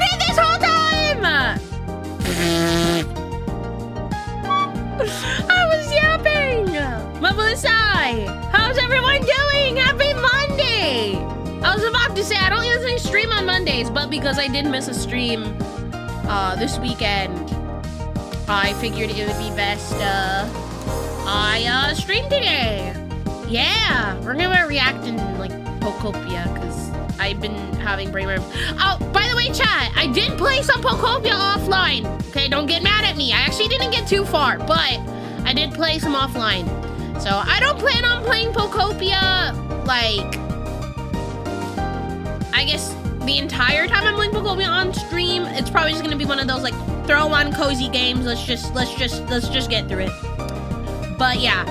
muted this whole time! I was yapping! Mabulusai! How's everyone doing? Happy Monday! I was about to say, I don't usually stream on Mondays, but because I did miss a stream this weekend, I figured it would be best I stream today. Yeah, we're gonna be reacting like Pokopia because I've been having brain worms. Oh, by the way, chat, I did play some Pokopia offline. Okay, don't get mad at me. I actually didn't get too far, but I did play some offline. So I don't plan on playing Pokopia like, I guess the entire time I'm playing Pokopia on stream. It's probably just gonna be one of those like throw on cozy games. Let's just get through it. But yeah,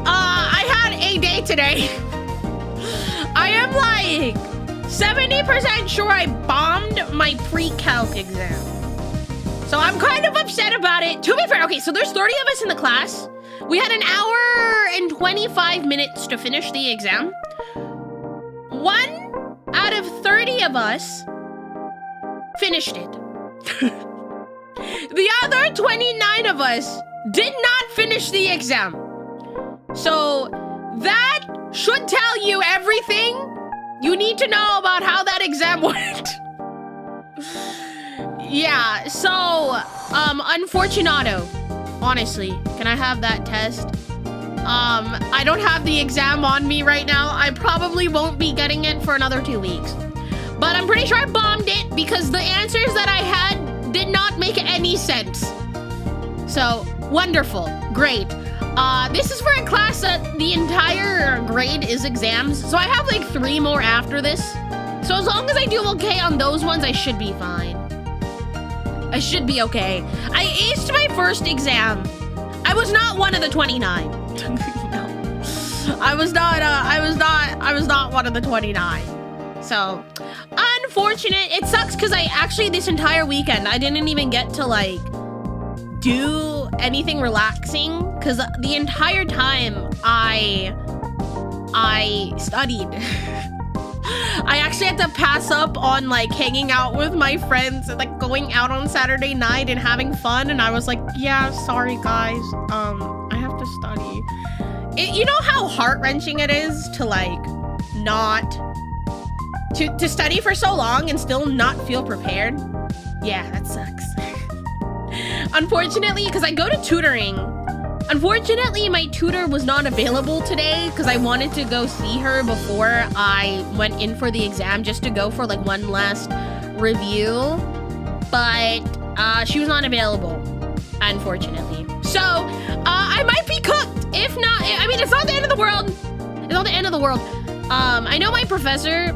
I had a day today. I am like 70% sure I bombed my pre-calc exam. So I'm kind of upset about it. To be fair, okay, so there's 30 of us in the class. We had an hour and 25 minutes to finish the exam. 1 out of 30 of us finished it. The other 29 of us did not finish the exam. So that should tell you everything you need to know about how that exam went. Yeah, so, unfortunato. Honestly, can I have that test? I don't have the exam on me right now. I probably won't be getting it for another 2 weeks. But I'm pretty sure I bombed it because the answers that I had did not make any sense. So, wonderful, great. This is for a class that the entire grade is exams. So I have like 3 more after this. So as long as I do okay on those ones, I should be fine. I should be okay. I aced my first exam. I was not one of the 29. No. I was not one of the 29. So, unfortunate. It sucks because I actually, this entire weekend, I didn't even get to like do anything relaxing because the entire time I studied. I actually had to pass up on like hanging out with my friends and like going out on Saturday night and having fun, and I was like, yeah, sorry guys, I have to study. You know how heart-wrenching it is to like not to study for so long and still not feel prepared? Yeah, that sucks. Unfortunately, because I go to tutoring, unfortunately my tutor was not available today because I wanted to go see her before I went in for the exam, just to go for like one last review, but she was not available, unfortunately. So I might be cooked. If not, I mean, it's not the end of the world. It's not the end of the world. I know my professor,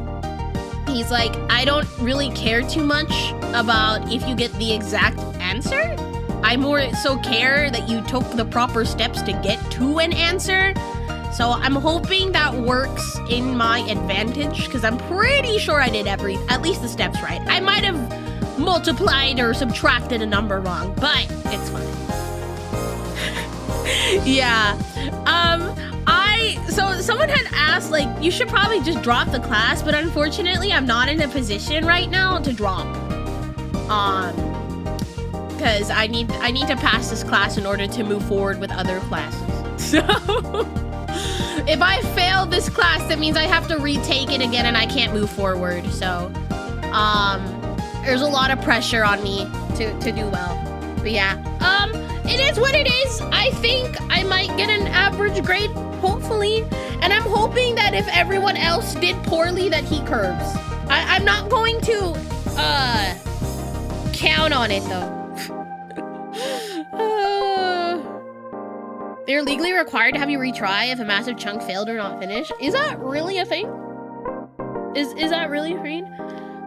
he's like, I don't really care too much about if you get the exact answer. I more so care that you took the proper steps to get to an answer. So I'm hoping that works in my advantage because I'm pretty sure I did at least the steps right. I might have multiplied or subtracted a number wrong, but it's fine. Yeah. So someone had asked, like, you should probably just drop the class, but unfortunately I'm not in a position right now to drop. Because I need to pass this class in order to move forward with other classes. So if I fail this class, that means I have to retake it again and I can't move forward. So there's a lot of pressure on me to do well. But yeah, it is what it is. I think I might get an average grade, hopefully. And I'm hoping that if everyone else did poorly, that he curves. I'm not going to count on it though. They're legally required to have you retry if a massive chunk failed or not finished. Is that really a thing? Is that really a thing?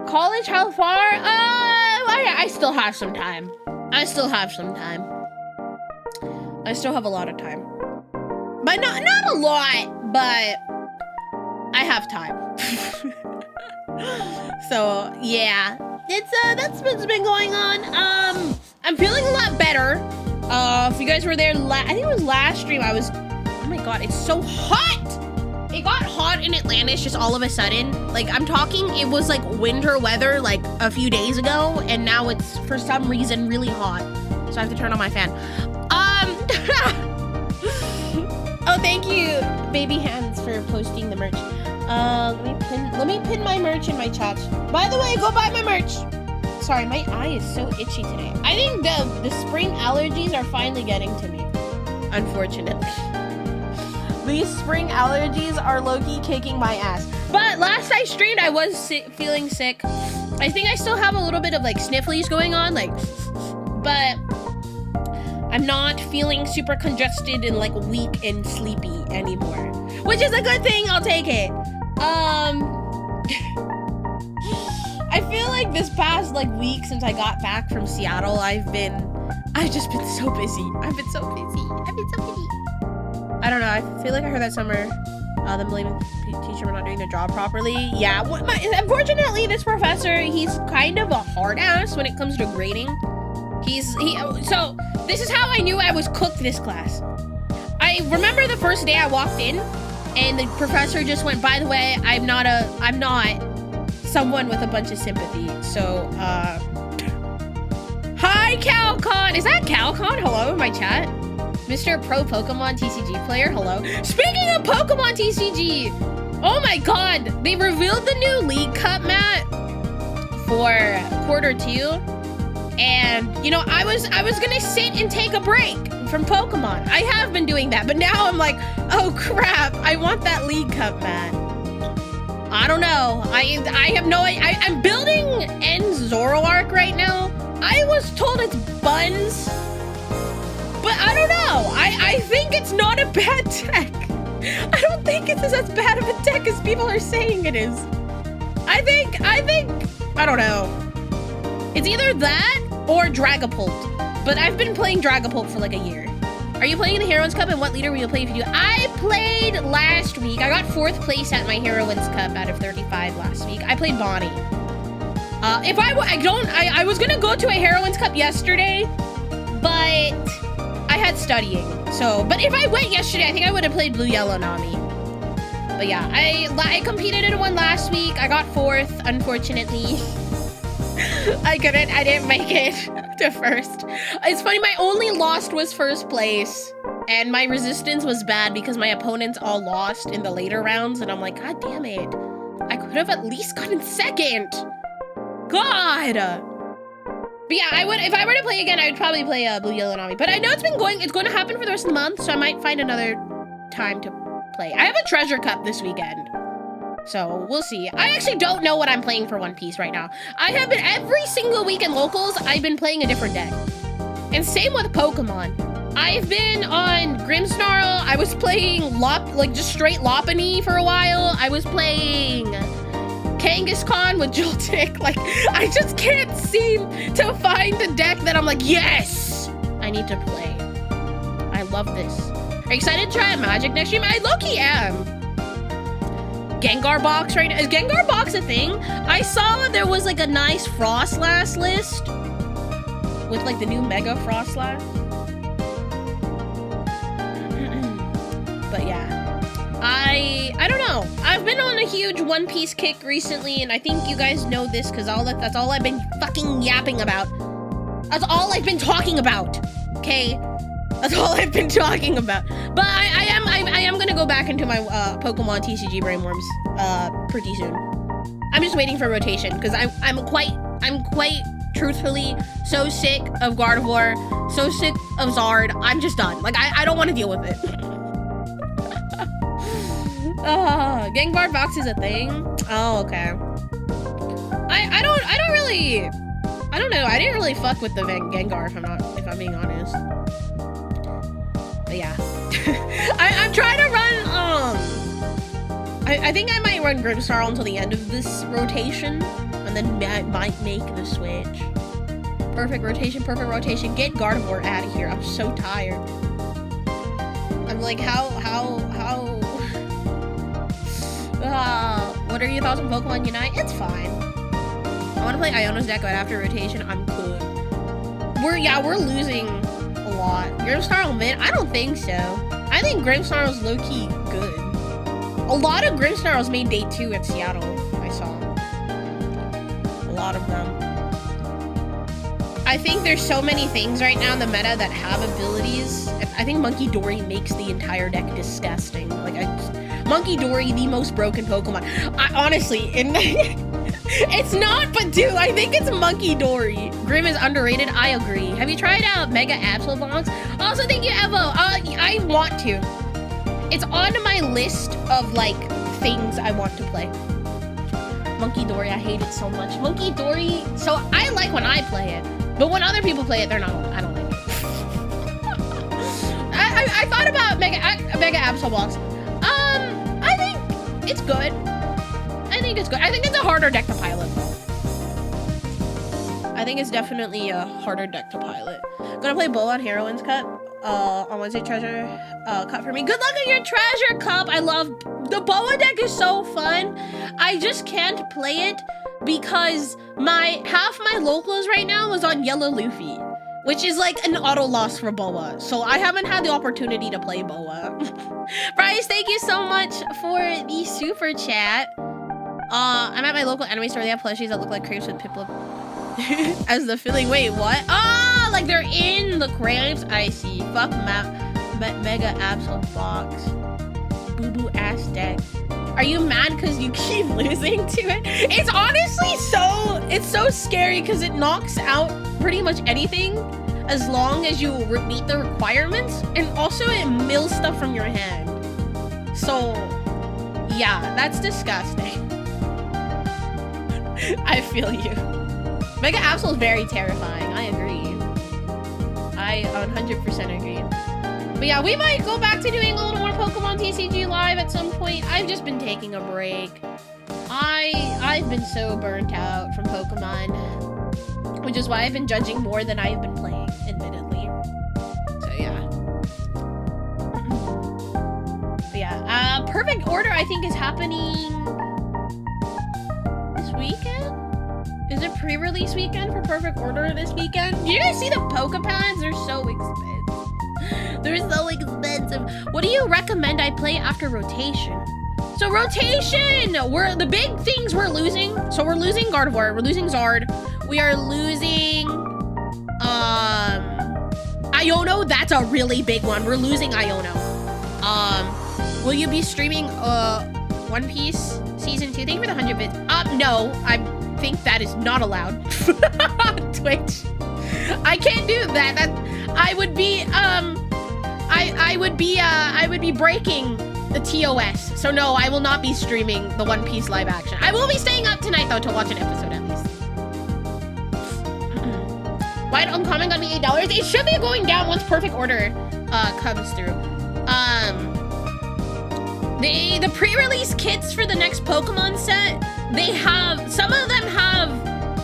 College, how far? I still have some time. I still have some time. I still have a lot of time. But not a lot, but I have time. So yeah, that's what's been going on. I'm feeling a lot better. If you guys were there, I think it was last stream, oh my god, it's so hot! It got hot in Atlantis just all of a sudden. Like, I'm talking, it was like winter weather like a few days ago, and now it's for some reason really hot. So I have to turn on my fan. Oh, thank you, Baby Hands, for posting the merch. Let me pin my merch in my chat. By the way, go buy my merch. Sorry, my eye is so itchy today. I think the spring allergies are finally getting to me, unfortunately. These spring allergies are low-key kicking my ass. But last I streamed, I was feeling sick. I think I still have a little bit of like snifflies going on, like, but I'm not feeling super congested and like weak and sleepy anymore, which is a good thing. I'll take it. I feel like this past like week since I got back from Seattle, I've just been so busy. I've been so busy. I don't know. I feel like I heard that somewhere. Them blaming teacher for not doing their job properly. Yeah. Unfortunately, this professor, he's kind of a hard ass when it comes to grading. So this is how I knew I was cooked this class. I remember the first day I walked in, and the professor just went, by the way, I'm not someone with a bunch of sympathy. So, hi, Calcon. Is that Calcon? Hello in my chat. Mr. Pro Pokemon TCG player, hello. Speaking of Pokemon TCG, oh my god, they revealed the new League Cup mat for Q2. And, you know, I was gonna sit and take a break from Pokemon. I have been doing that, but now I'm like, oh crap, I want that League Cup mat. I don't know. I have no idea. I'm building N Zoroark right now. I was told it's buns, but I don't know. I think it's not a bad tech. I don't think it's as bad of a tech as people are saying it is. I think, I don't know. It's either that or Dragapult, but I've been playing Dragapult for like a year. Are you playing in the Heroines Cup, and what leader will you play if you do? I played last week. I got 4th place at my Heroines Cup out of 35 last week. I played Bonnie. I was gonna go to a Heroines Cup yesterday, but I had studying. So, but if I went yesterday, I think I would have played Blue Yellow Nami. But yeah, I competed in one last week. I got 4th, unfortunately. I didn't make it to 1st. It's funny, my only lost was 1st place, and my resistance was bad because my opponents all lost in the later rounds, and I'm like, god damn it. I could have at least gotten 2nd. God. But yeah, if I were to play again, I would probably play Blue Yellow Nami. But I know it's going to happen for the rest of the month, so I might find another time to play. I have a treasure cup this weekend, so we'll see. I actually don't know what I'm playing for One Piece right now. I have been every single week in locals, I've been playing a different deck. And same with Pokemon. I've been on Grimmsnarl. I was playing just straight Lopunny for a while. I was playing Kangaskhan with Joltik. Like, I just can't seem to find the deck that I'm like, yes, I need to play. I love this. Are you excited to try a Magic next stream? I low-key am. Gengar box right now. Is Gengar box a thing? I saw there was like a nice Frostlass list with like the new Mega Frostlass. But yeah, I don't know. I've been on a huge One Piece kick recently, and I think you guys know this because that's all I've been fucking yapping about. That's all I've been talking about. Okay, that's all I've been talking about. But I am gonna go back into my Pokemon TCG Brainworms pretty soon. I'm just waiting for rotation because I'm quite truthfully so sick of Gardevoir, so sick of Zard. I'm just done. Like I don't want to deal with it. Gengar box is a thing. Oh, okay. I don't know. I didn't really fuck with the Gengar if I'm being honest. But yeah. I'm trying to run, I think I might run Grimmsnarl until the end of this rotation, and then might make the switch. Perfect rotation. Get Gardevoir out of here. I'm so tired. I'm like, how? What are your thoughts on Pokemon Unite? It's fine. I want to play Iono's deck, but after rotation, I'm cool. We're losing a lot. Grimmsnarl mid? I don't think so. I think Grimmsnarl's low-key good. A lot of Grimmsnarls made day 2 at Seattle, I saw. A lot of them. I think there's so many things right now in the meta that have abilities. I think Monkey Dory makes the entire deck disgusting. Like, Monkey Dory, the most broken Pokemon. Honestly, it's not, but dude, I think it's Monkey Dory. Grim is underrated, I agree. Have you tried out Mega Absol Box? Also, thank you, Evo. I want to. It's on my list of, like, things I want to play. Monkey Dory, I hate it so much. Monkey Dory, so I like when I play it, but when other people play it, they're not, I don't like it. I thought about Mega Absol Box. I think it's good. I think it's good. I think it's a harder deck to pilot. I think it's definitely a harder deck to pilot. Gonna play Boa on Heroine's Cup on Wednesday. Treasure Cup for me. Good luck at your Treasure Cup. I love the Boa deck is so fun. I just can't play it because half my locals right now is on Yellow Luffy, which is like an auto loss for Boa. So I haven't had the opportunity to play Boa. Bryce, thank you so much for the super chat. I'm at my local anime store. They have plushies that look like crepes with Piplup as the filling. Wait, what? Ah, like they're in the crepes. I see. Fuck Mega Absol Box. Boo-boo ass deck. Are you mad because you keep losing to it? It's honestly so scary because it knocks out pretty much anything as long as you meet the requirements, and also it mills stuff from your hand. So yeah, that's disgusting. I feel you. Mega Absol is very terrifying. I agree. I 100% agree. But yeah, we might go back to doing a little more Pokemon TCG Live at some point. I've just been taking a break. I've been so burnt out from Pokemon, which is why I've been judging more than I've been playing, admittedly. So yeah. But yeah, Perfect Order I think is happening this weekend? Is it pre-release weekend for Perfect Order this weekend? Do you guys see the Pokepads? They're so expensive. They're so expensive. What do you recommend I play after rotation? So rotation, the big things we're losing. So we're losing Gardevoir, we're losing Zard, we are losing Iono. That's a really big one. We're losing Iono. Will you be streaming One Piece season 2? Thank you for the 100 bits. No, I think that is not allowed on Twitch. I can't do that. I would be I would be breaking the TOS. So no, I will not be streaming the One Piece live action. I will be staying up tonight though to watch an episode at least. Why uncommon gonna be $8? It should be going down once Perfect Order comes through. The pre-release kits for the next Pokemon set, some of them have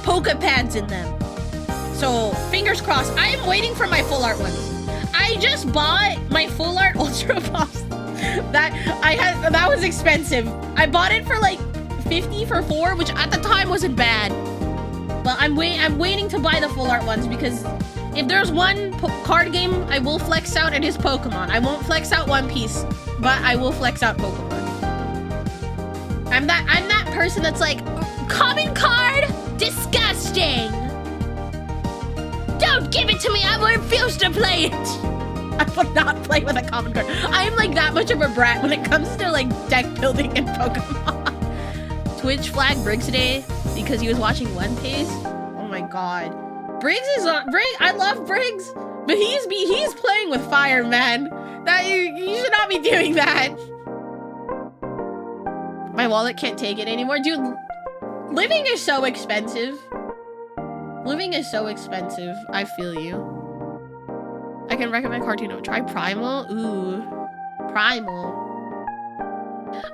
Pokepads in them. So fingers crossed. I am waiting for my full art ones. I just bought my full art Ultra Boss. That was expensive. I bought it for like 50 for 4, which at the time wasn't bad. But I'm waiting to buy the full art ones because if there's one card game I will flex out, it is Pokemon. I won't flex out One Piece, but I will flex out Pokemon. I'm that person that's like, common card, disgusting. Don't give it to me, I refuse to play it. I will not play with a common card. I'm like that much of a brat when it comes to like deck building in Pokemon. Twitch flagged Briggs today because he was watching One Piece. Oh my god. Briggs is on I love Briggs, but he's playing with fire, man. That you should not be doing that. My wallet can't take it anymore. Dude, living is so expensive. Living is so expensive. I feel you. I can recommend Cartoon. Try Primal. Ooh. Primal.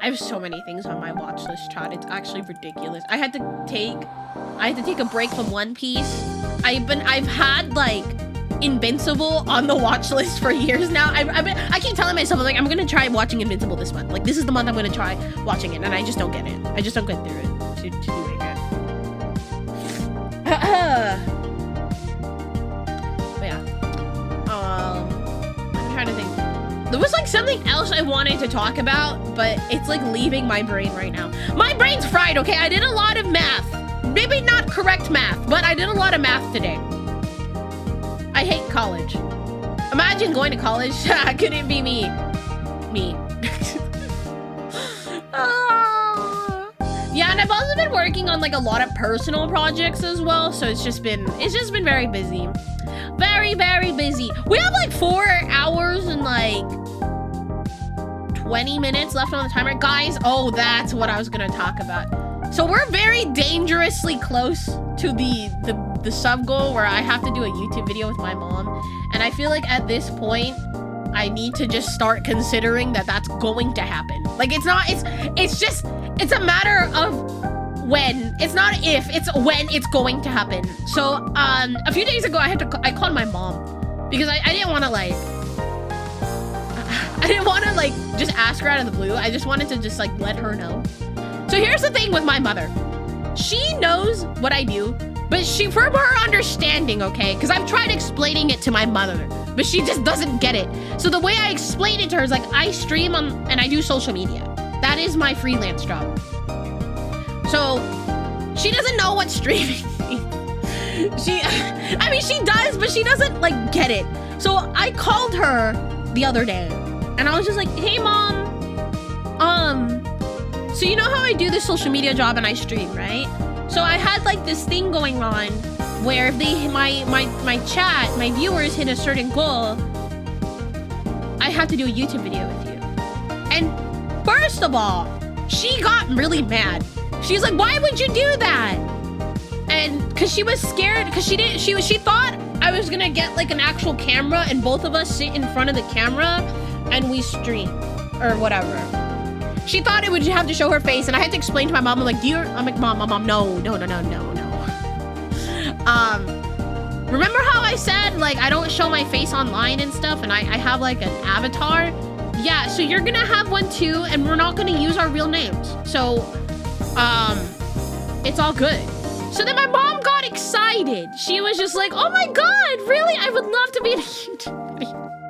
I have so many things on my watch list, Chad. It's actually ridiculous. I had to take a break from One Piece. I've had like Invincible on the watch list for years now. I keep telling myself like I'm gonna try watching Invincible this month. Like this is the month I'm gonna try watching it, and I just don't get it. I just don't get through it to doing it. But yeah. I'm trying to think. There was like something else I wanted to talk about, but it's like leaving my brain right now. My brain's fried, okay? I did a lot of math. Maybe not correct math, but I did a lot of math today. I hate college. Imagine going to college. Could it be me? Me. Yeah, and I've also been working on like a lot of personal projects as well, so it's just been very busy. Very, very busy. We have like 4 hours and like 20 minutes left on the timer. Guys, oh, that's what I was gonna talk about. So we're very dangerously close to the sub goal where I have to do a YouTube video with my mom. And I feel like at this point, I need to just start considering that that's going to happen. Like it's a matter of when. It's not if, it's when it's going to happen. So a few days ago, I called my mom because I didn't want to like, just ask her out of the blue. I just wanted to just like let her know. So here's the thing with my mother. She knows what I do, but from her understanding, okay? Because I've tried explaining it to my mother, but she just doesn't get it. So the way I explain it to her is like, I stream and I do social media. That is my freelance job. So she doesn't know what streaming means. I mean, she does, but she doesn't like get it. So I called her the other day and I was just like, hey mom, so you know how I do this social media job and I stream, right? So I had like this thing going on where if my viewers hit a certain goal, I have to do a YouTube video with you. And first of all, she got really mad. She's like, why would you do that? And cause she was scared, cause she thought I was gonna get like an actual camera and both of us sit in front of the camera and we stream or whatever. She thought it would have to show her face, and I had to explain to my mom, I'm like, mom, no. Remember how I said, like, I don't show my face online and stuff, and I have, like, an avatar? Yeah, so you're gonna have one, too, and we're not gonna use our real names. So, it's all good. So then my mom got excited. She was just like, oh my god, really? I would love to be in a YouTube video.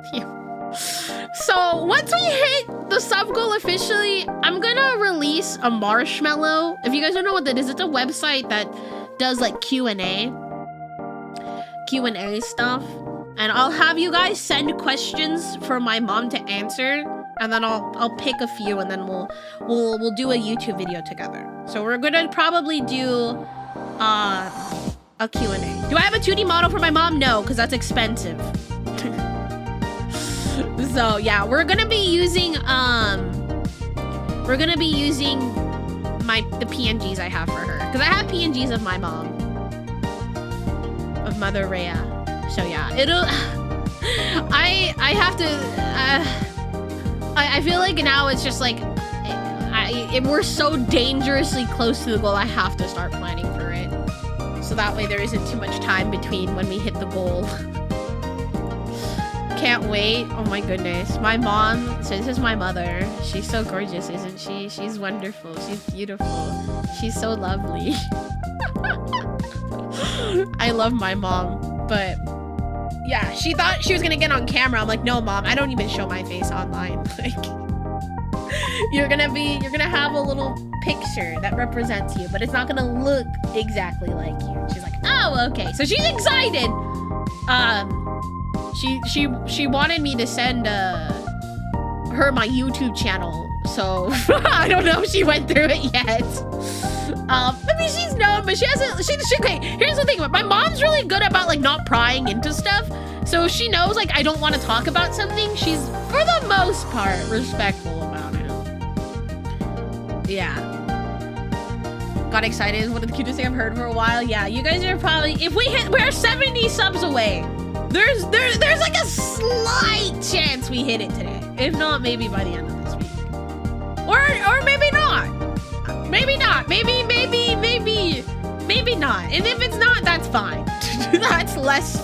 So once we hit the sub goal officially, I'm gonna release a marshmallow. If you guys don't know what that is, it's a website that does like Q&A stuff. And I'll have you guys send questions for my mom to answer. And then I'll pick a few and then we'll do a YouTube video together. So we're gonna probably do a Q&A. Do I have a 2D model for my mom? No, because that's expensive. So yeah, we're gonna be using the PNGs I have for her, because I have PNGs of my mom, of Mother Rhea. So yeah, it'll I have to I feel like now it's just like we're so dangerously close to the goal. I have to start planning for it, so that way there isn't too much time between when we hit the goal. Can't wait. Oh my goodness. My mom, so this is my mother. She's so gorgeous, isn't she? She's wonderful. She's beautiful. She's so lovely. I love my mom, but yeah, she thought she was gonna get on camera. I'm like, no mom, I don't even show my face online. Like, you're gonna have a little picture that represents you, but it's not gonna look exactly like you. She's like, oh, okay. So she's excited. She wanted me to send her my YouTube channel, so I don't know if she went through it yet. I mean, she's known, but she hasn't. Okay, here's the thing: my mom's really good about like not prying into stuff, so she knows like I don't want to talk about something. She's for the most part respectful about it. Yeah. Got excited. One of the cutest things I've heard for a while. Yeah, you guys are probably, if we're 70 subs away. There's like a slight chance we hit it today. If not, maybe by the end of this week. Or maybe not. Maybe not. Maybe not. And if it's not, that's fine. That's less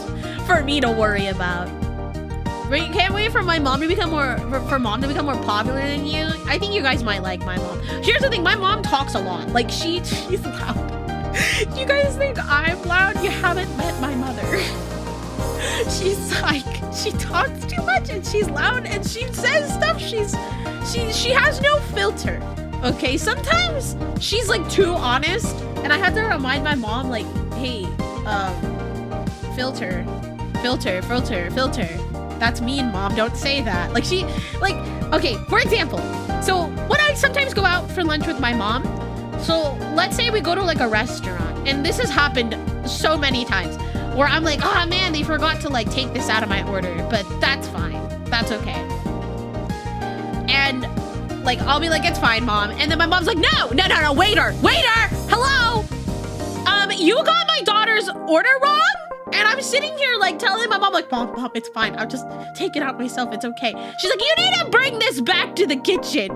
for me to worry about. Can't wait for my mom to become more popular than you. I think you guys might like my mom. Here's the thing, my mom talks a lot. Like she's loud. You guys think I'm loud? You haven't met my mother. she's like, she talks too much and she's loud and she says stuff. She has no filter. Okay, sometimes she's like too honest, and I had to remind my mom like, hey, filter. That's mean, Mom. Don't say that. Like okay, for example, so when I sometimes go out for lunch with my mom, so let's say we go to like a restaurant, and this has happened so many times where I'm like, oh man, they forgot to like take this out of my order, but that's fine. That's okay. And like, I'll be like, it's fine, Mom. And then my mom's like, no, waiter, hello. You got my daughter's order wrong? And I'm sitting here like telling my mom like, Mom, it's fine. I'll just take it out myself. It's okay. She's like, you need to bring this back to the kitchen.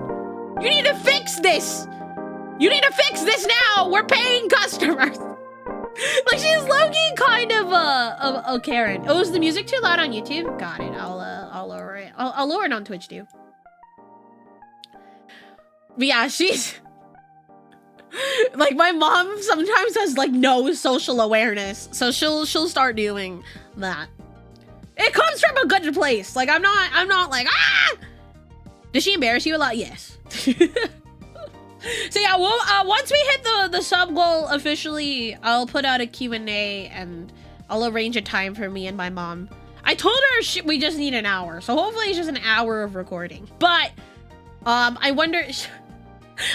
You need to fix this. You need to fix this now. We're paying customers. Like, she's low-key kind of a Karen. Oh, is the music too loud on YouTube? Got it. I'll lower it. I'll lower it on Twitch too. But yeah, she's like, my mom sometimes has like no social awareness, so she'll start doing that. It comes from a good place. Like, I'm not like, ah. Does she embarrass you a lot? Yes. So yeah, well, once we hit the sub goal officially, I'll put out a Q&A and I'll arrange a time for me and my mom. I told her we just need an hour, so hopefully it's just an hour of recording. But I wonder.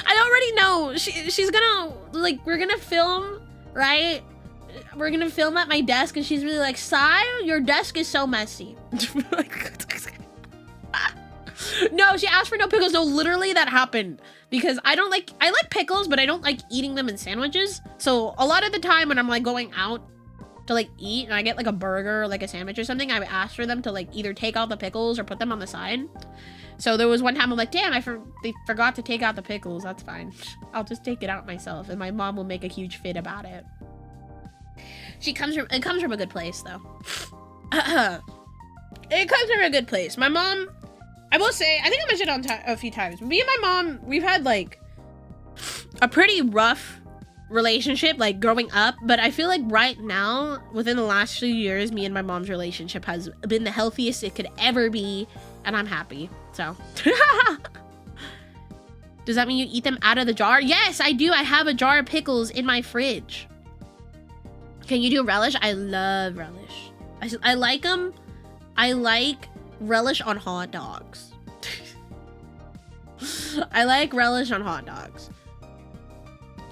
I already know she's gonna like, we're gonna film, right? We're gonna film at my desk, and she's really like, Sai, your desk is so messy. No, she asked for no pickles. No, literally that happened because I like pickles, but I don't like eating them in sandwiches. So a lot of the time when I'm like going out to like eat and I get like a burger or like a sandwich or something, I would ask for them to like either take out the pickles or put them on the side. So there was one time I'm like, damn, they forgot to take out the pickles. That's fine. I'll just take it out myself, and my mom will make a huge fit about it. It comes from a good place though. It comes from a good place. My mom, I will say, I think I mentioned it a few times. Me and my mom, we've had like a pretty rough relationship like growing up, but I feel like right now, within the last few years, me and my mom's relationship has been the healthiest it could ever be, and I'm happy. So does that mean you eat them out of the jar? Yes, I do. I have a jar of pickles in my fridge. Can you do relish? I love relish. I like them. I like relish on hot dogs. I like relish on hot dogs.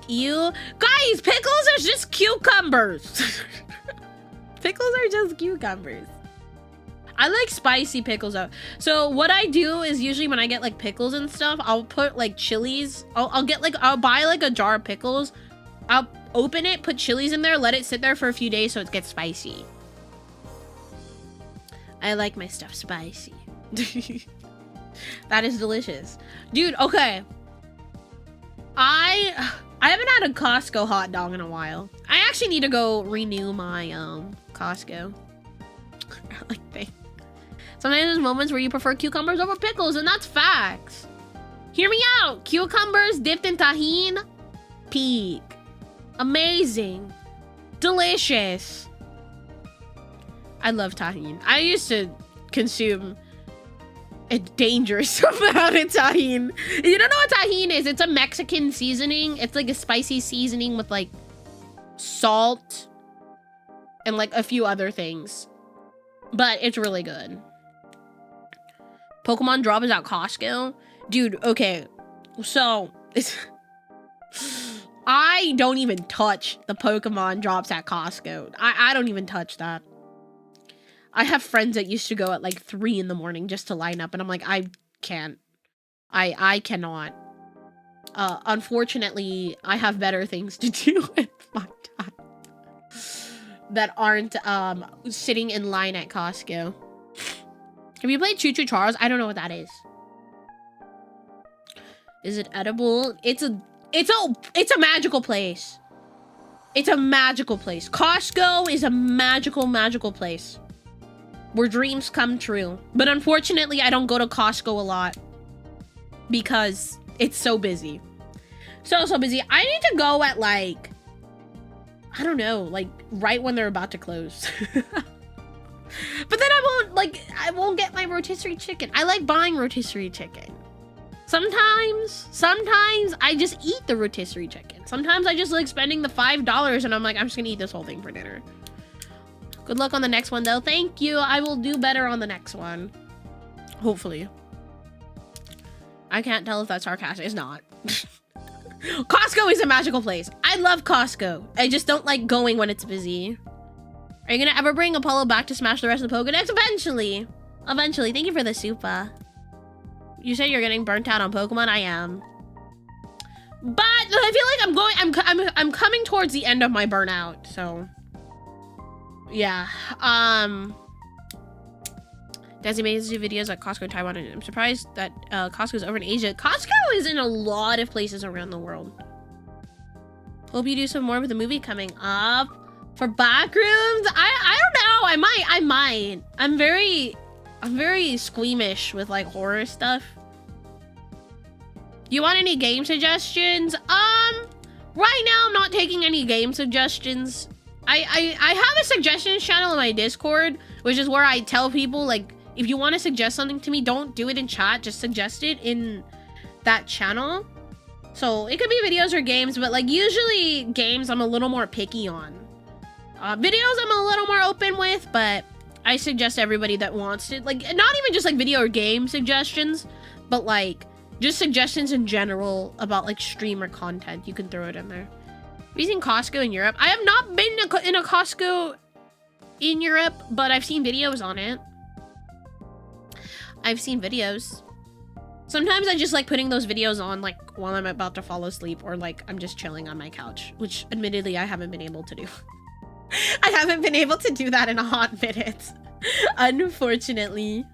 You guys, pickles are just cucumbers. Pickles are just cucumbers. I like spicy pickles though. So what I do is usually when I get like pickles and stuff, I'll put like chilies. I'll buy like a jar of pickles. I'll open it, put chilies in there, let it sit there for a few days so it gets spicy. I like my stuff spicy. That is delicious. Dude, okay. I haven't had a Costco hot dog in a while. I actually need to go renew my Costco. Like thing. Sometimes there's moments where you prefer cucumbers over pickles, and that's facts. Hear me out. Cucumbers dipped in tahini. Peak. Amazing. Delicious. I love tahini. I used to consume a dangerous amount of tahini. You don't know what tahini is? It's a Mexican seasoning. It's like a spicy seasoning with like salt and like a few other things. But it's really good. Pokemon drop is at Costco. Dude, okay. So, I don't even touch the Pokemon drops at Costco. I don't even touch that. I have friends that used to go at like 3 in the morning just to line up, and I'm like, I can't. I cannot. Unfortunately, I have better things to do with my time that aren't sitting in line at Costco. Have you played Choo Choo Charles? I don't know what that is. Is it edible? It's a magical place. It's a magical place. Costco is a magical place where dreams come true. But unfortunately, I don't go to Costco a lot because it's so busy. So busy. I need to go at like, I don't know, like right when they're about to close. But then I won't get my rotisserie chicken. I like buying rotisserie chicken. Sometimes I just eat the rotisserie chicken. Sometimes I just like spending the $5 and I'm like, I'm just gonna eat this whole thing for dinner. Good luck on the next one though. Thank you. I will do better on the next one. Hopefully. I can't tell if that's sarcastic. It's not. Costco is a magical place. I love Costco. I just don't like going when it's busy. Are you gonna ever bring Apollo back to smash the rest of the Pokedex? Eventually. Eventually. Thank you for the super. You say you're getting burnt out on Pokemon? I am. But I feel like I'm coming towards the end of my burnout, so yeah. Desi makes videos at Costco Taiwan, and I'm surprised that Costco's over in Asia. Costco is in a lot of places around the world. Hope you do some more with the movie coming up. For backrooms, I don't know. I might. I'm very squeamish with like horror stuff. You want any game suggestions? Right now I'm not taking any game suggestions. I have a suggestions channel in my Discord, which is where I tell people, like, if you want to suggest something to me, don't do it in chat, just suggest it in that channel. So it could be videos or games, but like usually games I'm a little more picky on. Videos I'm a little more open with, but I suggest everybody that wants to, like, not even just like video or game suggestions, but like just suggestions in general about like streamer content. You can throw it in there. Using Costco in Europe. I have not been in a Costco in Europe, but I've seen videos on it. I've seen videos. Sometimes I just like putting those videos on like while I'm about to fall asleep, or like I'm just chilling on my couch, which admittedly I haven't been able to do. I haven't been able to do that in a hot minute, unfortunately.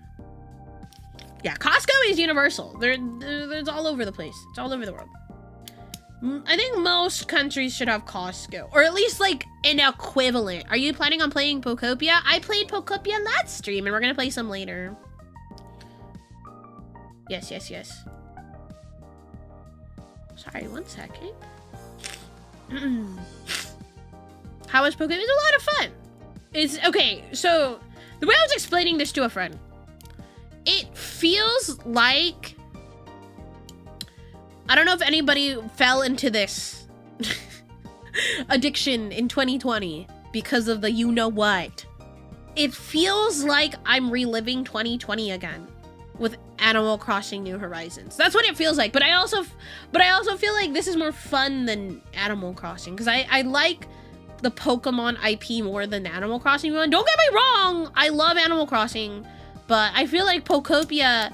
Yeah, Costco is universal. It's all over the place. It's all over the world. I think most countries should have Costco, or at least like an equivalent. Are you planning on playing Pokopia? I played Pokopia last stream, and we're gonna play some later. Yes, yes, yes. Sorry, 1 second. How was Pokopia? It's a lot of fun. It's okay. So the way I was explaining this to a friend, it feels like, I don't know if anybody fell into this addiction in 2020 because of the you-know-what. It feels like I'm reliving 2020 again with Animal Crossing New Horizons. That's what it feels like. But I also feel like this is more fun than Animal Crossing, because I like the Pokemon IP more than Animal Crossing one. Don't get me wrong, I love Animal Crossing, but I feel like Pokopia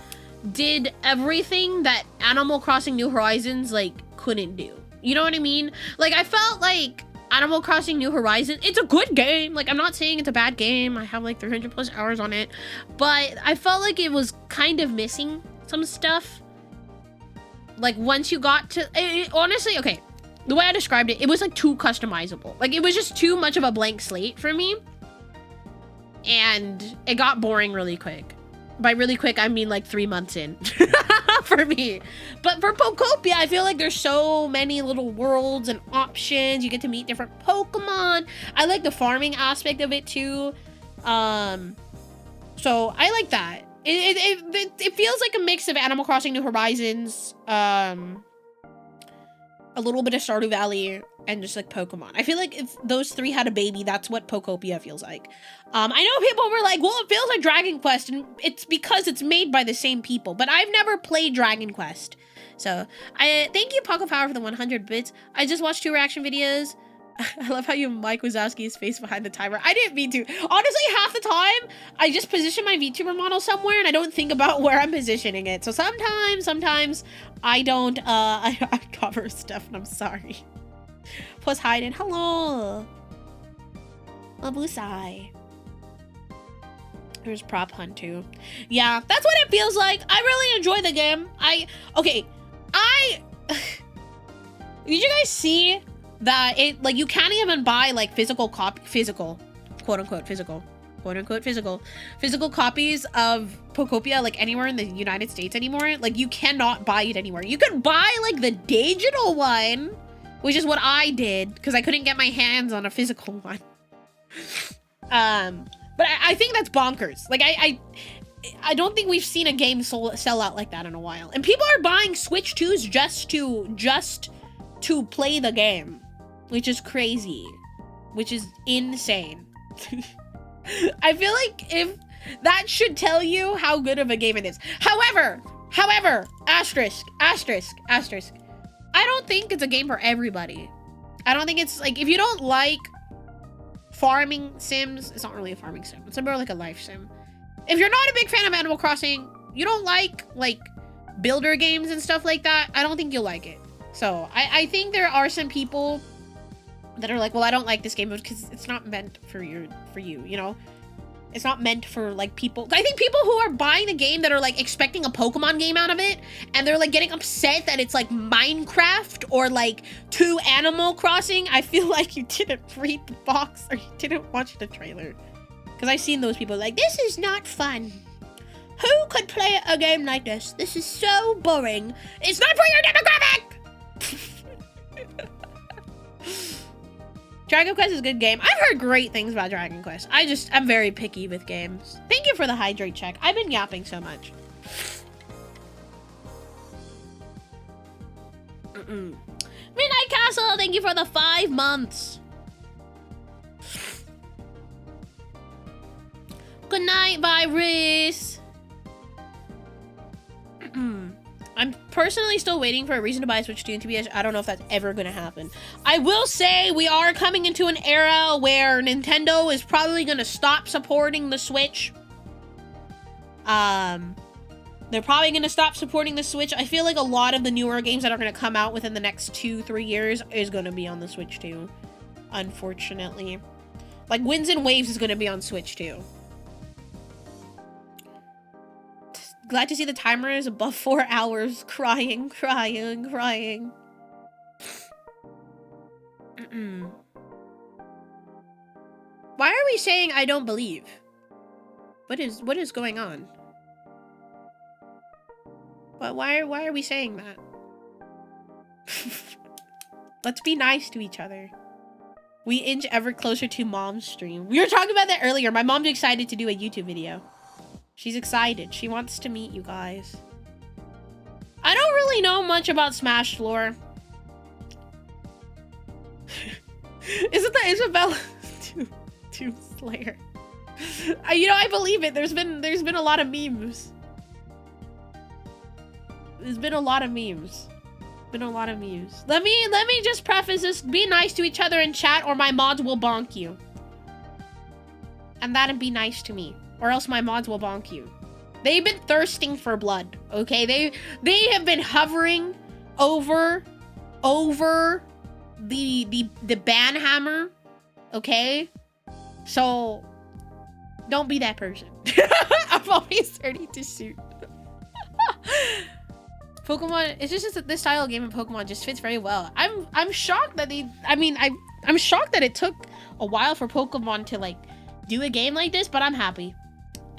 did everything that Animal Crossing New Horizons like couldn't do. You know what I mean? Like, I felt like Animal Crossing New Horizons, it's a good game. Like, I'm not saying it's a bad game. I have like 300 plus hours on it, but I felt like it was kind of missing some stuff. Like, once you got to honestly, okay, the way I described it, it was like too customizable. Like, it was just too much of a blank slate for me, and it got boring really quick. By really quick, I mean like 3 months in for me. But for Pokopia, I feel like there's so many little worlds and options. You get to meet different Pokemon. I like the farming aspect of it too. So I like that. It feels like a mix of Animal Crossing New Horizons, a little bit of Stardew Valley, and just like Pokemon. I feel like if those three had a baby, that's what Pokopia feels like. I know people were like, well, it feels like Dragon Quest, and it's because it's made by the same people, but I've never played Dragon Quest. So thank you, Paco Power, for the 100 bits. I just watched 2 reaction videos. I love how you Mike Wazowski's face behind the timer. I didn't mean to. Honestly, half the time, I just position my VTuber model somewhere and I don't think about where I'm positioning it. So sometimes I don't, I cover stuff, and I'm sorry. Poseidon, hello. Mabusai. There's Prop Hunt too. Yeah, that's what it feels like. I really enjoy the game. Did you guys see that it, like, you can't even buy like physical quote unquote physical copies of Pokopia like anywhere in the United States anymore? Like, you cannot buy it anywhere. You could buy like the digital one, which is what I did because I couldn't get my hands on a physical one. But I think that's bonkers. Like, I don't think we've seen a game sell out like that in a while. And people are buying Switch 2s just to play the game, which is crazy, which is insane. I feel like if that should tell you how good of a game it is. However, asterisk. I don't think it's a game for everybody. I don't think it's like, if you don't like farming sims, it's not really a farming sim. It's more like a life sim. If you're not a big fan of Animal Crossing, you don't like builder games and stuff like that, I don't think you'll like it. So I think there are some people that are like, well, I don't like this game because it's not meant for you, you know? It's not meant for like people. I think people who are buying a game that are like expecting a Pokemon game out of it, and they're like getting upset that it's like Minecraft or like 2 Animal Crossing, I feel like you didn't read the box or you didn't watch the trailer. Because I've seen those people like, this is not fun. Who could play a game like this? This is so boring. It's not for your demographic! Dragon Quest is a good game. I've heard great things about Dragon Quest. I'm very picky with games. Thank you for the hydrate check. I've been yapping so much. Midnight Castle, thank you for the 5 months. Good night, Virus. I'm personally still waiting for a reason to buy a Switch 2 and TBS. I don't know if that's ever going to happen. I will say we are coming into an era where Nintendo is probably going to stop supporting the Switch. They're probably going to stop supporting the Switch. I feel like a lot of the newer games that are going to come out within the next 2-3 years is going to be on the Switch 2, unfortunately. Like Winds and Waves is going to be on Switch 2. Glad to see the timer is above 4 hours. Crying. Why are we saying I don't believe? What is going on? Why are we saying that? Let's be nice to each other. We inch ever closer to mom's stream. We were talking about that earlier. My mom's excited to do a YouTube video. She's excited. She wants to meet you guys. I don't really know much about Smash lore. Is it the Isabella 2 Slayer? You know, I believe it. There's been a lot of memes. Let me just preface this. Be nice to each other in chat or my mods will bonk you. And that'd be nice to me. Or else my mods will bonk you. They've been thirsting for blood, okay? They have been hovering over the ban hammer, okay? So don't be that person. I'm always ready to shoot. Pokemon, it's just that this style of game in Pokemon just fits very well. I'm shocked that I'm shocked that it took a while for Pokemon to like do a game like this, but I'm happy.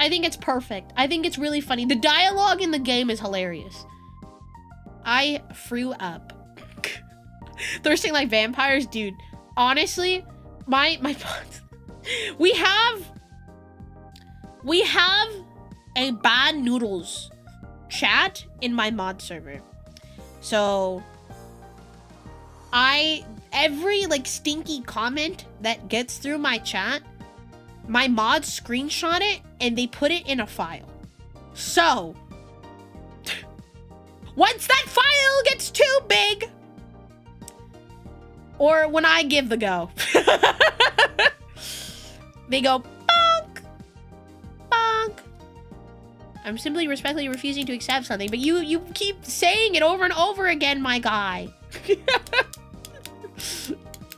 I think it's perfect. I think it's really funny. The dialogue in the game is hilarious. I threw up. Thirsting like vampires, dude. Honestly, my we have a bad noodles chat in my mod server. So every like stinky comment that gets through my chat, my mods screenshot it and they put it in a file. So once that file gets too big, or when I give the go, they go bonk, bonk. I'm simply respectfully refusing to accept something, but you keep saying it over and over again, my guy.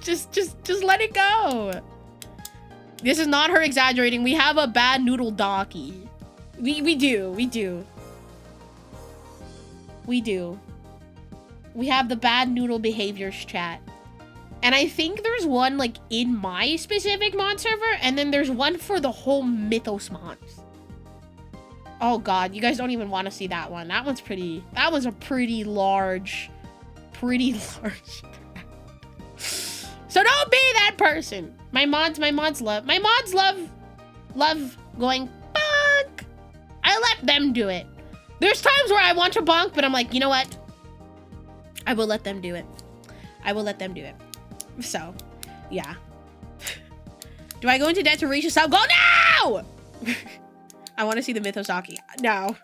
just let it go. This is not her exaggerating. We have a bad noodle docky. We do. We have the bad noodle behaviors chat. And I think there's one like in my specific mod server, and then there's one for the whole Mythos mods. Oh god, you guys don't even want to see that one. That was a pretty large. So don't be that person. My mods love love going bonk. I let them do it. There's times where I want to bonk, but I'm like, you know what? I will let them do it. I will let them do it. So, yeah. Do I go into debt to reach a sub goal? No! I want to see the Mythosaki. No.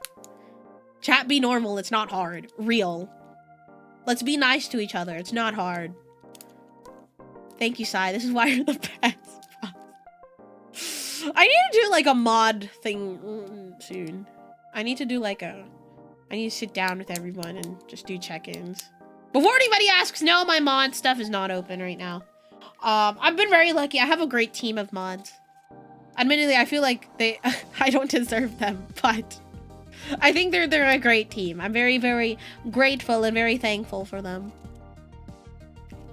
Chat, be normal. It's not hard. Real. Let's be nice to each other. It's not hard. Thank you, Sai. This is why you're the best. I need to do like a mod thing soon. I need to do like I need to sit down with everyone and just do check-ins. Before anybody asks, no, my mod stuff is not open right now. I've been very lucky. I have a great team of mods. Admittedly, I feel like I don't deserve them, but I think they're a great team. I'm very, very grateful and very thankful for them.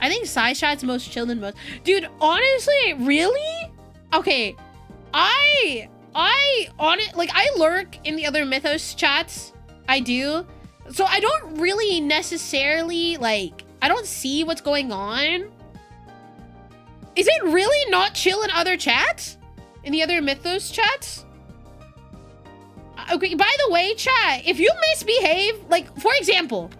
I think Chat's most chilled and most... Dude, honestly, really? Okay, I lurk in the other Mythos chats. I do. So I don't really necessarily, like, I don't see what's going on. Is it really not chill in other chats? In the other Mythos chats? Okay, by the way, chat, if you misbehave, like, for example,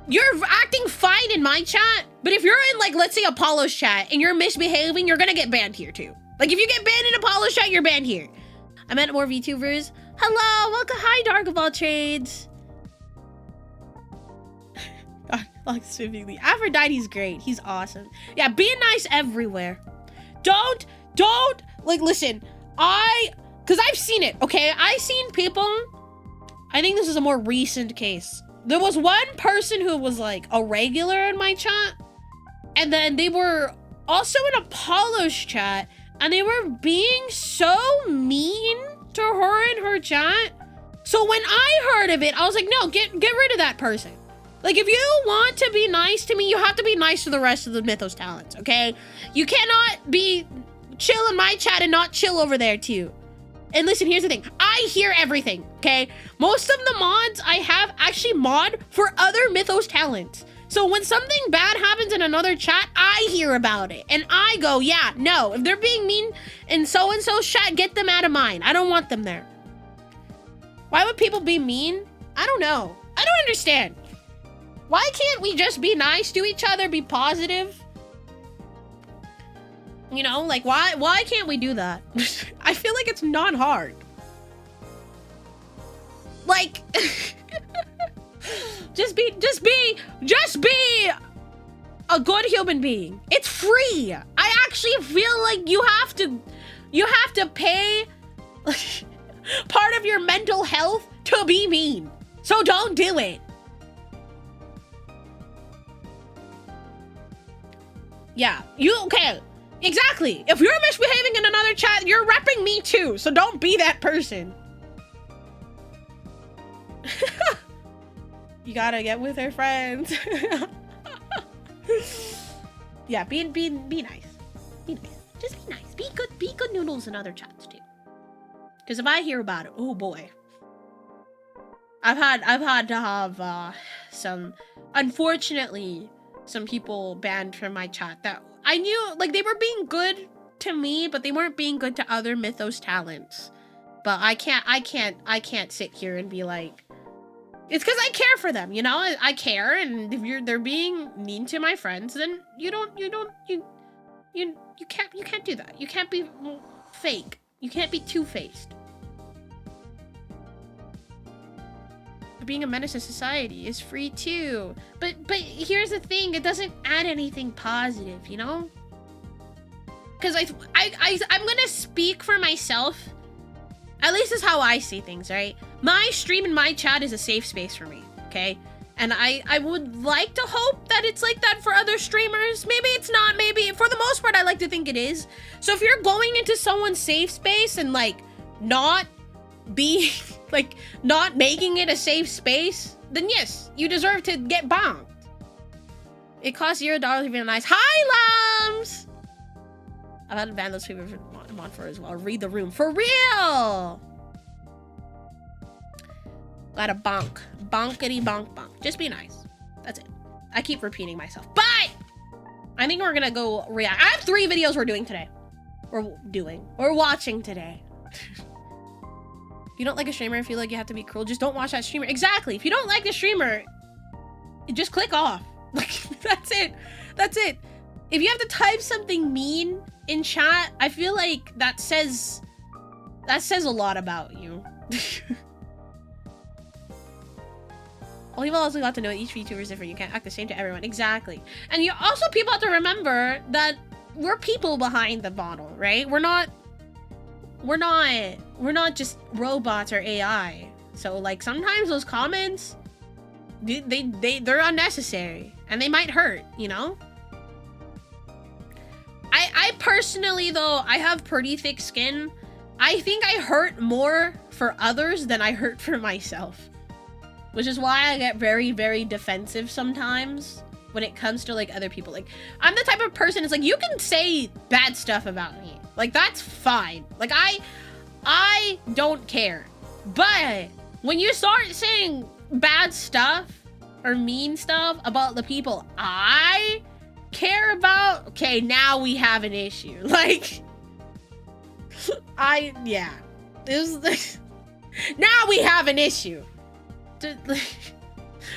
you're acting fine in my chat, but if you're in, like, let's say Apollo's chat and you're misbehaving, you're gonna get banned here too. Like, if you get banned in Apollo's chat, you're banned here. I meant more VTubers. Hello, welcome. Hi, Dark of All Trades. Aphrodite's great. He's awesome. Yeah, be nice everywhere. Don't, like, listen, because I've seen it, okay? I've seen people, I think this is a more recent case. There was one person who was, like, a regular in my chat, and then they were also in Apollo's chat, and they were being so mean to her in her chat. So when I heard of it, I was like, no, get rid of that person. Like, if you want to be nice to me, you have to be nice to the rest of the Mythos talents, okay? You cannot be chill in my chat and not chill over there too. And listen, here's the thing. I hear everything, okay? Most of the mods I have actually mod for other Mythos talents. So when something bad happens in another chat, I hear about it. And I go, yeah, no. If they're being mean in so-and-so's chat, get them out of mine. I don't want them there. Why would people be mean? I don't know. I don't understand. Why can't we just be nice to each other, be positive? You know, like, why can't we do that? I feel like it's not hard. Like, just be a good human being. It's free. I actually feel like you have to pay part of your mental health to be mean. So don't do it. Yeah, okay, exactly. If you're misbehaving in another chat, you're repping me too, so don't be that person. You gotta get with her friends. Yeah, be nice. Be nice. Just be nice. Be good noodles in other chats too. Because if I hear about it, oh boy. I've had to have some, unfortunately, some people banned from my chat that I knew, like, they were being good to me, but they weren't being good to other Mythos talents. But I can't sit here and be like, it's because I care for them, you know? I care, and if they're being mean to my friends, then you can't do that. You can't be fake. You can't be two-faced. Being a menace to society is free too. But here's the thing, it doesn't add anything positive, you know? Because I'm gonna speak for myself. At least is how I see things, right? My stream and my chat is a safe space for me, okay? And I would like to hope that it's like that for other streamers. Maybe it's not, maybe. For the most part, I like to think it is. So if you're going into someone's safe space and, like, not making it a safe space, then yes, you deserve to get bombed. It costs $0 to be nice. Hi, Lums! I've had to ban those people from mod for as well. Read the room. For real! Gotta bonk. Bonkity bonk bonk. Just be nice. That's it. I keep repeating myself. But I think we're gonna go react. I have 3 videos we're doing today. we're doing or watching today. If you don't like a streamer, I feel like you have to be cruel. Just don't watch that streamer. Exactly. If you don't like the streamer, just click off. Like, that's it. That's it. If you have to type something mean in chat, I feel like that says a lot about you. Well, you've also got to know each VTuber is different. You can't act the same to everyone. Exactly. And you also, people have to remember that we're people behind the bottle, right? We're not just robots or AI. So like sometimes those comments, they're unnecessary and they might hurt, you know? I personally though, I have pretty thick skin. I think I hurt more for others than I hurt for myself. Which is why I get very, very defensive sometimes when it comes to like other people. Like I'm the type of person, it's like you can say bad stuff about me. Like that's fine. Like I don't care. But when you start saying bad stuff or mean stuff about the people I care about, okay, now we have an issue. Like yeah. Now we have an issue.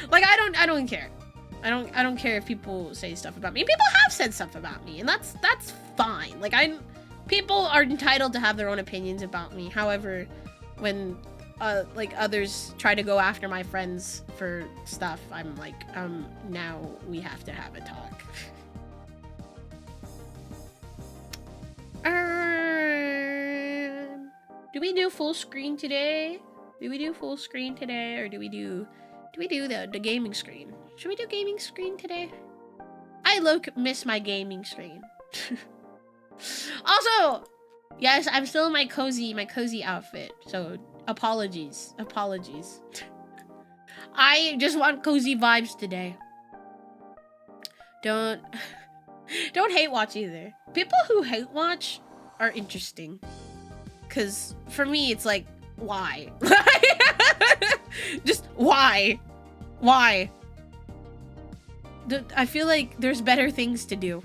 Like I don't care. I don't care if people say stuff about me. People have said stuff about me, and that's fine. Like people are entitled to have their own opinions about me. However, when like others try to go after my friends for stuff, I'm like, now we have to have a talk. Do we do full screen today? Do we do full screen today, or do we do the gaming screen? Should we do gaming screen today? I miss my gaming screen. Also, yes, I'm still in my cozy outfit. So apologies. I just want cozy vibes today. Don't hate watch either. People who hate watch are interesting. 'Cause for me, it's like, why? Just why? Why? I feel like there's better things to do.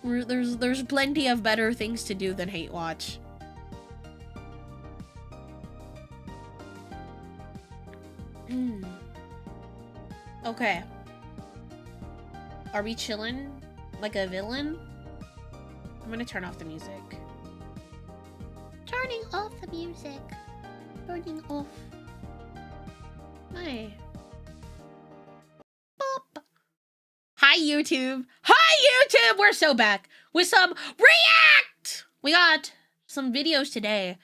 There's plenty of better things to do than hate watch. Okay. Are we chilling like a villain? I'm gonna turn off the music. Turning off the music. Turning off. Hi. Boop. Hi, YouTube. Hi, YouTube! We're so back with some React! We got some videos today.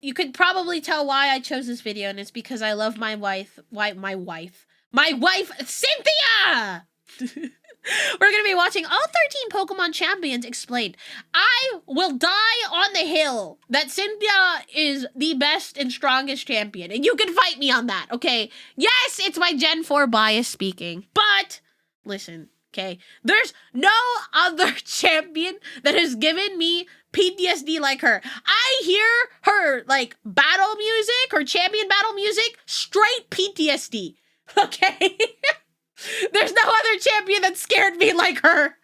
You could probably tell why I chose this video, and it's because I love my wife, Cynthia! We're gonna be watching all 13 Pokemon champions explained. I will die on the hill that Cynthia is the best and strongest champion, and you can fight me on that, okay? Yes, it's my Gen 4 bias speaking, but listen, okay? There's no other champion that has given me PTSD like her. I hear her, like, battle music, her champion battle music, straight PTSD, okay? There's no other champion that scared me like her.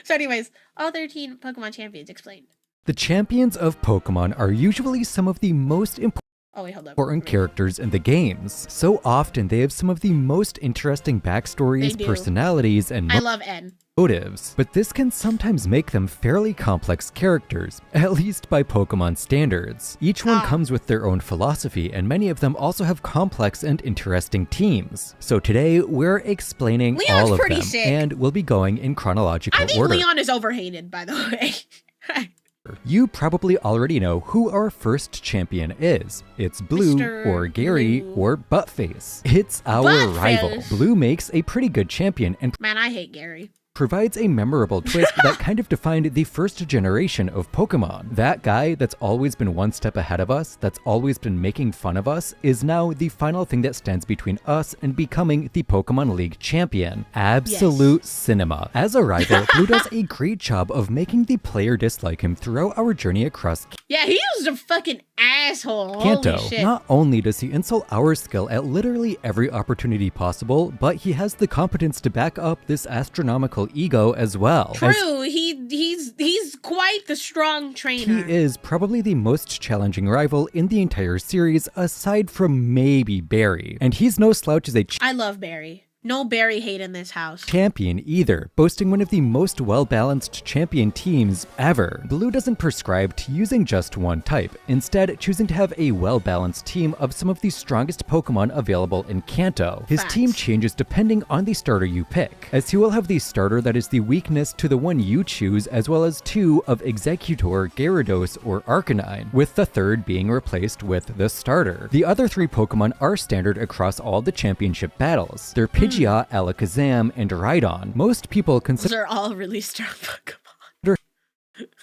So anyways, all 13 Pokemon champions explained. The champions of Pokemon are usually some of the most important characters in the games. So often they have some of the most interesting backstories, personalities, and I love N. motives, but this can sometimes make them fairly complex characters, at least by Pokemon standards. Each one comes with their own philosophy, and many of them also have complex and interesting teams. So today, we're explaining all of them, and we'll be going in chronological order. I think Leon is overhated, by the way. You probably already know who our first champion is. It's Blue, Mr. or Gary, Blue. or Buttface. It's our rival. Blue makes a pretty good champion and Man, I hate Gary. provides a memorable twist that kind of defined the first generation of Pokemon. That guy that's always been one step ahead of us, that's always been making fun of us, is now the final thing that stands between us and becoming the Pokemon League champion. Absolute cinema. As a rival, Blue does a great job of making the player dislike him throughout our journey across Yeah, he was a fucking asshole. Kanto. Holy shit. Not only does he insult our skill at literally every opportunity possible, but he has the competence to back up this astronomical ego as well. True, he's quite the strong trainer. He is probably the most challenging rival in the entire series, aside from maybe Barry. And he's no slouch as a I love Barry. No Barry hate in this house. champion either, boasting one of the most well-balanced champion teams ever. Blue doesn't prescribe to using just one type, instead choosing to have a well-balanced team of some of the strongest Pokemon available in Kanto. His Facts. team changes depending on the starter you pick, as he will have the starter that is the weakness to the one you choose, as well as two of Executor, Gyarados, or Arcanine, with the third being replaced with the starter. The other three Pokemon are standard across all the championship battles. They're Pidgeot, Alakazam, and Rhydon. Most people Those consider are all really strong Pokemon.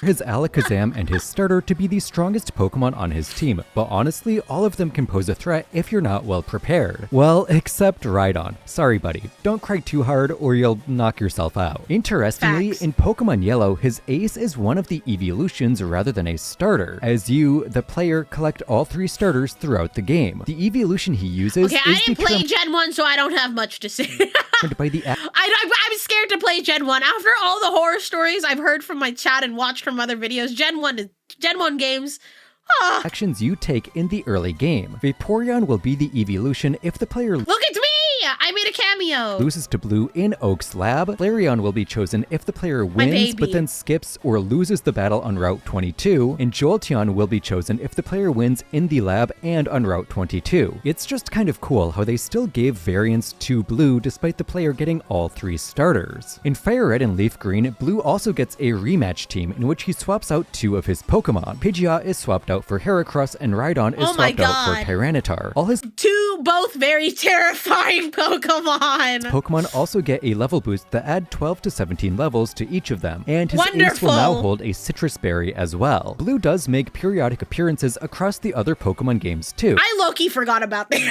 his Alakazam and his starter to be the strongest Pokemon on his team, but honestly, all of them can pose a threat if you're not well prepared. Well, except Rhydon. Sorry buddy, don't cry too hard or you'll knock yourself out. Interestingly, Facts. in Pokemon Yellow, his ace is one of the evolutions rather than a starter, as you, the player, collect all three starters throughout the game. The evolution he uses Okay, I is didn't play Gen 1, so I don't have much to say. determined by the I'm scared to play Gen 1. After all the horror stories I've heard from my chat and watched from other videos, Gen 1 games. actions you take in the early game. Vaporeon will be the evolution if the player Look at me! I made a cameo. loses to Blue in Oak's lab. Flareon will be chosen if the player wins, baby. but then skips or loses the battle on Route 22, and Jolteon will be chosen if the player wins in the lab and on Route 22. It's just kind of cool how they still gave variants to Blue despite the player getting all three starters. In Fire Red and Leaf Green, Blue also gets a rematch team in which he swaps out two of his Pokemon. Pidgeot is swapped out for Heracross and Rhydon is Oh my swapped out for God. Tyranitar. All his Two both very terrifying Pokemon. Pokemon also get a level boost that add 12 to 17 levels to each of them, and his ace Wonderful. will now hold a citrus berry as well. Blue does make periodic appearances across the other Pokemon games too, I low-key forgot about this.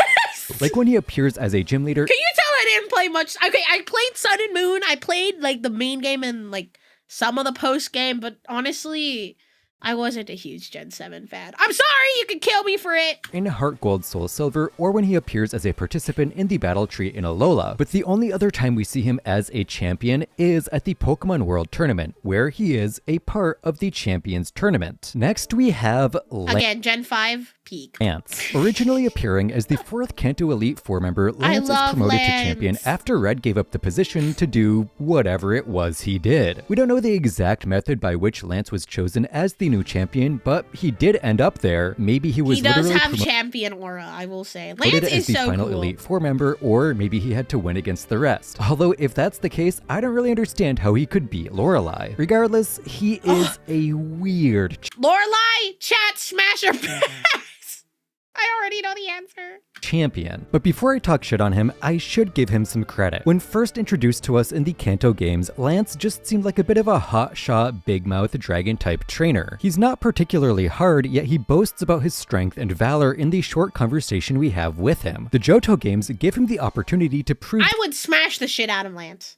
like when he appears as a gym leader Can you tell I didn't play much? Okay, I played Sun and Moon. I played like the main game and like some of the post game, but honestly, I wasn't a huge Gen 7 fan. I'm sorry, you can kill me for it. in Heart Gold Soul Silver, or when he appears as a participant in the battle tree in Alola. But the only other time we see him as a champion is at the Pokemon World Tournament, where he is a part of the Champions Tournament. Next we have Again, Gen 5, peak. Lance. Originally appearing as the 4th Kanto Elite 4 member, Lance is love promoted Lance. to champion after Red gave up the position to do whatever it was he did. We don't know the exact method by which Lance was chosen as the new champion, but he did end up there. Maybe he was He does literally have promoted champion aura, I will say. Lance as is the so final cool. Elite 4 member, or maybe he had to win against the rest. Although if that's the case, I don't really understand how he could beat Lorelei. Regardless, he is a weird Lorelai, chat, smasher pass. I already know the answer. champion. But before I talk shit on him, I should give him some credit. When first introduced to us in the Kanto games, Lance just seemed like a bit of a hotshot, big mouth dragon type trainer. He's not particularly hard, yet he boasts about his strength and valor in the short conversation we have with him. The Johto games give him the opportunity to prove I would smash the shit out of Lance.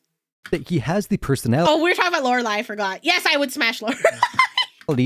that he has the personality Oh, we were talking about Lorelai, I forgot. Yes, I would smash Lorelai.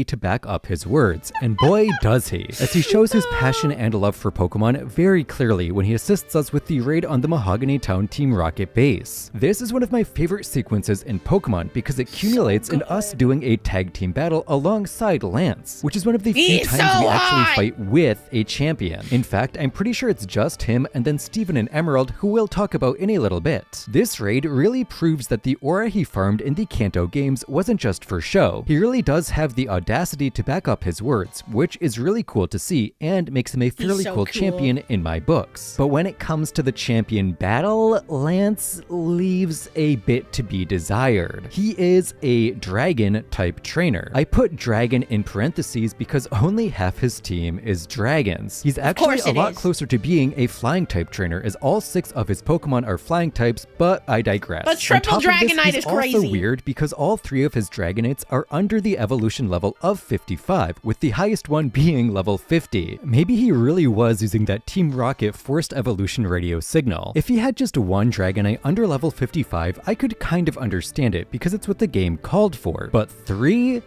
to back up his words, and boy does he, as he shows his passion and love for Pokemon very clearly when he assists us with the raid on the Mahogany Town Team Rocket base. This is one of my favorite sequences in Pokemon because it accumulates in us doing a tag team battle alongside Lance, which is one of the few He's times so we actually hot! fight with a champion. In fact, I'm pretty sure it's just him and then Steven and Emerald, who we'll talk about in a little bit. This raid really proves that the aura he farmed in the Kanto games wasn't just for show. He really does have the audacity to back up his words, which is really cool to see and makes him a fairly so cool cool. champion in my books. But when it comes to the champion battle, Lance leaves a bit to be desired. He is a dragon type trainer. I put dragon in parentheses because only half his team is dragons. He's actually course a it lot is. closer to being a flying type trainer, as all 6 of his Pokemon are flying types, but I digress. But triple On top of this, Dragonite he's is also crazy. weird because all 3 of his Dragonites are under the evolution level level of 55, with the highest one being level 50. Maybe he really was using that Team Rocket forced evolution radio signal. If he had just one Dragonite under level 55, I could kind of understand it because it's what the game called for. But 3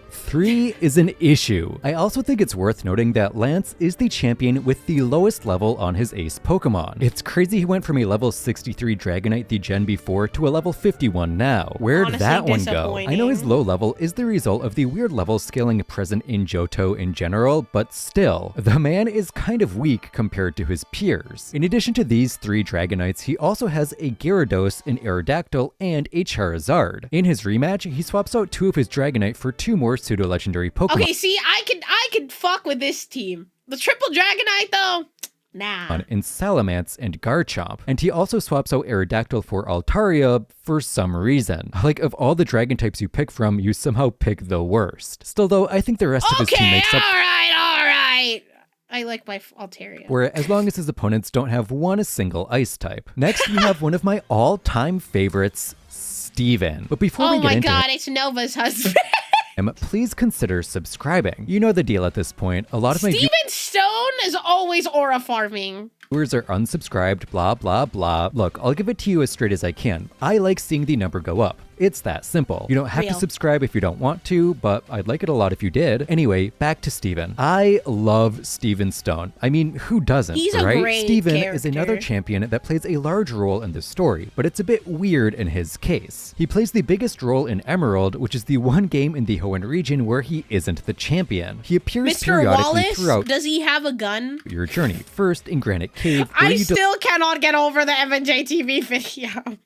is an issue. I also think it's worth noting that Lance is the champion with the lowest level on his ace Pokemon. It's crazy he went from a level 63 Dragonite the gen before to a level 51 now. Where'd Honestly, that one go? I know his low level is the result of the weird level scaling present in Johto in general, but still, the man is kind of weak compared to his peers. In addition to these 3 Dragonites, he also has a Gyarados, an Aerodactyl, and a Charizard. In his rematch, he swaps out 2 of his Dragonite for 2 more pseudo-legendary Pokemon. Okay, see, I could fuck with this team. The triple Dragonite, though? Nah. In Salamence and Garchomp. And he also swaps out Aerodactyl for Altaria for some reason. Like, of all the dragon types you pick from, you somehow pick the worst. Still though, I think the rest of his team makes up. Alright. I like my Altaria. Where as long as his opponents don't have one single ice type. Next, we have one of my all-time favorites, Steven. But before we get into it's Nova's husband. Please consider subscribing. You know the deal at this point. A lot of my Steven Stone is always aura farming. viewers are unsubscribed, blah, blah, blah. Look, I'll give it to you as straight as I can. I like seeing the number go up. It's that simple. You don't have to subscribe if you don't want to, but I'd like it a lot if you did. Anyway, back to Steven. I love Steven Stone. I mean, who doesn't, He's right? a great Steven character. is another champion that plays a large role in the story, but it's a bit weird in his case. He plays the biggest role in Emerald, which is the one game in the Hoenn region where he isn't the champion. He appears Mr. periodically Wallace, throughout does he have a gun? your journey. First in Granite Cave, where I you still cannot get over the MNJTV video.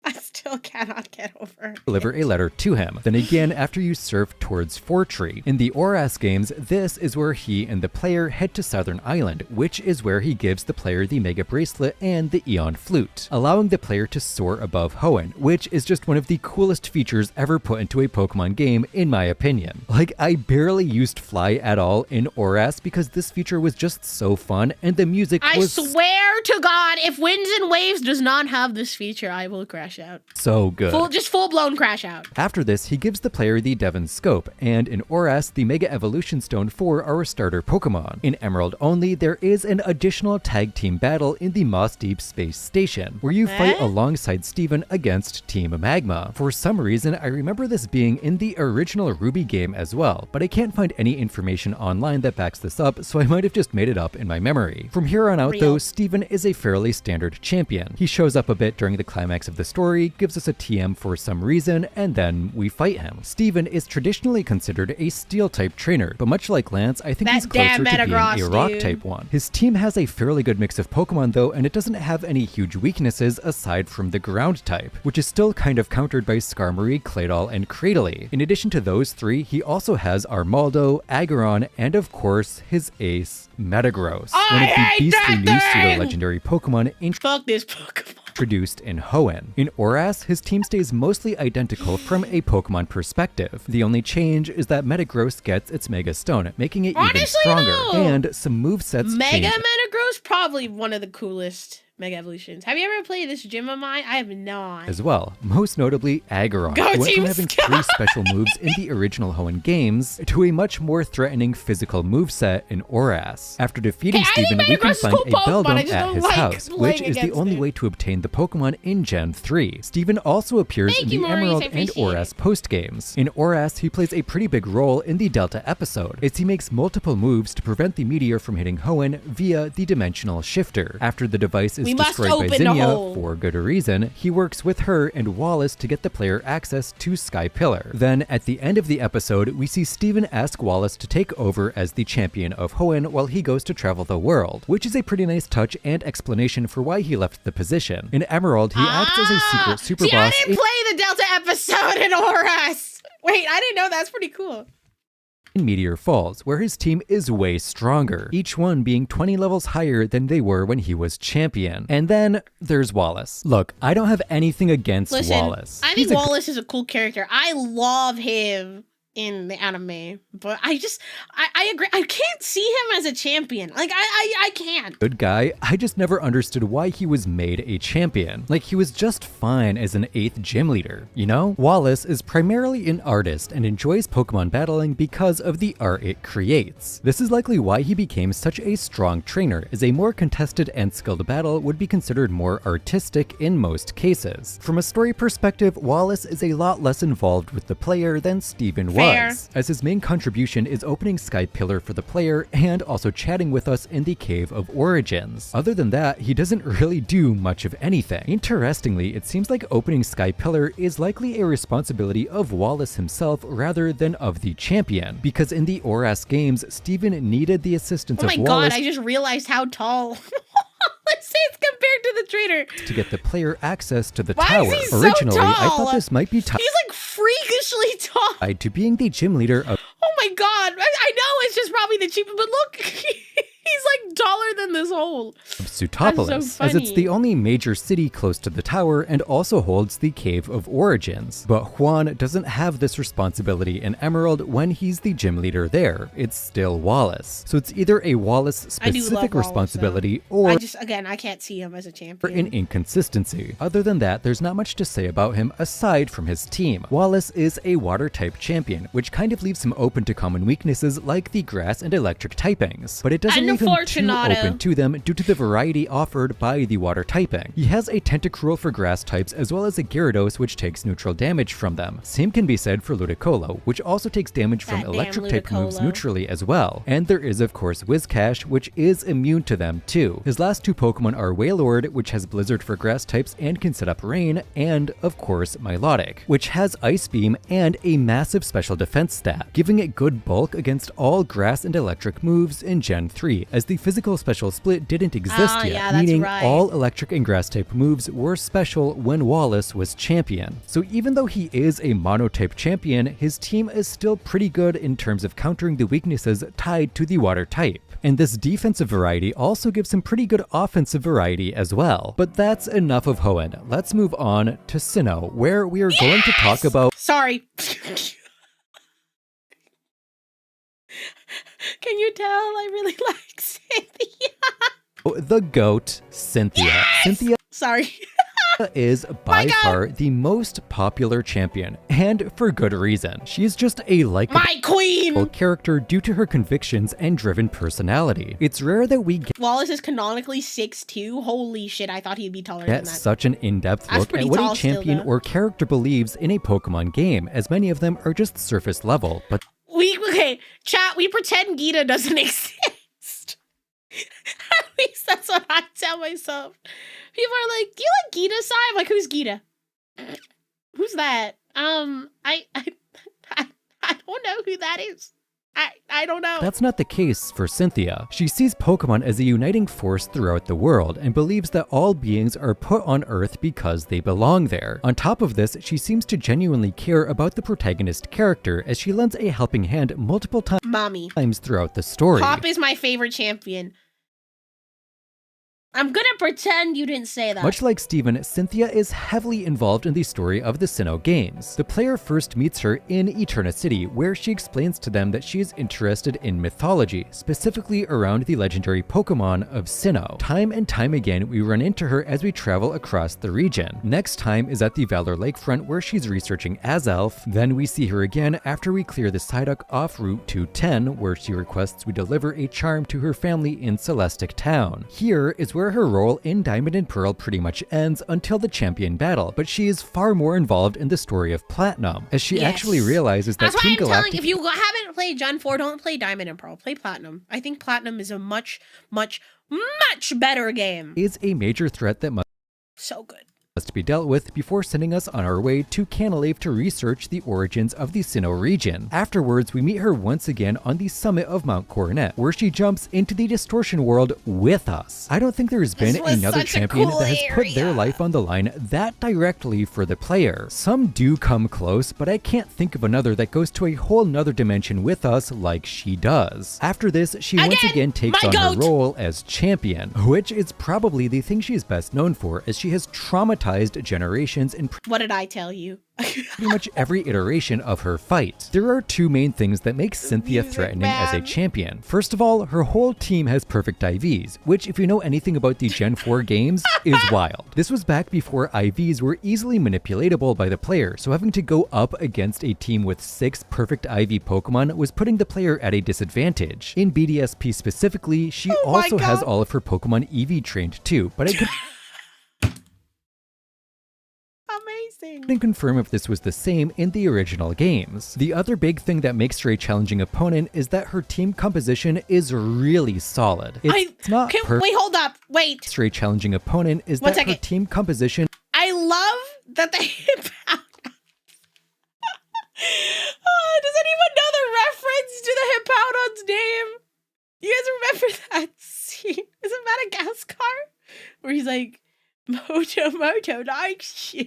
I still cannot get over it. deliver a letter to him. Then again, after you surf towards Fortree. In the Oras games, this is where he and the player head to Southern Island, which is where he gives the player the Mega Bracelet and the Eon Flute, allowing the player to soar above Hoenn, which is just one of the coolest features ever put into a Pokemon game, in my opinion. Like, I barely used Fly at all in Oras because this feature was just so fun, and the music was swear to God, if Winds and Waves does not have this feature, I will crash out. so good. Full-blown crash out. After this, he gives the player the Devon Scope, and in Oras, the Mega Evolution Stone for our starter Pokemon. In Emerald only, there is an additional tag team battle in the Moss Deep Space Station, where you fight alongside Steven against Team Magma. For some reason, I remember this being in the original Ruby game as well, but I can't find any information online that backs this up, so I might have just made it up in my memory. From here on out though, Steven is a fairly standard champion. He shows up a bit during the climax of the story, gives us a TM for some reason, and then we fight him. Steven is traditionally considered a Steel-type trainer, but much like Lance, I think he's closer to being a Rock-type one. His team has a fairly good mix of Pokemon though, and it doesn't have any huge weaknesses aside from the Ground type, which is still kind of countered by Skarmory, Claydol, and Cradily. In addition to those three, he also has Armaldo, Aggron, and of course, his ace, Metagross, one of the beastly new pseudo-legendary Pokemon Fuck this Pokemon. introduced in Hoenn. In Oras, his team stays mostly identical from a Pokemon perspective. The only change is that Metagross gets its Mega Stone, making it even stronger, and some movesets Mega change Metagross, probably one of the coolest Mega Evolutions. Have you ever played this gym of mine? I have not. as well. Most notably, Aggron, Go who went Team from having Sky! 3 special moves in the original Hoenn games to a much more threatening physical moveset in Oras. After defeating Steven, we can find a Beldum at his house, which is the only way to obtain the Pokemon in Gen 3. Steven also appears in the Emerald and Oras post-games. In Oras, he plays a pretty big role in the Delta episode, as he makes multiple moves to prevent the meteor from hitting Hoenn via the Dimensional Shifter. After the device is destroyed by Zinnia, for good reason, he works with her and Wallace to get the player access to Sky Pillar. Then, at the end of the episode, we see Steven ask Wallace to take over as the champion of Hoenn while he goes to travel the world, which is a pretty nice touch and explanation for why he left the position. In Emerald, he acts as a secret super boss. I didn't play the Delta episode in Oras. Wait, I didn't know. That's pretty cool. In Meteor Falls, where his team is way stronger, each one being 20 levels higher than they were when he was champion. And then there's Wallace. Look, I don't have anything against Wallace. I think Wallace is a cool character. I love him. in the anime, but I agree. I can't see him as a champion. Like I can't. Good guy. I just never understood why he was made a champion. Like, he was just fine as an 8th gym leader, you know? Wallace is primarily an artist and enjoys Pokemon battling because of the art it creates. This is likely why he became such a strong trainer, as a more contested and skilled battle would be considered more artistic in most cases. From a story perspective, Wallace is a lot less involved with the player than Steven was, as his main contribution is opening Sky Pillar for the player and also chatting with us in the Cave of Origins. Other than that, he doesn't really do much of anything. Interestingly, it seems like opening Sky Pillar is likely a responsibility of Wallace himself rather than of the champion, because in the ORAS games, Steven needed the assistance of Wallace. Oh my god, I just realized how tall Wallace is compared to the trainer to get the player access to the Why tower. is he so Originally, tall? I thought this might be tied He's like freakishly tall. to being the gym leader of Oh my god, I know it's just probably the cheapest, but look, he's like taller than this hole. Sutopolis, That's so as it's funny. the only major city close to the tower and also holds the Cave of Origins. But Juan doesn't have this responsibility in Emerald when he's the gym leader there. It's still Wallace. So it's either a Wallace I do love specific Wallace, responsibility or again, I can't see him as a an champion. inconsistency. Other than that, there's not much to say about him aside from his team. Wallace is a water-type champion, which kind of leaves him open to common weaknesses like the grass and electric typings. But it doesn't leave him too Unfortunato. open to them due to the variety offered by the water typing. He has a Tentacruel for grass types as well as a Gyarados which takes neutral damage from them. Same can be said for Ludicolo, which also takes damage from That damn electric-type moves Ludicolo. neutrally as well. And there is of course Whiscash, which is immune to them too. His last two Pokemon are Wailord, which has Blizzard for grass types and can set up rain, and of course Milotic, which has Ice Beam and a massive special defense stat, giving it good bulk against all grass and electric moves in Gen 3, as the physical special split didn't exist Oh, yet, yeah, that's meaning right. all electric and grass type moves were special when Wallace was champion. So even though he is a monotype champion, his team is still pretty good in terms of countering the weaknesses tied to the water type. And this defensive variety also gives him pretty good offensive variety as well. But that's enough of Hoenn. Let's move on to Sinnoh, where we are going to talk about Sorry. Can you tell I really like Cynthia? the GOAT, Cynthia. Cynthia Sorry. is by God. far the most popular champion, and for good reason. She's just a likable My queen! character due to her convictions and driven personality. It's rare that we Wallace is canonically 6'2". Holy shit, I thought he'd be taller get than that. such an in-depth That's look pretty at what tall a still, champion though. or character believes in a Pokemon game, as many of them are just surface level, but Okay, chat, we pretend Gita doesn't exist. At least that's what I tell myself. People are like, do you like Gita, Sai? I'm like, who's Gita? Who's that? I don't know who that is. I don't know. that's not the case for Cynthia. She sees Pokemon as a uniting force throughout the world and believes that all beings are put on Earth because they belong there. On top of this, she seems to genuinely care about the protagonist character, as she lends a helping hand multiple Mommy. times throughout the story. Pop is my favorite champion. I'm gonna pretend you didn't say that. Much like Steven, Cynthia is heavily involved in the story of the Sinnoh games. The player first meets her in Eterna City, where she explains to them that she is interested in mythology, specifically around the legendary Pokemon of Sinnoh. Time and time again, we run into her as we travel across the region. Next time is at the Valor Lakefront, where she's researching Azelf. Then we see her again after we clear the Psyduck off Route 210, where she requests we deliver a charm to her family in Celestic Town. Here is where her role in Diamond and Pearl pretty much ends until the champion battle, but she is far more involved in the story of Platinum, as she Yes. actually realizes that That's why Team I'm telling, Galactic if you haven't played Gen 4, don't play Diamond and Pearl. Play Platinum. I think Platinum is a much, much, much better game. is a major threat that must So good. be dealt with before sending us on our way to Canalave to research the origins of the Sinnoh region. Afterwards, we meet her once again on the summit of Mount Coronet, where she jumps into the distortion world with us. I don't think there's been was another such a champion cool that has put their area. life on the line that directly for the player. Some do come close, but I can't think of another that goes to a whole nother dimension with us like she does. After this, she once again takes my on her goat. role as champion, which is probably the thing she is best known for, as she has traumatized prioritized generations in What did I tell you? pretty much every iteration of her fight. There are two main things that make Cynthia threatening as a champion. First of all, her whole team has perfect IVs, which if you know anything about the Gen 4 games, is wild. This was back before IVs were easily manipulatable by the player, so having to go up against a team with 6 perfect IV Pokemon was putting the player at a disadvantage. In BDSP specifically, she also has all of her Pokemon EV trained too, but I could can confirm if this was the same in the original games. The other big thing that makes her a challenging opponent is that her team composition is really solid. It's not perfect. Wait, hold up. Wait. For a challenging opponent is that her team composition. I love that they hit out. Does anyone know the reference to the Hippowdon's name? You guys remember that scene? Is it Madagascar? Where he's like, Moto likes you.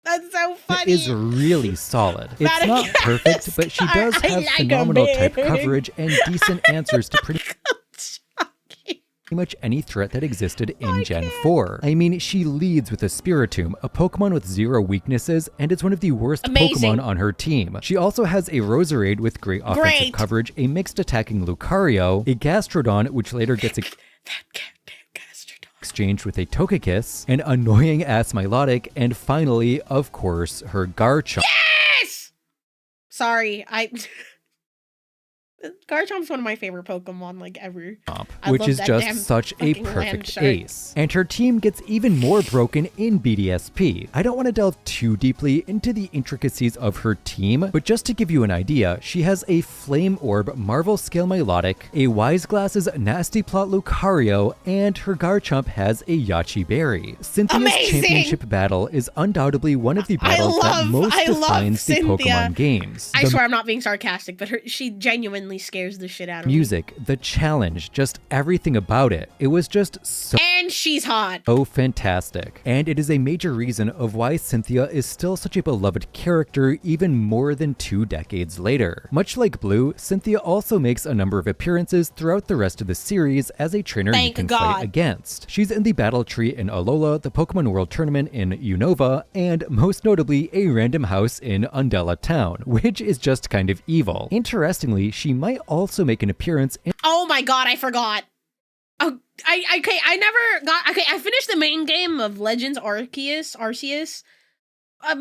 That's so funny. It is really solid. It's not perfect, but she does have phenomenal type coverage and decent answers to pretty much any threat that existed in Gen 4. I mean, she leads with a Spiritomb, a Pokemon with 0 weaknesses, and it's one of the worst Pokemon on her team. She also has a Roserade with great offensive coverage, a mixed attacking Lucario, a Gastrodon, which later gets exchanged with a Togekiss, an annoying ass Milotic, and finally, of course, her Garchomp. Yes! Sorry, Garchomp's one of my favorite Pokemon, like, ever. Which is just such a perfect ace. And her team gets even more broken in BDSP. I don't want to delve too deeply into the intricacies of her team, but just to give you an idea, she has a Flame Orb Marvel Scale Milotic, a Wise Glasses Nasty Plot Lucario, and her Garchomp has a Yachi Berry. Cynthia's championship battle is undoubtedly one of the battles that most defines the Pokemon games. I swear I'm not being sarcastic, but she genuinely scares the shit out of me. Music, the challenge, just everything about it. It was just so... And she's hot. Oh, fantastic. And it is a major reason of why Cynthia is still such a beloved character even more than 2 decades later. Much like Blue, Cynthia also makes a number of appearances throughout the rest of the series as a trainer you can fight against. She's in the battle tree in Alola, the Pokemon World Tournament in Unova, and most notably a random house in Undella Town, which is just kind of evil. Interestingly, she might also make an appearance in— Oh my god, I forgot. Oh, I finished the main game of Legends Arceus. I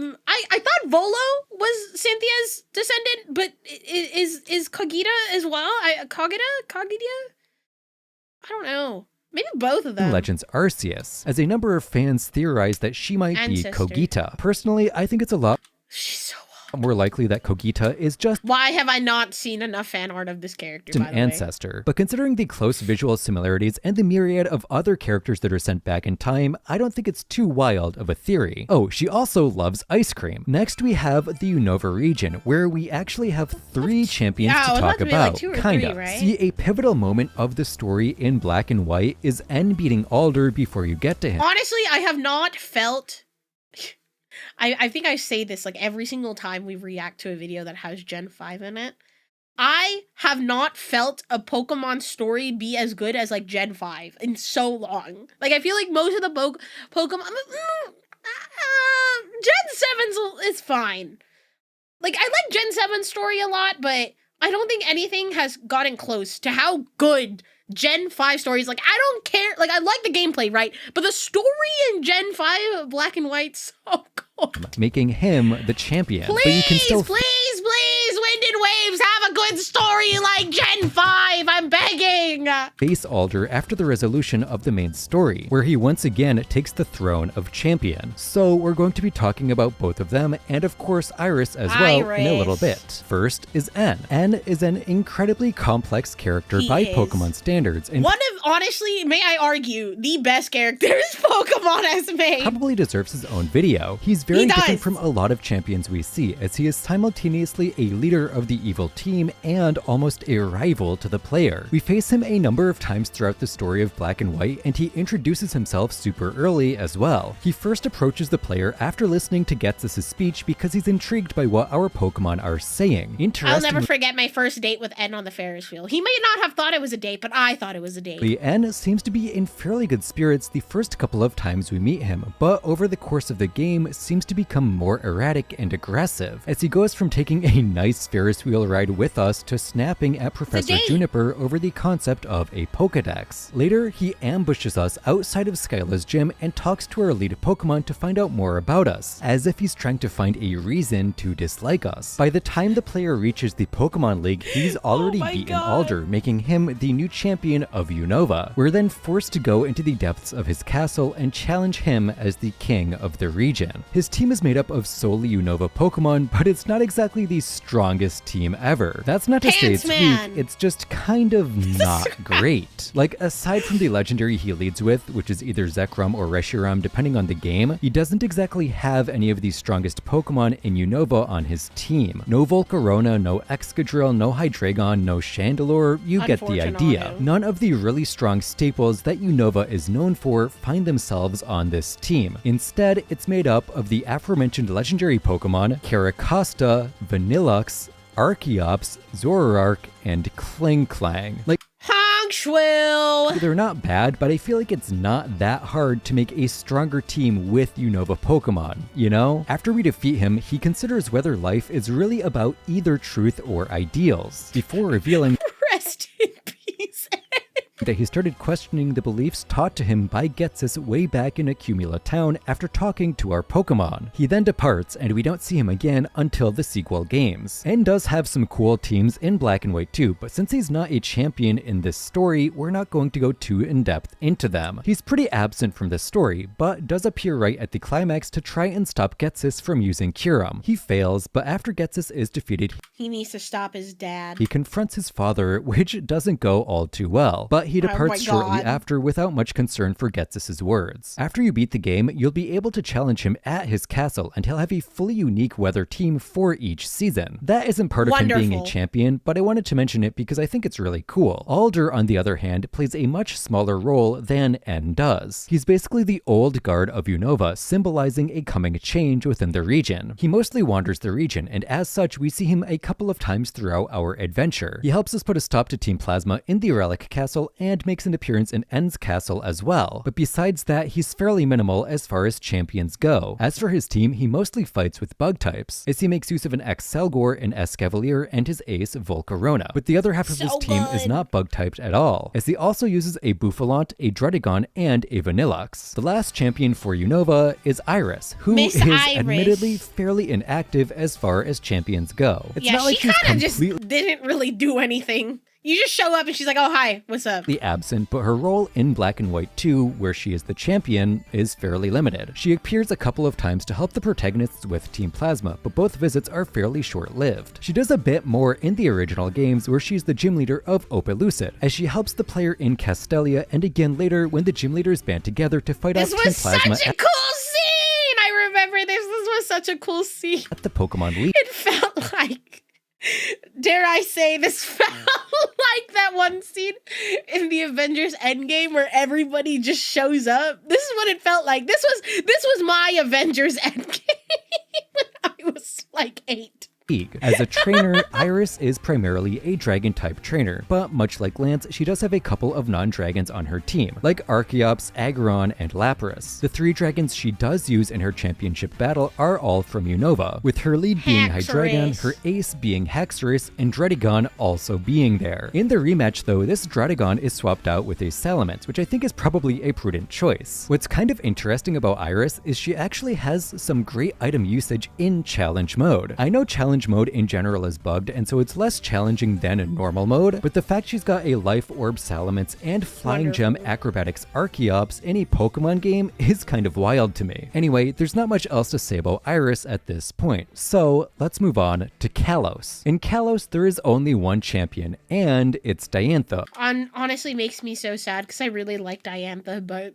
thought Volo was Cynthia's descendant, but is Kogita as well? Kogita? I don't know. Maybe both of them. Legends Arceus, as a number of fans theorize that she might be Kogita. Personally, I think it's a lot She's so more likely that Kogita is just— Why have I not seen enough fan art of this character, an ancestor? But considering the close visual similarities and the myriad of other characters that are sent back in time, I don't think it's too wild of a theory. Oh, she also loves ice cream. Next, we have the Unova region, where we actually have 3 champions to talk about. Kinda. Right? See, a pivotal moment of the story in Black and White is N beating Alder before you get to him. Honestly, I have not felt... I think I say this like every single time we react to a video that has Gen 5 in it. I have not felt a Pokemon story be as good as like Gen 5 in so long. Like I feel like most of the Pokemon Gen 7's is fine. Like I like Gen 7's story a lot, but I don't think anything has gotten close to how good Gen 5 stories. Like I don't care, like I like the gameplay, right? But the story in Gen 5 Black and White's so good. Making him the champion. Please, but you can still please, Wind and Waves, have a good story like Gen 5, I'm begging! Face Alder after the resolution of the main story, where he once again takes the throne of champion. So we're going to be talking about both of them, and of course Iris as well in a little bit. First is N. N is an incredibly complex character by Pokemon standards. And one of, honestly, may I argue, the best characters Pokemon has made. Probably deserves his own video. He's very different from a lot of champions we see, as he is simultaneously a leader of the evil team and almost a rival to the player. We face him a number of times throughout the story of Black and White, and he introduces himself super early as well. He first approaches the player after listening to Getsus' speech because he's intrigued by what our Pokemon are saying. I'll never forget my first date with N on the Ferris wheel. He may not have thought it was a date, but I thought it was a date. N seems to be in fairly good spirits the first couple of times we meet him, but over the course of the game seems to become more erratic and aggressive, as he goes from taking a nice Ferris wheel ride with us to snapping at Professor Juniper over the concept of a Pokedex. Later, he ambushes us outside of Skyla's gym and talks to our lead Pokemon to find out more about us, as if he's trying to find a reason to dislike us. By the time the player reaches the Pokemon League, he's already beaten Alder, making him the new champion of Unova. We're then forced to go into the depths of his castle and challenge him as the king of the region. His team is made up of solely Unova Pokemon, but it's not exactly the strongest team ever. That's not to say it's weak, it's just kind of not great. Like, aside from the legendary he leads with, which is either Zekrom or Reshiram depending on the game, he doesn't exactly have any of the strongest Pokemon in Unova on his team. No Volcarona, no Excadrill, no Hydreigon, no Chandelure, you get the idea. None of the really strong staples that Unova is known for find themselves on this team. Instead, it's made up of the aforementioned legendary Pokemon, Caracosta, Vanillux, Archeops, Zoroark, and Klinklang. Like, Honchwill! They're not bad, but I feel like it's not that hard to make a stronger team with Unova Pokemon, you know? After we defeat him, he considers whether life is really about either truth or ideals, before revealing Rest in peace. that he started questioning the beliefs taught to him by Getsus way back in Accumula Town after talking to our Pokemon. He then departs, and we don't see him again until the sequel games. N does have some cool teams in Black and White too, but since he's not a champion in this story, we're not going to go too in-depth into them. He's pretty absent from this story, but does appear right at the climax to try and stop Getsus from using Kyurem. He fails, but after Getsus is defeated, he needs to stop his dad. He confronts his father, which doesn't go all too well, but he departs shortly after without much concern for Getsus' words. After you beat the game, you'll be able to challenge him at his castle, and he'll have a fully unique weather team for each season. That isn't part of him being a champion, but I wanted to mention it because I think it's really cool. Alder, on the other hand, plays a much smaller role than N does. He's basically the old guard of Unova, symbolizing a coming change within the region. He mostly wanders the region, and as such, we see him a couple of times throughout our adventure. He helps us put a stop to Team Plasma in the Relic Castle and makes an appearance in N's castle as well. But besides that, he's fairly minimal as far as champions go. As for his team, he mostly fights with bug types, as he makes use of an X-Selgor, an Escavalier, and his ace Volcarona. But the other half of his team is not bug typed at all, as he also uses a Bouffalante, a Druddigon, and a Vanillux. The last champion for Unova is Iris, who is admittedly fairly inactive as far as champions go. It's not like she's kind of just didn't really do anything. You just show up and she's like, oh, hi, what's up? Absent, but her role in Black and White 2, where she is the champion, is fairly limited. She appears a couple of times to help the protagonists with Team Plasma, but both visits are fairly short-lived. She does a bit more in the original games, where she's the gym leader of Opelucid, as she helps the player in Castelia, and again later when the gym leaders band together to fight off Team Plasma. This was such a cool scene! I remember this. This was such a cool scene. At the Pokemon League. It felt like, dare I say, this felt like that one scene in the Avengers Endgame where everybody just shows up. This is what it felt like. This was my Avengers Endgame when I was like 8. As a trainer, Iris is primarily a dragon-type trainer, but much like Lance, she does have a couple of non-dragons on her team, like Archeops, Aggron, and Lapras. The 3 dragons she does use in her championship battle are all from Unova, with her lead being Hydreigon, her ace being Haxorus, and Druddigon also being there. In the rematch though, this Druddigon is swapped out with a Salamence, which I think is probably a prudent choice. What's kind of interesting about Iris is she actually has some great item usage in challenge mode. I know challenge mode in general is bugged, and so it's less challenging than in normal mode, but the fact she's got a Life Orb Salamence and Flying Gem Acrobatics Archeops in a Pokemon game is kind of wild to me. Anyway, there's not much else to say about Iris at this point, so let's move on to Kalos. In Kalos, there is only one champion, and it's Diantha. Honestly makes me so sad because I really like Diantha, but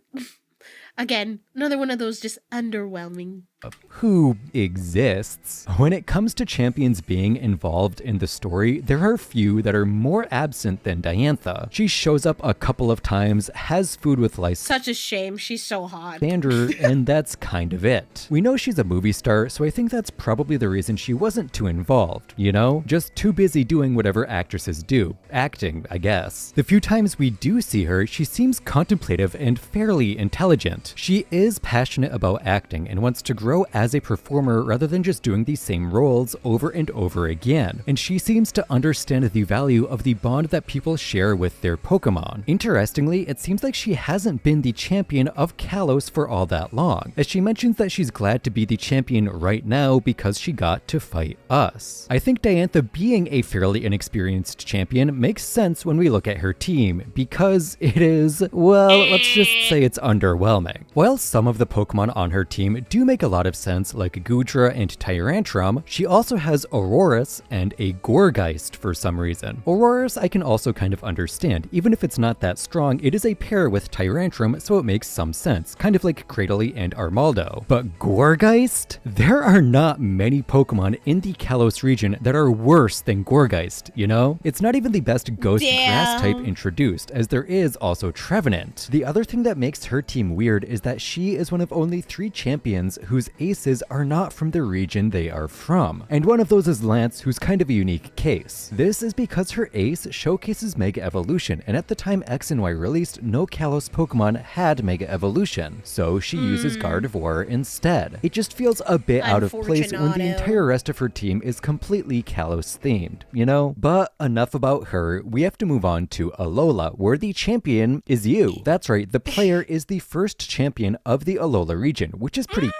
Again, another one of those just underwhelming. Who exists. When it comes to champions being involved in the story, there are few that are more absent than Diantha. She shows up a couple of times, has food with Such a shame, she's so hot. Lysander, and that's kind of it. We know she's a movie star, so I think that's probably the reason she wasn't too involved, you know? Just too busy doing whatever actresses do. Acting, I guess. The few times we do see her, she seems contemplative and fairly intelligent. She is passionate about acting and wants to grow as a performer rather than just doing the same roles over and over again. And she seems to understand the value of the bond that people share with their Pokemon. Interestingly, it seems like she hasn't been the champion of Kalos for all that long, as she mentions that she's glad to be the champion right now because she got to fight us. I think Diantha being a fairly inexperienced champion makes sense when we look at her team, because it is, well, let's just say it's underwhelming. While some of the Pokemon on her team do make a lot of sense, like Goodra and Tyrantrum, she also has Aurorus and a Gourgeist for some reason. Aurorus I can also kind of understand. Even if it's not that strong, it is a pair with Tyrantrum, so it makes some sense, kind of like Cradily and Armaldo. But Gourgeist? There are not many Pokemon in the Kalos region that are worse than Gourgeist, you know? It's not even the best ghost grass type introduced, as there is also Trevenant. The other thing that makes her team weird is that she is one of only 3 champions whose aces are not from the region they are from. And one of those is Lance, who's kind of a unique case. This is because her ace showcases Mega Evolution, and at the time X and Y released, no Kalos Pokemon had Mega Evolution, so she uses Gardevoir instead. It just feels a bit out of place when the entire rest of her team is completely Kalos themed, you know? But enough about her, we have to move on to Alola, where the champion is you. That's right, the player is the first champion of the Alola region, which is pretty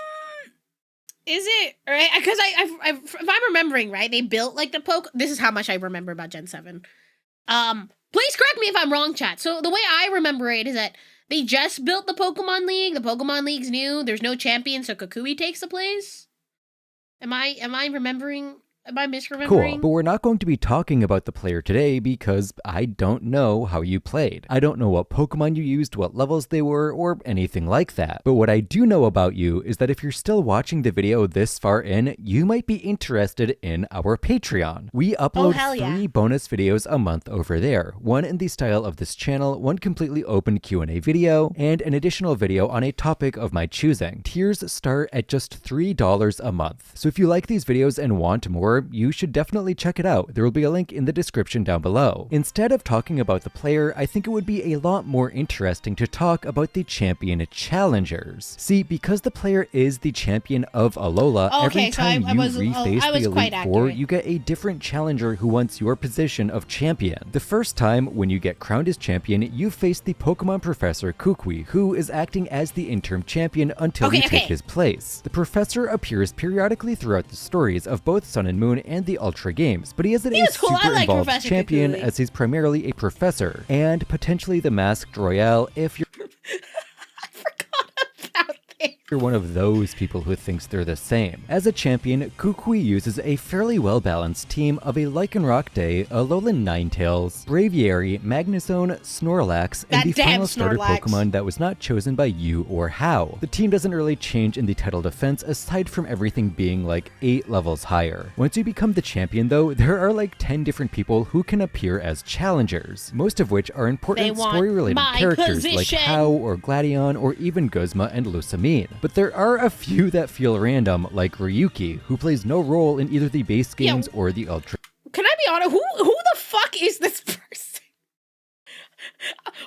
Is it? Right? Because if I'm remembering right, they built like the this is how much I remember about Gen 7. Please correct me if I'm wrong, chat. So the way I remember it is that they just built the Pokemon League. The Pokemon League's new. There's no champion, so Kukui takes the place. Am I remembering? Am I misremembering? Cool, but we're not going to be talking about the player today because I don't know how you played. I don't know what Pokemon you used, what levels they were, or anything like that. But what I do know about you is that if you're still watching the video this far in, you might be interested in our Patreon. We upload 3 bonus videos a month over there. One in the style of this channel, one completely open Q&A video, and an additional video on a topic of my choosing. Tiers start at just $3 a month. So if you like these videos and want more, you should definitely check it out. There will be a link in the description down below. Instead of talking about the player, I think it would be a lot more interesting to talk about the champion challengers. See, because the player is the champion of Alola, every time you reface the Elite Four, you get a different challenger who wants your position of champion. The first time, when you get crowned as champion, you face the Pokemon Professor Kukui, who is acting as the interim champion until you take his place. The professor appears periodically throughout the stories of both Sun and Moon and the Ultra games, but he isn't a super involved champion as he's primarily a professor, and potentially the Masked Royale if you're I forgot about this. You're one of those people who thinks they're the same. As a champion, Kukui uses a fairly well-balanced team of a Lycanroc Day, Alolan Ninetales, Braviary, Magnezone, Snorlax, and the final starter Pokemon that was not chosen by you or How. The team doesn't really change in the title defense aside from everything being like 8 levels higher. Once you become the champion though, there are like 10 different people who can appear as challengers, most of which are important story-related characters like How or Gladion or even Guzma and Lusamine. But there are a few that feel random, like Ryuki, who plays no role in either the base games or the Ultra. Can I be honest? Who the fuck is this person?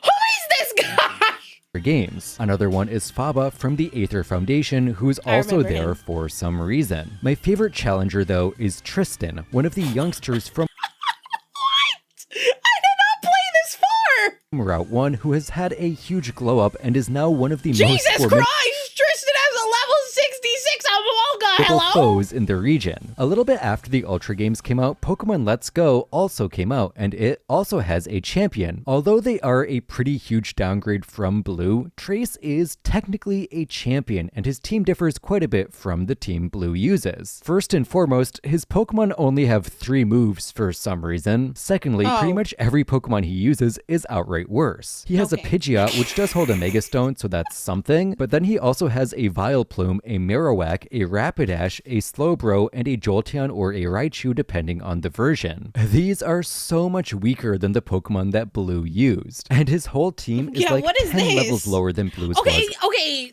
Who is this guy? Games. Another one is Faba from the Aether Foundation, who's also there for some reason. My favorite challenger though is Tristan, one of the youngsters from What? I did not play this far! Route 1 who has had a huge glow up and is now one of the Jesus most Christ! Tristan has a level 66 Among hello? foes in the region. A little bit after the Ultra games came out, Pokemon Let's Go also came out, and it also has a champion. Although they are a pretty huge downgrade from Blue, Trace is technically a champion, and his team differs quite a bit from the team Blue uses. First and foremost, his Pokemon only have 3 moves for some reason. Secondly, pretty much every Pokemon he uses is outright worse. He has a Pidgeot, which does hold a Mega Stone, so that's something, but then he also has a Vileplume, a Marowak, a Rapidash, a Slowbro, and a Jolteon or a Raichu depending on the version. These are so much weaker than the Pokemon that Blue used, and his whole team is like 10 levels lower than Blue's was. Okay.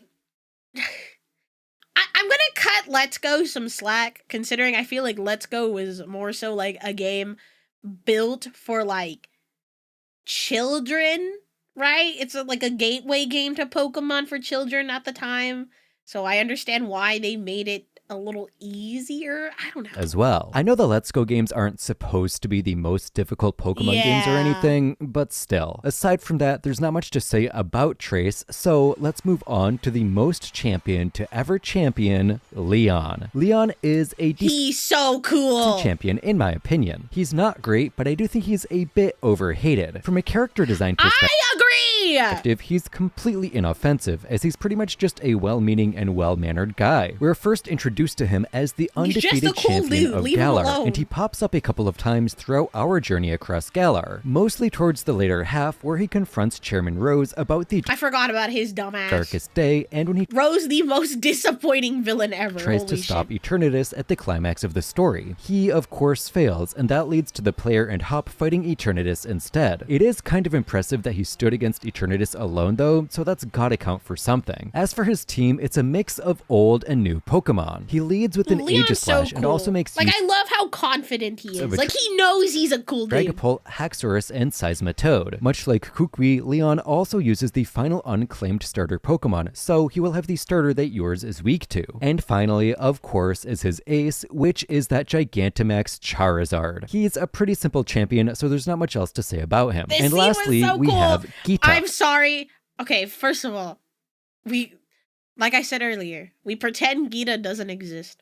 I'm gonna cut Let's Go some slack, considering I feel like Let's Go was more so like a game built for like children, right? It's like a gateway game to Pokemon for children at the time. So I understand why they made it a little easier. I don't know. As well. I know the Let's Go games aren't supposed to be the most difficult Pokemon games or anything, but still. Aside from that, there's not much to say about Trace, so let's move on to the most champion to ever champion, Leon. Leon is a He's so cool! champion in my opinion. He's not great, but I do think he's a bit overhated. From a character design perspective, I agree! he's completely inoffensive, as he's pretty much just a well-meaning and well-mannered guy. We're first introduced to him as the undefeated champion of Galar, and he pops up a couple of times throughout our journey across Galar, mostly towards the later half where he confronts Chairman Rose about the I forgot about his dumbass darkest day, and when he Rose, the most disappointing villain ever. tries to stop Eternatus at the climax of the story. He, of course, fails, and that leads to the player and Hop fighting Eternatus instead. It is kind of impressive that he stood against Eternatus alone though, so that's gotta count for something. As for his team, it's a mix of old and new Pokemon. He leads with an Aegislash and also makes use I love how confident he is. Like, he knows he's a cool dude. Dragapult, Haxorus, and Seismitoad. Much like Kukui, Leon also uses the final unclaimed starter Pokemon, so he will have the starter that yours is weak to. And finally, of course, is his ace, which is that Gigantamax Charizard. He's a pretty simple champion, so there's not much else to say about him. And lastly, we have Geeta. I'm sorry. Okay, first of all, like I said earlier, we pretend Geeta doesn't exist.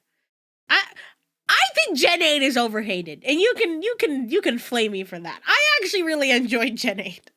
I think Gen 8 is overhated, and you can flame me for that. I actually really enjoyed Gen 8.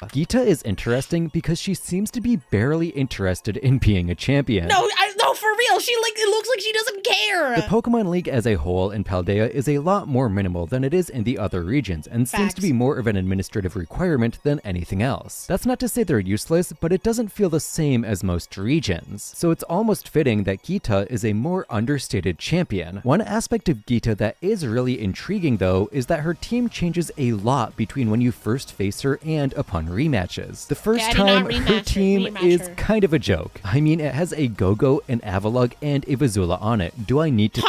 Geeta is interesting because she seems to be barely interested in being a champion. No, for real. It looks like she doesn't care. The Pokemon League as a whole in Paldea is a lot more minimal than it is in the other regions, and seems to be more of an administrative requirement than anything else. That's not to say they're useless, but it doesn't feel the same as most regions. So it's almost fitting that Geeta is a more understated champion. One aspect of Geeta that is really intriguing though is that her team changes a lot between when you first face her and upon rematches. The first time, her team is kind of a joke. I mean, it has a Go-Go, an Avalugg, and a Vizula on it. Do I need to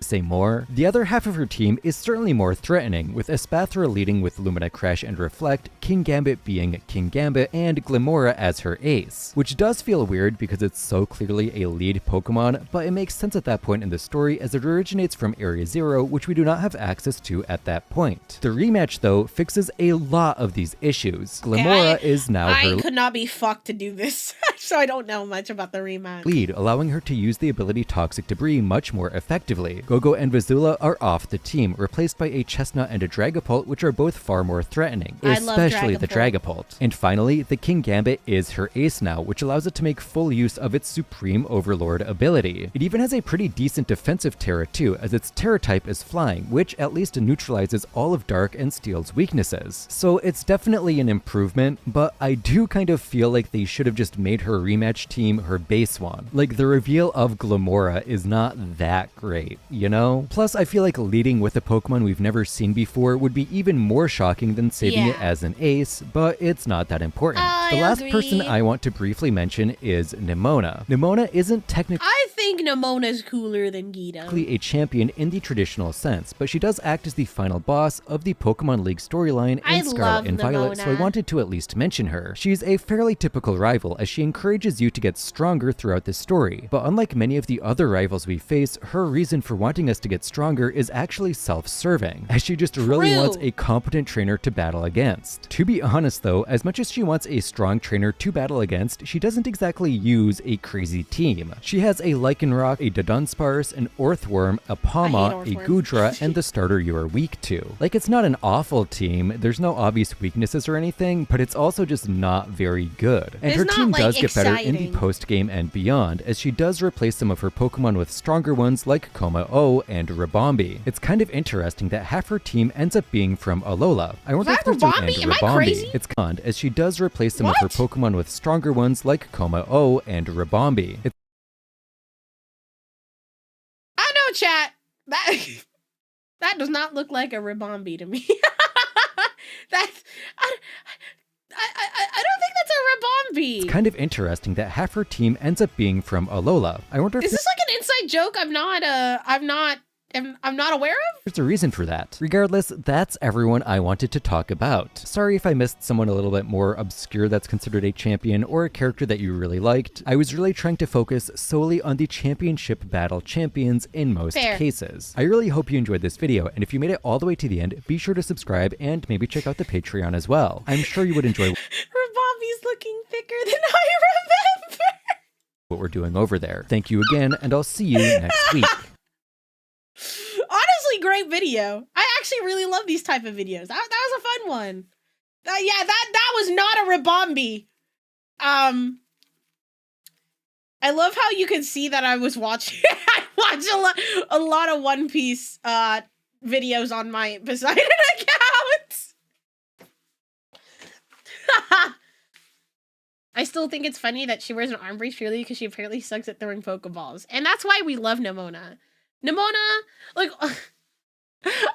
say more? The other half of her team is certainly more threatening, with Espathra leading with Lumina Crash and Reflect, King Gambit being King Gambit, and Glimora as her ace. Which does feel weird because it's so clearly a lead Pokemon, but it makes sense at that point in the story as it originates from Area 0, which we do not have access to at that point. The rematch, though, fixes a lot of these issues. Glimora is now her could not be fucked to do this, so I don't know much about the rematch. Lead, allowing her to use the ability Toxic Debris much more effectively. Go-Go and Vizula are off the team, replaced by a Chestnut and a Dragapult, which are both far more threatening, especially the Dragapult. And finally, the King Gambit is her ace now, which allows it to make full use of its Supreme Overlord ability. It even has a pretty decent defensive Terra too, as its Terra type is Flying, which at least neutralizes all of Dark and Steel's weaknesses. So it's definitely an improvement, but I do kind of feel like they should have just made her rematch team her base one. Like, the reveal of Glimora is not that great, you know? Plus, I feel like leading with a Pokemon we've never seen before would be even more shocking than saving it as an ace, but it's not that important. The last person I want to briefly mention is Nemona. Nemona isn't technically I think Nemona's cooler than Geeta. A champion in the traditional sense, but she does act as the final boss of the Pokemon League storyline in Scarlet and Violet, so I wanted to at least mention her. She's a fairly typical rival, as she encourages you to get stronger throughout the story, but unlike many of the other rivals we face, her reason for wanting us to get stronger is actually self-serving, as she just really wants a competent trainer to battle against. To be honest though, as much as she wants a strong trainer to battle against, she doesn't exactly use a crazy team. She has a Lycanroc, a Dudunsparce, an Orthworm, a Pawma, a Orthworm. Goodra, and the starter you are weak to. Like, it's not an awful team, there's no obvious weaknesses or anything, but it's also just not very good. And It's her not, team like, does get better in exciting. the post-game and beyond, as she does replace some of her Pokemon with stronger ones like Komao and Ribombee. It's kind of interesting that half her team ends up being from Alola. I wonder Is if that there's Ribombee? and Am I Ribombee. crazy? It's con, as she does replace some of her What? Pokemon with stronger ones like Komao and Ribombee. It's I know, chat. That does not look like a Ribombee to me. That's I don't think that's a Ribombee. kind of interesting that half her team ends up being from Alola. I wonder if Is this like an inside joke I'm not aware of? there's a reason for that. Regardless, that's everyone I wanted to talk about. Sorry if I missed someone a little bit more obscure that's considered a champion or a character that you really liked. I was really trying to focus solely on the championship battle champions in most Fair. cases. I really hope you enjoyed this video, and if you made it all the way to the end, be sure to subscribe and maybe check out the Patreon as well. I'm sure you would enjoy Ribombee's looking thicker than I remember. what we're doing over there. Thank you again, and I'll see you next week. Honestly, great video. I actually really love these type of videos. That was a fun one. Yeah, that was not a Ribombee. I love how you can see that I was watching. I watch a lot of One Piece videos on my Poseidon account. I still think it's funny that she wears an arm brace purely because she apparently sucks at throwing Pokeballs, and that's why we love Nemona. Nemona, like,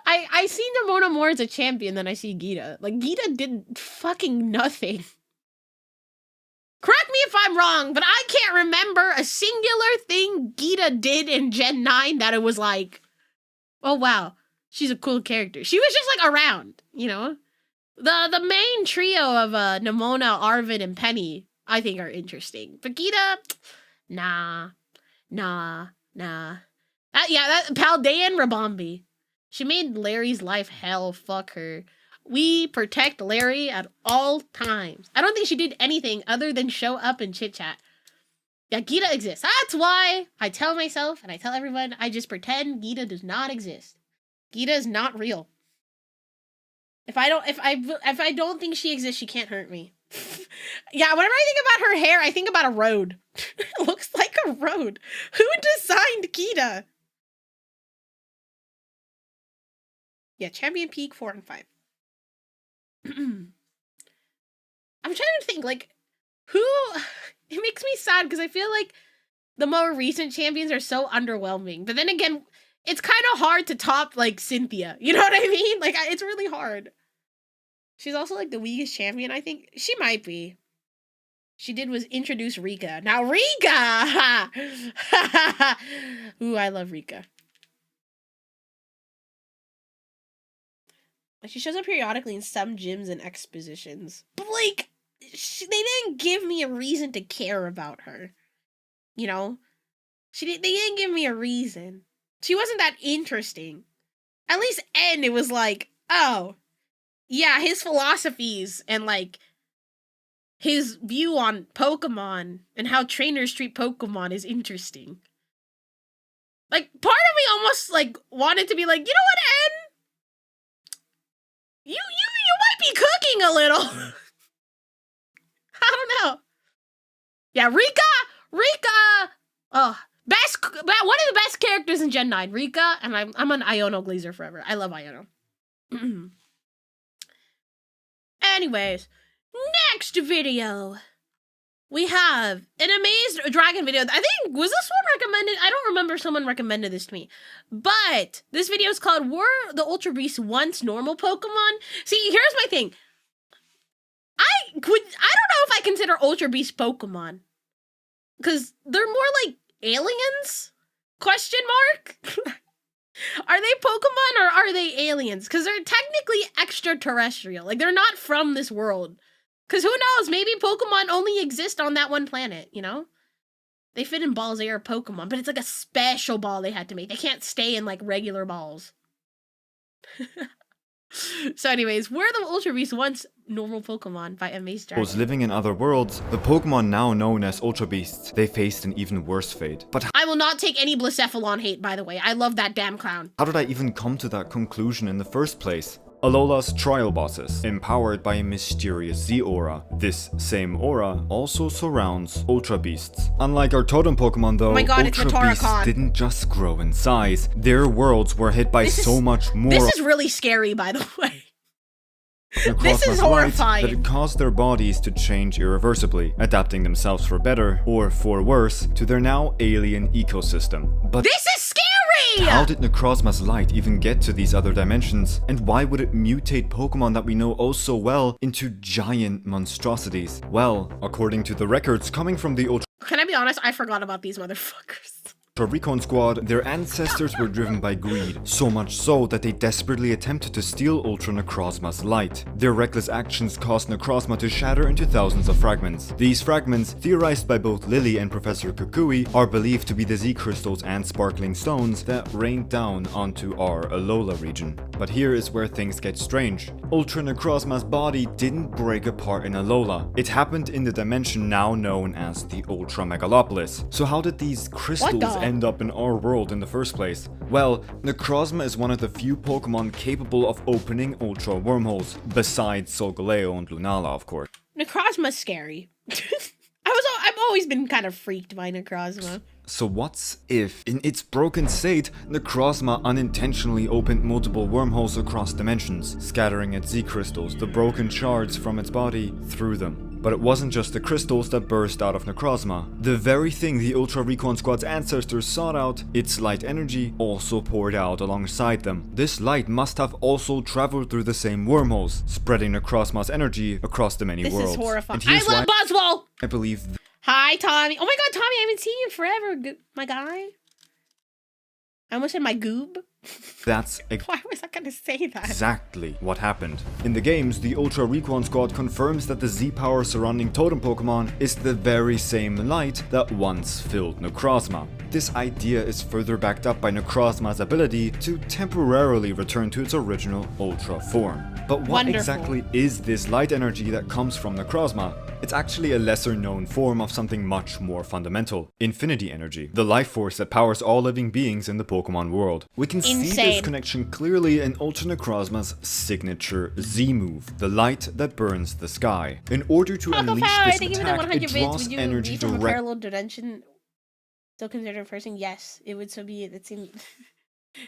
I see Nemona more as a champion than I see Gita. Like, Gita did fucking nothing. Correct me if I'm wrong, but I can't remember a singular thing Gita did in Gen 9 that it was like, oh wow, she's a cool character. She was just like around, you know? The main trio of Nemona, Arvid, and Penny, I think are interesting. But Gita, nah. Yeah, that Paldean Ribombee. She made Larry's life hell. Fuck her. We protect Larry at all times. I don't think she did anything other than show up and chit chat. Yeah, Gita exists. That's why I tell myself and I tell everyone I just pretend Gita does not exist. Gita is not real. If I don't think she exists, she can't hurt me. Yeah, whenever I think about her hair, I think about a road. It looks like a road. Who designed Gita? Yeah, Champion Peak 4 and 5. I'm trying to think, like, who... It makes me sad because I feel like the more recent champions are so underwhelming. But then again, it's kind of hard to top, like, Cynthia. You know what I mean? Like, it's really hard. She's also, like, the weakest champion, I think. She might be. She did was introduce Rika. Now, Rika! Ooh, I love Rika. She shows up periodically in some gyms and expositions. But, like, they didn't give me a reason to care about her. You know? They didn't give me a reason. She wasn't that interesting. At least N, it was like, oh, yeah, his philosophies and, like, his view on Pokemon and how trainers treat Pokemon is interesting. Like, part of me almost, like, wanted to be like, you know what, N? You might be cooking a little. I don't know. Yeah, Rika. Oh, one of the best characters in Gen 9, Rika, and I'm an Iono Glazer forever. I love Iono. Anyways, next video. We have an Amazed Dragon video. I think, was this one recommended? I don't remember someone recommended this to me. But this video is called, Were the Ultra Beasts Once Normal Pokemon? See, here's my thing. I don't know if I consider Ultra Beasts Pokemon. Because they're more like aliens? Question mark? Are they Pokemon or are they aliens? Because they're technically extraterrestrial. Like, they're not from this world. Because who knows? Maybe Pokemon only exist on that one planet, you know? They fit in balls, they are Pokemon, but it's like a special ball they had to make. They can't stay in, like, regular balls. So anyways, were the Ultra Beasts once normal Pokemon by Amazed Those living in other worlds, the Pokemon now known as Ultra Beasts, they faced an even worse fate. But I will not take any Blacephalon hate, by the way. I love that damn clown. how did I even come to that conclusion in the first place? Alola's trial bosses, empowered by a mysterious Z-aura. This same aura also surrounds Ultra Beasts. Unlike our totem Pokemon though, Oh my god, it's Ultra Beasts Meatokki. didn't just grow in size. Their worlds were hit by so much more. This is really scary, by the way. Across This is light horrifying. that it caused their bodies to change irreversibly, adapting themselves for better, or for worse, to their now alien ecosystem. But This is scary! how did Necrozma's light even get to these other dimensions? And why would it mutate Pokemon that we know oh so well into giant monstrosities? Well, according to the records coming from the Ultra Can I be honest? I forgot about these motherfuckers. Recon Squad, their ancestors were driven by greed, so much so that they desperately attempted to steal Ultra Necrozma's light. Their reckless actions caused Necrozma to shatter into thousands of fragments. These fragments, theorized by both Lily and Professor Kukui, are believed to be the Z crystals and sparkling stones that rained down onto our Alola region. But here is where things get strange. Ultra Necrozma's body didn't break apart in Alola. It happened in the dimension now known as the Ultra Megalopolis. So how did these crystals end up in our world in the first place? Well, Necrozma is one of the few Pokemon capable of opening Ultra wormholes, besides Solgaleo and Lunala, of course. Necrozma's scary. I've always been kind of freaked by Necrozma. So what's if, in its broken state, Necrozma unintentionally opened multiple wormholes across dimensions, scattering its Z-crystals, the broken shards from its body, through them? But it wasn't just the crystals that burst out of Necrozma. The very thing the Ultra Recon Squad's ancestors sought out, its light energy, also poured out alongside them. This light must have also traveled through the same wormholes, spreading Necrozma's energy across the many worlds. This is horrifying. And here's I love Buzzwole! I believe Hi, Tommy. Oh my god, Tommy, I haven't seen you forever, my guy. I almost said my goob. that's Why was I gonna say that? exactly what happened. In the games, the Ultra Recon Squad confirms that the Z-power surrounding Totem Pokemon is the very same light that once filled Necrozma. This idea is further backed up by Necrozma's ability to temporarily return to its original Ultra form. But what Wonderful. exactly is this light energy that comes from Necrozma? It's actually a lesser known form of something much more fundamental. Infinity energy, the life force that powers all living beings in the Pokemon world. We can see this Insane. connection clearly in Ultra Necrozma's signature Z move, the light that burns the sky. In order to unleash this Thank you for the attack, 100 it bits. draws Would you energy be from a directly parallel dimension still considered a person? Yes, it would still be. It seemed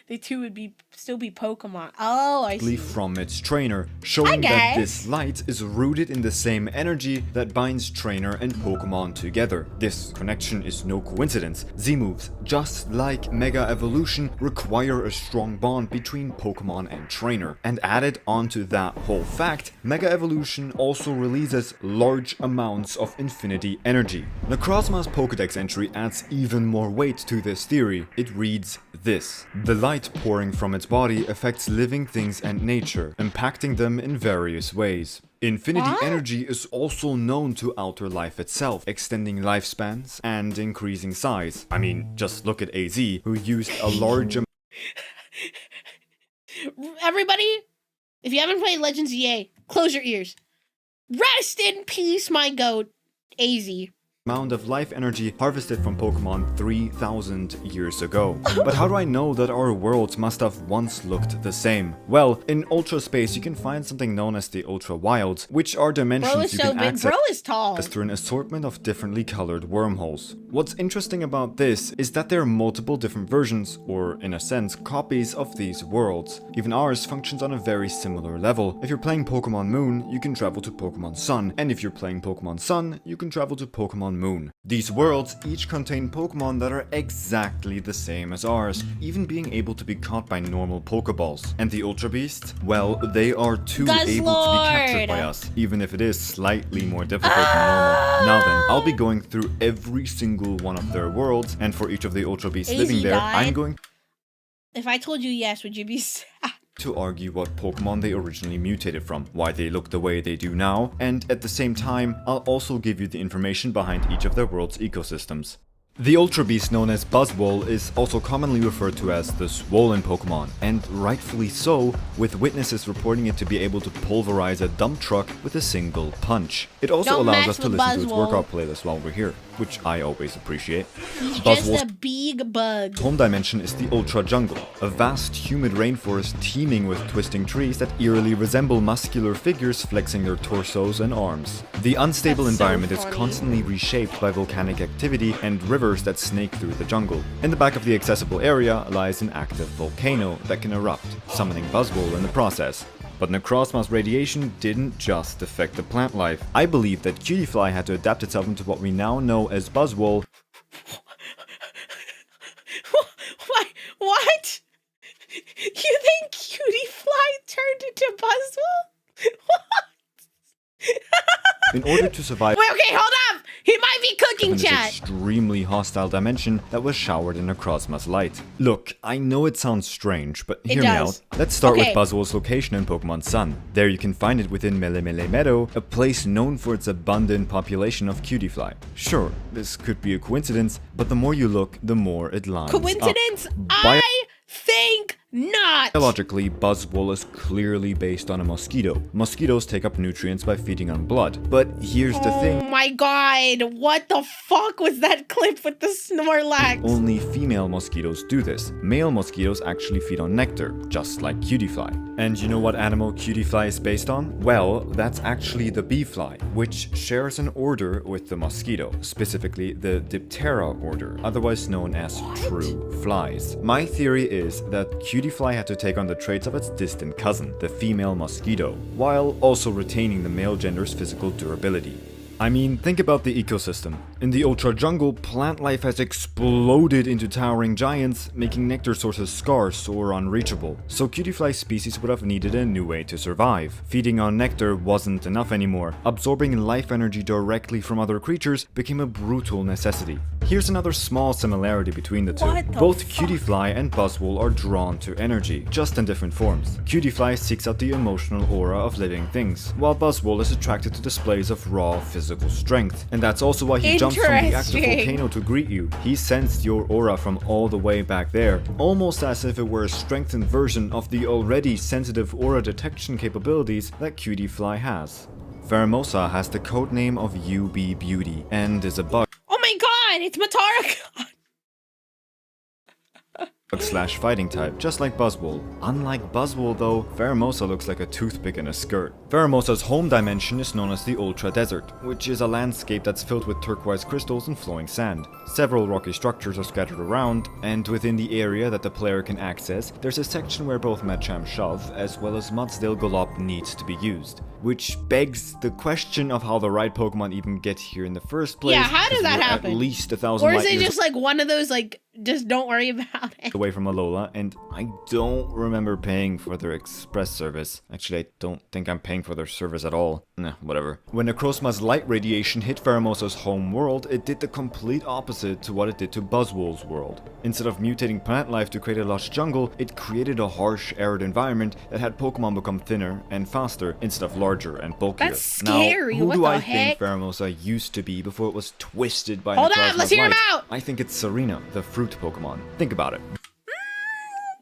they two would still be Pokemon. Oh, I see. from its trainer, showing that guess. this light is rooted in the same energy that binds trainer and Pokemon together. This connection is no coincidence. Z-moves, just like Mega Evolution, require a strong bond between Pokemon and trainer. And added onto that whole fact, Mega Evolution also releases large amounts of infinity energy. Necrozma's Pokédex entry adds even more weight to this theory. It reads this: the light pouring from its body affects living things and nature, impacting them in various ways. Infinity What? energy is also known to alter life itself, extending lifespans and increasing size. I mean, just look at AZ, who used a large Everybody, if you haven't played Legends EA, close your ears. Rest in peace, my goat, AZ. amount of life energy harvested from Pokemon 3,000 years ago. But how do I know that our worlds must have once looked the same? Well, in Ultra Space you can find something known as the Ultra Wilds, which are dimensions Bro is you so can big. access Bro is tall. through an assortment of differently colored wormholes. What's interesting about this is that there are multiple different versions, or in a sense, copies of these worlds. Even ours functions on a very similar level. If you're playing Pokemon Moon, you can travel to Pokemon Sun, and if you're playing Pokemon Sun, you can travel to Pokemon Moon. These worlds each contain Pokemon that are exactly the same as ours, even being able to be caught by normal Pokeballs. And the Ultra Beasts? Well, they are too able to be captured by us, even if it is slightly more difficult than normal. Now then, I'll be going through every single one of their worlds, and for each of the Ultra Beasts AZ living there, died? I'm going If I told you yes, would you be sad? to argue what Pokemon they originally mutated from, why they look the way they do now, and at the same time, I'll also give you the information behind each of their world's ecosystems. The Ultra Beast known as Buzzwole is also commonly referred to as the Swollen Pokemon, and rightfully so, with witnesses reporting it to be able to pulverize a dump truck with a single punch. It also Don't allows mess us to with listen to its Buzzwole. workout playlist while we're here, which I always appreciate. He's Buzzwole's just a big bug. home dimension is the Ultra Jungle, a vast humid rainforest teeming with twisting trees that eerily resemble muscular figures flexing their torsos and arms. The unstable That's so environment is funny. constantly reshaped by volcanic activity and rivers that snake through the jungle. In the back of the accessible area lies an active volcano that can erupt, summoning Buzzwole in the process. But Necrozma's radiation didn't just affect the plant life. I believe that Cutiefly had to adapt itself into what we now know as Buzzwole. What? You think Cutiefly turned into Buzzwole? What? In order to survive Wait, okay, hold up! He might be cooking, in this chat! extremely hostile dimension that was showered in Necrozma's light. Look, I know it sounds strange, but hear me does. out. Let's start Okay. with Buzzwole's location in Pokemon Sun. There you can find it within Melemele Meadow, a place known for its abundant population of Cutiefly. Sure, this could be a coincidence, but the more you look, the more it lines up. Coincidence? Bio- I think not! Biologically, Buzzwole is clearly based on a mosquito. Mosquitoes take up nutrients by feeding on blood. But here's the thing. Oh my god, what the fuck was that clip with the Snorlax? Only female mosquitoes do this. Male mosquitoes actually feed on nectar, just like Cutiefly. And you know what animal Cutiefly is based on? Well, that's actually the bee fly, which shares an order with the mosquito, specifically the Diptera order, otherwise known as true flies. My theory is that Cutiefly had to take on the traits of its distant cousin, the female mosquito, while also retaining the male gender's physical durability. I mean, think about the ecosystem. In the Ultra Jungle, plant life has exploded into towering giants, making nectar sources scarce or unreachable. So Cutiefly species would have needed a new way to survive. Feeding on nectar wasn't enough anymore. Absorbing life energy directly from other creatures became a brutal necessity. Here's another small similarity between the two. What the Both fuck? Cutiefly and Buzzwole are drawn to energy, just in different forms. Cutiefly seeks out the emotional aura of living things, while Buzzwole is attracted to displays of raw physical strength. And that's also why he jumps from the active Interesting. volcano to greet you. He sensed your aura from all the way back there, almost as if it were a strengthened version of the already sensitive aura detection capabilities that Cutiefly has. Pheromosa has the codename of UB Beauty and is a bug Oh my god, it's Matara! slash fighting type, just like Buzzwole. Unlike Buzzwole though, Pheromosa looks like a toothpick in a skirt. Pheromosa's home dimension is known as the Ultra Desert, which is a landscape that's filled with turquoise crystals and flowing sand. Several rocky structures are scattered around, and within the area that the player can access, there's a section where both Machamp Shove as well as Mudsdale Golop needs to be used. Which begs the question of how the right Pokemon even get here in the first place. Yeah, how does 'cause that we're happen? At least 1,000 Or is light it years just like one of those, like, just don't worry about it? away from Alola, and I don't remember paying for their express service. Actually, I don't think I'm paying for their service at all. Nah, whatever. When Necrozma's light radiation hit Pheromosa's home world, it did the complete opposite to what it did to Buzzwole's world. Instead of mutating plant life to create a lush jungle, it created a harsh, arid environment that had Pokemon become thinner and faster instead of larger and bulkier. That's scary. Now, who What do the I heck? think Pheromosa used to be before it was twisted by Hold up, Necrozma's let's hear him light? out! I think it's Serena, the fruit Pokemon. Think about it.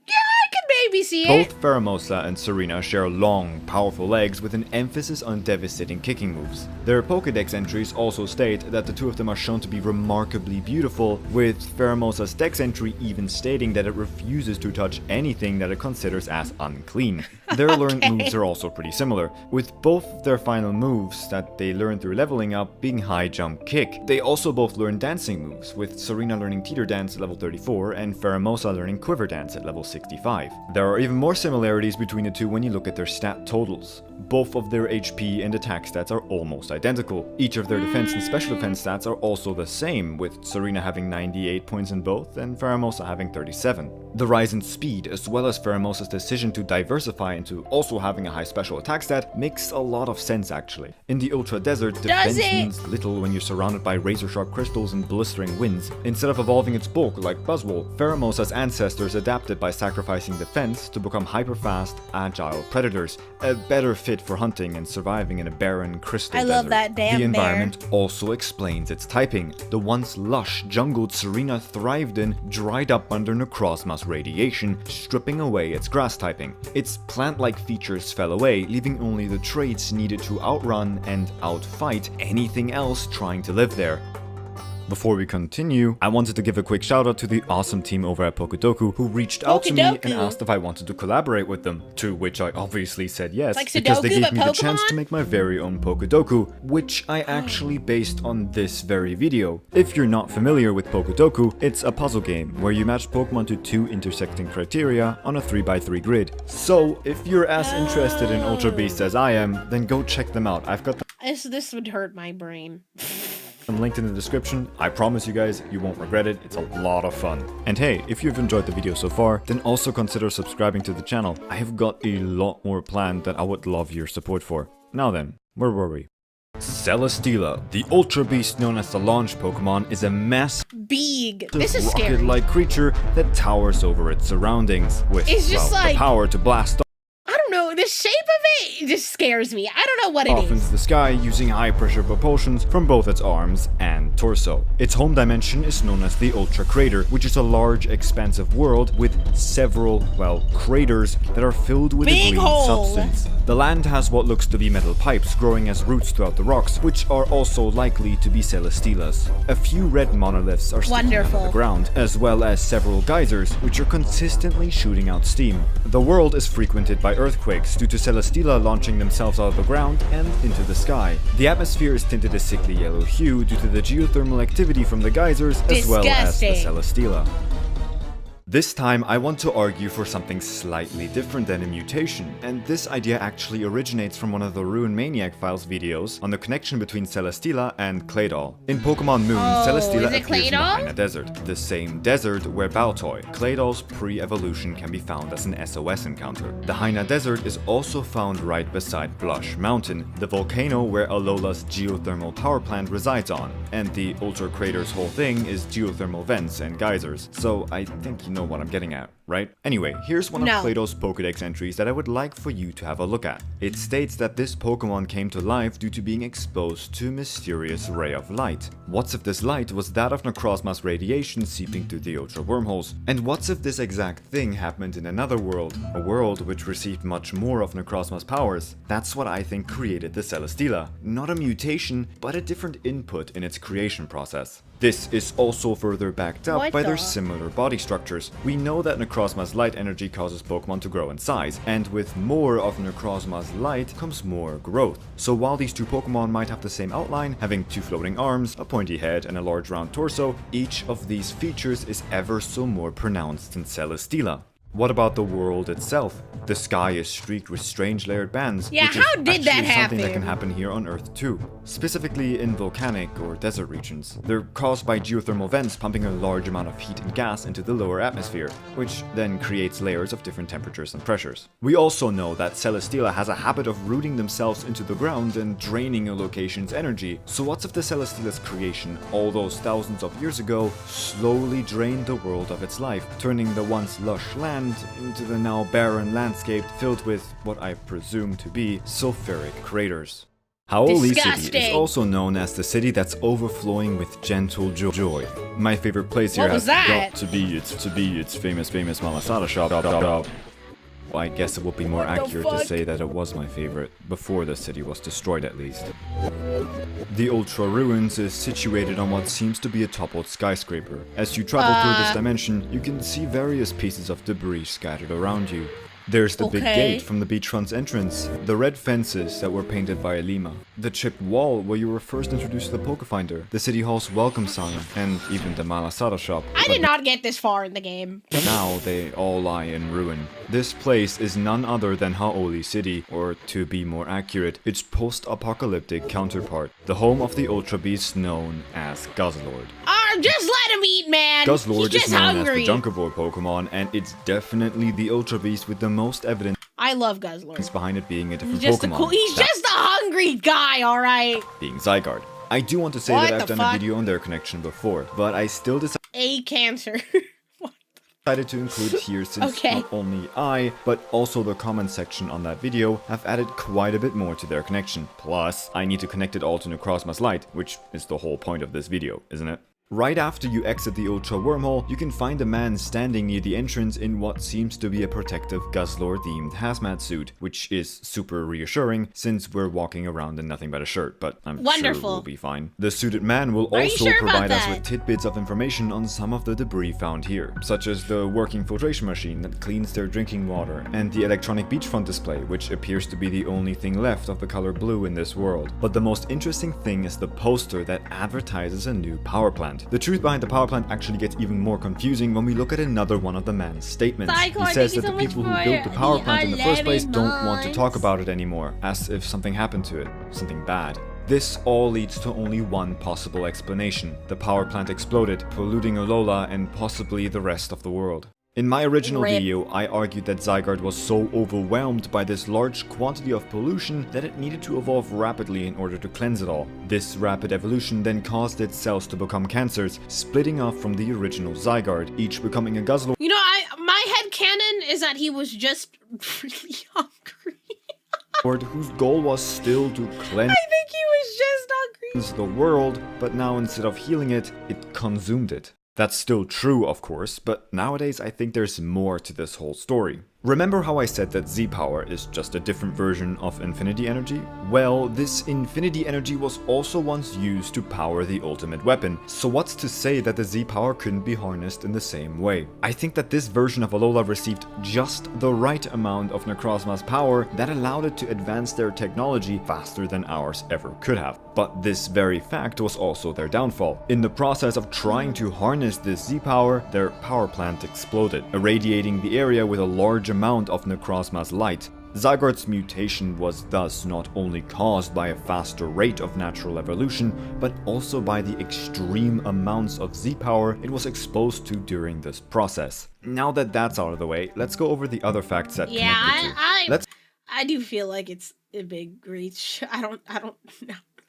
Yeah, I could maybe see it. Both Pheromosa and Serena share long, powerful legs with an emphasis on devastating kicking moves. Their Pokédex entries also state that the two of them are shown to be remarkably beautiful, with Pheromosa's Dex entry even stating that it refuses to touch anything that it considers as unclean. Their learned moves are also pretty similar, with both of their final moves that they learn through leveling up being High Jump Kick. They also both learn dancing moves, with Serena learning Teeter Dance at level 34 and Pheromosa learning Quiver Dance at level 65. There are even more similarities between the two when you look at their stat totals. Both of their HP and attack stats are almost identical. Each of their defense and special defense stats are also the same, with Serena having 98 points in both and Pheromosa having 37. The rise in speed, as well as Pheromosa's decision to diversify into also having a high special attack stat, makes a lot of sense actually. In the Ultra Desert, defense means little when you're surrounded by razor-sharp crystals and blistering winds. Instead of evolving its bulk like Buzzwole, Pheromosa's ancestors adapted by sacrificing defense to become hyper-fast, agile predators, a better fit for hunting and surviving in a barren crystal desert. I love that damn The environment bear. also explains its typing. The once lush jungle Serena thrived in dried up under Necrozma's radiation, stripping away its grass typing. Its plant-like features fell away, leaving only the traits needed to outrun and outfight anything else trying to live there. Before we continue, I wanted to give a quick shout out to the awesome team over at Pokedoku who reached out to me and asked if I wanted to collaborate with them, to which I obviously said yes, Like because they Sudoku, gave but me the chance Pokemon? to make my very own Pokedoku, which I actually based on this very video. If you're not familiar with Pokedoku, it's a puzzle game where you match Pokemon to 2 intersecting criteria on a 3x3 grid. So if you're as interested in Ultra Beasts as I am, then go check them out. I've got This would hurt my brain. them linked in the description. I promise you guys, you won't regret it. It's a lot of fun. And hey, if you've enjoyed the video so far, then also consider subscribing to the channel. I have got a lot more planned that I would love your support for. Now then, where were we? Celesteela, the Ultra Beast known as the launch Pokemon, is a massive Big. This is scary. rocket-like creature that towers over its surroundings with It's just well, like- the power to blast I don't know. The shape of it just scares me. I don't know what it off into is. the sky using high-pressure propulsions from both its arms and torso. Its home dimension is known as the Ultra Crater, which is a large, expansive world with several, well, craters that are filled with a Big green hole. substance. The land has what looks to be metal pipes growing as roots throughout the rocks, which are also likely to be Celesteelas. A few red monoliths are sticking out of Wonderful. the ground, as well as several geysers, which are consistently shooting out steam. The world is frequented by earthquakes due to Celesteela launching themselves out of the ground and into the sky. The atmosphere is tinted a sickly yellow hue due to the geothermal activity from the geysers as well as the Disgusting. Celesteela. This time, I want to argue for something slightly different than a mutation, and this idea actually originates from one of the Ruin Maniac Files videos on the connection between Celesteela and Claydol. In Pokemon Moon, Celesteela is it appears in the Claydol? Haina Desert, the same desert where Baltoy, Claydol's pre-evolution, can be found as an SOS encounter. The Haina Desert is also found right beside Blush Mountain, the volcano where Alola's geothermal power plant resides on, and the Ultra Crater's whole thing is geothermal vents and geysers, so I think you know what I'm getting at, right? Anyway, here's one of No. Claydol's Pokédex entries that I would like for you to have a look at. It states that this Pokemon came to life due to being exposed to a mysterious ray of light. What's if this light was that of Necrozma's radiation seeping through the Ultra wormholes? And what's if this exact thing happened in another world, a world which received much more of Necrozma's powers? That's what I think created the Celesteela. Not a mutation, but a different input in its creation process. This is also further backed up What by their the- similar body structures. We know that Necrozma's light energy causes Pokemon to grow in size, and with more of Necrozma's light comes more growth. So while these two Pokemon might have the same outline, having 2 floating arms, a pointy head, and a large round torso, each of these features is ever so more pronounced in Celesteela. What about the world itself? The sky is streaked with strange layered bands, Yeah, which is how did that actually something that happen? can happen here on Earth too. Specifically in volcanic or desert regions. They're caused by geothermal vents pumping a large amount of heat and gas into the lower atmosphere, which then creates layers of different temperatures and pressures. We also know that Celesteela has a habit of rooting themselves into the ground and draining a location's energy. So what's if the Celesteela's creation, all those thousands of years ago, slowly drained the world of its life, turning the once lush land into the now barren landscape filled with what I presume to be sulfuric craters. Hau'oli City is Disgusting. also known as the city that's overflowing with gentle joy. My favorite place here What has was that? got to be its famous Malasada shop. Well, I guess it would be more What the accurate to fuck? say that it was my favorite, before the city was destroyed at least. The Ultra Ruins is situated on what seems to be a toppled skyscraper. As you travel through this dimension, you can see various pieces of debris scattered around you. There's the big Okay. gate from the beachfront's entrance, the red fences that were painted by Lima, the chipped wall where you were first introduced to the Pokefinder, the city hall's welcome sign, and even the Malasada shop. I did not get this far in the game. Now they all lie in ruin. This place is none other than Hau'oli City, or to be more accurate, its post-apocalyptic counterpart, the home of the Ultra Beast known as Guzzlord. Are Just let him eat, man. Guzzlord He's is just known hungry. as the Junkivore Pokemon, and it's definitely the Ultra Beast with the most evidence I love Guzzlord. behind it being a different He's just Pokemon. he's just a hungry guy, all right. Being Zygarde. I do want to say What that I've the done a fuck? video on their connection before, but I still A cancer. decided to include it here since Okay. not only I, but also the comment section on that video have added quite a bit more to their connection. Plus, I need to connect it all to Necrozma's Light, which is the whole point of this video, isn't it? Right after you exit the Ultra Wormhole, you can find a man standing near the entrance in what seems to be a protective Guzzlord-themed hazmat suit, which is super reassuring since we're walking around in nothing but a shirt, but I'm sure Wonderful. we'll be fine. The suited man will Are you also sure about provide us that? with tidbits of information on some of the debris found here, such as the working filtration machine that cleans their drinking water, and the electronic beachfront display, which appears to be the only thing left of the color blue in this world. But the most interesting thing is the poster that advertises a new power plant. The truth behind the power plant actually gets even more confusing when we look at another one of the man's statements. Cyclone, He says thank that you the so people much who built the for power the plant in the first place 11 don't want to talk months. about it anymore, as if something happened to it, something bad. This all leads to only one possible explanation. The power plant exploded, polluting Alola and possibly the rest of the world. In my original Rip. video, I argued that Zygarde was so overwhelmed by this large quantity of pollution that it needed to evolve rapidly in order to cleanse it all. This rapid evolution then caused its cells to become cancers, splitting off from the original Zygarde, each becoming a Guzzlord You know, my head canon is that he was just really hungry. whose goal was still to cleanse I think he was just hungry. the world, but now instead of healing it, it consumed it. That's still true, of course, but nowadays I think there's more to this whole story. Remember how I said that Z-Power is just a different version of Infinity Energy? Well, this Infinity Energy was also once used to power the ultimate weapon, so what's to say that the Z-Power couldn't be harnessed in the same way? I think that this version of Alola received just the right amount of Necrozma's power that allowed it to advance their technology faster than ours ever could have. But this very fact was also their downfall. In the process of trying to harness this Z-Power, their power plant exploded, irradiating the area with a large amount of Necrozma's light. Zygarde's mutation was thus not only caused by a faster rate of natural evolution, but also by the extreme amounts of Z-Power it was exposed to during this process. Now that that's out of the way, let's go over the other facts that Yeah, connect the two. I do feel like it's a big reach. I don't know.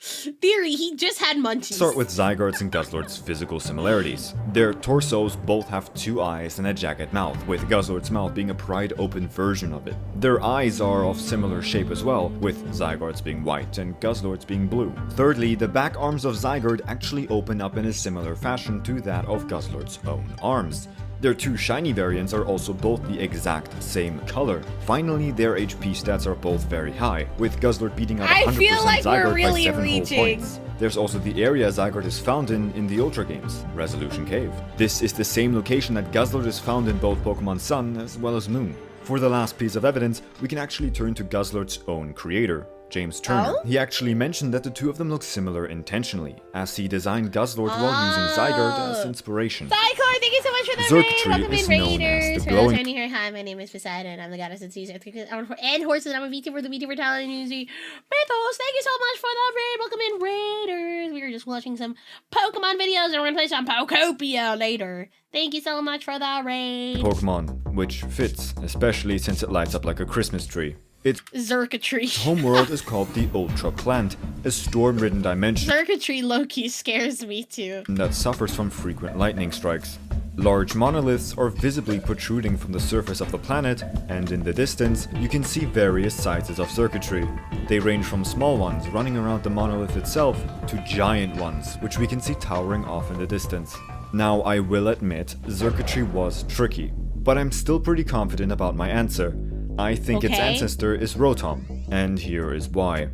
Theory, he just had munchies. Start with Zygarde's and Guzzlord's physical similarities. Their torsos both have 2 eyes and a jagged mouth, with Guzzlord's mouth being a pried open version of it. Their eyes are of similar shape as well, with Zygarde's being white and Guzzlord's being blue. Thirdly, the back arms of Zygarde actually open up in a similar fashion to that of Guzzlord's own arms. Their 2 shiny variants are also both the exact same color. Finally, their HP stats are both very high, with Guzzlord beating out 100% I feel like we're Zygarde really by 7 whole reaching. points. There's also the area Zygarde is found in the Ultra games, Resolution Cave. This is the same location that Guzzlord is found in both Pokemon Sun as well as Moon. For the last piece of evidence, we can actually turn to Guzzlord's own creator, James Turner. Oh? He actually mentioned that the two of them look similar intentionally, as he designed Guzzlord while using Zygarde as inspiration. Cyclone, thank you so much for the Zerk raid. tree Welcome is in, known as the Raiders. For glowing- those joining here, hi, my name is Poseidon. I'm the goddess of season and horses. I'm a VTuber, the VTuber talent music. Mythos, thank you so much for the raid. Welcome in, Raiders. We were just watching some Pokemon videos and we're gonna play some Pokopia later. Thank you so much for the raid. Pokemon, which fits, especially since it lights up like a Christmas tree. Its Zerkatry. homeworld is called the Ultra Plant, a storm-ridden dimension Zerkatry Loki scares me too. that suffers from frequent lightning strikes. Large monoliths are visibly protruding from the surface of the planet, and in the distance, you can see various sizes of circuitry. They range from small ones running around the monolith itself to giant ones, which we can see towering off in the distance. Now, I will admit, circuitry was tricky, but I'm still pretty confident about my answer. I think its Okay. ancestor is Rotom, and here is why.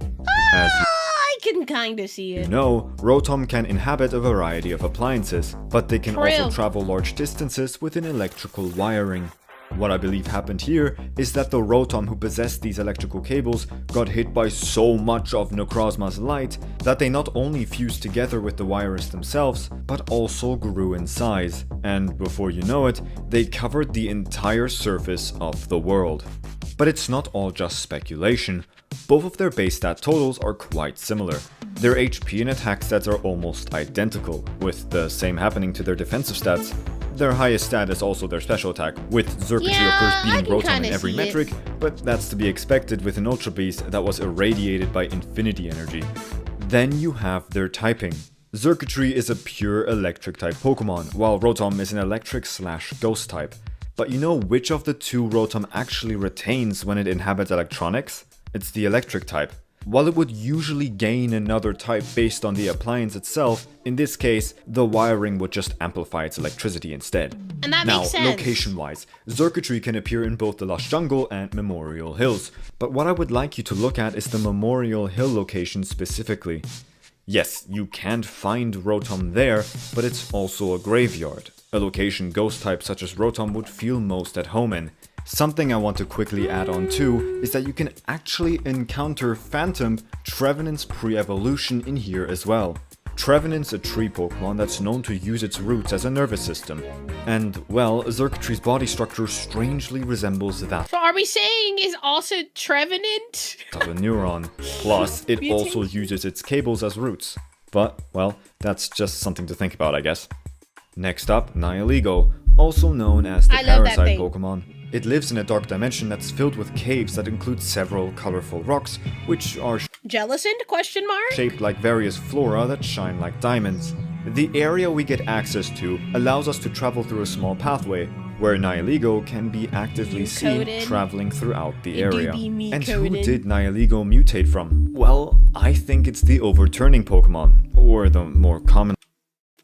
As I can kind of see you it. know, Rotom can inhabit a variety of appliances, but they can also True. travel large distances within electrical wiring. What I believe happened here is that the Rotom who possessed these electrical cables got hit by so much of Necrozma's light that they not only fused together with the wires themselves, but also grew in size. And before you know it, they covered the entire surface of the world. But it's not all just speculation. Both of their base stat totals are quite similar. Their HP and attack stats are almost identical, with the same happening to their defensive stats. Their highest stat is also their special attack, with Xurkitree of course beating Rotom in every metric, but that's to be expected with an Ultra Beast that was irradiated by infinity energy. Then you have their typing. Xurkitree is a pure electric type Pokemon, while Rotom is an electric/ghost type. But you know which of the two Rotom actually retains when it inhabits electronics? It's the electric type. While it would usually gain another type based on the appliance itself, in this case, the wiring would just amplify its electricity instead. And that now, makes sense. location-wise, Xurkitree can appear in both the Lush Jungle and Memorial Hills, but what I would like you to look at is the Memorial Hill location specifically. Yes, you can't find Rotom there, but it's also a graveyard, a location ghost type such as Rotom would feel most at home in. Something I want to quickly add on too is that you can actually encounter Phantom Trevenant's pre-evolution in here as well. Trevenant's a tree Pokemon that's known to use its roots as a nervous system. And, well, Xurkitree's body structure strangely resembles that So are we saying is also Trevenant? of a neuron. Plus, it also uses its cables as roots. But, well, that's just something to think about, I guess. Next up, Nihilego, also known as the I love that Parasite thing. Pokemon. It lives in a dark dimension that's filled with caves that include several colorful rocks, which are Jellicent? Question mark? shaped like various flora that shine like diamonds. The area we get access to allows us to travel through a small pathway, where Nihilego can be actively seen Coded. traveling throughout the It do area. be me And who coded. did Nihilego mutate from? Well, I think it's the overturning Pokemon, or the more common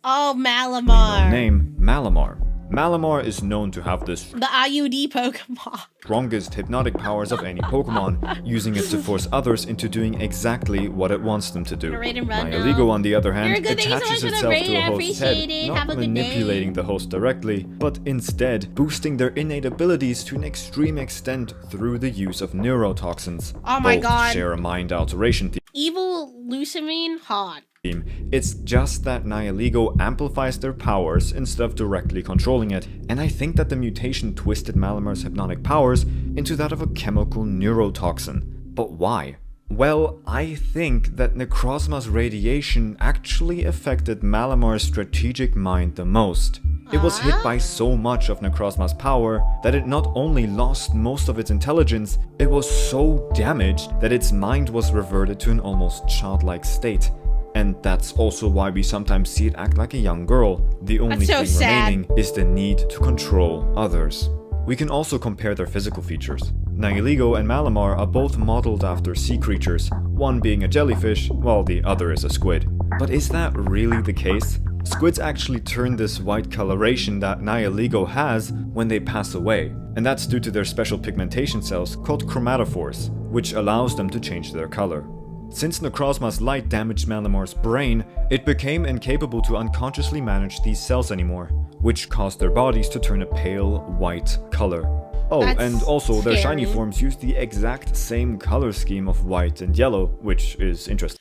Oh, Malamar. name, Malamar. Malamar is known to have the The IUD Pokemon. strongest hypnotic powers of any Pokemon, using it to force others into doing exactly what it wants them to do. Raid and run now. Nihilego, on the other hand, You're good. Thank you so much attaches for the itself raid. to a I host's head, appreciate it. not Have a good manipulating day. the host directly, but instead boosting their innate abilities to an extreme extent through the use of neurotoxins. Oh my Both God. share a mind alteration Evil Lucamine? Hot. theme. It's just that Nihilego amplifies their powers instead of directly controlling it, and I think that the mutation twisted Malamar's hypnotic powers into that of a chemical neurotoxin. But why? Well, I think that Necrozma's radiation actually affected Malamar's strategic mind the most. It was hit by so much of Necrozma's power that it not only lost most of its intelligence, it was so damaged that its mind was reverted to an almost childlike state. And that's also why we sometimes see it act like a young girl. The only That's so thing sad. remaining is the need to control others. We can also compare their physical features. Nihilego and Malamar are both modeled after sea creatures, one being a jellyfish, while the other is a squid. But is that really the case? Squids actually turn this white coloration that Nihilego has when they pass away, and that's due to their special pigmentation cells called chromatophores, which allows them to change their color. Since Necrozma's light damaged Malamar's brain, it became incapable to unconsciously manage these cells anymore, which caused their bodies to turn a pale white color. Oh, That's and also their shiny scary. forms use the exact same color scheme of white and yellow, which is interesting.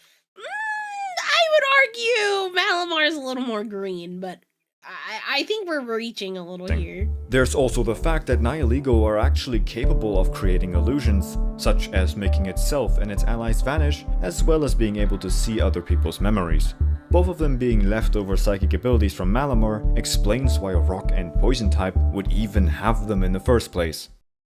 I would argue Malamar's a little more green, but I think we're reaching a little here. There's also the fact that Nihilego are actually capable of creating illusions, such as making itself and its allies vanish, as well as being able to see other people's memories. Both of them being leftover psychic abilities from Malamar explains why a rock and poison type would even have them in the first place.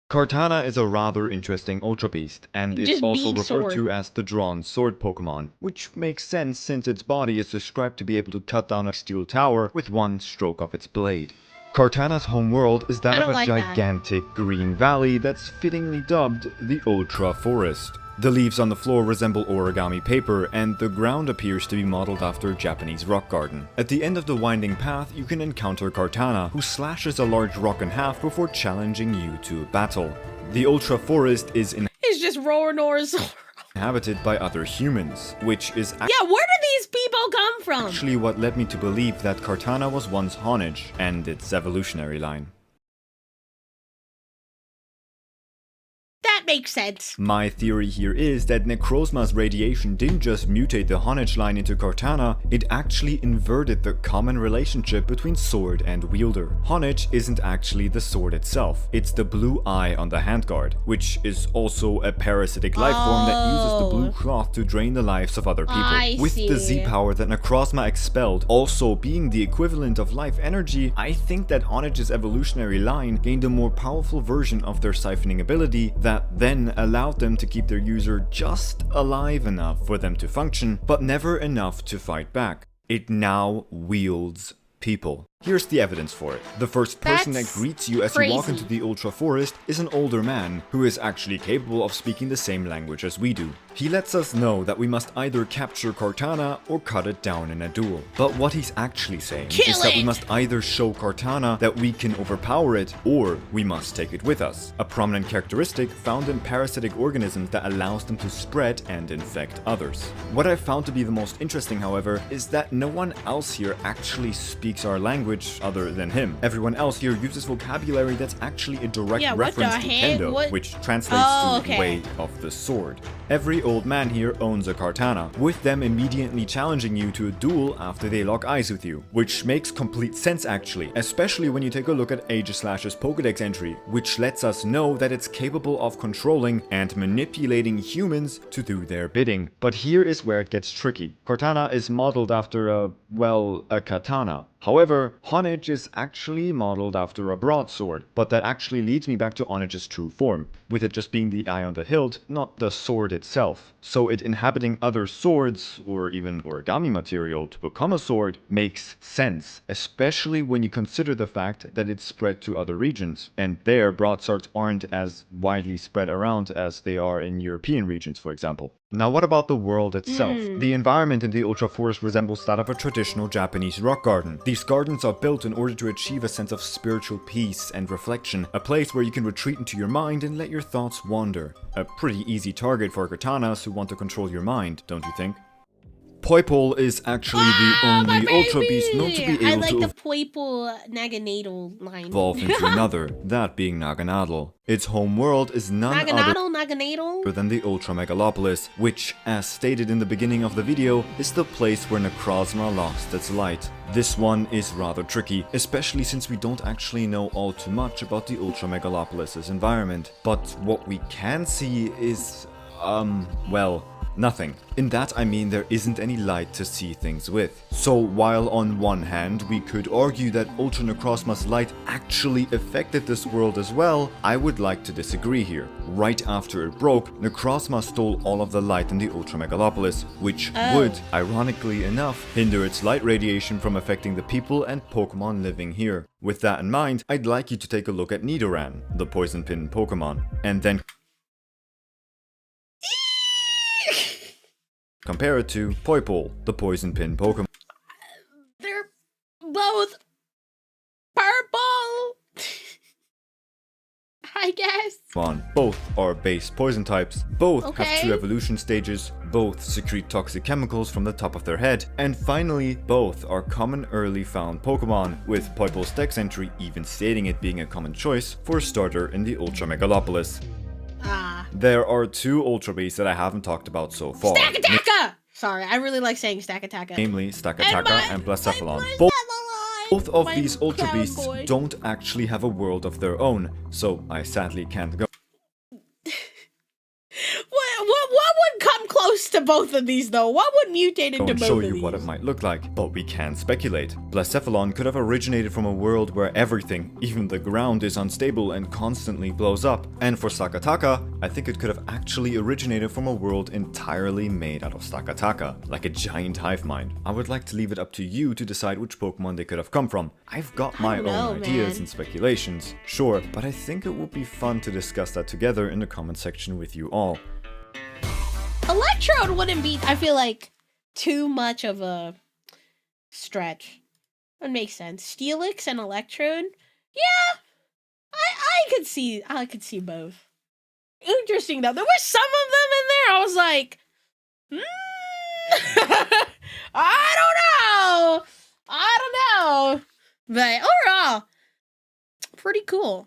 Kartana is a rather interesting Ultra Beast, and is Just also beat referred sword. to as the Drawn Sword Pokemon, which makes sense since its body is described to be able to cut down a steel tower with one stroke of its blade. Kartana's homeworld is that I of don't a like that. gigantic green valley that's fittingly dubbed the Ultra Forest. The leaves on the floor resemble origami paper, and the ground appears to be modeled after a Japanese rock garden. At the end of the winding path, you can encounter Kartana, who slashes a large rock in half before challenging you to a battle. The Ultra Forest is It's just Roarnor's. inhabited by other humans, which is Yeah, where did these people come from? actually what led me to believe that Kartana was once Honage and its evolutionary line. That makes sense. My theory here is that Necrozma's radiation didn't just mutate the Honage line into Cortana, it actually inverted the common relationship between sword and wielder. Honage isn't actually the sword itself, it's the blue eye on the handguard, which is also a parasitic life form that uses the blue cloth to drain the lives of other people. With the Z power that Necrozma expelled also being the equivalent of life energy, I think that Honage's evolutionary line gained a more powerful version of their siphoning ability that then allowed them to keep their user just alive enough for them to function, but never enough to fight back. It now wields people. Here's the evidence for it. The first person that greets you as you walk into the Ultra Forest is an older man who is actually capable of speaking the same language as we do. He lets us know that we must either capture Cortana or cut it down in a duel. But what he's actually saying is that we must either show Cortana that we can overpower it, or we must take it with us. A prominent characteristic found in parasitic organisms that allows them to spread and infect others. What I found to be the most interesting, however, is that no one else here actually speaks our language other than him. Everyone else here uses vocabulary that's actually a direct reference to Kendo, which translates to way of the sword. Every old man here owns a Cortana, with them immediately challenging you to a duel after they lock eyes with you, which makes complete sense actually, especially when you take a look at Aegislash's Pokédex entry, which lets us know that it's capable of controlling and manipulating humans to do their bidding. But here is where it gets tricky. Cortana is modeled after a katana. However, Honage is actually modeled after a broadsword, but that actually leads me back to Honage's true form, with it just being the eye on the hilt, not the sword itself. So it inhabiting other swords, or even origami material to become a sword, makes sense, especially when you consider the fact that it's spread to other regions, and there broadswords aren't as widely spread around as they are in European regions, for example. Now what about the world itself? The environment in the Ultra Forest resembles that of a traditional Japanese rock garden. These gardens are built in order to achieve a sense of spiritual peace and reflection, a place where you can retreat into your mind and let your thoughts wander. A pretty easy target for katanas who want to control your mind, don't you think? Poipole is actually the only Ultra Beast known to be able to the Poipole Naganadel line. evolve into another, that being Naganadel. Its home world is none other than the Ultra Megalopolis, which, as stated in the beginning of the video, is the place where Necrozma lost its light. This one is rather tricky, especially since we don't actually know all too much about the Ultra Megalopolis' environment. But what we can see is, well, nothing. In that I mean there isn't any light to see things with. So while on one hand we could argue that Ultra Necrozma's light actually affected this world as well, I would like to disagree here. Right after it broke, Necrozma stole all of the light in the Ultra Megalopolis, which would, ironically enough, hinder its light radiation from affecting the people and Pokemon living here. With that in mind, I'd like you to take a look at Nidoran, the Poison Pin Pokemon, and then compare it to Poipole, the Poison Pin Pokemon. They're both purple, I guess. Both are base poison types, both have 2 evolution stages, both secrete toxic chemicals from the top of their head, and finally, both are common early found Pokemon, with Poipole's Dex entry even stating it being a common choice for a starter in the Ultra Megalopolis. There are 2 Ultra Beasts that I haven't talked about so far. Stakataka! Sorry, I really like saying Stakataka. Namely, Stakataka and Blacephalon. Both of these Ultra Beasts don't actually have a world of their own, so I sadly can't go. What would come close to both of these though? What would mutate into both of these? Show you what it might look like, but we can speculate. Blacephalon could have originated from a world where everything, even the ground, is unstable and constantly blows up. And for Stakataka, I think it could have actually originated from a world entirely made out of Stakataka, like a giant hive mind. I would like to leave it up to you to decide which Pokemon they could have come from. I've got my own ideas and speculations, sure, but I think it would be fun to discuss that together in the comment section with you all. Electrode wouldn't be, I feel like, too much of a stretch. That makes sense. Steelix and Electrode? Yeah, I could see both. Interesting though. There were some of them in there. I was like, I don't know. But overall, pretty cool.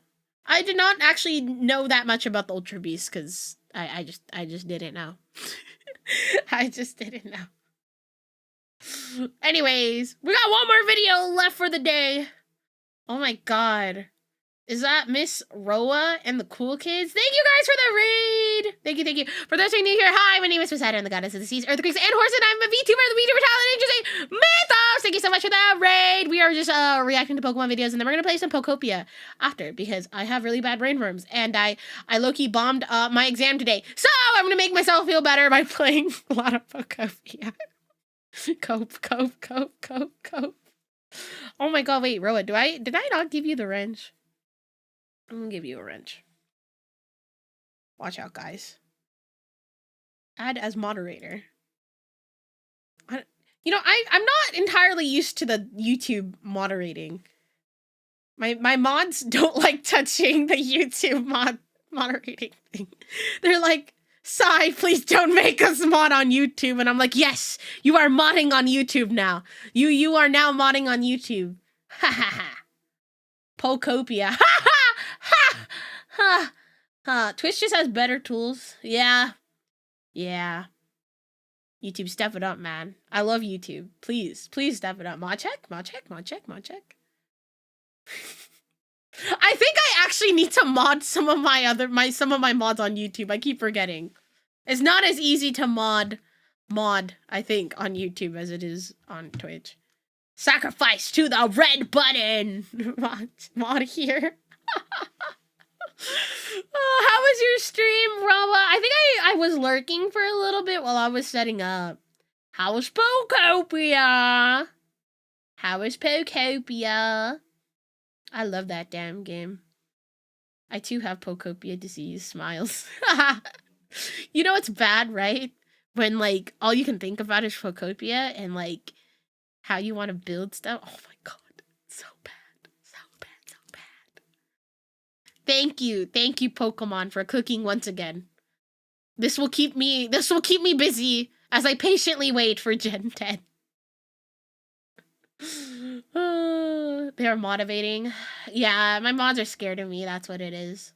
I did not actually know that much about the Ultra Beast because I just didn't know. I just didn't know. Anyways, we got one more video left for the day. Oh my god. Is that Miss Roa and the Cool Kids? Thank you guys for the raid! Thank you. For those who are new here, hi, my name is Poseidon, the goddess of the seas, earthquakes, and horse, and I'm a VTuber, the VTuber talent agency, Mythos! Thank you so much for that raid! We are just reacting to Pokemon videos, and then we're gonna play some Pokopia after, because I have really bad brainworms, and I low-key bombed my exam today. So, I'm gonna make myself feel better by playing a lot of Pokopia. Cope. Oh my god, wait, Roa, did I not give you the wrench? I'm gonna give you a wrench. Watch out, guys. Add as moderator. I'm not entirely used to the YouTube moderating. My mods don't like touching the YouTube moderating thing. They're like, Sai, please don't make us mod on YouTube. And I'm like, yes, you are modding on YouTube now. You are now modding on YouTube. Ha ha ha. Pokopia. Ha ha ha ha ha. Twitch just has better tools. Yeah. YouTube, step it up, man. I love YouTube. Please step it up. Mod check. I think I actually need to mod some of my mods on YouTube. I keep forgetting. It's not as easy to mod, I think, on YouTube as it is on Twitch. Sacrifice to the red button! mod here. Oh, how was your stream, Rama? I think I was lurking for a little bit while I was setting up. How was Pokopia? I love that damn game. I too have Pokopia disease. Smiles. You know it's bad, right? When like all you can think about is Pokopia and like how you want to build stuff. Oh my god. So bad. Thank you, Pokemon, for cooking once again. This will keep me busy as I patiently wait for Gen 10. They are motivating. Yeah, my mods are scared of me, that's what it is.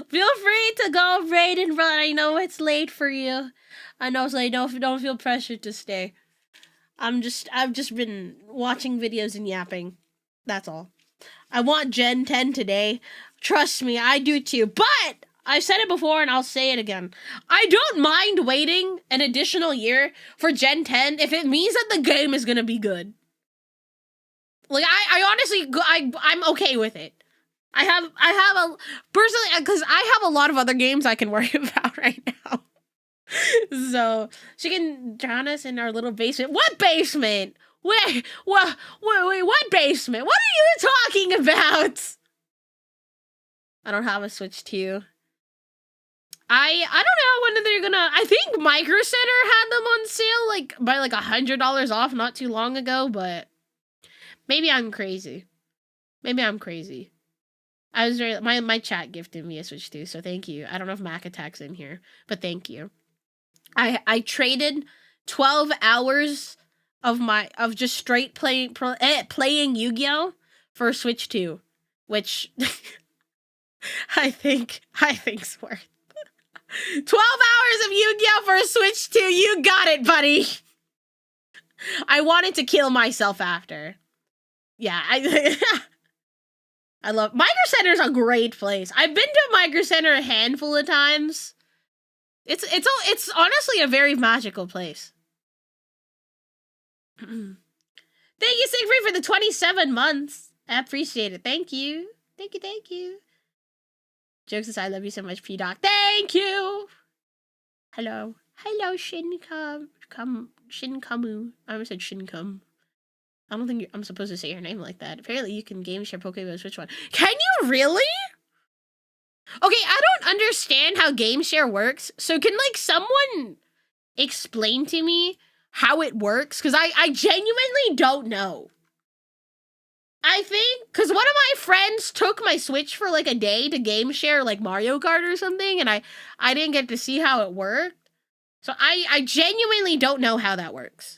Feel free to go raid and run. I know it's late for you. I know, so don't feel pressured to stay. I've just been watching videos and yapping. That's all. I want Gen 10 today. Trust me, I do too. But I've said it before and I'll say it again. I don't mind waiting an additional year for Gen 10 if it means that the game is gonna be good. Like I honestly, I'm okay with it. I have a personally, because I have a lot of other games I can worry about right now. So she can drown us in our little basement. What basement? Wait, what basement? What are you talking about? I don't have a Switch 2. I don't know when they're gonna, I think Micro Center had them on sale, like, by like $100 off not too long ago, but maybe I'm crazy. I was very, my chat gifted me a Switch 2, so thank you. I don't know if Mac Attack's in here, but thank you. I traded 12 hours of just straight playing Yu-Gi-Oh for Switch 2, which I think's worth 12 hours of Yu-Gi-Oh for a Switch 2. You got it, buddy. I wanted to kill myself after. Yeah, I love Micro Center's a great place. I've been to Micro Center a handful of times. It's honestly a very magical place. Thank you, Siegfried, for the 27 months. I appreciate it. Thank you. Jokes aside, I love you so much, P-Doc. Thank you. Hello, Shinkamu. I almost said Shinkum. I don't think I'm supposed to say your name like that. Apparently, you can game share Pokemon Switch 1. Can you really? Okay, I don't understand how game share works. So can, like, someone explain to me how it works? Because I genuinely don't know. I think, because one of my friends took my Switch for, like, a day to game share, like, Mario Kart or something, and I didn't get to see how it worked. So I genuinely don't know how that works.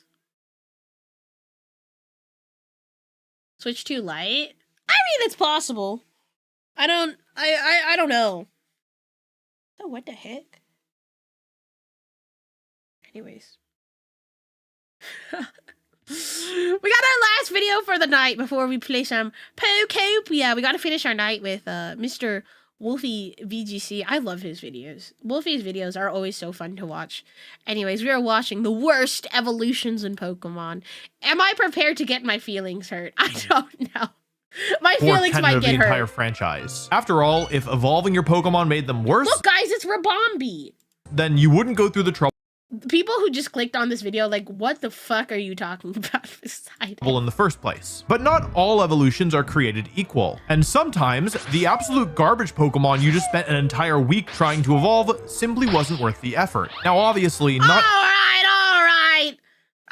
Switch 2 Lite? mean, it's possible. I don't know. Oh, what the heck? Anyways. We got our last video for the night before we play some Pokopia. We got to finish our night with Mr. Wolfie VGC. I love his videos. Wolfie's videos are always so fun to watch. Anyways, we are watching the worst evolutions in Pokemon. Am I prepared to get my feelings hurt? I don't know. My feelings might get the hurt. entire franchise. After all, if evolving your Pokemon made them worse, Look, guys, it's Rabombi. then you wouldn't go through the trouble People who just clicked on this video, like, what the fuck are you talking about, Poseidon? in the first place. But not all evolutions are created equal. And sometimes, the absolute garbage Pokemon you just spent an entire week trying to evolve simply wasn't worth the effort. Now, obviously, not All right.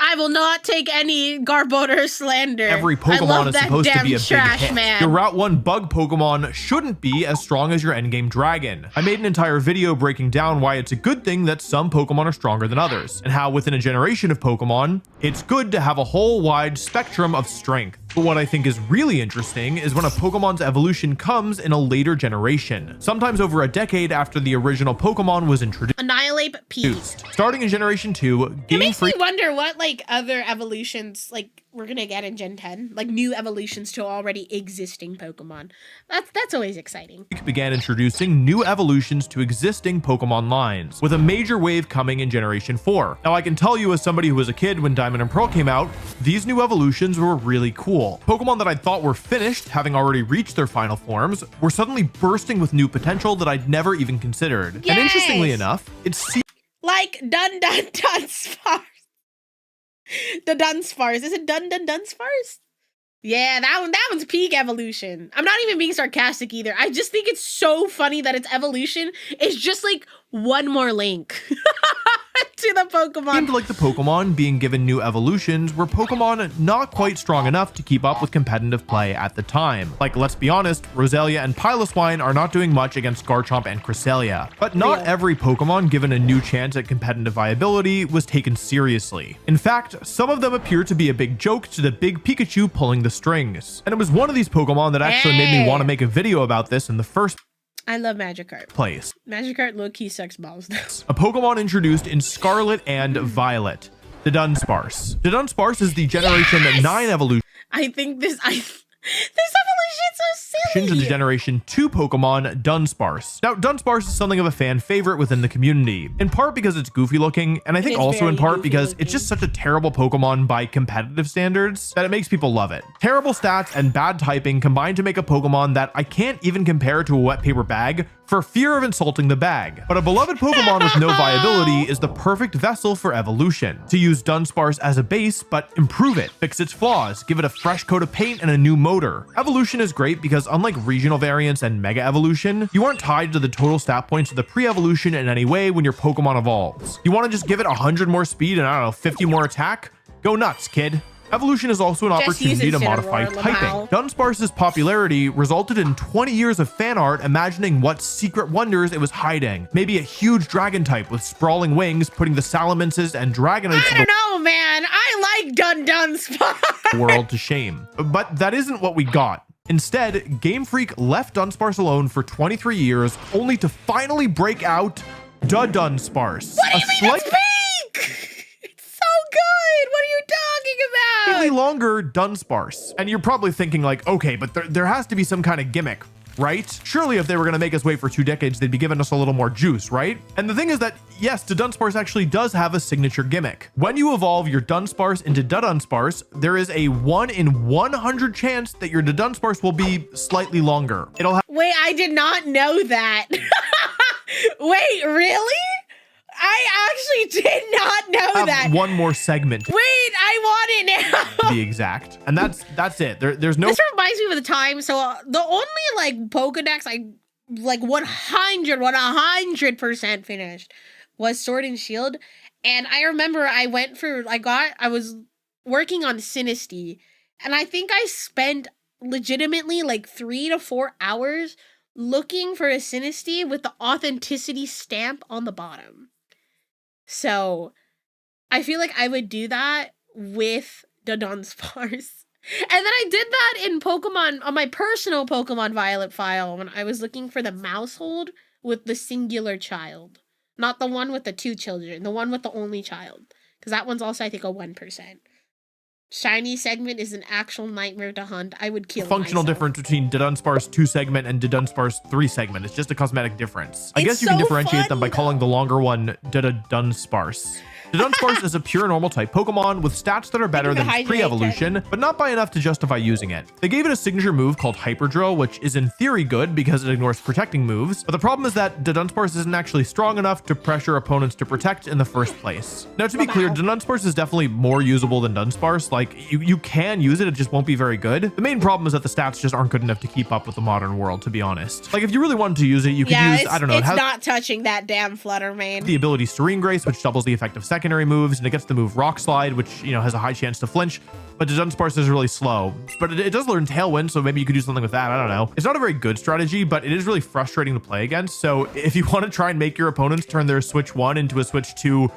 I will not take any Garbodor slander. every I love Pokemon is that supposed to damn be a big trash hit. man. Your Route 1 bug Pokemon shouldn't be as strong as your endgame dragon. I made an entire video breaking down why it's a good thing that some Pokemon are stronger than others, and how within a generation of Pokemon, it's good to have a whole wide spectrum of strength. But what I think is really interesting is when a Pokemon's evolution comes in a later generation, sometimes over a decade after the original Pokemon was introduced. Annihilate P. Starting in Generation 2, It Game makes Freak me wonder what, like, other evolutions, like, we're gonna get in Gen 10. Like, new evolutions to already existing Pokemon. That's always exciting. began introducing new evolutions to existing Pokemon lines, with a major wave coming in Generation 4. Now, I can tell you as somebody who was a kid when Diamond and Pearl came out, these new evolutions were really cool. Pokemon that I thought were finished, having already reached their final forms, were suddenly bursting with new potential that I'd never even considered. And interestingly Yes! enough, it's Like, Dunsparce. The Dunsparce. Is it Dunsparce? Yeah, that one's peak evolution. I'm not even being sarcastic either. I just think it's so funny that its evolution is just like one more link to the Pokemon. seemed like the Pokemon being given new evolutions were Pokemon not quite strong enough to keep up with competitive play at the time. Like, let's be honest, Roselia and Piloswine are not doing much against Garchomp and Cresselia. But not every Pokemon given a new chance at competitive viability was taken seriously. In fact, some of them appear to be a big joke to the big Pikachu pulling the strings. And it was one of these Pokemon that actually made me want to make a video about this in the first I love Magikarp. place. Magikarp low-key sucks balls though. A Pokemon introduced in Scarlet and Violet, the Dunsparce. The Dunsparce is the Generation 9 evolution I think this evolution's so to the silly. Generation 2 Pokemon, Dunsparce. Now, Dunsparce is something of a fan favorite within the community, in part because it's goofy looking, and I think is also in very part goofy because looking. it's just such a terrible Pokemon by competitive standards that it makes people love it. Terrible stats and bad typing combine to make a Pokemon that I can't even compare to a wet paper bag for fear of insulting the bag. But a beloved Pokemon with no viability is the perfect vessel for evolution. To use Dunsparce as a base, but improve it, fix its flaws, give it a fresh coat of paint and a new motor. Evolution is great because unlike regional variants and Mega Evolution, you aren't tied to the total stat points of the pre-evolution in any way when your Pokemon evolves. You want to just give it 100 more speed and I don't know, 50 more attack? Go nuts, kid. Evolution is also an Just opportunity use to modify Incineroar, typing. Lamau. Dunsparce's popularity resulted in 20 years of fan art imagining what secret wonders it was hiding. Maybe a huge dragon type with sprawling wings, putting the Salamances and Dragonites I don't know, man. I like Dunsparce. the world to shame. But that isn't what we got. Instead, Game Freak left Dunsparce alone for 23 years, only to finally break out the Dunsparce. What do you mean it's pink? It's so good. What are you talking Slightly about? longer Dunsparce. And you're probably thinking like, okay, but there has to be some kind of gimmick, right? Surely if they were going to make us wait for 2 decades, they'd be giving us a little more juice, right? And the thing is that, yes, the Dunsparce actually does have a signature gimmick. When you evolve your Dunsparce into Dunsparce, there is a 1 in 100 chance that your Dunsparce will be slightly longer. It'll have Wait, I did not know that. Wait, really? I actually did not know that. one more segment to Wait, I want it now. be exact. And that's it. There's no This reminds me of the time. So the only like Pokedex I like 100% finished was Sword and Shield. And I remember I was working on Sinistea, and I think I spent legitimately like 3 to 4 hours looking for a Sinistea with the authenticity stamp on the bottom. So I feel like I would do that with the Dunsparce. And then I did that in Pokemon, on my personal Pokemon Violet file, when I was looking for the mousehold with the singular child. Not the one with the 2 children, the one with the only child. Because that one's also, I think, a 1%. Shiny segment is an actual nightmare to hunt. I would kill Functional myself. difference between Dudunsparce 2 segment and Dudunsparce 3 segment. It's just a cosmetic difference. I guess you can so differentiate them by funny, calling the longer one Dudunsparce. Dudunsparce is a pure normal type Pokemon with stats that are better than its pre-evolution, but not by enough to justify using it. They gave it a signature move called Hyper Drill, which is in theory good because it ignores protecting moves, but the problem is that Dudunsparce isn't actually strong enough to pressure opponents to protect in the first place. Now, to be clear, Dudunsparce is definitely more usable than Dunsparce. Like, you can use it, it just won't be very good. The main problem is that the stats just aren't good enough to keep up with the modern world, to be honest. Like, if you really wanted to use it, you could use, I don't know, it's not touching that damn Flutter Mane. The ability Serene Grace, which doubles the effect of secondary moves, and it gets the move Rock Slide, which, you know, has a high chance to flinch, but Dudunsparce is really slow. But it does learn Tailwind, so maybe you could do something with that. I don't know. It's not a very good strategy, but it is really frustrating to play against. So if you want to try and make your opponents turn their Switch 1 into a Switch 2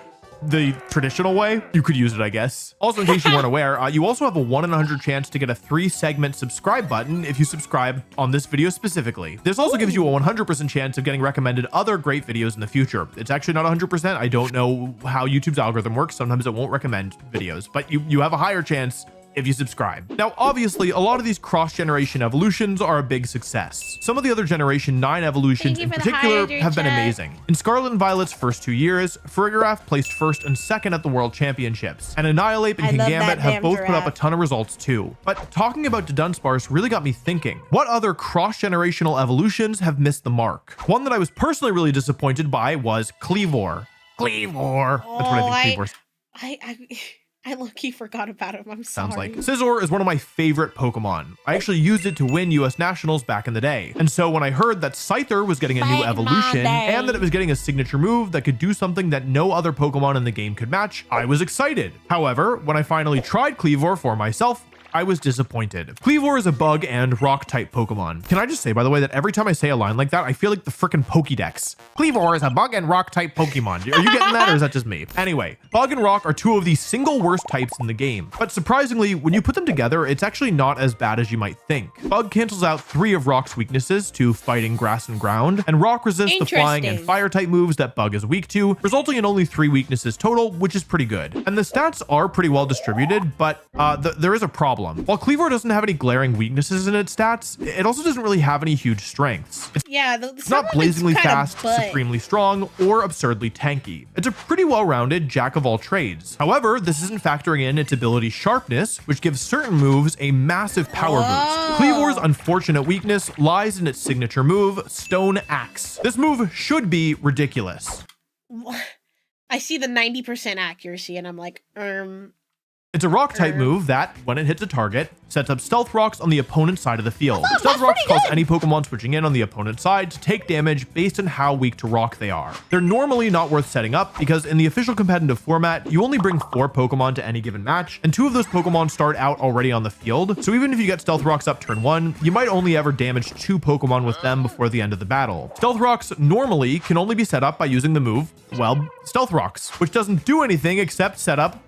the traditional way, you could use it, I guess. Also, in case you weren't aware, you also have a 1 in 100 chance to get a 3-segment subscribe button if you subscribe on this video specifically. This also gives you a 100% chance of getting recommended other great videos in the future. It's actually not 100%. I don't know how YouTube's algorithm works. Sometimes it won't recommend videos, but you have a higher chance if you subscribe. Now, obviously, a lot of these cross-generation evolutions are a big success. Some of the other Generation 9 evolutions in particular have been amazing. In Scarlet and Violet's first 2 years, Farigiraf placed 1st and 2nd at the World Championships, and Annihilate and Kingambit have both put up a ton of results too. But talking about Dudunsparce really got me thinking, what other cross-generational evolutions have missed the mark? One that I was personally really disappointed by was Kleavor. Kleavor! That's what I think Kleavor's. I low-key forgot about him. I'm sorry. Sounds like. Scizor is one of my favorite Pokemon. I actually used it to win US Nationals back in the day. And so when I heard that Scyther was getting a new evolution and that it was getting a signature move that could do something that no other Pokemon in the game could match, I was excited. However, when I finally tried Kleavor for myself, I was disappointed. Kleavor is a bug and rock type Pokemon. Can I just say, by the way, that every time I say a line like that, I feel like the frickin' Pokédex. Kleavor is a bug and rock type Pokemon. Are you getting that, or is that just me? Anyway, bug and rock are 2 of the single worst types in the game. But surprisingly, when you put them together, it's actually not as bad as you might think. Bug cancels out 3 of rock's weaknesses to fighting, grass, and ground, and rock resists the flying and fire type moves that bug is weak to, resulting in only 3 weaknesses total, which is pretty good. And the stats are pretty well distributed, but there is a problem. While Kleavor doesn't have any glaring weaknesses in its stats, it also doesn't really have any huge strengths. It's not blazingly fast, supremely strong, or absurdly tanky. It's a pretty well-rounded jack of all trades. However, this isn't factoring in its ability Sharpness, which gives certain moves a massive power boost. Kleavor's unfortunate weakness lies in its signature move, Stone Axe. This move should be ridiculous. I see the 90% accuracy and I'm like, It's a rock type move that, when it hits a target, sets up stealth rocks on the opponent's side of the field. Stealth rocks cause any Pokemon switching in on the opponent's side to take damage based on how weak to rock they are. They're normally not worth setting up because in the official competitive format, you only bring 4 Pokemon to any given match, and 2 of those Pokemon start out already on the field. So even if you get stealth rocks up turn 1, you might only ever damage 2 Pokemon with them before the end of the battle. Stealth rocks normally can only be set up by using the move, well, Stealth Rocks, which doesn't do anything except set up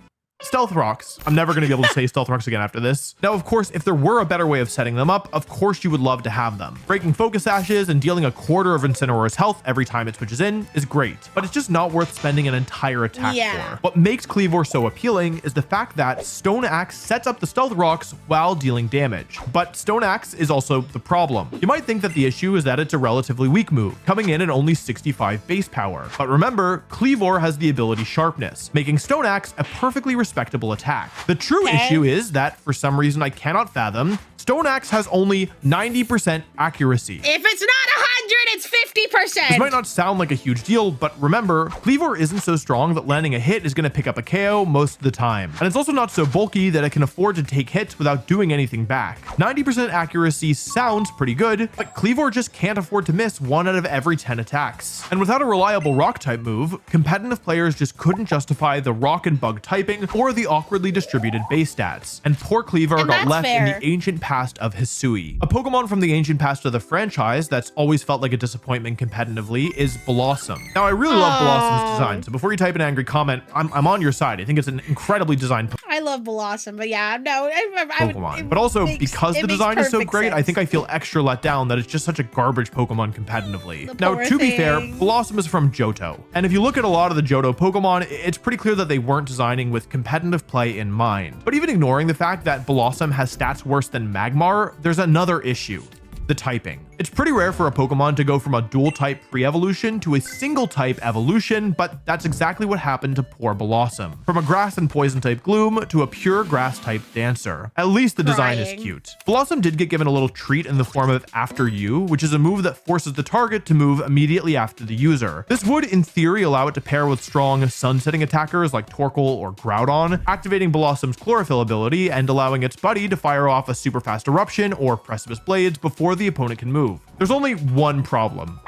Stealth Rocks. I'm never going to be able to say Stealth Rocks again after this. Now, of course, if there were a better way of setting them up, of course you would love to have them. Breaking Focus Ashes and dealing a quarter of Incineroar's health every time it switches in is great, but it's just not worth spending an entire attack for. What makes Kleavor so appealing is the fact that Stone Axe sets up the Stealth Rocks while dealing damage. But Stone Axe is also the problem. You might think that the issue is that it's a relatively weak move, coming in at only 65 base power. But remember, Kleavor has the ability Sharpness, making Stone Axe a perfectly respectable attack. The true issue is that, for some reason I cannot fathom, Stone Axe has only 90% accuracy. If it's not 100, it's 50%. This might not sound like a huge deal, but remember, Kleavor isn't so strong that landing a hit is going to pick up a KO most of the time. And it's also not so bulky that it can afford to take hits without doing anything back. 90% accuracy sounds pretty good, but Kleavor just can't afford to miss 1 out of every 10 attacks. And without a reliable rock type move, competitive players just couldn't justify the rock and bug typing or the awkwardly distributed base stats. And poor Kleavor got left in the ancient past of Hisui. A Pokemon from the ancient past of the franchise that's always felt like a disappointment competitively is Blossom. Now, I really love Blossom's design, so before you type an angry comment, I'm on your side. I think it's an incredibly designed Pokemon. I love Blossom, but yeah, no, Pokemon. But also, because the design is so great, I think I feel extra let down that it's just such a garbage Pokemon competitively. Now, to be fair, Blossom is from Johto. And if you look at a lot of the Johto Pokemon, it's pretty clear that they weren't designing with competitive play in mind. But even ignoring the fact that Blossom has stats worse than Magmar, there's another issue. The typing. It's pretty rare for a Pokemon to go from a dual type pre-evolution to a single type evolution, but that's exactly what happened to poor Blossom. From a grass and poison type Gloom to a pure grass type Dancer. At least the design is cute. Blossom did get given a little treat in the form of After You, which is a move that forces the target to move immediately after the user. This would in theory allow it to pair with strong sun-setting attackers like Torkoal or Groudon, activating Blossom's chlorophyll ability and allowing its buddy to fire off a super fast eruption or precipice blades before the opponent can move. There's only one problem.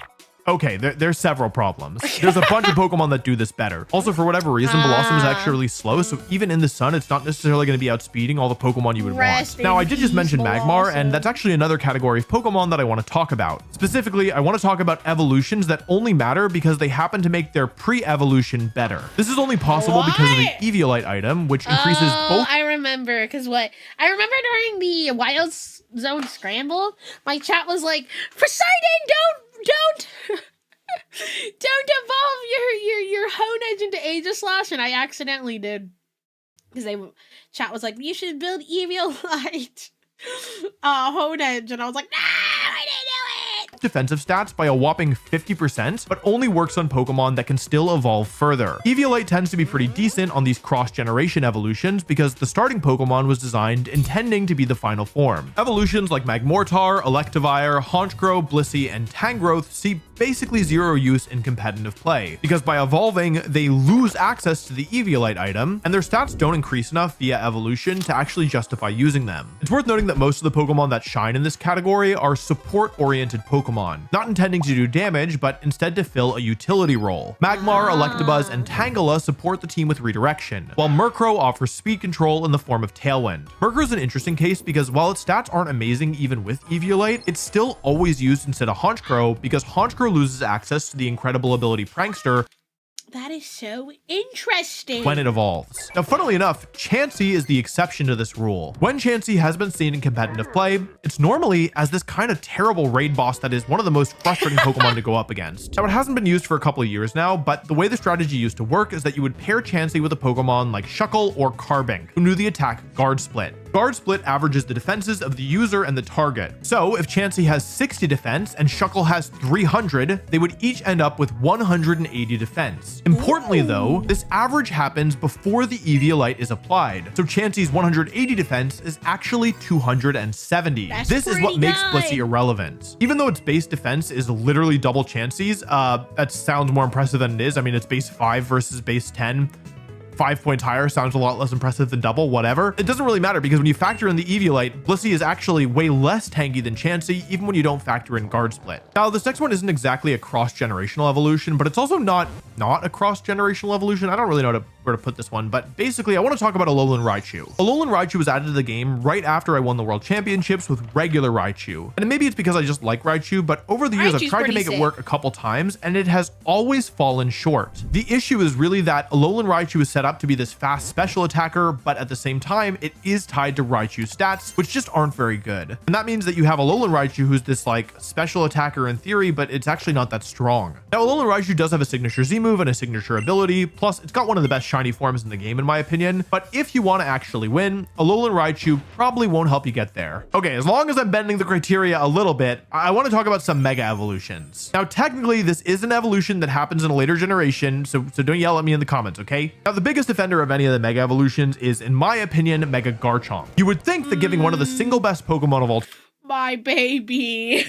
Okay, there's several problems. There's a bunch of Pokemon that do this better. Also, for whatever reason, Blossom is actually really slow, so even in the sun, it's not necessarily going to be outspeeding all the Pokemon you would want. Now, I did just mention Magmar, and that's actually another category of Pokemon that I want to talk about. Specifically, I want to talk about evolutions that only matter because they happen to make their pre-evolution better. This is only possible because of the Eviolite item, which increases both... I remember, because I remember during the Wild Zone Scramble, my chat was like, Poseidon, don't evolve your Honedge into Aegislash, and I accidentally did, because chat was like, you should build Eviolite Honedge, and I was like, no, I didn't do it. Defensive stats by a whopping 50%, but only works on Pokemon that can still evolve further. Eviolite tends to be pretty decent on these cross-generation evolutions because the starting Pokemon was designed intending to be the final form. Evolutions like Magmortar, Electivire, Honchkrow, Blissey, and Tangrowth see basically zero use in competitive play, because by evolving, they lose access to the Eviolite item, and their stats don't increase enough via evolution to actually justify using them. It's worth noting that most of the Pokemon that shine in this category are support-oriented Pokemon, not intending to do damage, but instead to fill a utility role. Magmar, Electabuzz, and Tangela support the team with redirection, while Murkrow offers speed control in the form of Tailwind. Murkrow is an interesting case because while its stats aren't amazing even with Eviolite, it's still always used instead of Honchkrow because Honchkrow loses access to the incredible ability Prankster. That is so interesting. When it evolves. Now, funnily enough, Chansey is the exception to this rule. When Chansey has been seen in competitive play, it's normally as this kind of terrible raid boss that is one of the most frustrating Pokemon to go up against. Now, it hasn't been used for a couple of years now, but the way the strategy used to work is that you would pair Chansey with a Pokemon like Shuckle or Carbink, who knew the attack Guard Split. Guard Split averages the defenses of the user and the target. So if Chansey has 60 defense and Shuckle has 300, they would each end up with 180 defense. Importantly though, this average happens before the Eviolite is applied. So Chansey's 180 defense is actually 270. This is what makes Blissey irrelevant. Even though its base defense is literally double Chansey's, that sounds more impressive than it is. I mean, it's base 5 versus base 10. 5 points higher sounds a lot less impressive than double, whatever. It doesn't really matter because when you factor in the Eviolite, Blissey is actually way less tanky than Chansey, even when you don't factor in Guard Split. Now, this next one isn't exactly a cross-generational evolution, but it's also not a cross-generational evolution. I don't really know where to put this one, but basically I want to talk about Alolan Raichu. Alolan Raichu was added to the game right after I won the World Championships with regular Raichu. And maybe it's because I just like Raichu, but over the years I've tried to make it work a couple times and it has always fallen short. The issue is really that Alolan Raichu is set up to be this fast special attacker, but at the same time, it is tied to Raichu's stats, which just aren't very good. And that means that you have Alolan Raichu who's this like special attacker in theory, but it's actually not that strong. Now, Alolan Raichu does have a signature Z move and a signature ability, plus it's got one of the best shiny forms in the game in my opinion, but if you want to actually win, Alolan Raichu probably won't help you get there. Okay, as long as I'm bending the criteria a little bit, I want to talk about some mega evolutions. Now, technically, this is an evolution that happens in a later generation, so don't yell at me in the comments, okay? Now, the biggest offender of any of the mega evolutions is, in my opinion, Mega Garchomp. You would think that giving one of the single best Pokemon of all my baby.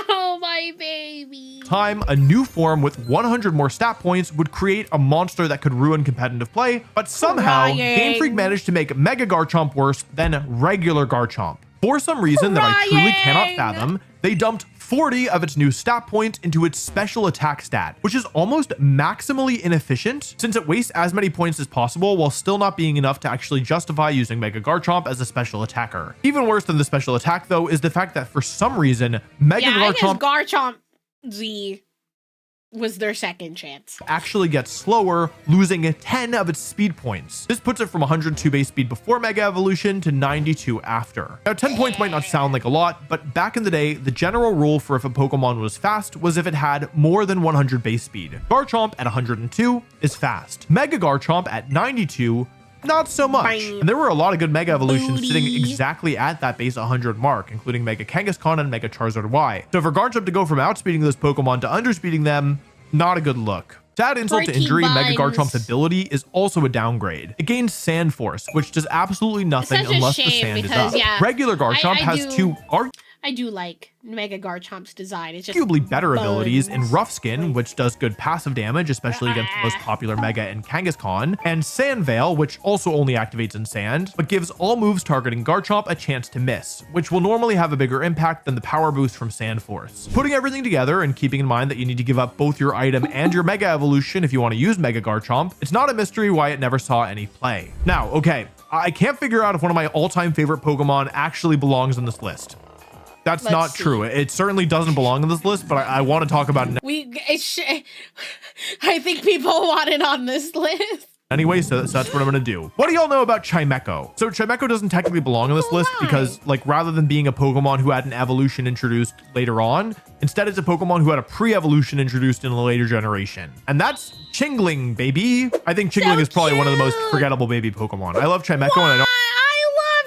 Oh, my baby. time, a new form with 100 more stat points would create a monster that could ruin competitive play, but somehow Game Freak managed to make Mega Garchomp worse than regular Garchomp. For some reason that I truly cannot fathom, they dumped 40 of its new stat points into its special attack stat, which is almost maximally inefficient since it wastes as many points as possible while still not being enough to actually justify using Mega Garchomp as a special attacker. Even worse than the special attack though is the fact that for some reason, Mega Garchomp Garchomp Z. was their second chance. actually gets slower, losing 10 of its speed points. This puts it from 102 base speed before Mega Evolution to 92 after. Now 10 points might not sound like a lot, but back in the day, the general rule for if a Pokemon was fast was if it had more than 100 base speed. Garchomp at 102 is fast. Mega Garchomp at 92, not so much. And there were a lot of good Mega Evolutions sitting exactly at that base 100 mark, including Mega Kangaskhan and Mega Charizard Y. So for Garchomp to go from outspeeding those Pokemon to underspeeding them, not a good look. To add insult to injury, Mega Garchomp's ability is also a downgrade. It gains Sand Force, which does absolutely nothing unless the sand is up. Regular Garchomp has two I do like Mega Garchomp's design. It's just arguably better abilities in Rough Skin, which does good passive damage, especially against the most popular Mega and Kangaskhan, and Sand Veil, which also only activates in sand, but gives all moves targeting Garchomp a chance to miss, which will normally have a bigger impact than the power boost from Sand Force. Putting everything together and keeping in mind that you need to give up both your item and your Mega Evolution if you want to use Mega Garchomp, it's not a mystery why it never saw any play. Now, okay, I can't figure out if one of my all-time favorite Pokemon actually belongs on this list. That's not true. It certainly doesn't belong on this list, but I want to talk about it. I think people want it on this list. Anyway, so that's what I'm going to do. What do y'all know about Chimecho? So Chimecho doesn't technically belong on this list because, like, rather than being a Pokemon who had an evolution introduced later on, instead it's a Pokemon who had a pre-evolution introduced in a later generation. And that's Chingling, baby. I think Chingling is probably one of the most forgettable baby Pokemon. I love Chimecho and I don't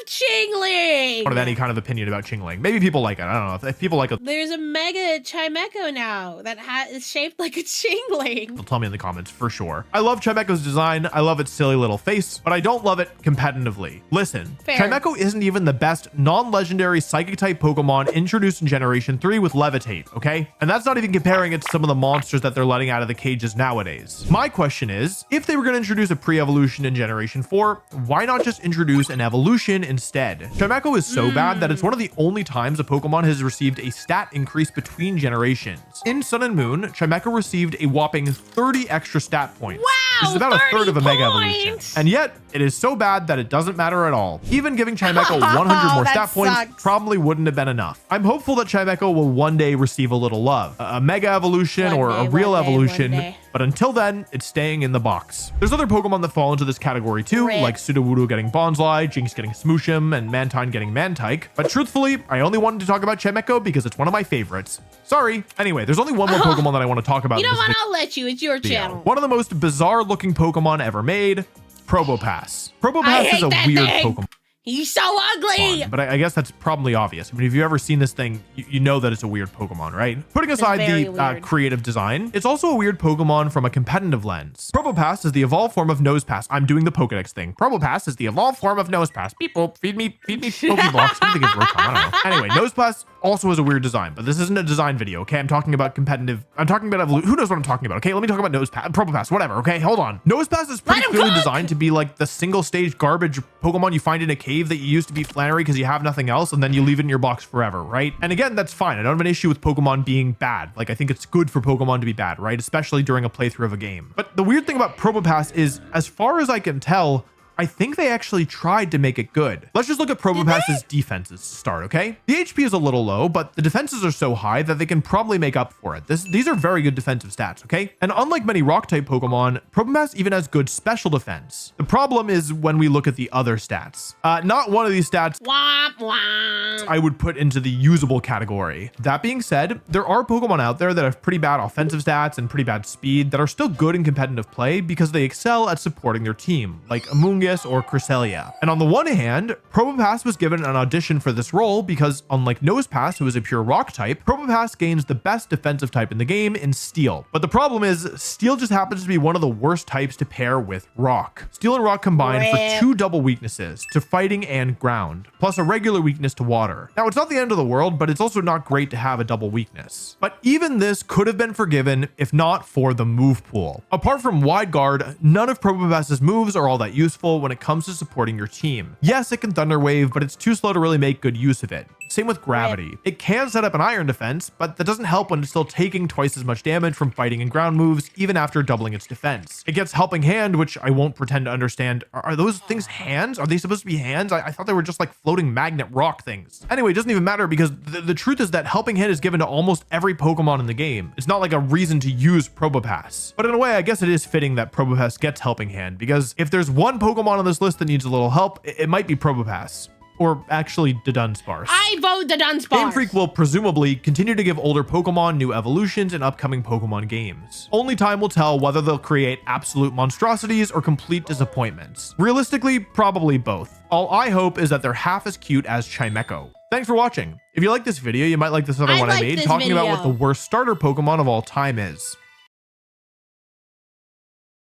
Chingling. have any kind of opinion about Chingling. Maybe people like it. I don't know if people like it. There's a Mega Chimecho now that is shaped like a Chingling. Tell me in the comments for sure. I love Chimecho's design. I love its silly little face, but I don't love it competitively. Listen, Fair. Chimecho isn't even the best non-legendary psychic type Pokemon introduced in Generation 3 with Levitate, okay? And that's not even comparing it to some of the monsters that they're letting out of the cages nowadays. My question is, if they were going to introduce a pre-evolution in Generation 4, why not just introduce an evolution instead? Chimecho is so bad that it's one of the only times a Pokemon has received a stat increase between generations. In Sun and Moon, Chimecho received a whopping 30 extra stat points. Wow, which is about a third of a Mega Evolution. points. And yet, it is so bad that it doesn't matter at all. Even giving Chimecho 100 more That stat points sucks. probably wouldn't have been enough. I'm hopeful that Chimecho will one day receive a little love. A Mega Evolution or a real evolution. But until then, it's staying in the box. There's other Pokemon that fall into this category too, Rip. like Sudowoodo getting Bonsly, Jinx getting Smooshum, and Mantine getting Mantike. But truthfully, I only wanted to talk about Chimecho because it's one of my favorites. Sorry. Anyway, there's only one more Pokemon that I want to talk about. You know in this what? I'll let you. It's your video. channel. One of the most bizarre looking Pokemon ever made, Probopass. Probopass is a weird Pokemon. He's so ugly. But I guess that's probably obvious. I mean, if you've ever seen this thing, you know that it's a weird Pokemon, right? Putting aside very the weird. creative design, it's also a weird Pokemon from a competitive lens. Probopass is the evolved form of Nosepass. I'm doing the Pokedex thing. Probopass is the evolved form of Nosepass. Beep boop, feed me Pokeblocks. I think it's Rotom, I don't know. Anyway, Nosepass also has a weird design, but this isn't a design video, okay? I'm talking about competitive. I'm talking about evolution. Who knows what I'm talking about, okay? Let me talk about Probopass, whatever, okay? Hold on. Nosepass is pretty clearly designed to be like the single stage garbage Pokemon you find in a cave that you used to be Flannery because you have nothing else, and then you leave it in your box forever, right? And again, that's fine. I don't have an issue with Pokemon being bad. Like, I think it's good for Pokemon to be bad, right? Especially during a playthrough of a game. But the weird thing about Probopass is, as far as I can tell, I think they actually tried to make it good. Let's just look at Probopass's defenses to start, okay? The HP is a little low, but the defenses are so high that they can probably make up for it. These are very good defensive stats, okay? And unlike many rock-type Pokemon, Probopass even has good special defense. The problem is when we look at the other stats. Not one of these stats Womp womp. I would put into the usable category. That being said, there are Pokemon out there that have pretty bad offensive stats and pretty bad speed that are still good in competitive play because they excel at supporting their team, like Amoonguss or Cresselia. And on the one hand, Probopass was given an audition for this role because, unlike Nosepass, who is a pure rock type, Probopass gains the best defensive type in the game in Steel. But the problem is, Steel just happens to be one of the worst types to pair with Rock. Steel and Rock combine for 2 double weaknesses, to fighting and ground, plus a regular weakness to water. Now, it's not the end of the world, but it's also not great to have a double weakness. But even this could have been forgiven if not for the move pool. Apart from Wide Guard, none of Probopass's moves are all that useful, useful when it comes to supporting your team. Yes, it can Thunder Wave, but it's too slow to really make good use of it. Same with Gravity. It can set up an Iron defense, but that doesn't help when it's still taking twice as much damage from fighting and ground moves, even after doubling its defense. It gets Helping Hand, which I won't pretend to understand. Are those things hands? Are they supposed to be hands? I thought they were just like floating magnet rock things. Anyway, it doesn't even matter because the truth is that Helping Hand is given to almost every Pokemon in the game. It's not like a reason to use Probopass. But in a way, I guess it is fitting that Probopass gets Helping Hand, because if there's one Pokemon on this list that needs a little help, it might be Probopass. Or actually, the Dunsparce. I vote the Dunsparce. Game Freak will presumably continue to give older Pokemon new evolutions in upcoming Pokemon games. Only time will tell whether they'll create absolute monstrosities or complete disappointments. Realistically, probably both. All I hope is that they're half as cute as Chimecho. Thanks for watching. If you like this video, you might like this other one I made talking about what the worst starter Pokemon of all time is.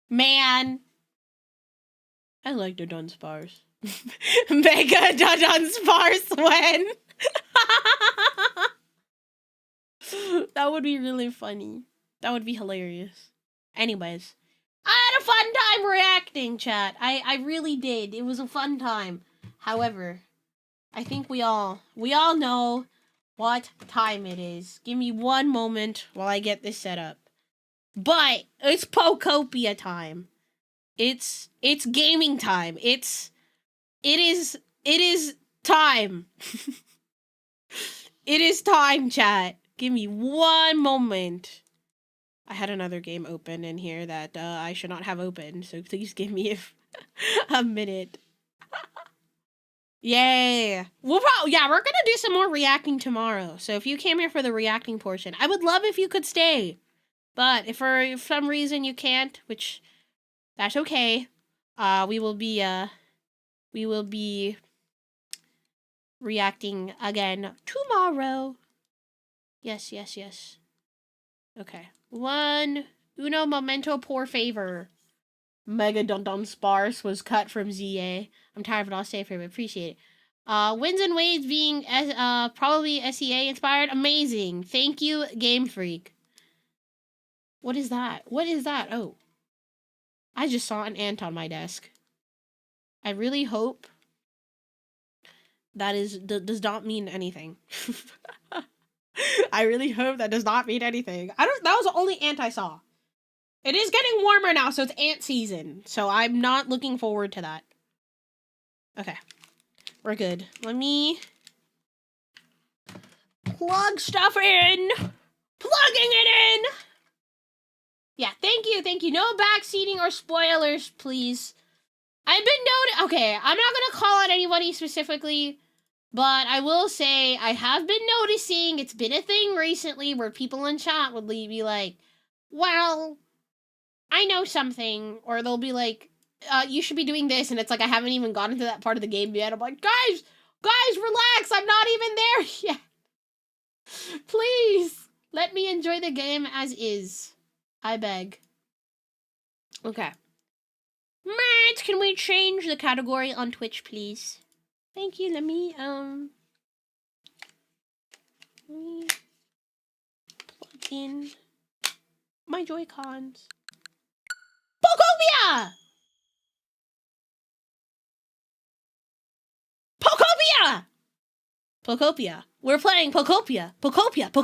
Man, I like the Dunsparce. Mega Dunsparce when. That would be really funny. That would be hilarious. Anyways, I had a fun time reacting, chat. I really did. It was a fun time. However, I think we all know what time it is. Give me one moment while I get this set up. But it's Pokopia time. It's gaming time. It is time. It is time, chat. Give me one moment. I had another game open in here that I should not have opened, so please give me a minute. Yay. We're gonna do some more reacting tomorrow. So if you came here for the reacting portion, I would love if you could stay. But if for some reason you can't, which that's okay. We will be reacting again tomorrow. Yes. Okay. Uno momento por favor. Mega Dunsparce was cut from ZA. I'm tired of it. I'll stay for it. Appreciate it. Winds and Waves being probably SEA inspired. Amazing. Thank you, Game Freak. What is that? Oh. I just saw an ant on my desk. I really hope that does not mean anything. I really hope that does not mean anything. That was the only ant I saw. It is getting warmer now, so it's ant season. So I'm not looking forward to that. Okay. We're good. Let me plug stuff in. Plugging it in. Yeah, thank you. No backseating or spoilers, please. I've been okay, I'm not gonna call out anybody specifically, but I will say I have been noticing it's been a thing recently where people in chat would be like, well, I know something, or they'll be like, you should be doing this, and it's like I haven't even gotten to that part of the game yet. I'm like, guys, relax, I'm not even there yet. Please, let me enjoy the game as is. I beg. Okay. Matt, can we change the category on Twitch, please? Thank you. Let me plug in my Joy-Cons. Pokopia! Pokopia! We're playing Pokopia! Pokopia!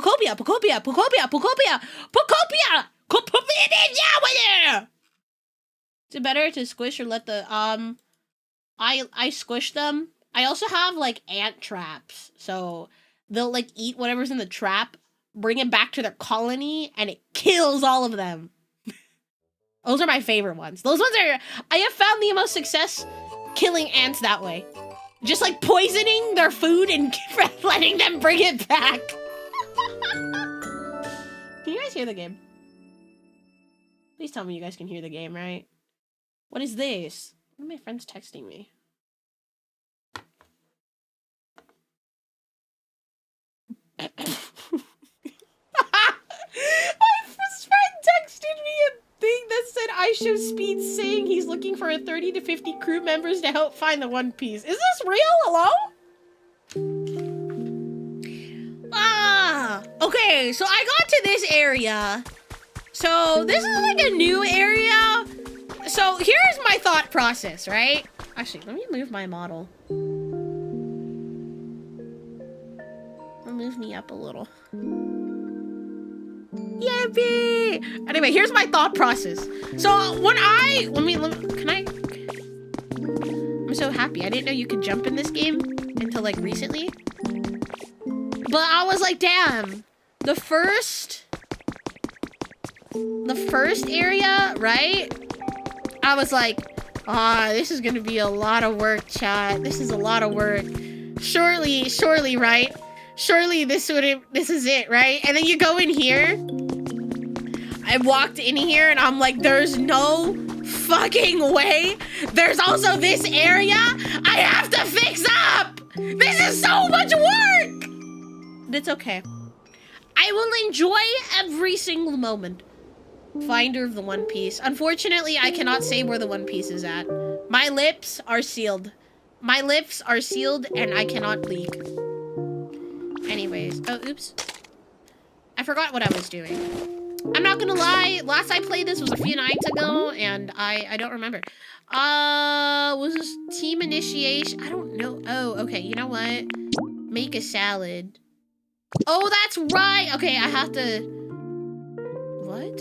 Is it better to squish or let the I squish them. I also have like ant traps, so they'll like eat whatever's in the trap, bring it back to their colony, and it kills all of them. Those are my favorite ones. Those ones are, I have found the most success killing ants that way. Just like poisoning their food and letting them bring it back. Can you guys hear the game? Please tell me you guys can hear the game, right? What is this? What are my friends texting me? My friend texted me a thing that said I show Speed saying he's looking for 30 to 50 crew members to help find the One Piece. Is this real? Hello? Okay, so I got to this area. So this is like a new area. So here's my thought process, right? Actually, let me move my model. Move me up a little. Yippee! Anyway, here's my thought process. So when can I? I'm so happy. I didn't know you could jump in this game until like recently. But I was like, damn. The first area, right? I was like, this is gonna be a lot of work, chat. This is a lot of work. Surely, right? Surely this is it, right? And then you go in here. I walked in here and I'm like, there's no fucking way. There's also this area I have to fix up. This is so much work. But it's okay. I will enjoy every single moment. Finder of the One Piece. Unfortunately, I cannot say where the One Piece is at. My lips are sealed. My lips are sealed and I cannot leak. Anyways, oh, oops. I forgot what I was doing. I'm not gonna lie, last I played this was a few nights ago, and I don't remember. Was this team initiation? I don't know. Oh, okay, you know what? Make a salad. Oh, that's right! Okay, I have to... What?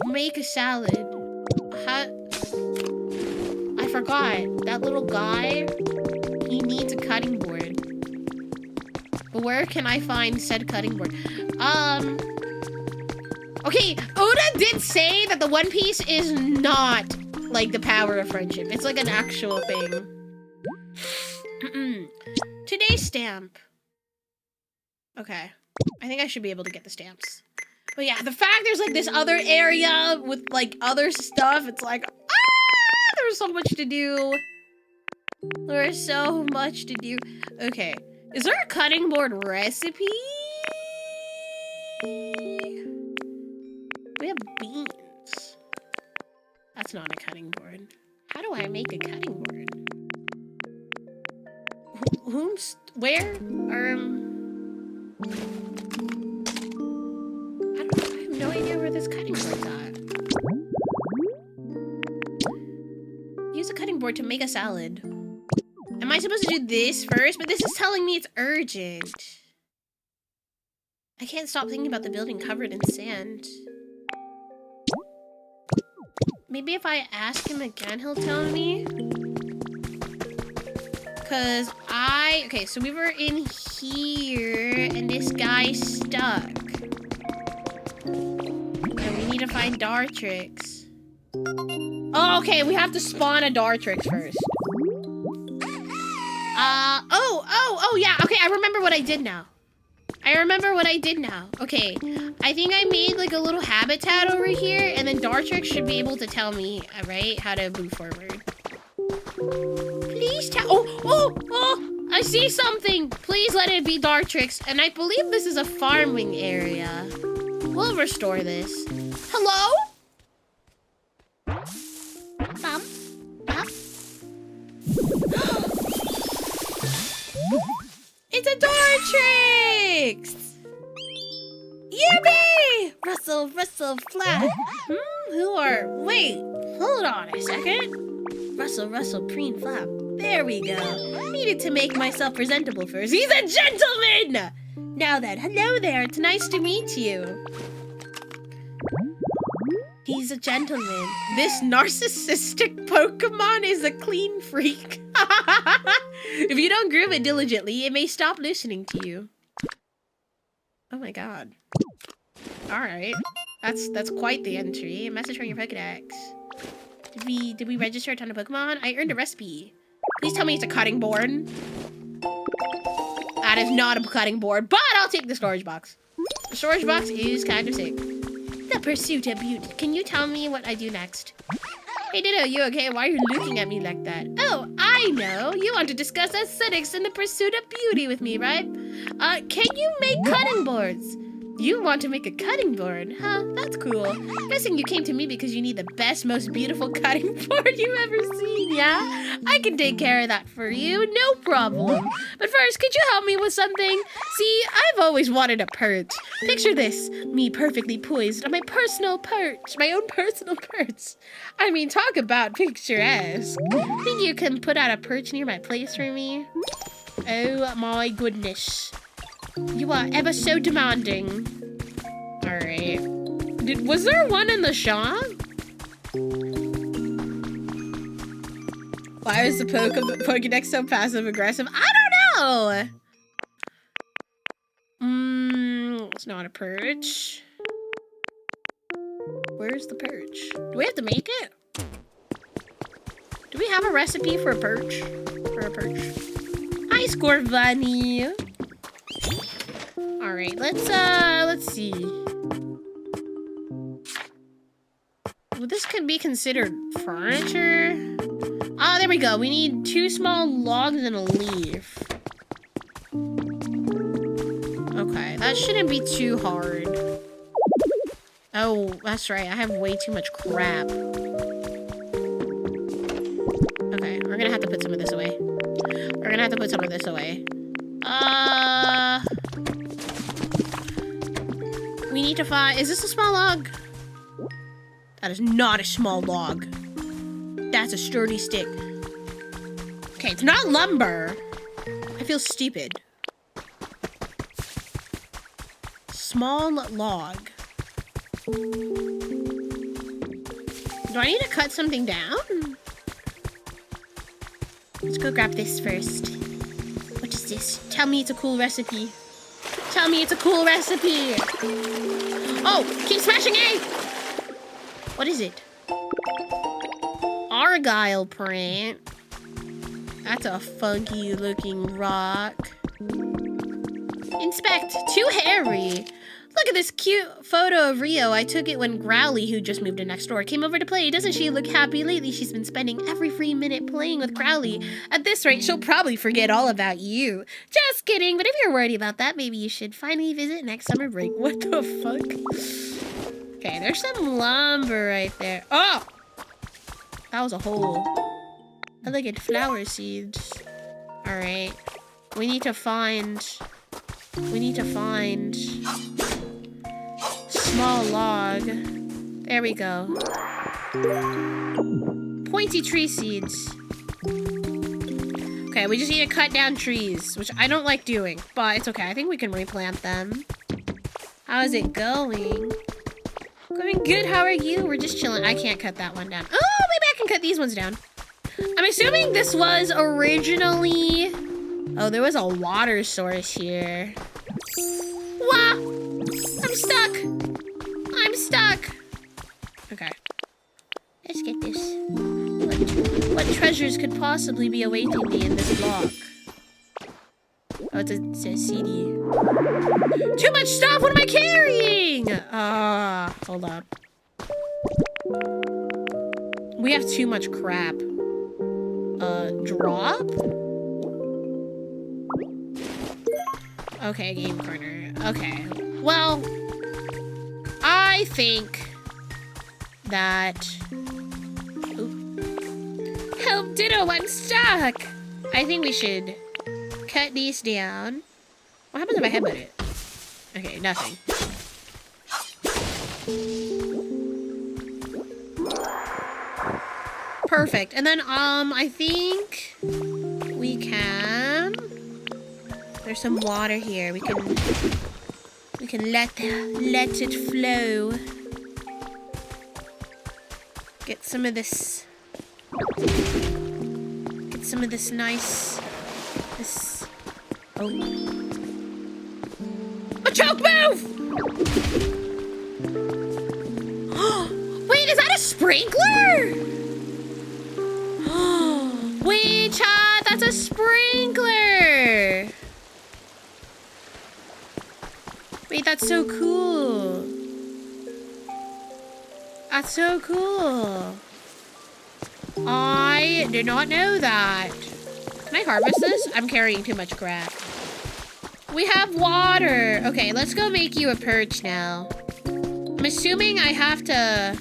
Make a salad. I forgot. That little guy... He needs a cutting board. But where can I find said cutting board? Okay, Oda did say that the One Piece is not like the power of friendship. It's like an actual thing. Today's stamp. Okay. I think I should be able to get the stamps. But yeah, the fact there's like this other area with like other stuff, it's like, there's so much to do. There's so much to do. Okay. Is there a cutting board recipe? We have beans. That's not a cutting board. How do I make a cutting board? Where? I have no idea where this cutting board's at. Use a cutting board to make a salad. Am I supposed to do this first? But this is telling me it's urgent. I can't stop thinking about the building covered in sand. Maybe if I ask him again, he'll tell me. Cause okay, so we were in here and this guy's stuck. And we need to find Dartrix. Oh, okay, we have to spawn a Dartrix first. Oh, yeah, okay, I remember what I did now. Okay, I think I made like a little habitat over here, and then Dartrix should be able to tell me, right, how to move forward. Please tell, oh, I see something. Please let it be Dartrix, and I believe this is a farming area. We'll restore this. Hello? Bum. It's a Dartrix! Yippee! Rustle, flap. Wait, hold on a second. Rustle, preen, flap. There we go. Needed to make myself presentable first. He's a gentleman! Now then, hello there, it's nice to meet you. He's a gentleman. This narcissistic Pokemon is a clean freak. If you don't groom it diligently, it may stop listening to you. Oh my god. Alright. That's quite the entry. A message from your Pokedex. Did we register a ton of Pokemon? I earned a recipe. Please tell me it's a cutting board. That is not a cutting board, but I'll take the storage box. The storage box is kind of sick. The pursuit of beauty. Can you tell me what I do next? Hey Ditto, you okay? Why are you looking at me like that? Oh, I know. You want to discuss aesthetics and the pursuit of beauty with me, right? Can you make cutting boards? You want to make a cutting board, huh? That's cool. Guessing you came to me because you need the best, most beautiful cutting board you've ever seen, yeah? I can take care of that for you, no problem. But first, could you help me with something? See, I've always wanted a perch. Picture this, me perfectly poised on my personal perch, my own personal perch. I mean, talk about picturesque. Think you can put out a perch near my place for me? Oh my goodness. You are ever so demanding. Alright. Was there one in the shop? Why is the Pokédex so passive aggressive? I don't know! It's not a perch. Where's the perch? Do we have to make it? Do we have a recipe for a perch? For a perch? Hi, Score Bunny! Alright, let's see. Well, this could be considered furniture. Ah, there we go. We need 2 small logs and a leaf. Okay, that shouldn't be too hard. Oh, that's right. I have way too much crap. Okay, we're gonna have to put some of this away. We're gonna have to put some of this away. We need to find... Is this a small log? That is not a small log. That's a sturdy stick. Okay, it's not lumber. I feel stupid. Small log. Do I need to cut something down? Let's go grab this first. What is this? Tell me it's a cool recipe. Tell me it's a cool recipe. Oh, keep smashing A. What is it? Argyle print. That's a funky looking rock. Inspect. Too hairy. Look at this cute photo of Rio. I took it when Growly, who just moved in next door, came over to play. Doesn't she look happy lately? She's been spending every free minute playing with Growly. At this rate, she'll probably forget all about you. Just kidding, but if you're worried about that, maybe you should finally visit next summer break. What the fuck? Okay, there's some lumber right there. Oh! That was a hole. I look at flower seeds. Alright. We need to find... small log. There we go. Pointy tree seeds. Okay, we just need to cut down trees, which I don't like doing, but it's okay. I think we can replant them. How is it going? Going good, how are you? We're just chilling. I can't cut that one down. Oh, maybe I can cut these ones down. I'm assuming this was originally... Oh, there was a water source here. Wah! I'm stuck! I'm stuck! Okay. Let's get this. What treasures could possibly be awaiting me in this block? Oh, it's a CD. Too much stuff! What am I carrying? Hold on. We have too much crap. Drop? Okay, game corner. Okay. Well, I think that... Ooh. Help, Ditto, I'm stuck! I think we should cut these down. What happens if I headbutt it? Okay, nothing. Perfect. And then, I think we can... There's some water here. We can let it flow. Get some of this. Get some of this nice. This. Oh. A choke move! Wait, is that a sprinkler? Wait, chat, that's a sprinkler. Wait, that's so cool. That's so cool. I did not know that. Can I harvest this? I'm carrying too much crap. We have water. Okay, let's go make you a perch now. I'm assuming I have to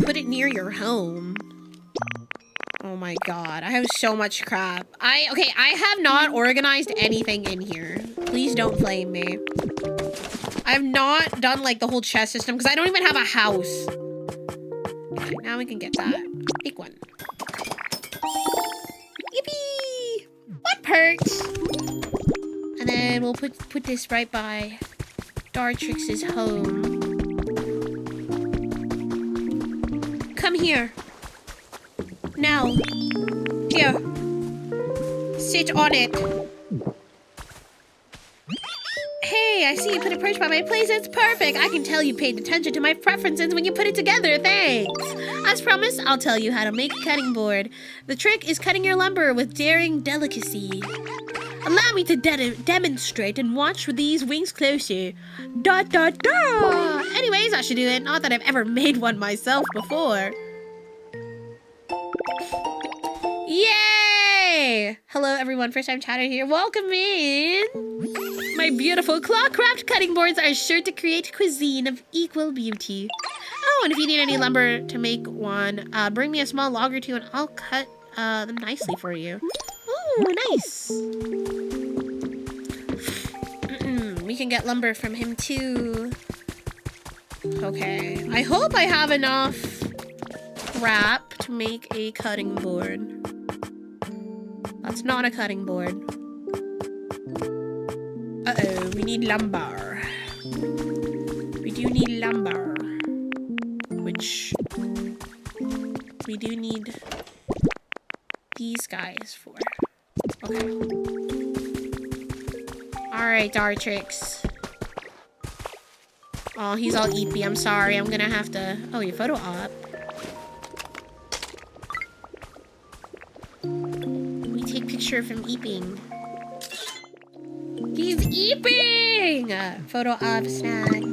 put it near your home. Oh my god, I have so much crap. I have not organized anything in here. Please don't blame me. I have not done like the whole chest system because I don't even have a house. Okay, now we can get that. Take one. Yippee! One perch! And then we'll put this right by Dartrix's home. Come here. Now. Here. Sit on it. Hey, I see you put a perch by my place. It's perfect. I can tell you paid attention to my preferences when you put it together. Thanks. As promised, I'll tell you how to make a cutting board. The trick is cutting your lumber with daring delicacy. Allow me to demonstrate and watch with these wings closer. Dot, dot, dot. Anyways, I should do it. Not that I've ever made one myself before. Yay! Hello, everyone. First time chatter here. Welcome in. My beautiful claw-craft cutting boards are sure to create cuisine of equal beauty. Oh, and if you need any lumber to make one, bring me a small log or two and I'll cut them nicely for you. Ooh, nice. We can get lumber from him too. Okay, I hope I have enough crap to make a cutting board. That's not a cutting board. Uh-oh, we need lumber. We do need lumber. Which we do need these guys for. Okay. Alright, Dartrix. Oh, he's all eepy. I'm sorry. I'm gonna have to... Oh, your photo op. We take picture of him eeping. He's eeping! Photo op snagged.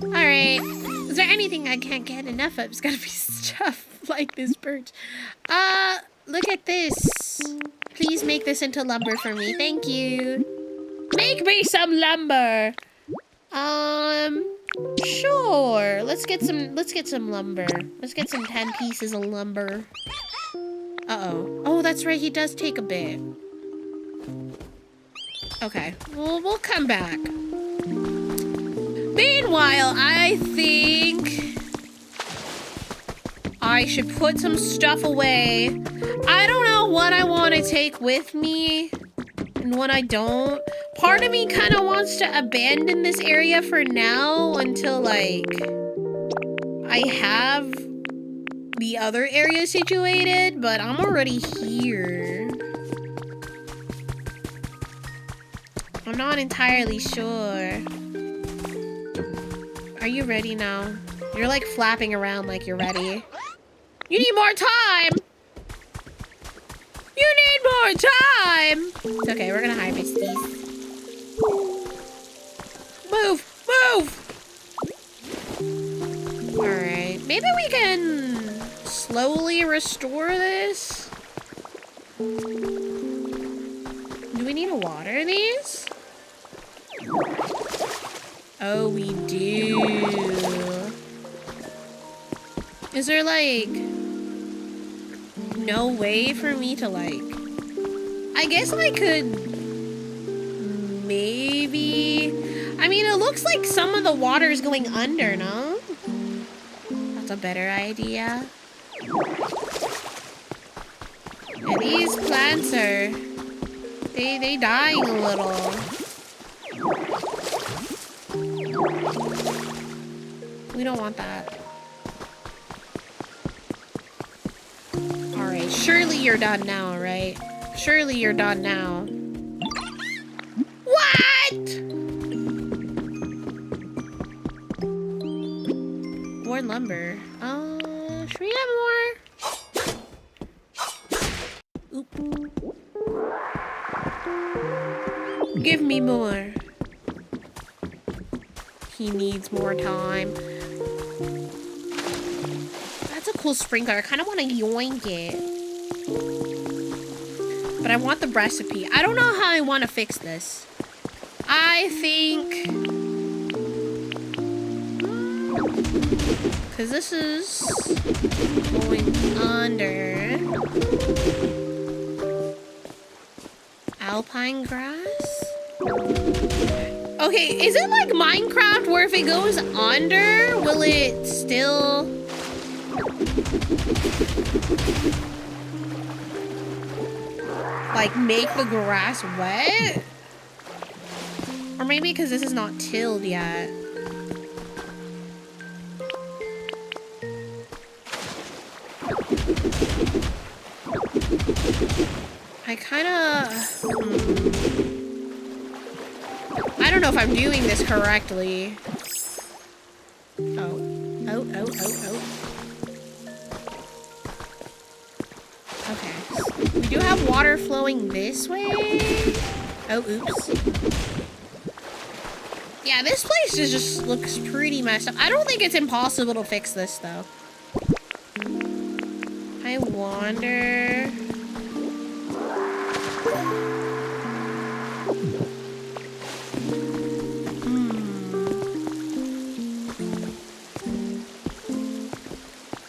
Alright. Is there anything I can't get enough of? It's gotta be stuff like this birch. Look at this. Please make this into lumber for me. Thank you. Make me some lumber. Sure. Let's get some lumber. Let's get some 10 pieces of lumber. Uh-oh. Oh, that's right. He does take a bit. Okay. Well, we'll come back. Meanwhile, I think I should put some stuff away. I don't know what I want to take with me and what I don't. Part of me kind of wants to abandon this area for now until, like, I have the other area situated, but I'm already here. I'm not entirely sure. Are you ready now? You're like flapping around like you're ready. You need more time! You need more time! It's okay, we're gonna harvest these. Move! Move! Alright, maybe we can slowly restore this? Do we need to water these? Oh, we do. Is there, like, no way for me to, like... I guess I could... maybe... I mean, it looks like some of the water is going under, no? That's a better idea. And these plants are... They dying a little. We don't want that. Alright, surely you're done now, right? Surely you're done now. What? More lumber. Should we have more? Oop. Give me more. He needs more time. That's a cool sprinkler. I kind of want to yoink it. But I want the recipe. I don't know how I want to fix this. I think... Because this is going under... Alpine grass? Okay, is it like Minecraft where if it goes under, will it still... like make the grass wet? Or maybe because this is not tilled yet. I kinda... I don't know if I'm doing this correctly. Oh. Okay. We do have water flowing this way. Oh, oops. Yeah, this place just looks pretty messed up. I don't think it's impossible to fix this, though. I wonder...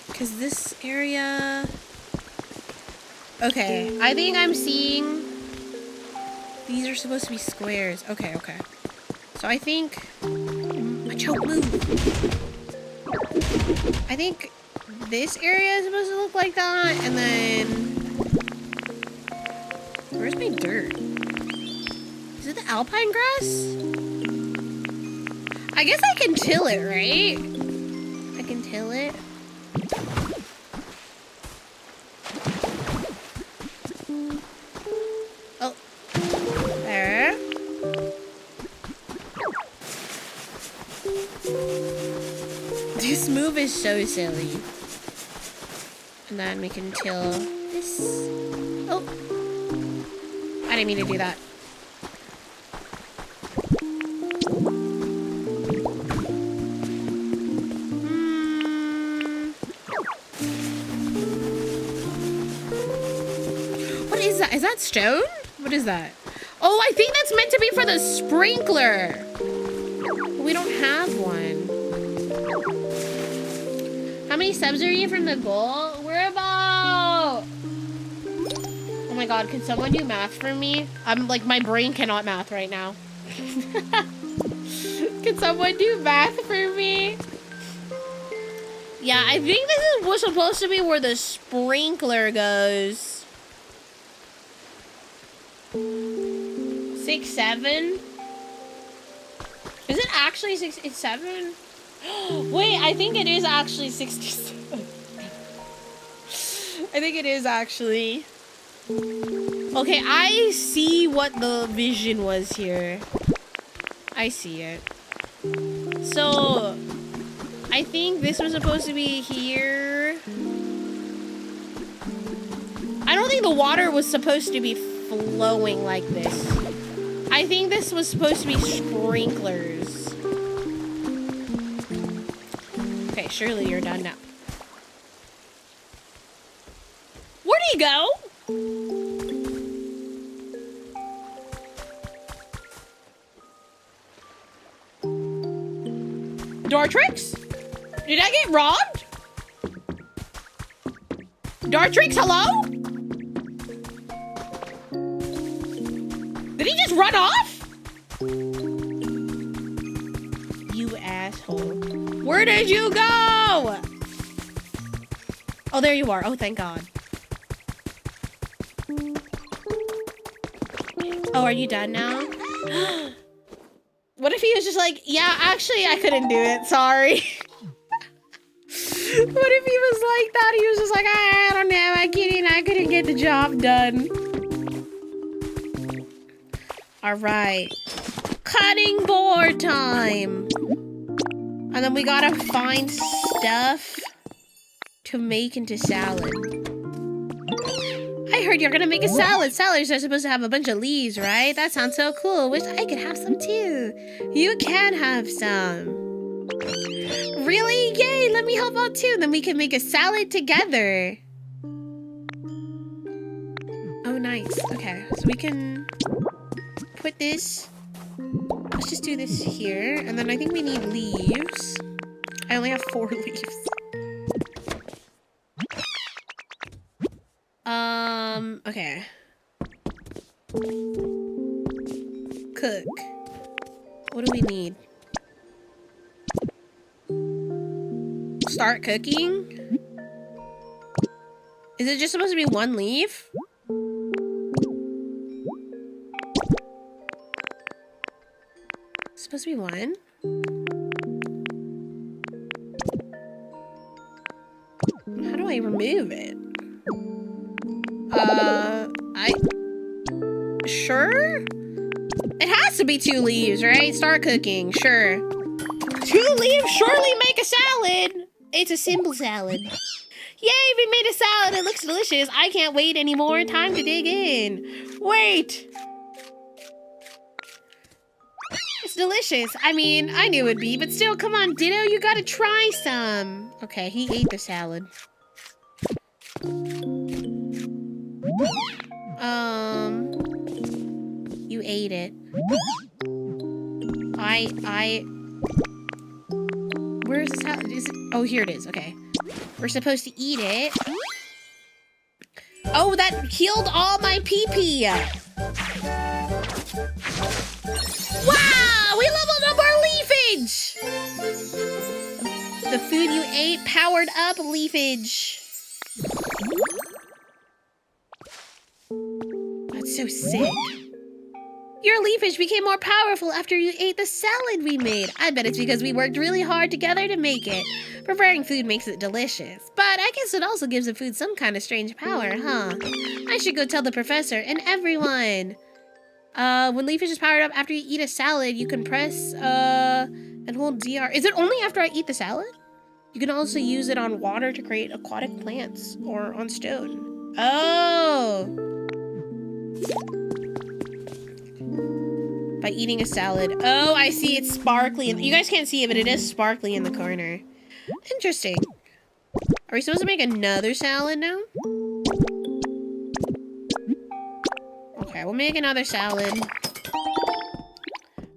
Because this area... Okay, I think I'm seeing... These are supposed to be squares. Okay. So I think... A choke move. I think this area is supposed to look like that, and then... Where's my dirt? Is it the alpine grass? I guess I can till it, right? I can till it. Oh. There. This move is so silly. And then we can till this. Oh. I didn't mean to do that. What is that? Is that stone? What is that? Oh, I think that's meant to be for the sprinkler. We don't have one. How many subs are you from the goal? We're about... Oh my god, can someone do math for me? I'm like, my brain cannot math right now. Can someone do math for me? Yeah, I think this is what's supposed to be where the sprinkler goes. 6, 7? Is it actually 6, it's 7? Wait, I think it is actually 67. I think it is actually. Okay, I see what the vision was here. I see it. So, I think this was supposed to be here. I don't think the water was supposed to be flowing like this. I think this was supposed to be sprinklers. Okay, surely you're done now. Where'd he go? Dartrix? Did I get robbed? Dartrix, hello? Did he just run off? You asshole. Where did you go? Oh, there you are. Oh, thank God. Oh, are you done now? What if he was just like, yeah, actually, I couldn't do it. Sorry. What if he was like that? He was just like, I don't know. I couldn't get the job done. All right. Cutting board time. And then we gotta find stuff to make into salad. I heard you're gonna make a salad. Salads are supposed to have a bunch of leaves, right? That sounds so cool. Wish I could have some too. You can have some. Really? Yay, let me help out too. Then we can make a salad together. Oh, nice. Okay, so we can put this. Let's just do this here. And then I think we need leaves. I only have 4 leaves. Okay. Cook. What do we need? Start cooking? Is it just supposed to be 1 leaf? It's supposed to be 1? How do I remove it? Sure? It has to be 2 leaves, right? Start cooking, sure. 2 leaves surely make a salad. It's a simple salad. Yay, we made a salad. It looks delicious. I can't wait anymore. Time to dig in. Wait. It's delicious. I mean, I knew it'd be, but still, come on, Ditto, you gotta try some. Okay, he ate the salad. You ate it. Where's the salad? Is it? Oh, here it is. Okay. We're supposed to eat it. Oh, that healed all my pee-pee. Wow! We leveled up our leafage! The food you ate powered up leafage. That's so sick. Your leafage became more powerful after you ate the salad we made. I bet it's because we worked really hard together to make it. Preparing food makes it delicious, but I guess it also gives the food some kind of strange power, huh? I should go tell the professor and everyone. When leafage is powered up after you eat a salad, you can press, and hold DR. Is it only after I eat the salad? You can also use it on water to create aquatic plants, or on stone. Oh! By eating a salad. Oh, I see. It's sparkly. You guys can't see it, but it is sparkly in the corner. Interesting. Are we supposed to make another salad now? Okay, we'll make another salad.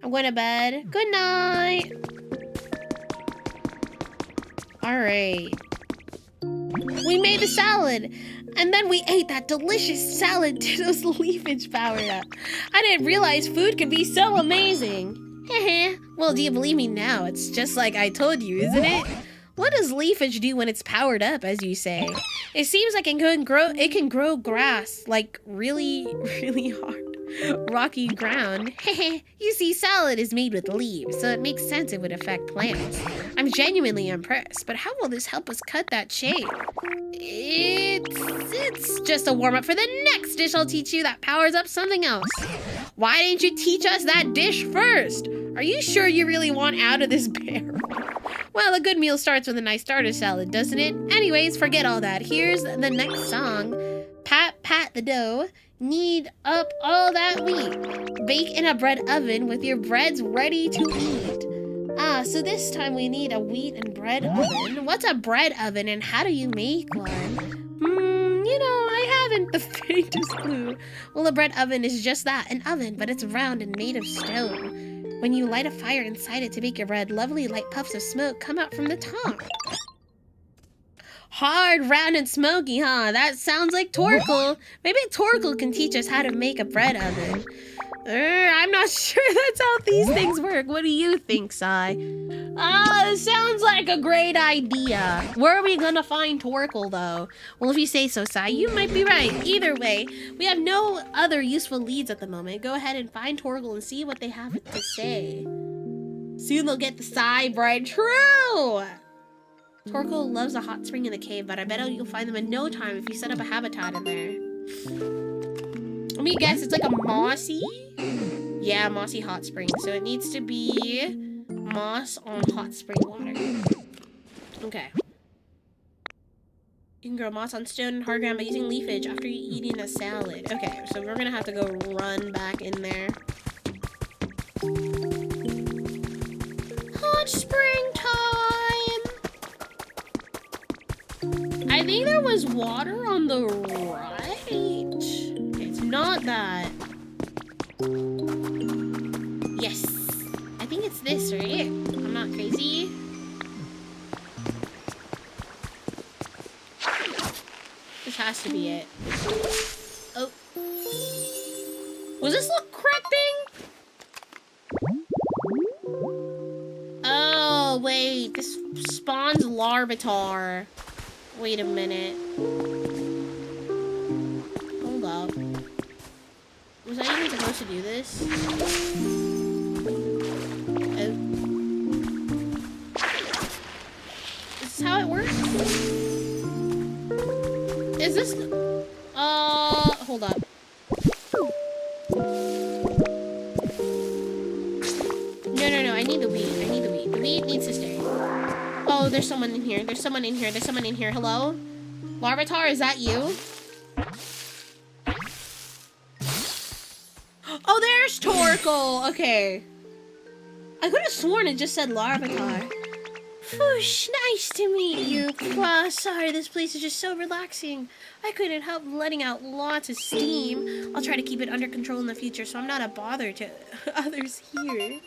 I'm going to bed. Good night. All right. We made the salad. And then we ate that delicious salad Ditto's leafage powered up. I didn't realize food could be so amazing. Heh. Well, do you believe me now? It's just like I told you, isn't it? What does leafage do when it's powered up, as you say? It seems like it can grow grass, like really, really hard. Rocky ground. You see, salad is made with leaves, so it makes sense it would affect plants. I'm genuinely impressed, but how will this help us cut that shade? It's just a warm-up for the next dish I'll teach you that powers up something else. Why didn't you teach us that dish first? Are you sure you really want out of this barrel? Well, a good meal starts with a nice starter salad, doesn't it? Anyways, forget all that. Here's the next song. Pat, pat the dough. Knead up all that wheat. Bake in a bread oven with your breads ready to eat. Ah, so this time we need a wheat and bread oven. What's a bread oven and how do you make one? You know, I haven't the faintest clue. Well, a bread oven is just that, an oven, but it's round and made of stone. When you light a fire inside it to bake your bread, lovely light puffs of smoke come out from the top. Hard, round, and smoky, huh? That sounds like Torkel. Maybe Torkel can teach us how to make a bread oven. I'm not sure that's how these things work. What do you think, Sai? Sounds like a great idea. Where are we gonna find Torkel, though? Well, if you say so, Sai, you might be right. Either way, we have no other useful leads at the moment. Go ahead and find Torkel and see what they have to say. Soon they'll get the Sai bread. True! Torkel loves a hot spring in the cave, but I bet you'll find them in no time if you set up a habitat in there. Let me guess, it's like a mossy? Yeah, mossy hot spring. So it needs to be moss on hot spring water. Okay. You can grow moss on stone and hard ground by using leafage after eating a salad. Okay, so we're gonna have to go run back in there. Hot spring time! I think there was water on the right. It's not that. Yes. I think it's this, right? I'm not crazy. This has to be it. Oh. Was this look correcting? Oh, wait. This spawns Larvitar. Wait a minute. Hold up. Was I even supposed to do this? Oh. Is this how it works? Is this... hold up. No, I need the wheat. I need the wheat. The wheat needs to stay. Oh, there's someone in here. There's someone in here. There's someone in here. Hello? Larvitar, is that you? Oh, there's Torkoal. Okay. I could have sworn it just said Larvitar. Whoosh, nice to meet you. Wow, sorry, this place is just so relaxing. I couldn't help letting out lots of steam. I'll try to keep it under control in the future so I'm not a bother to others here.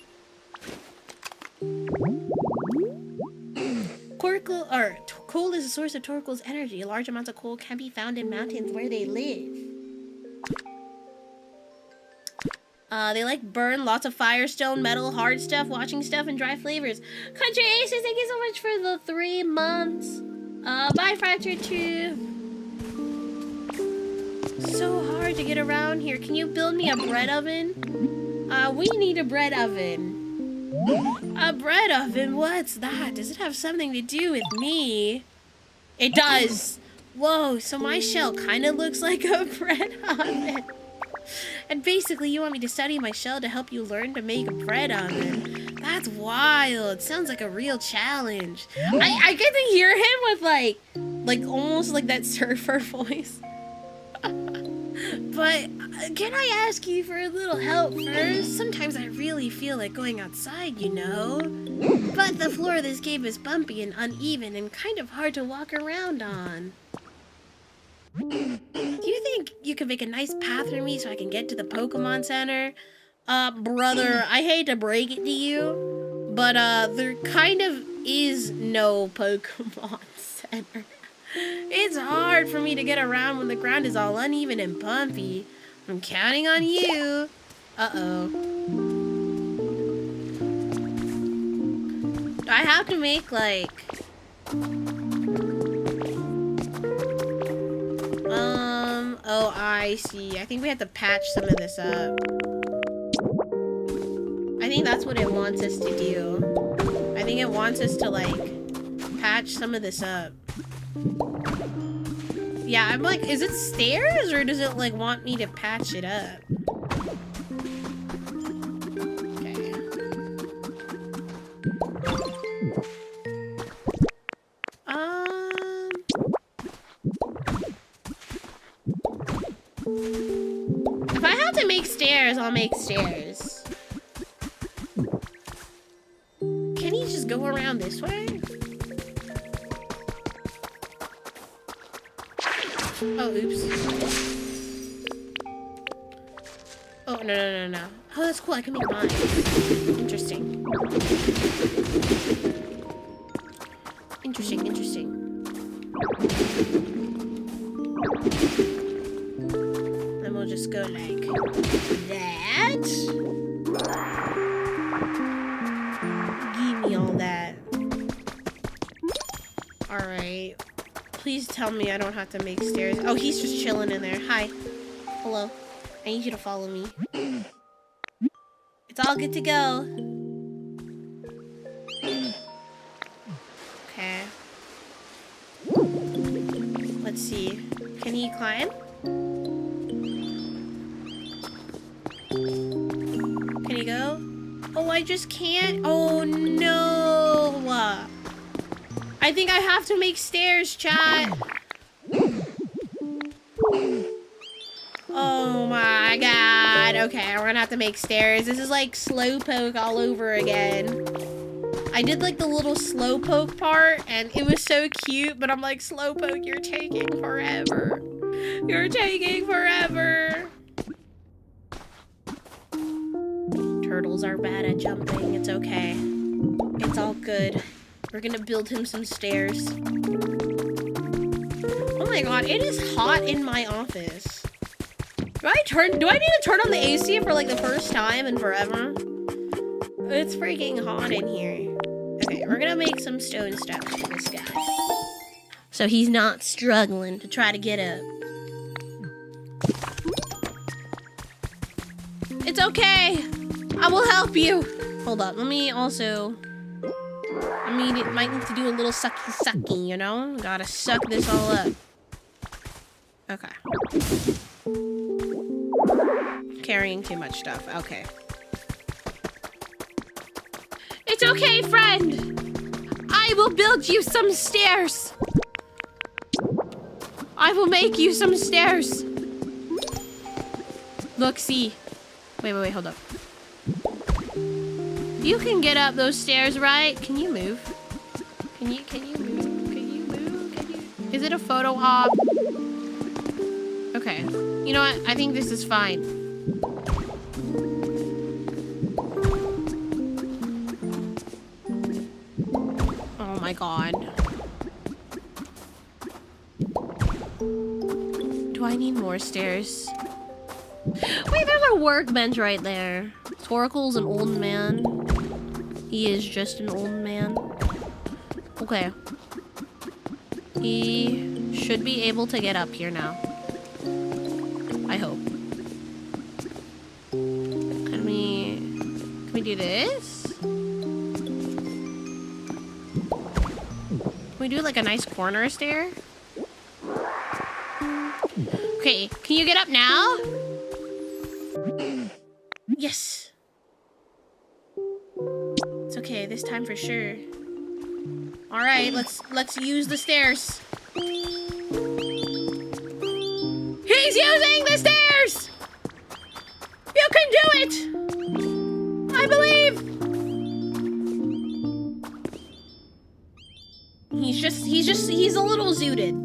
Coal is a source of Torkoal's energy. Large amounts of coal can be found in mountains where they live. They like burn lots of firestone, metal, hard stuff, watching stuff, and dry flavors. Country Aces, thank you so much for the 3 months. Bye, Fracture 2. So hard to get around here. Can you build me a bread oven? We need a bread oven. A bread oven? What's that? Does it have something to do with me? It does. Whoa, so my shell kind of looks like a bread oven. And basically, you want me to study my shell to help you learn to make a bread oven. That's wild. Sounds like a real challenge. I get to hear him with like almost like that surfer voice. But can I ask you for a little help first? Sometimes I really feel like going outside, you know? But the floor of this cave is bumpy and uneven and kind of hard to walk around on. Do you think you could make a nice path for me so I can get to the Pokemon Center? Brother, I hate to break it to you, but there kind of is no Pokemon Center. It's hard for me to get around when the ground is all uneven and bumpy. I'm counting on you. Uh-oh. Do I have to make, like... Oh, I see. I think we have to patch some of this up. I think that's what it wants us to do. I think it wants us to, like, patch some of this up. Yeah, I'm like, is it stairs or does it like want me to patch it up? Okay. If I have to make stairs, I'll make stairs. Can he just go around this way? Oh, oops. Oh, no. Oh, that's cool. I can make mine. Interesting. Interesting. Then we'll just go like that. Give me all that. Alright. Please tell me I don't have to make stairs. Oh, he's just chilling in there. Hi. Hello. I need you to follow me. It's all good to go. Okay. Let's see. Can he climb? Can he go? Oh, I just can't. Oh, no. I think I have to make stairs, chat. Oh my god. Okay, we're gonna have to make stairs. This is like Slowpoke all over again. I did like the little slowpoke part and it was so cute, but I'm like, slowpoke, you're taking forever. You're taking forever. Turtles are bad at jumping. It's okay. It's all good. We're gonna build him some stairs. Oh my god, it is hot in my office. Do I need to turn on the AC for like the first time in forever? It's freaking hot in here. Okay, we're gonna make some stone steps for this guy. So he's not struggling to try to get up. It's okay. I will help you. Hold up, let me also... it might need to do a little sucky, you know? Gotta suck this all up. Okay. Carrying too much stuff. Okay. It's okay, friend. I will build you some stairs. I will make you some stairs. Look, see. Wait, hold up. You can get up those stairs, right? Can you move? Can you move? Can you move? Is it a photo op? Okay. You know what? I think this is fine. Oh my god. Do I need more stairs? Wait, there's a workbench right there. Torkel's an old man. He is just an old man. Okay. He should be able to get up here now. I hope. Can we do this? Can we do like a nice corner stair? Okay, can you get up now? Yes. It's okay, this time for sure. All right, let's use the stairs. He's using the stairs. You can do it. I believe. He's a little zooted.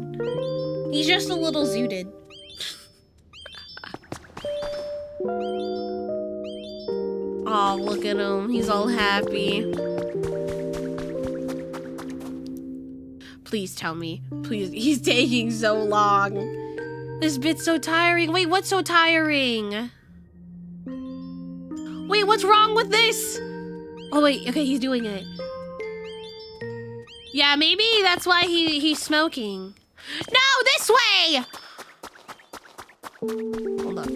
He's just a little zooted. Oh, look at him. He's all happy. Please tell me. Please. He's taking so long. This bit's so tiring. Wait, what's so tiring? Wait, what's wrong with this? Oh, wait. Okay, he's doing it. Yeah, maybe that's why he's smoking. No, this way! Hold up.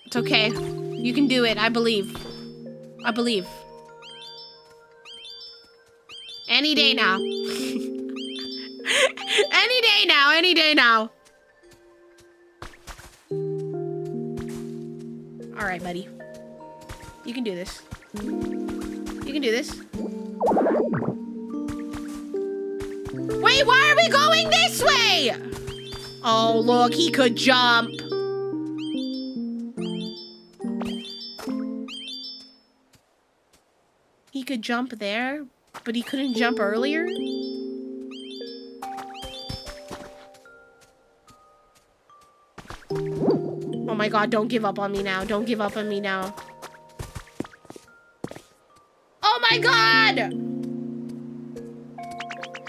It's okay. You can do it. I believe. I believe. Any day now. Any day now. Any day now. All right, buddy. You can do this. You can do this. Wait, why are we going this way? Oh, look, he could jump. He could jump there, but he couldn't jump earlier? Oh my god, don't give up on me now. Don't give up on me now. Oh my god!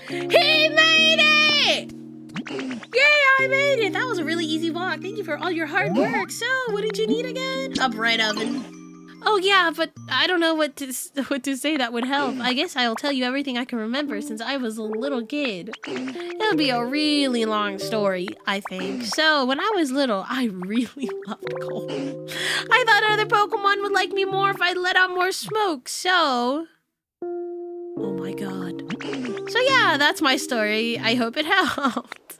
He made it! Yay, I made it! That was a really easy walk. Thank you for all your hard work. So, what did you need again? A bread oven. Oh yeah, but I don't know what to say that would help. I guess I'll tell you everything I can remember since I was a little kid. It'll be a really long story, I think. So, when I was little, I really loved coal. I thought other Pokemon would like me more if I let out more smoke, so... Oh my god. So yeah, that's my story. I hope it helped.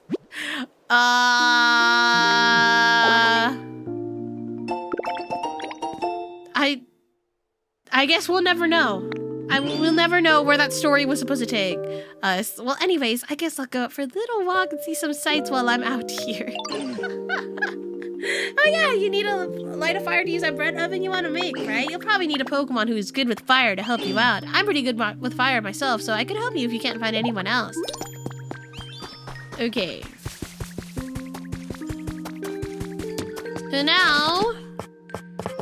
I guess we'll never know. We'll never know where that story was supposed to take us. Well, anyways, I guess I'll go out for a little walk and see some sights while I'm out here. Oh yeah, you need to light a fire to use that bread oven you want to make, right? You'll probably need a Pokemon who's good with fire to help you out. I'm pretty good with fire myself, so I could help you if you can't find anyone else. Okay. So now,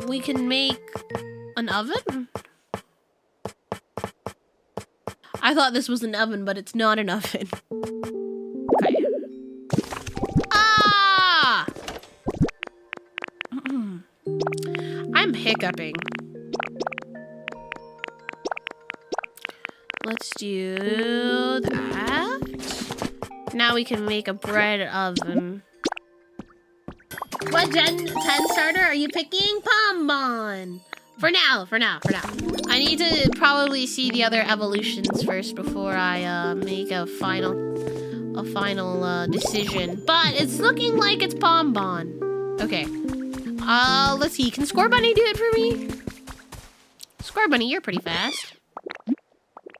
we can make an oven? I thought this was an oven, but it's not an oven. Okay. Ah! I'm hiccuping. Let's do that. Now we can make a bread oven. What Gen 10 starter are you picking? Pombon! For now. I need to probably see the other evolutions first before I make a final decision. But it's looking like it's Pombon. Okay. Let's see. Can Score Bunny do it for me? Score Bunny, you're pretty fast.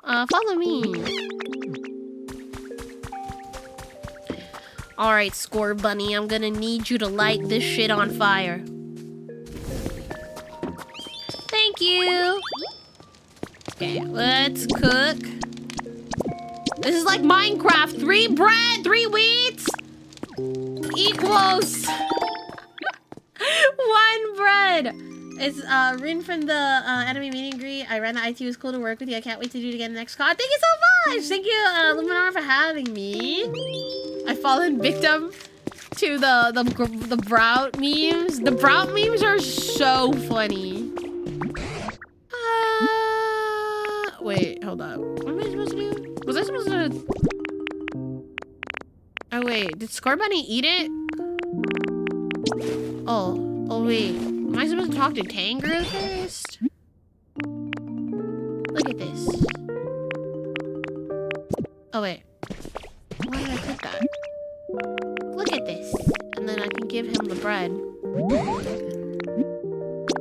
Follow me. Alright, Score Bunny, I'm gonna need you to light this shit on fire. Thank you. Okay, let's cook. This is like Minecraft. 3 bread, 3 wheats equals 1 bread. It's Rin from the enemy meeting greet. I ran the IT. It was cool to work with you. I can't wait to do it again next COD. Thank you so much. Thank you, Luminar, for having me. I've fallen victim to the Brout memes. The Brout memes are so funny. Wait, hold up. What am I supposed to do? Was I supposed to... Oh, wait. Did Score Bunny eat it? Oh, wait. Am I supposed to talk to Tangrowth first? Look at this. Oh, wait. Why did I click that? Look at this. And then I can give him the bread.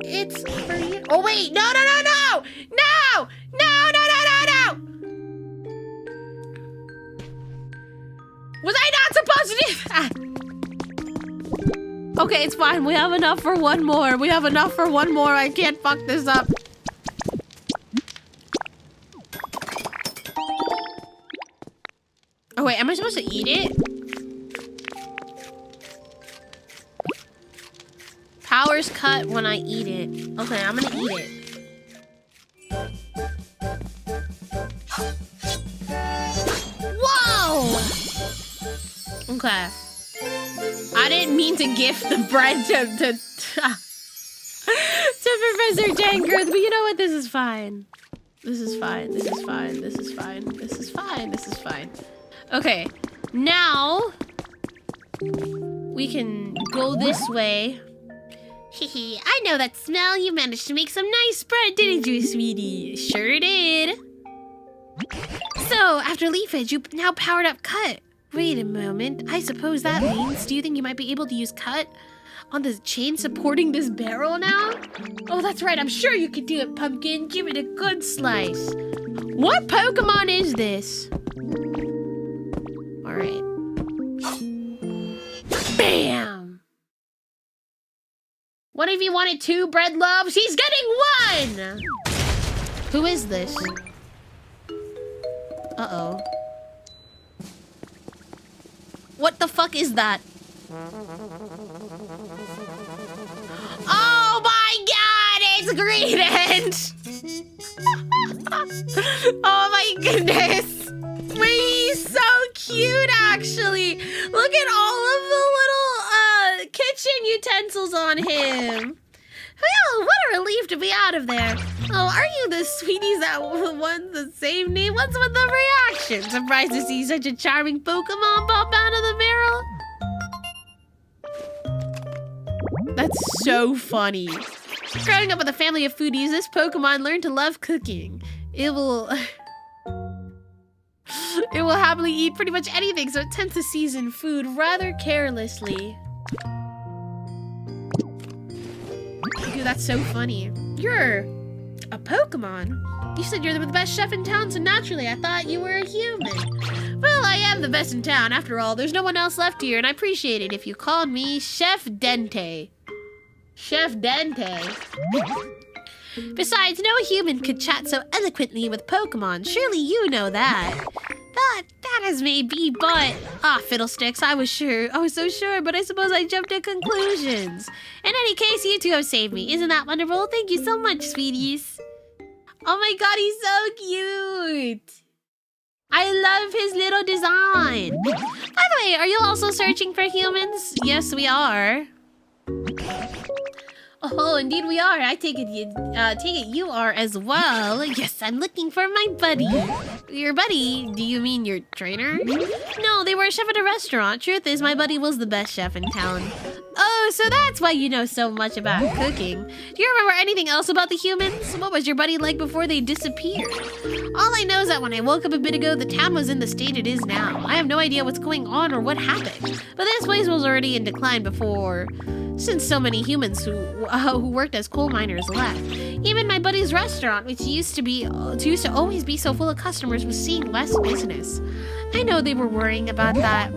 It's for you. Oh, wait. No! Was I not supposed to do that? Okay, it's fine. We have enough for one more. I can't fuck this up. Oh, wait. Am I supposed to eat it? Powers cut when I eat it. Okay, I'm gonna eat it. Whoa! Okay. I didn't mean to gift the bread to Professor Tangrowth, but you know what? This is fine. Okay, now we can go this way. Hehe, I know that smell. You managed to make some nice bread, didn't you, sweetie? Sure did. So, after leafage, you now powered up Cut. Wait a moment. I suppose that means, do you think you might be able to use Cut on the chain supporting this barrel now? Oh, that's right. I'm sure you could do it, Pumpkin. Give it a good slice. What Pokemon is this? All right. Bam! What if you wanted 2 bread loaves? He's getting 1! Who is this? Uh-oh. What the fuck is that? Oh my god, it's Greedent! Oh my goodness. Wait, he's so cute, actually. Look at all of the little kitchen utensils on him. Well, what a relief to be out of there. Oh, are you the sweeties that want the same name? What's with the reaction? Surprised to see such a charming Pokemon pop out of the barrel? That's so funny. Growing up with a family of foodies, this Pokemon learned to love cooking. It will happily eat pretty much anything, so it tends to season food rather carelessly. Dude, that's so funny. A Pokemon? You said you're the best chef in town, so naturally I thought you were a human. Well, I am the best in town. After all, there's no one else left here, and I appreciate it if you called me Chef Dente. Chef Dente. Besides, no human could chat so eloquently with Pokemon. Surely you know that. That is maybe, but... Ah, fiddlesticks, I was so sure, but I suppose I jumped to conclusions. In any case, you two have saved me. Isn't that wonderful? Thank you so much, sweeties. Oh my god, he's so cute. I love his little design. By the way, are you also searching for humans? Yes, we are. Oh, indeed we are. I take it you are as well. Yes, I'm looking for my buddy. Your buddy? Do you mean your trainer? No, they were a chef at a restaurant. Truth is, my buddy was the best chef in town. Oh, so that's why you know so much about cooking. Do you remember anything else about the humans? What was your buddy like before they disappeared? All I know is that when I woke up a bit ago, the town was in the state it is now. I have no idea what's going on or what happened. But this place was already in decline before... since so many humans who worked as coal miners left. Even my buddy's restaurant, which used to always be so full of customers, was seeing less business. I know they were worrying about that.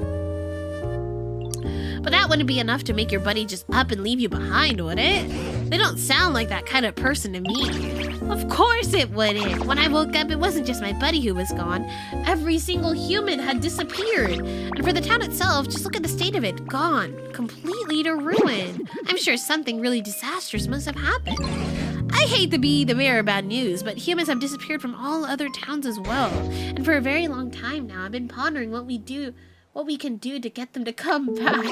But that wouldn't be enough to make your buddy just up and leave you behind, would it? They don't sound like that kind of person to me. Of course it wouldn't. When I woke up, it wasn't just my buddy who was gone. Every single human had disappeared. And for the town itself, just look at the state of it. Gone. Completely to ruin. I'm sure something really disastrous must have happened. I hate to be the bearer of bad news, but humans have disappeared from all other towns as well. And for a very long time now, I've been pondering what we can do to get them to come back.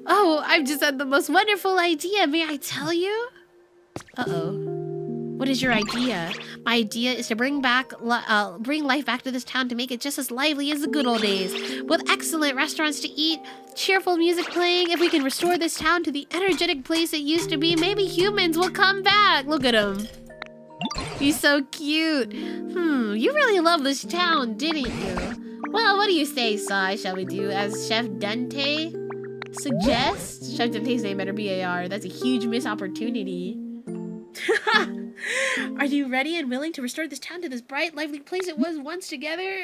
Oh, I've just had the most wonderful idea. May I tell you? Uh-oh. What is your idea? My idea is to bring life back to this town to make it just as lively as the good old days. With excellent restaurants to eat, cheerful music playing, if we can restore this town to the energetic place it used to be, maybe humans will come back. Look at him. He's so cute. You really love this town, didn't you? Well, what do you say, Sai? Shall we do as Chef Dente suggests? Chef Dente's name better be AR. That's a huge missed opportunity. Are you ready and willing to restore this town to this bright, lively place it was once together?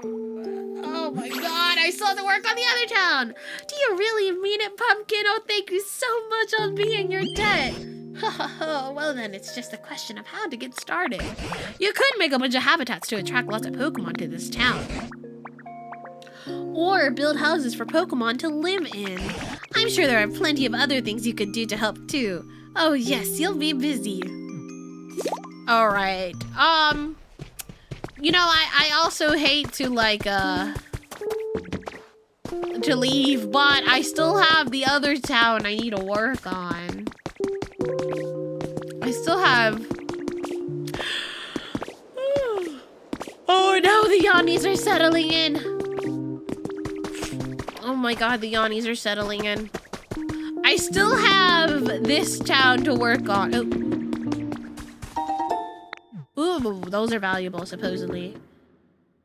Oh my god, I saw the work on the other town! Do you really mean it, Pumpkin? Oh, thank you so much, I'll be in your debt! Well then, it's just a question of how to get started. You could make a bunch of habitats to attract lots of Pokemon to this town. Or build houses for Pokemon to live in. I'm sure there are plenty of other things you could do to help too. Oh yes, you'll be busy. Alright, you know, I also hate to to leave, but I still have the other town I need to work on. I still have... Oh no, the Yannis are settling in. Oh my god, the Yannis are settling in. I still have this town to work on. Ooh, those are valuable, supposedly.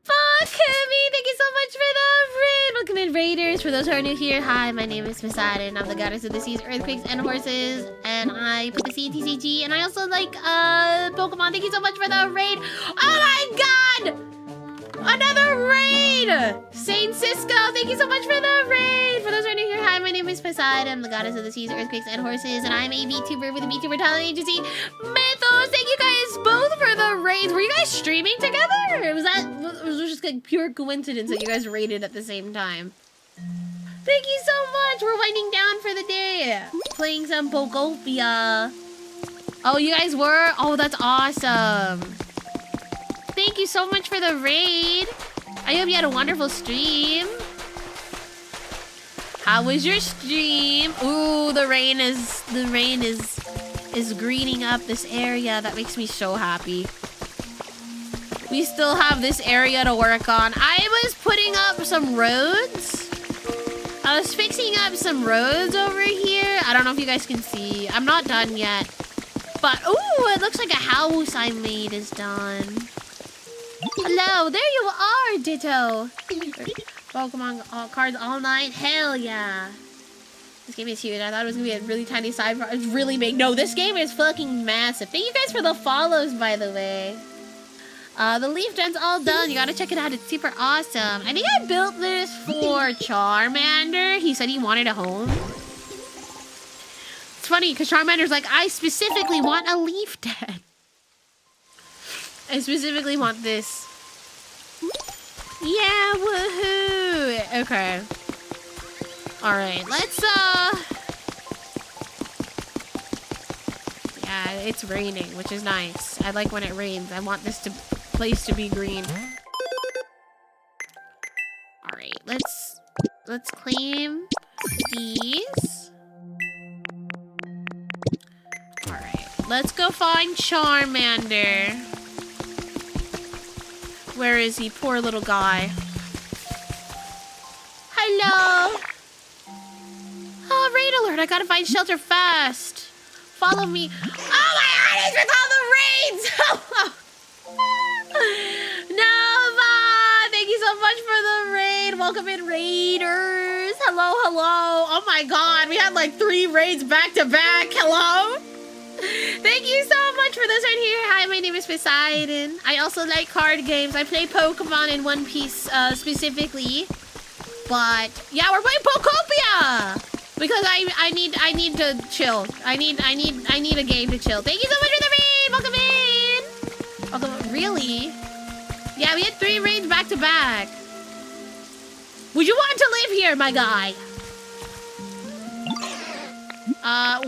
Pokopia, thank you so much for the raid. Welcome in, raiders. For those who are new here, hi, my name is Poseidon. I'm the goddess of the seas, earthquakes, and horses. And I put the sea in TCG. And I also like Pokemon. Thank you so much for the raid. Oh my god! Another raid! Saint Cisco, thank you so much for the raid! For those who are new here, hi, my name is Poseidon. I'm the goddess of the seas, earthquakes, and horses, and I'm a VTuber with a VTuber talent agency, Mythos. Thank you guys both for the raids. Were you guys streaming together? Or was it just like pure coincidence that you guys raided at the same time? Thank you so much. We're winding down for the day. Playing some Pokopia. Oh, you guys were? Oh, that's awesome. Thank you so much for the raid. I hope you had a wonderful stream. How was your stream? Ooh, the rain is greening up this area. That makes me so happy. We still have this area to work on. I was putting up some roads. I was fixing up some roads over here. I don't know if you guys can see. I'm not done yet. But, ooh, it looks like a house I made is done. Hello, there you are, Ditto. Pokemon cards all night, hell yeah. This game is huge. I thought it was gonna be a really tiny sidebar. It's really big. No, this game is fucking massive. Thank you guys for the follows, by the way. The leaf gen's all done. You gotta check it out. It's super awesome. I think I built this for Charmander. He said he wanted a home. It's funny because Charmander's like, I specifically want a leaf den. I specifically want this. Yeah, woohoo. Okay. All right, let's, yeah, it's raining, which is nice. I like when it rains. I want this place to be green. All right, let's claim these. All right, let's go find Charmander. Where is he? Poor little guy. Hello. Oh, raid alert. I gotta find shelter fast. Follow me. Oh my god, it's with all the raids! Nova! Thank you so much for the raid. Welcome in, raiders. Hello, hello. Oh my god, we had like 3 raids back to back. Hello? Thank you so much for this right here. Hi, my name is Poseidon. I also like card games. I play Pokemon and One Piece specifically. But yeah, we're playing Pokopia! Because I need to chill. I need a game to chill. Thank you so much for the raid! Welcome in! Welcome, really? Yeah, we had 3 raids back to back. Would you want to live here, my guy?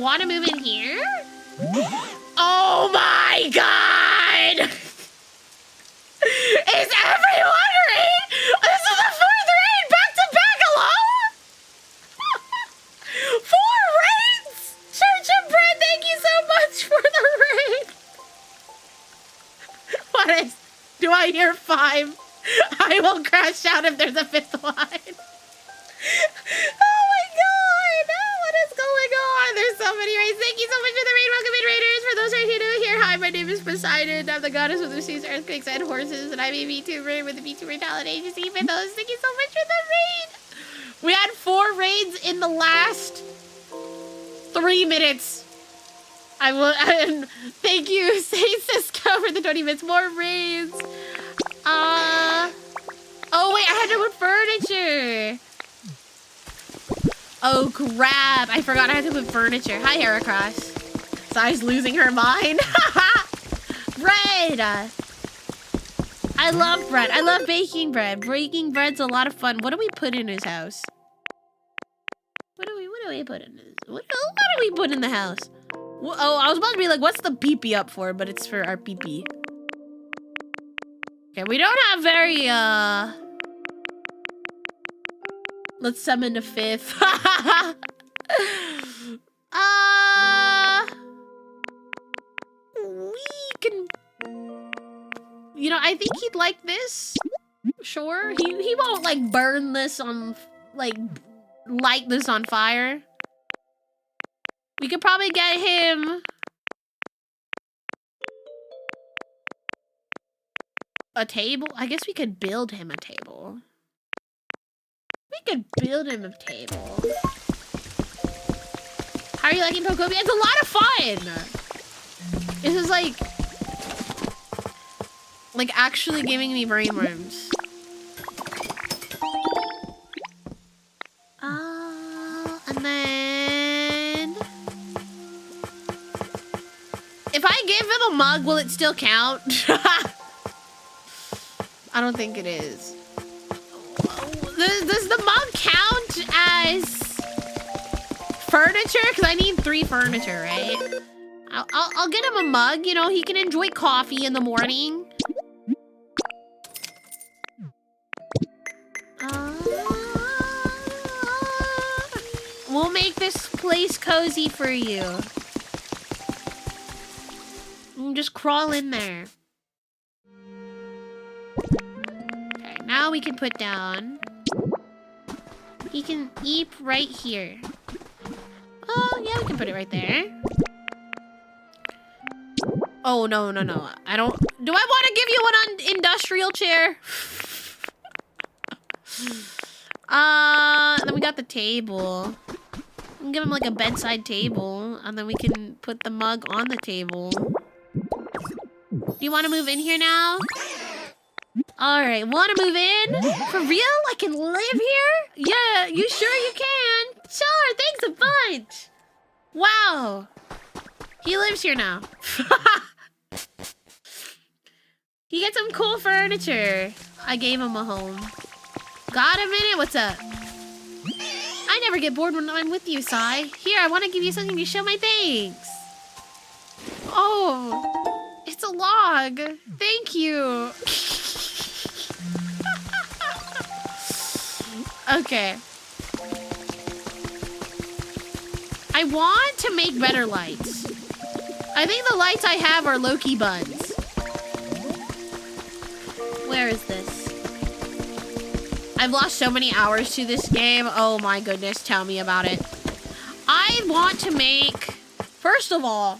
Wanna move in here? Oh my god! Is everyone raid? This is the 4th raid back to back, hello? 4 raids? Church of Bread, thank you so much for the raid. What is... Do I hear 5? I will crash out if there's a 5th one. Oh my god! Oh, what is going on? There's so many raids. Thank you so much for the raid. Welcome in, raiders. For those right here, hi, my name is Poseidon. I'm the goddess of the seas, earthquakes, and horses, and I'm a VTuber with the VTuber talent agency. Mythos. Thank you so much for the raid. We had 4 raids in the last 3 minutes. I will. Thank you, say Cisco, for the 20 minutes. More raids. Oh wait, I had to put furniture. Oh crap! I forgot I had to put furniture. Hi, Heracross. Sai's losing her mind. Bread. I love bread. I love baking bread. Baking bread's a lot of fun. What do we put in his house? What do we put in his? What do we put in the house? Oh, I was about to be like, what's the pee-pee up for? But it's for our pee-pee. Okay, we don't have very, let's summon a 5th. We can... You know, I think he'd like this. Sure. He won't, like, burn this on, like, light this on fire. We could probably get him... a table? I guess we could build him a table. We could build him a table. How are you liking Pokopia? It's a lot of fun! This is like actually giving me brainworms. And then... If I give him a mug, will it still count? I don't think it is. Does the mug count as furniture? Because I need 3 furniture, right? I'll get him a mug. You know, he can enjoy coffee in the morning. We'll make this place cozy for you. Just crawl in there. Okay, now we can put down. He can eat right here. Oh, yeah, we can put it right there. Oh, no. I don't... Do I want to give you one on industrial chair? Then we got the table. can give him like a bedside table, and then we can put the mug on the table. Do you want to move in here now? All right, want to move in? For real? I can live here? Yeah, you sure you can? Sure, thanks a bunch. Wow. He lives here now. He gets some cool furniture. I gave him a home. Got a minute? What's up? I never get bored when I'm with you, Sai. Here, I want to give you something to show my thanks. Oh, it's a log. Thank you. Okay. I want to make better lights. I think the lights I have are low-key buns. Where is this? I've lost so many hours to this game. Oh my goodness, tell me about it. I want to make... First of all,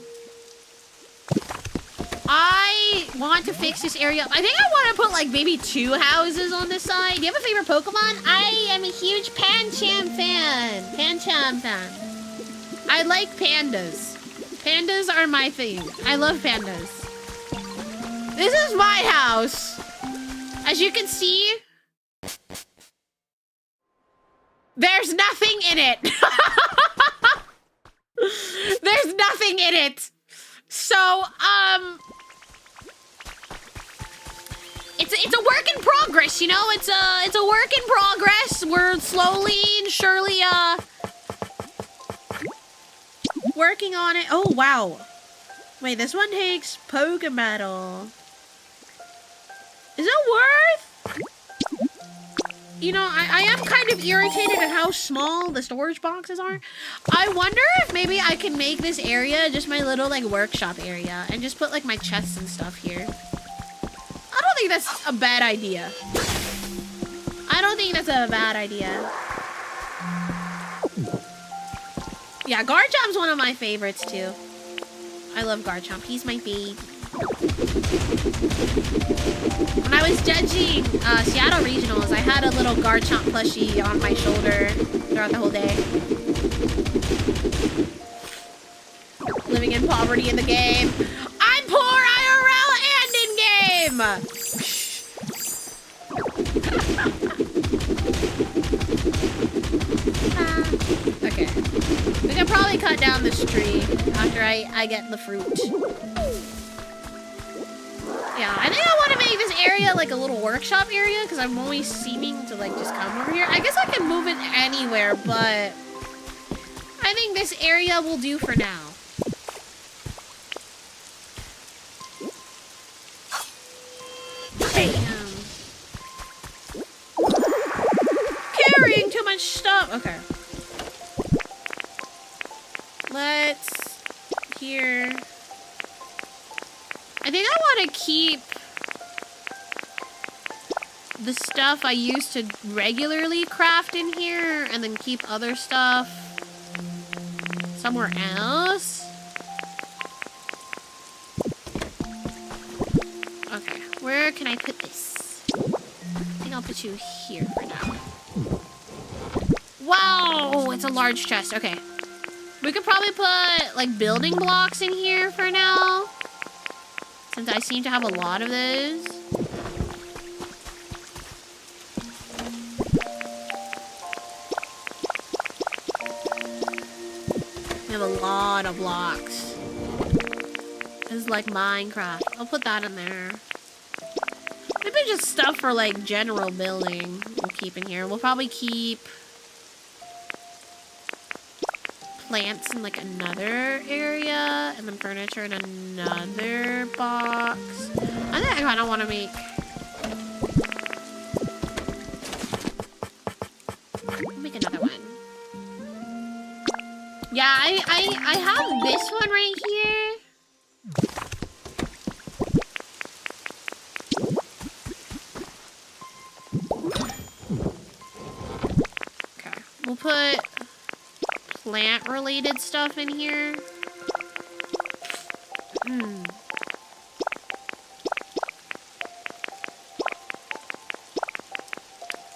I want to fix this area. I think I want to put like maybe 2 houses on this side. Do you have a favorite Pokemon? I am a huge Pancham fan. Pancham fan. I like pandas. Pandas are my thing. I love pandas. This is my house. As you can see, there's nothing in it. There's nothing in it. So, it's a work in progress, you know? It's a work in progress. We're slowly and surely, working on it. Oh, wow. Wait, this one takes Pokemetal. Is it worth? You know, I am kind of irritated at how small the storage boxes are. I wonder if maybe I can make this area just my little, like, workshop area and just put, like, my chests and stuff here. I don't think that's a bad idea. I don't think that's a bad idea. Yeah, Garchomp's one of my favorites, too. I love Garchomp. He's my baby. When I was judging Seattle Regionals, I had a little Garchomp plushie on my shoulder throughout the whole day. Living in poverty in the game. I'm poor IRL and in game! Okay. We can probably cut down this tree after I get the fruit. Yeah, I think I want to make this area like a little workshop area because I'm always seeming to like just come over here. I guess I can move it anywhere, but I think this area will do for now. Bam. Carrying too much stuff. Okay. Let's here. I think I want to keep the stuff I used to regularly craft in here and then keep other stuff somewhere else. Okay, where can I put this? I think I'll put you here for now. Wow, it's a large chest. Okay. We could probably put like building blocks in here for now, since I seem to have a lot of those. We have a lot of blocks. This is like Minecraft. I'll put that in there. Maybe just stuff for like general building we'll keep in here. We'll probably keep plants in like another area and then furniture in another box. I think I kind of want to make another one. Yeah, I have this one right here. Okay, we'll put plant-related stuff in here.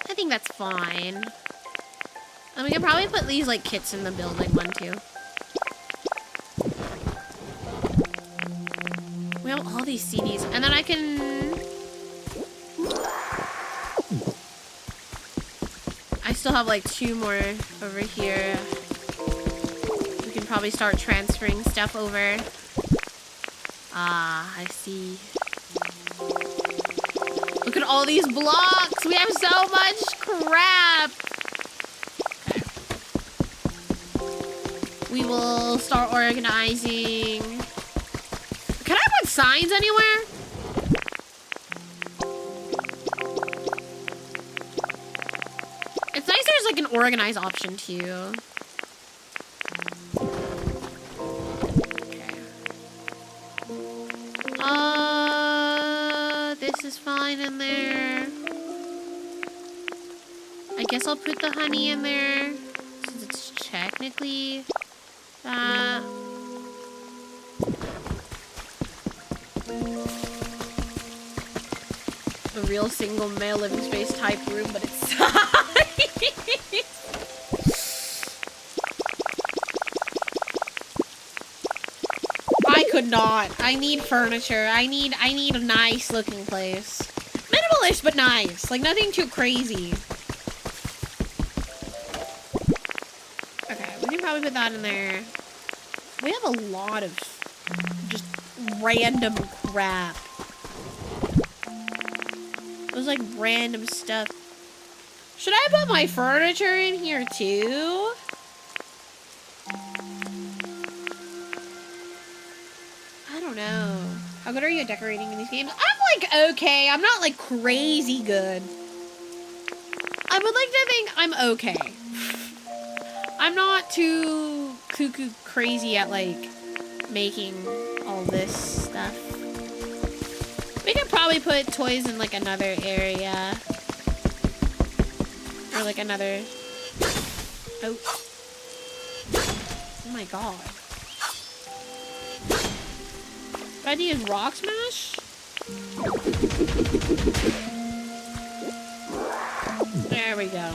I think that's fine. Let we can probably put these like kits in the building one too. We have all these CDs, and then I can. I still have like 2 more over here. We can probably start transferring stuff over. Ah, I see. Look at all these blocks. We have so much crap. Okay. We will start organizing. Can I put signs anywhere? It's nice there's like an organize option too. Okay. This is fine in there. I guess I'll put the honey in there since it's technically that. A real single male living space type room, but it's I could not. I need furniture. I need a nice looking place. Minimalist but nice. Like nothing too crazy. Okay, we can probably put that in there. We have a lot of just random crap. It was like random stuff. Should I put my furniture in here too? I don't know. How good are you at decorating in these games? I'm like okay. I'm not like crazy good. I would like to think I'm okay. I'm not too cuckoo crazy at like making all this stuff. We could probably put toys in like another area. Or like another... Oh. Oh my god. Do I need to use rock smash? There we go.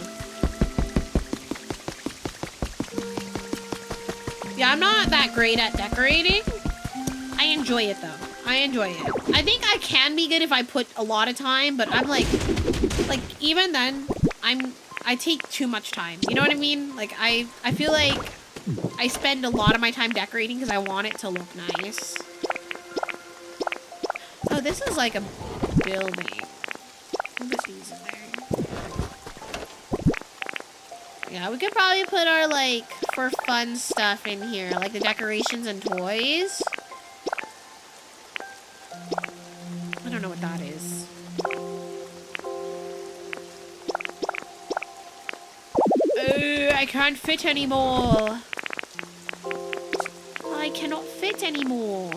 Yeah, I'm not that great at decorating. I enjoy it though. I enjoy it. I think I can be good if I put a lot of time, but I'm like even then, I take too much time. You know what I mean? Like I feel like I spend a lot of my time decorating because I want it to look nice. Oh, this is like a building. I'll put these in there. Yeah, we could probably put our like for fun stuff in here, like the decorations and toys. I don't know what that is. Oh, I can't fit anymore. I cannot fit anymore.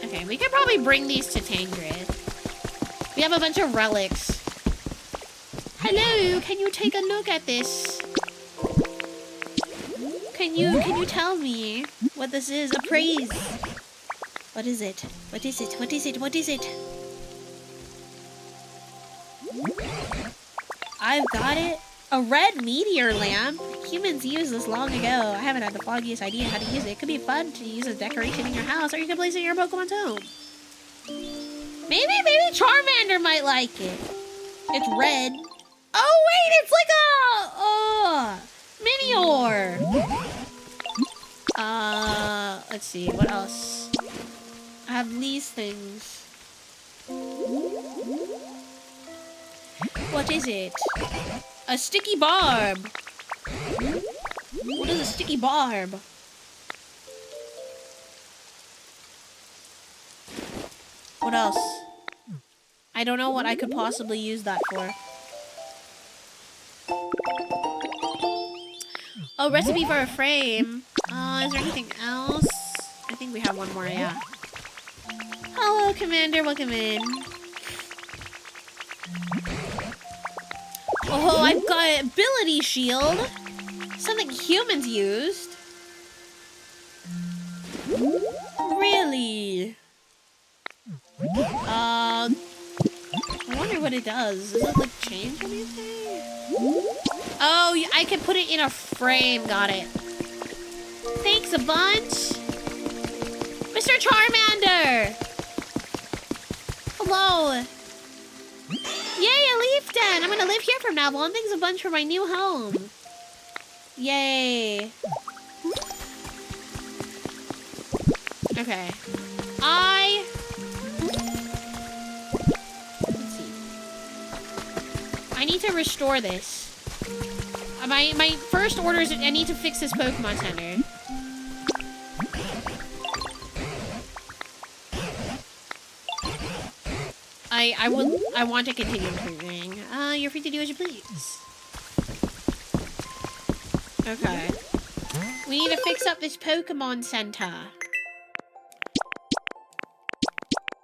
Okay, we could probably bring these to Tangrid. We have a bunch of relics. Hello, can you take a look at this? Can you tell me what this is? Appraise. What is it? What is it? What is it? What is it? I've got it. A red meteor lamp. Humans used this long ago. I haven't had the foggiest idea how to use it. It could be fun to use as decoration in your house, or you can place it in your Pokemon's home. Maybe Charmander might like it. It's red. Oh wait, it's like a Minior. Let's see, what else? I have these things. What is it? A sticky barb. What is a sticky barb? What else? I don't know what I could possibly use that for. Oh, recipe for a frame. Is there anything else? I think we have one more, yeah. Hello, Commander. Welcome in. Oh, I've got ability shield. Something humans used. Really? I wonder what it does. Does it, like, change anything? Oh, I can put it in a frame. Got it. Thanks a bunch. Mr. Charmander! Hello. Yay, a leaf den! I'm gonna live here from now on. Thanks a bunch for my new home. Yay. Okay. Let's see. I need to restore this. My first order is I need to fix this Pokemon Center. I want to continue improving. You're free to do as you please. Okay. We need to fix up this Pokemon Center.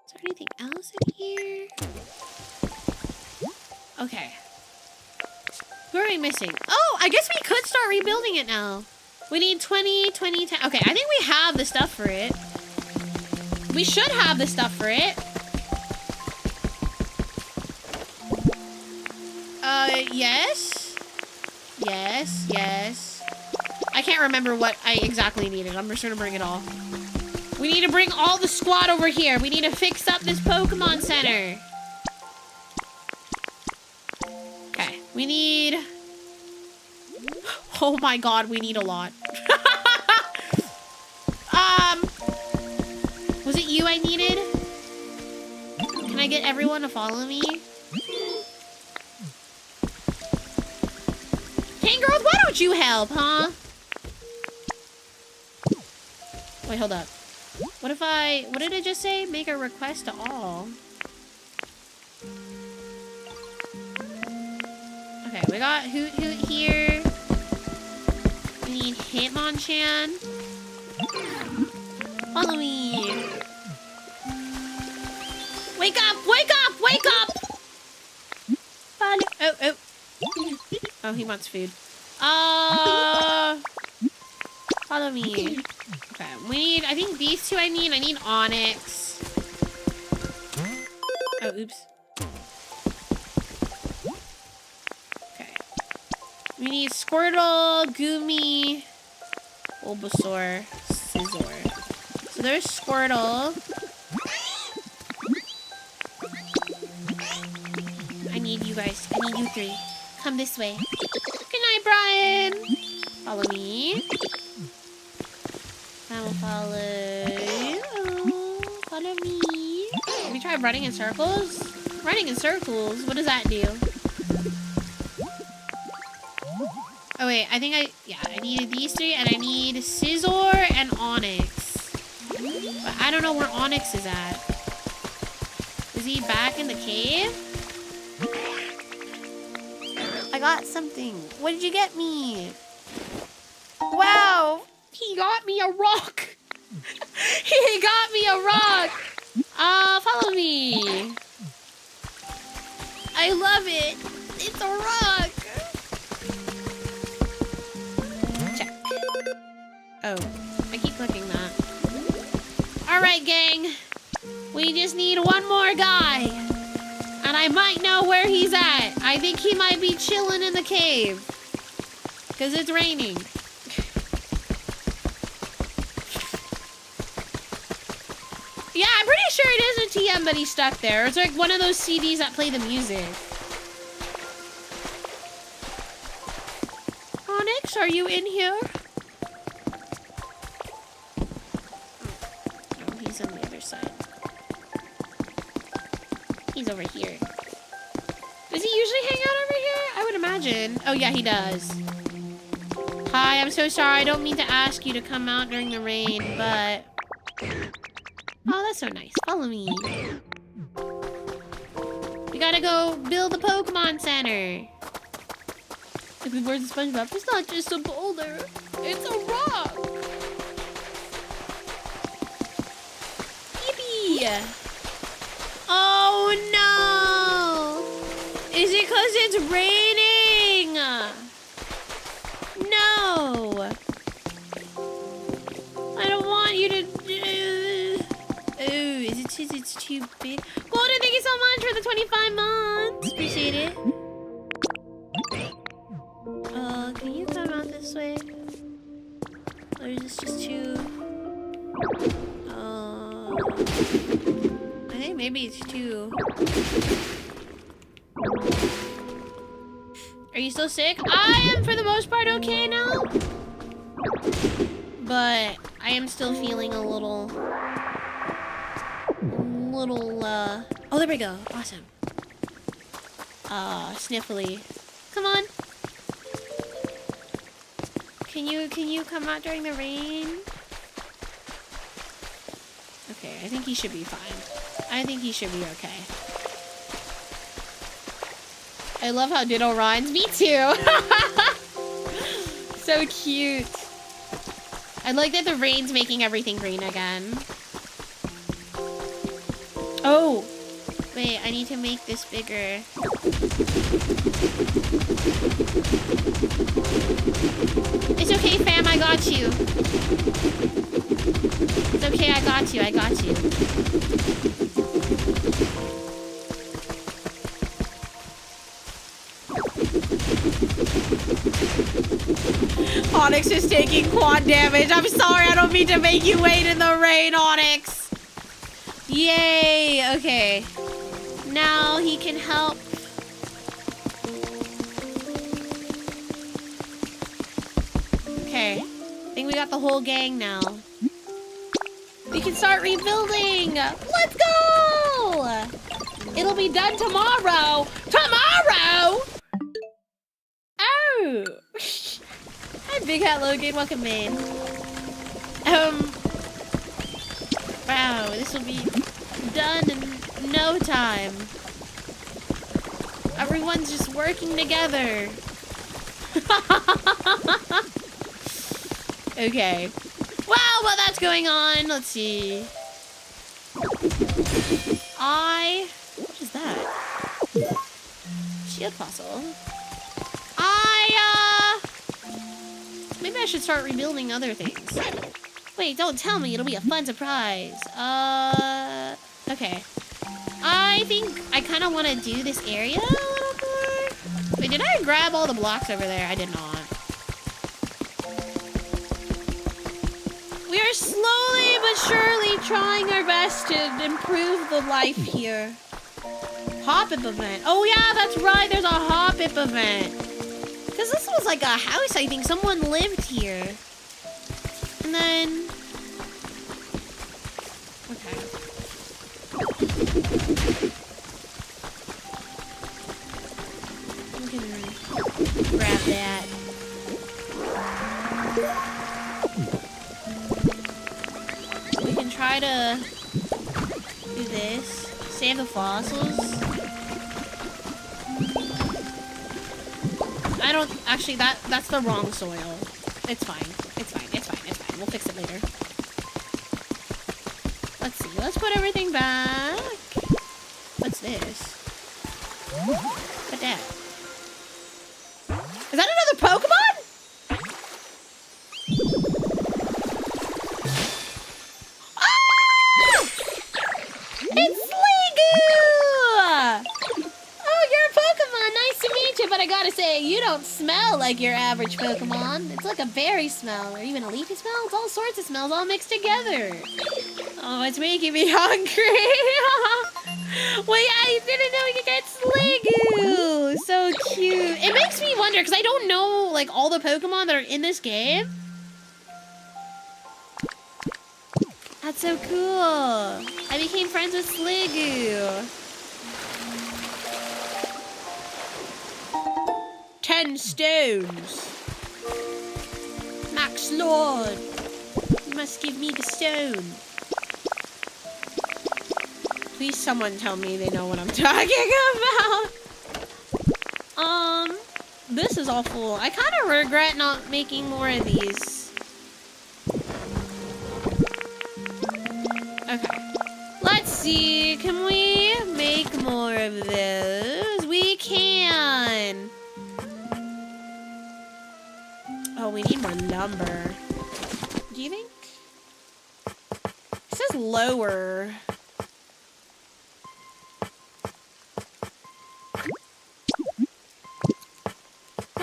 Is there anything else in here? Okay. Who are we missing? Oh, I guess we could start rebuilding it now. We need 20, 20, 10. Okay, I think we have the stuff for it. We should have the stuff for it. Yes. Yes, yes. I can't remember what I exactly needed. I'm just gonna bring it all. We need to bring all the squad over here. We need to fix up this Pokemon Center. Okay, we need... Oh my god, we need a lot. Was it you I needed? Can I get everyone to follow me? Girls, why don't you help, huh? Wait, hold up. What did it just say? Make a request to all. Okay, we got Hoot Hoot here. We need Hitmonchan. Follow me. Wake up! Wake up! Wake up! Follow. Oh, oh. Oh, he wants food. Follow me. Okay, we need, I think these two I need Onyx. Oh, oops. Okay. We need Squirtle, Goomy, Bulbasaur, Scizor. So there's Squirtle. I need you guys. I need you three. Come this way. Good night, Brian. Follow me. I will follow. Oh, follow me. Can we try running in circles? Running in circles? What does that do? Oh, wait. I think I needed these three, and I need Scizor and Onyx. But I don't know where Onyx is at. Is he back in the cave? I got something. What did you get me? Wow. He got me a rock. He got me a rock. Follow me. I love it. It's a rock. Check. Oh, I keep clicking that. All right, gang. We just need one more guy. And I might know where he's at. I think he might be chilling in the cave. Because it's raining. Yeah, I'm pretty sure it is a TM, but he's stuck there. It's like one of those CDs that play the music. Onyx, are you in here? Oh, he's on the other side. He's over here. Does he usually hang out over here? I would imagine. Oh, yeah, he does. Hi, I'm so sorry. I don't mean to ask you to come out during the rain, but... Oh, that's so nice. Follow me. We gotta go build the Pokemon Center. Like the words of SpongeBob, it's not just a boulder. It's a rock. Yippee! Oh no! Is it because it's raining? No! I don't want you to... Oh, is it just, it's too big? Golden, thank you so much for the 25 months! appreciate it. Can you come out this way? Or is this just too... I think maybe it's too... Are you still sick? I am for the most part okay now. But I am still feeling a little... Oh, there we go. Awesome. Sniffly. Come on. Can you come out during the rain? Okay, I think he should be fine. I think he should be okay. I love how Ditto rhymes. Me too. So cute. I like that the rain's making everything green again. Oh, wait, I need to make this bigger. It's okay, fam, I got you. It's okay, I got you, I got you. Onyx is taking quad damage. I'm sorry, I don't mean to make you wait in the rain, Onyx. Yay, okay. Now he can help. Okay, I think we got the whole gang now. We can start rebuilding. Let's go! It'll be done tomorrow. Tomorrow? Oh. Hi, Big Hat Logan. Welcome in. Wow, this will be done in no time. Everyone's just working together. Okay. Wow, while that's going on, let's see. What is that? Shield fossil. Maybe I should start rebuilding other things. Wait, don't tell me. It'll be a fun surprise. Okay. I think I kind of want to do this area a little more. Wait, did I grab all the blocks over there? I did not. We are slowly but surely trying our best to improve the life here. Hop-up event. Oh yeah, that's right. There's a hop-up event. Because this was like a house, I think. Someone lived here. And then... Okay. We can grab that. We can try to do this. Save the fossils. I don't... Actually, that's the wrong soil. It's fine. It's fine. It's fine. It's fine. We'll fix it later. Let's see. Let's put everything back. What's this? What's that? Is that another Pokemon? Ah! It's Sliggoo! Oh, you're a Pokemon. Nice to meet you, but I gotta say, you don't smell like your average Pokemon. It's like a berry smell, or even a leafy smell. It's all sorts of smells all mixed together. Oh, it's making me hungry. Wait, I didn't know you could get Sliggoo. So cute. It makes me wonder, because I don't know, like, all the Pokemon that are in this game. That's so cool. I became friends with Sliggoo. 10 stones. Max Lord, you must give me the stone. Please someone tell me they know what I'm talking about. This is awful. I kind of regret not making more of these. Okay. Let's see. Can we make more of those? We can. Oh, we need more lumber. Do you think? It says lower.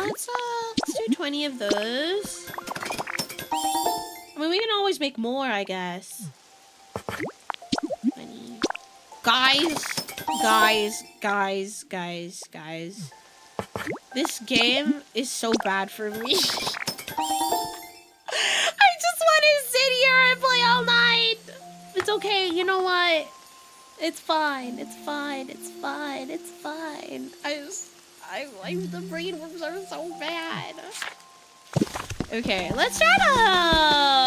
let's do 20 of those. I mean, we can always make more, I guess. 20. Guys. This game is so bad for me. I just want to sit here and play all night. It's okay, you know what? It's fine. The brainworms are so bad. Okay, let's try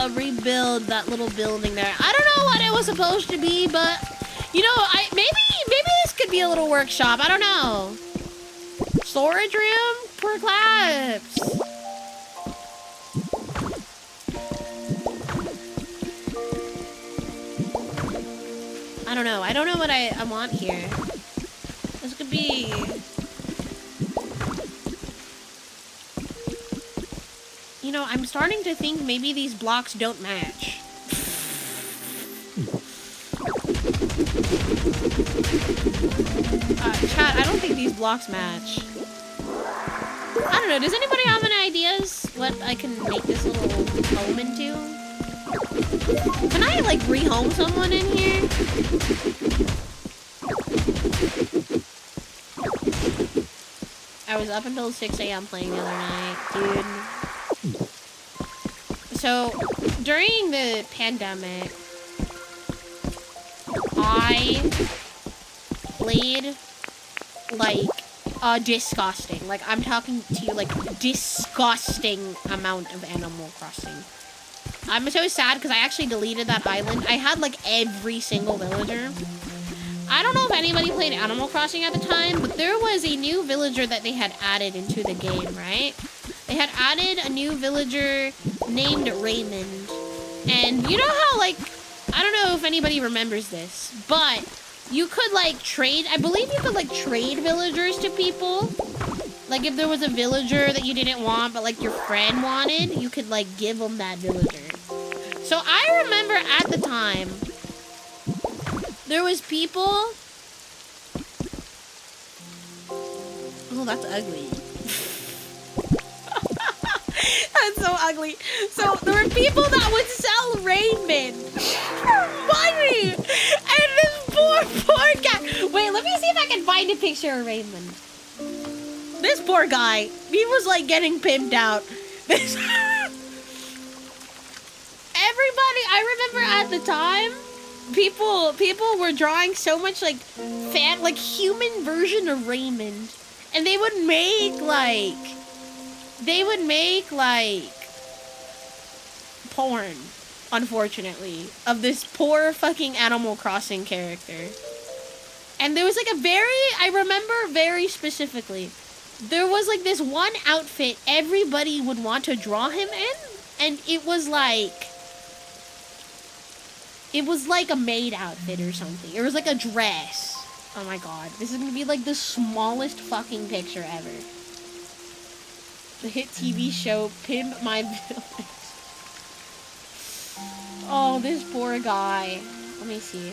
to rebuild that little building there. I don't know what it was supposed to be, but you know, maybe this could be a little workshop. I don't know. Storage room for claps. I don't know. I don't know what I want here. This could be... You know, I'm starting to think maybe these blocks don't match. Chat, I don't think these blocks match. I don't know. Does anybody have any ideas what I can make this little home into? Can I, like, rehome someone in here? I was up until 6 a.m. playing the other night, dude. So, during the pandemic, I played, like, disgusting. Like, I'm talking to you, like, disgusting amount of Animal Crossing. I'm so sad because I actually deleted that island. I had, like, every single villager. I don't know if anybody played Animal Crossing at the time, but there was a new villager that they had added into the game, right? They had added a new villager named Raymond. And you know how, like, I don't know if anybody remembers this, but you could, like, trade, I believe you could, like, trade villagers to people. Like, if there was a villager that you didn't want, but, like, your friend wanted, you could, like, give them that villager. So I remember at the time, there was people... Oh, that's ugly. That's so ugly. So there were people that would sell Raymond for money. And this poor guy. Wait, let me see if I can find a picture of Raymond. This poor guy, he was like getting pimped out. Everybody, I remember at the time, people were drawing so much like human version of Raymond. And they would make porn, unfortunately, of this poor fucking Animal Crossing character. And there was like I remember very specifically, there was like this one outfit everybody would want to draw him in, and it was like a maid outfit or something. It was like a dress. Oh my god, this is gonna be like the smallest fucking picture ever. The hit TV show Pimp My Village. Oh, this poor guy. Let me see.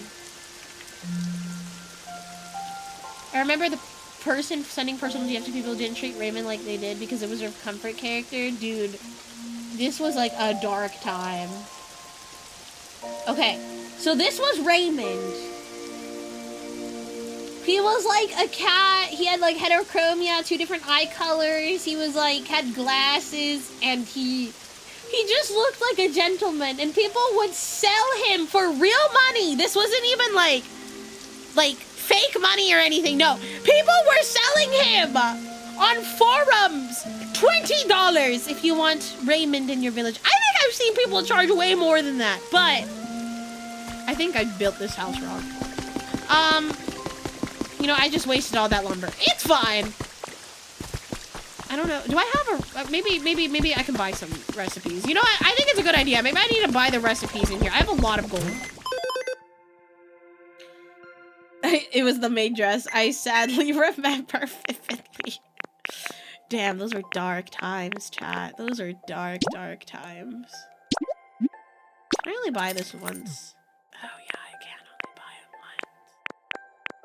I remember the person sending personal DMs to people who didn't treat Raymond like they did because it was their comfort character. Dude, this was like a dark time. Okay, so this was Raymond. He was like a cat. He had like heterochromia, 2 different eye colors. He was like, had glasses, and he just looked like a gentleman, and people would sell him for real money. This wasn't even like fake money or anything. No, people were selling him on forums. $20 if you want Raymond in your village. I think I've seen people charge way more than that, but I think I built this house wrong. You know, I just wasted all that lumber. It's fine. I don't know. Do I have a... maybe I can buy some recipes. You know what? I think it's a good idea. Maybe I need to buy the recipes in here. I have a lot of gold. It was the maid dress. I sadly remember vividly. Damn, those were dark times, chat. Those are dark, dark times. Can I only buy this once? Oh, yeah, I can only buy it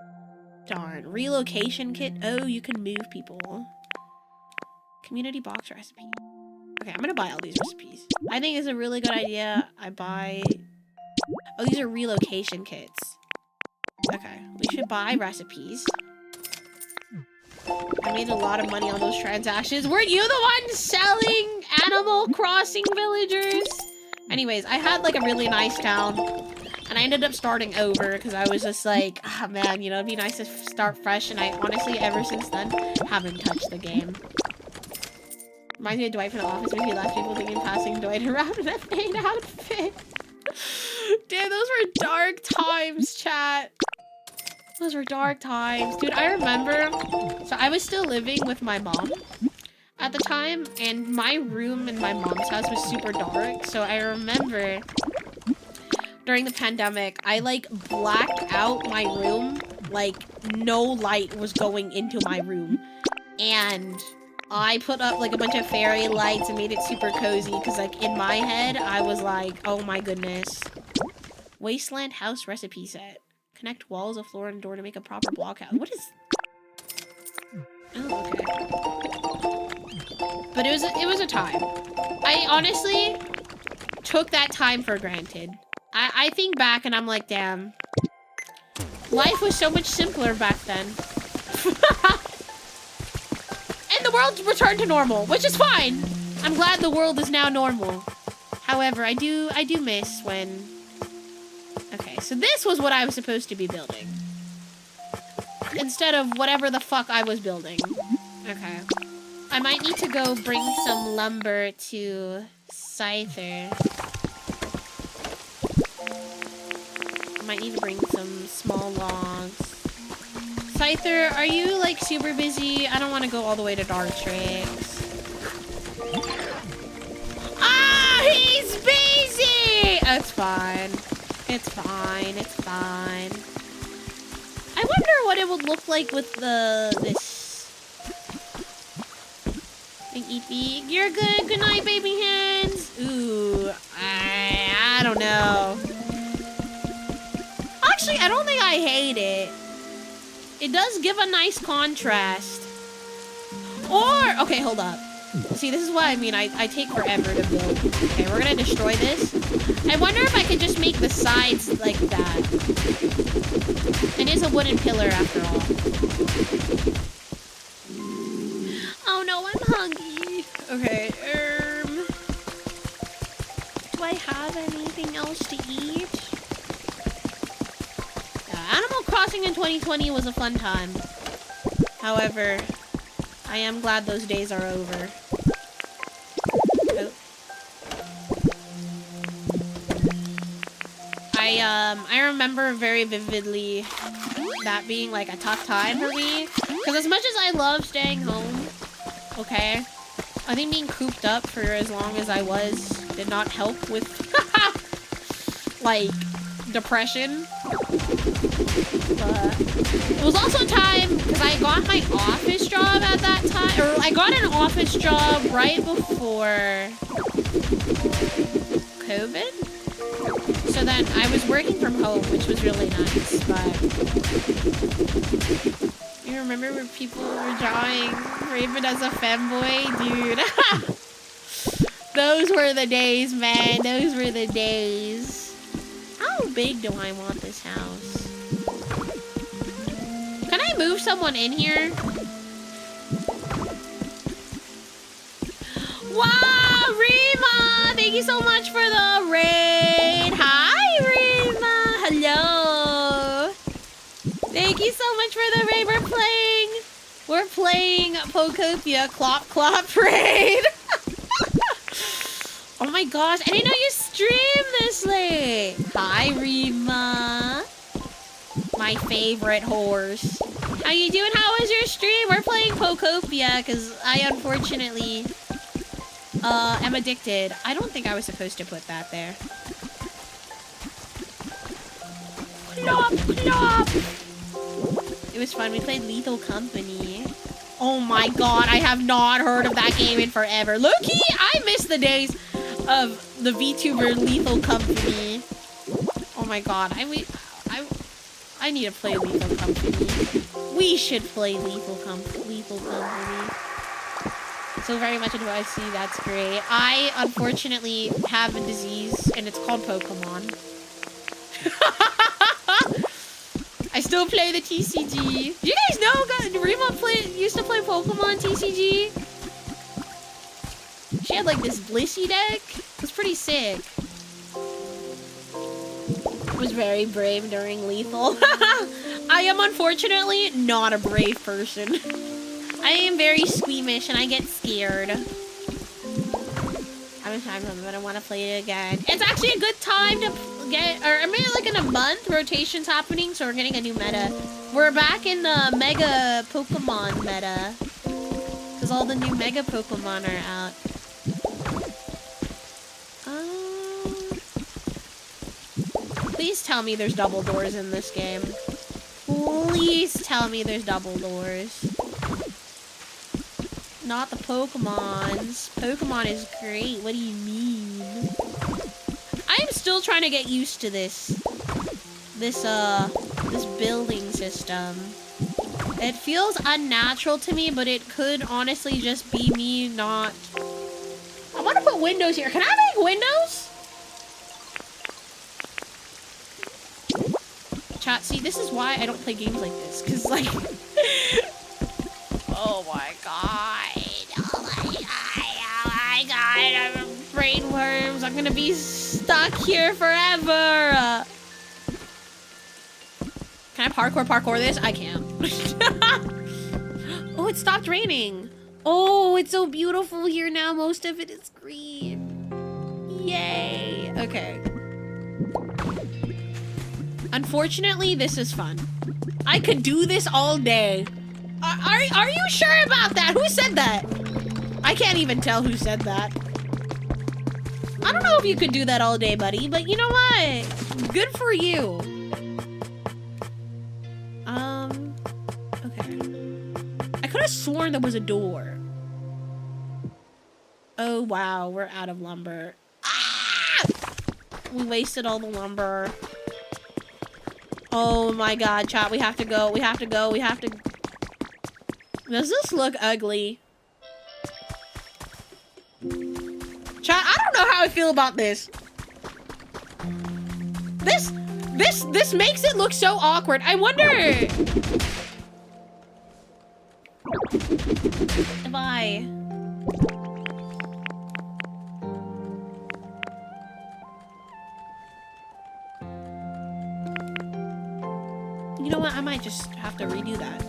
once. Darn. Relocation kit. Oh, you can move people. Community box recipe. Okay, I'm gonna buy all these recipes. I think it's a really good idea. I buy... Oh, these are relocation kits. Okay, we should buy recipes. I made a lot of money on those transactions. Were you the one selling Animal Crossing villagers? Anyways, I had like a really nice town. And I ended up starting over because I was just like, ah, man, you know, it'd be nice to start fresh. And I honestly, ever since then, haven't touched the game. Reminds me of Dwight from The Office when he left people thinking passing Dwight around in a fade outfit. Damn, those were dark times, chat. Those were dark times. Dude, I remember, so I was still living with my mom at the time, and my room in my mom's house was super dark. So I remember during the pandemic, I like blacked out my room, like no light was going into my room. And I put up like a bunch of fairy lights and made it super cozy because like in my head, I was like, oh my goodness. Wasteland house recipe set. Connect walls, a floor, and a door to make a proper block house. What is... Oh, okay. But it was a time. I honestly took that time for granted. I think back and I'm like, damn. Life was so much simpler back then. And the world returned to normal, which is fine. I'm glad the world is now normal. However, I do miss when... Okay, so this was what I was supposed to be building. Instead of whatever the fuck I was building. Okay. I might need to go bring some lumber to Scyther. I might need to bring some small logs. Scyther, are you like super busy? I don't want to go all the way to Dartrix. Ah, he's busy! It's fine. It's fine. It's fine. I wonder what it would look like with this. Eat. You're good. Good night, baby hands. Ooh, I don't know. Actually, I don't think I hate it. It does give a nice contrast. Or, okay, hold up. See, this is what I mean. I take forever to build. Okay, we're gonna destroy this. I wonder if I could just make the sides like that. It is a wooden pillar after all. Oh no, I'm hungry. Okay, do I have anything else to eat? Animal Crossing in 2020 was a fun time. However, I am glad those days are over. Oh. I remember very vividly that being like a tough time for me. Because as much as I love staying home, okay, I think being cooped up for as long as I was did not help with like depression. But it was also a time because I got my office job at that time, or I got an office job right before COVID. So then I was working from home, which was really nice. But you remember where people were drawing Raven as a femboy, dude? Those were the days, man. Those were the days. How big do I want this house? Can I move someone in here? Wow, Rima! Thank you so much for the raid. Hi, Rima. Hello. Thank you so much for the raid. We're playing Pokopia Clop Clop raid. Oh my gosh, I didn't know you streamed this late. Hi, Rima. My favorite horse. How you doing? How was your stream? We're playing Pokopia because I unfortunately am addicted. I don't think I was supposed to put that there. Clop, clop. It was fun. We played Lethal Company. Oh my god, I have not heard of that game in forever. Look-y, I miss the days of the VTuber Lethal Company. Oh my god, I need to play Lethal Company. We should play Lethal Company. so very much into OC. That's great. I, unfortunately, have a disease, and it's called Pokemon. I still play the TCG. Do you guys know Rima used to play Pokemon TCG? She had like this Blissey deck. It was pretty sick. Was very brave during Lethal. I am unfortunately not a brave person. I am very squeamish and I get scared. I'm I want to play it again. It's actually a good time to get, or I mean like in a month, rotation's happening, so we're getting a new meta. We're back in the Mega Pokemon meta. Because all the new Mega Pokemon are out. Please tell me there's double doors in this game. Please tell me there's double doors. Not the Pokemons. Pokemon is great. What do you mean? I'm still trying to get used to this building system. It feels unnatural to me, but it could honestly just be me not... I want to put windows here. Can I make windows? Chat, see, this is why I don't play games like this, because, like... oh my god. Oh my god. Oh my god. I'm brain worms. I'm gonna be stuck here forever. Can I parkour this? I can. Oh, it stopped raining. Oh, it's so beautiful here now. Most of it is green. Yay. Okay. Unfortunately, this is fun. I could do this all day. Are you sure about that? Who said that? I can't even tell who said that. I don't know if you could do that all day, buddy, but you know what? Good for you. Okay. I could have sworn there was a door. Oh, wow. We're out of lumber. Ah! We wasted all the lumber. Oh my god, chat. We have to go. We have to go. We have to... Does this look ugly? Chat, I don't know how I feel about this. This makes it look so awkward. I wonder... if I... You know what? I might just have to redo that.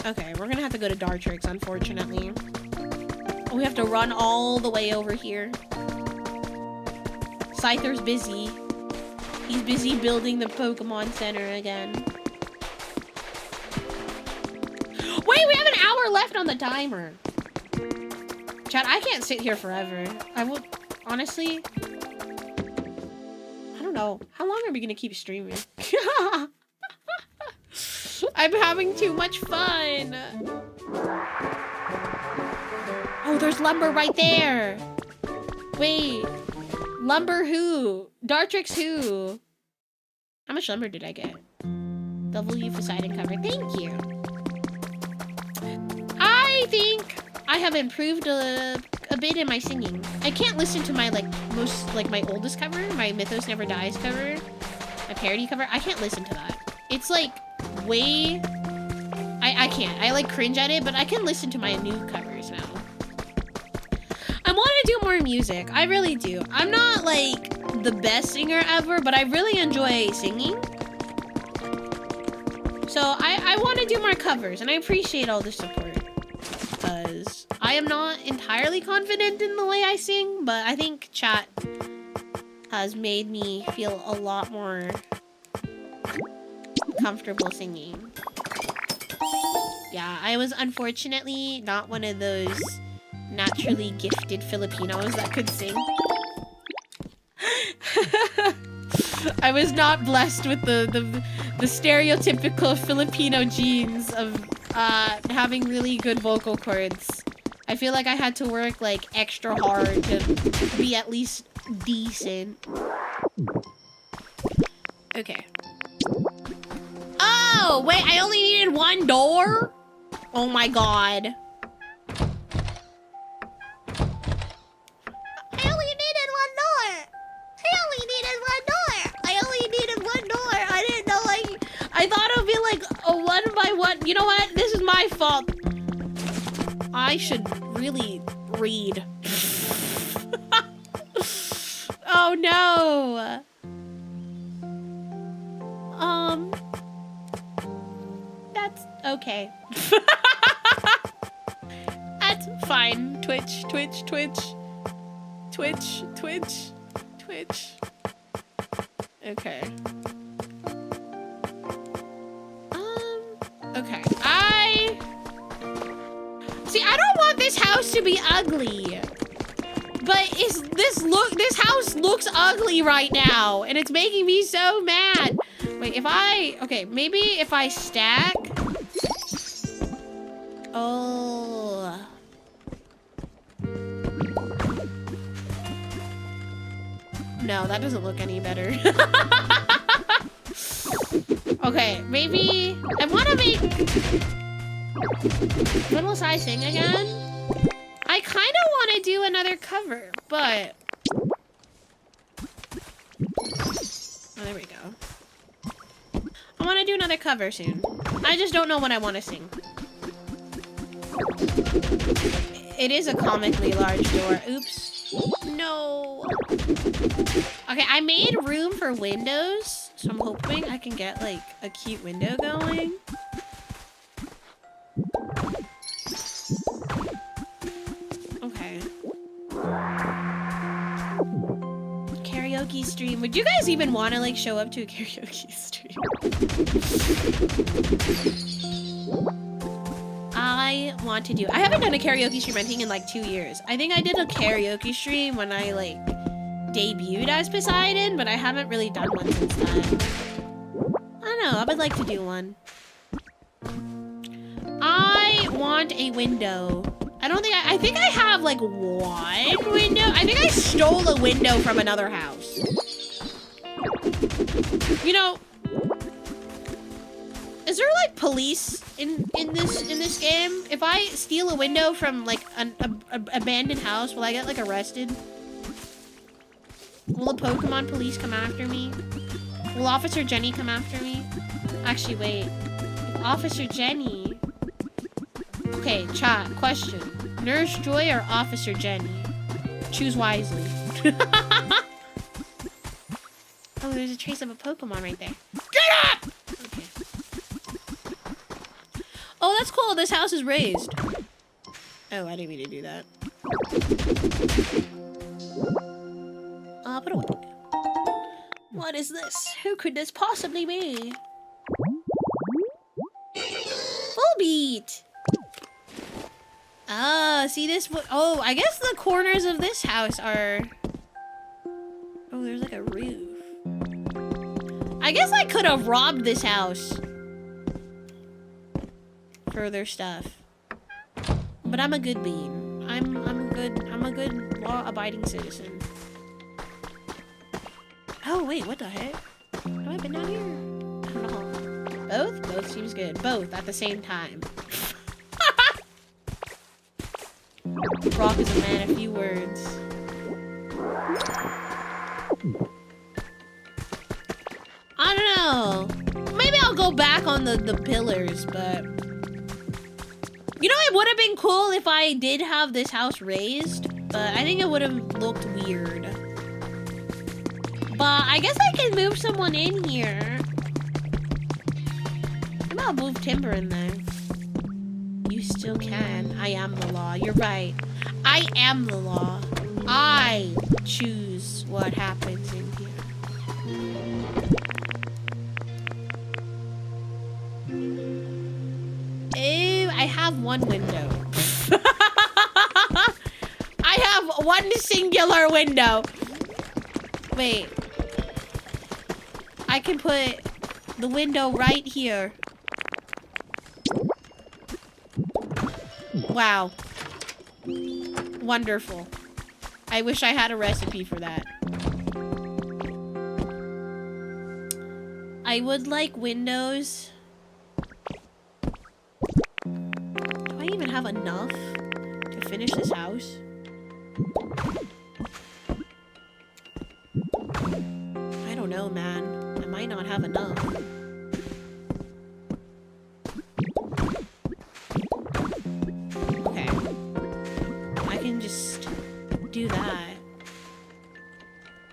Okay, we're gonna have to go to Dartrix, unfortunately. We have to run all the way over here. Scyther's busy. He's busy building the Pokemon Center again. Wait, we have an hour left on the timer. Chat, I can't sit here forever. I will, honestly... I don't know. How long are we gonna keep streaming? I'm having too much fun. Oh, there's lumber right there. Wait. Lumber who? Dartrix who? How much lumber did I get? W Poseidon cover. Thank you. I think I have improved a bit in my singing. I can't listen to my my oldest cover, my Mythos Never Dies cover, my parody cover. I can't listen to that. It's like way... I can't. I like cringe at it, but I can listen to my new covers now. I want to do more music. I really do. I'm not like the best singer ever, but I really enjoy singing. So I want to do more covers, and I appreciate all the support. Because I am not entirely confident in the way I sing, but I think chat has made me feel a lot more comfortable singing. Yeah, I was unfortunately not one of those naturally gifted Filipinos that could sing. I was not blessed with the stereotypical Filipino genes of having really good vocal cords. I feel like I had to work like extra hard to be at least decent. Okay. Oh, wait, I only needed one door? Oh my god. what? You know what? This is my fault. I should really read. Oh no. That's okay. That's fine. Twitch. Okay. Okay. See, I don't want this house to be ugly. But this house looks ugly right now, and it's making me so mad. Wait, okay, maybe if I stack. Oh. No, that doesn't look any better. Okay, maybe I want to make little size thing again. I kind of want to do another cover, but oh, there we go. I want to do another cover soon. I just don't know what I want to sing. It is a comically large door. Oops. No. Okay, I made room for windows, so I'm hoping I can get like a cute window going. Okay. Karaoke stream. Would you guys even want to like show up to a karaoke stream? I want to do. I haven't done a karaoke stream I think in like 2 years. I think I did a karaoke stream when I like debuted as Poseidon, but I haven't really done one since then. I don't know. I would like to do one. I want a window. I think I have like one window. I think I stole a window from another house. You know, is there like police in this game? If I steal a window from like an abandoned house, will I get like arrested? Will the Pokemon police come after me? Will Officer Jenny come after me? Actually, wait. Officer Jenny. Okay, chat. Question. Nurse Joy or Officer Jenny? Choose wisely. Oh, there's a trace of a Pokemon right there. Get up! Okay. Oh, that's cool. This house is raised. Oh, I didn't mean to do that. Put away. What is this? Who could this possibly be? Full beat. Ah, see this? Oh, I guess the corners of this house are. Oh, there's like a roof. I guess I could have robbed this house for their stuff, but I'm a good bean. I'm a good law-abiding citizen. Oh wait, what the heck? Have I been down here? I don't know. Both? Both seems good. Both at the same time. Brock is a man of few words. I don't know. Maybe I'll go back on the pillars, but you know, it would have been cool if I did have this house raised, but I think it would have looked weird. But I guess I can move someone in here. Maybe I'll move Timber in there. You still can. I am the law. You're right. I am the law. I choose what happens in here. Ew, I have one window. I have one singular window. Wait. I can put the window right here. Wow. Wonderful. I wish I had a recipe for that. I would like windows. Do I even have enough to finish this house? I don't know, man. I might not have enough.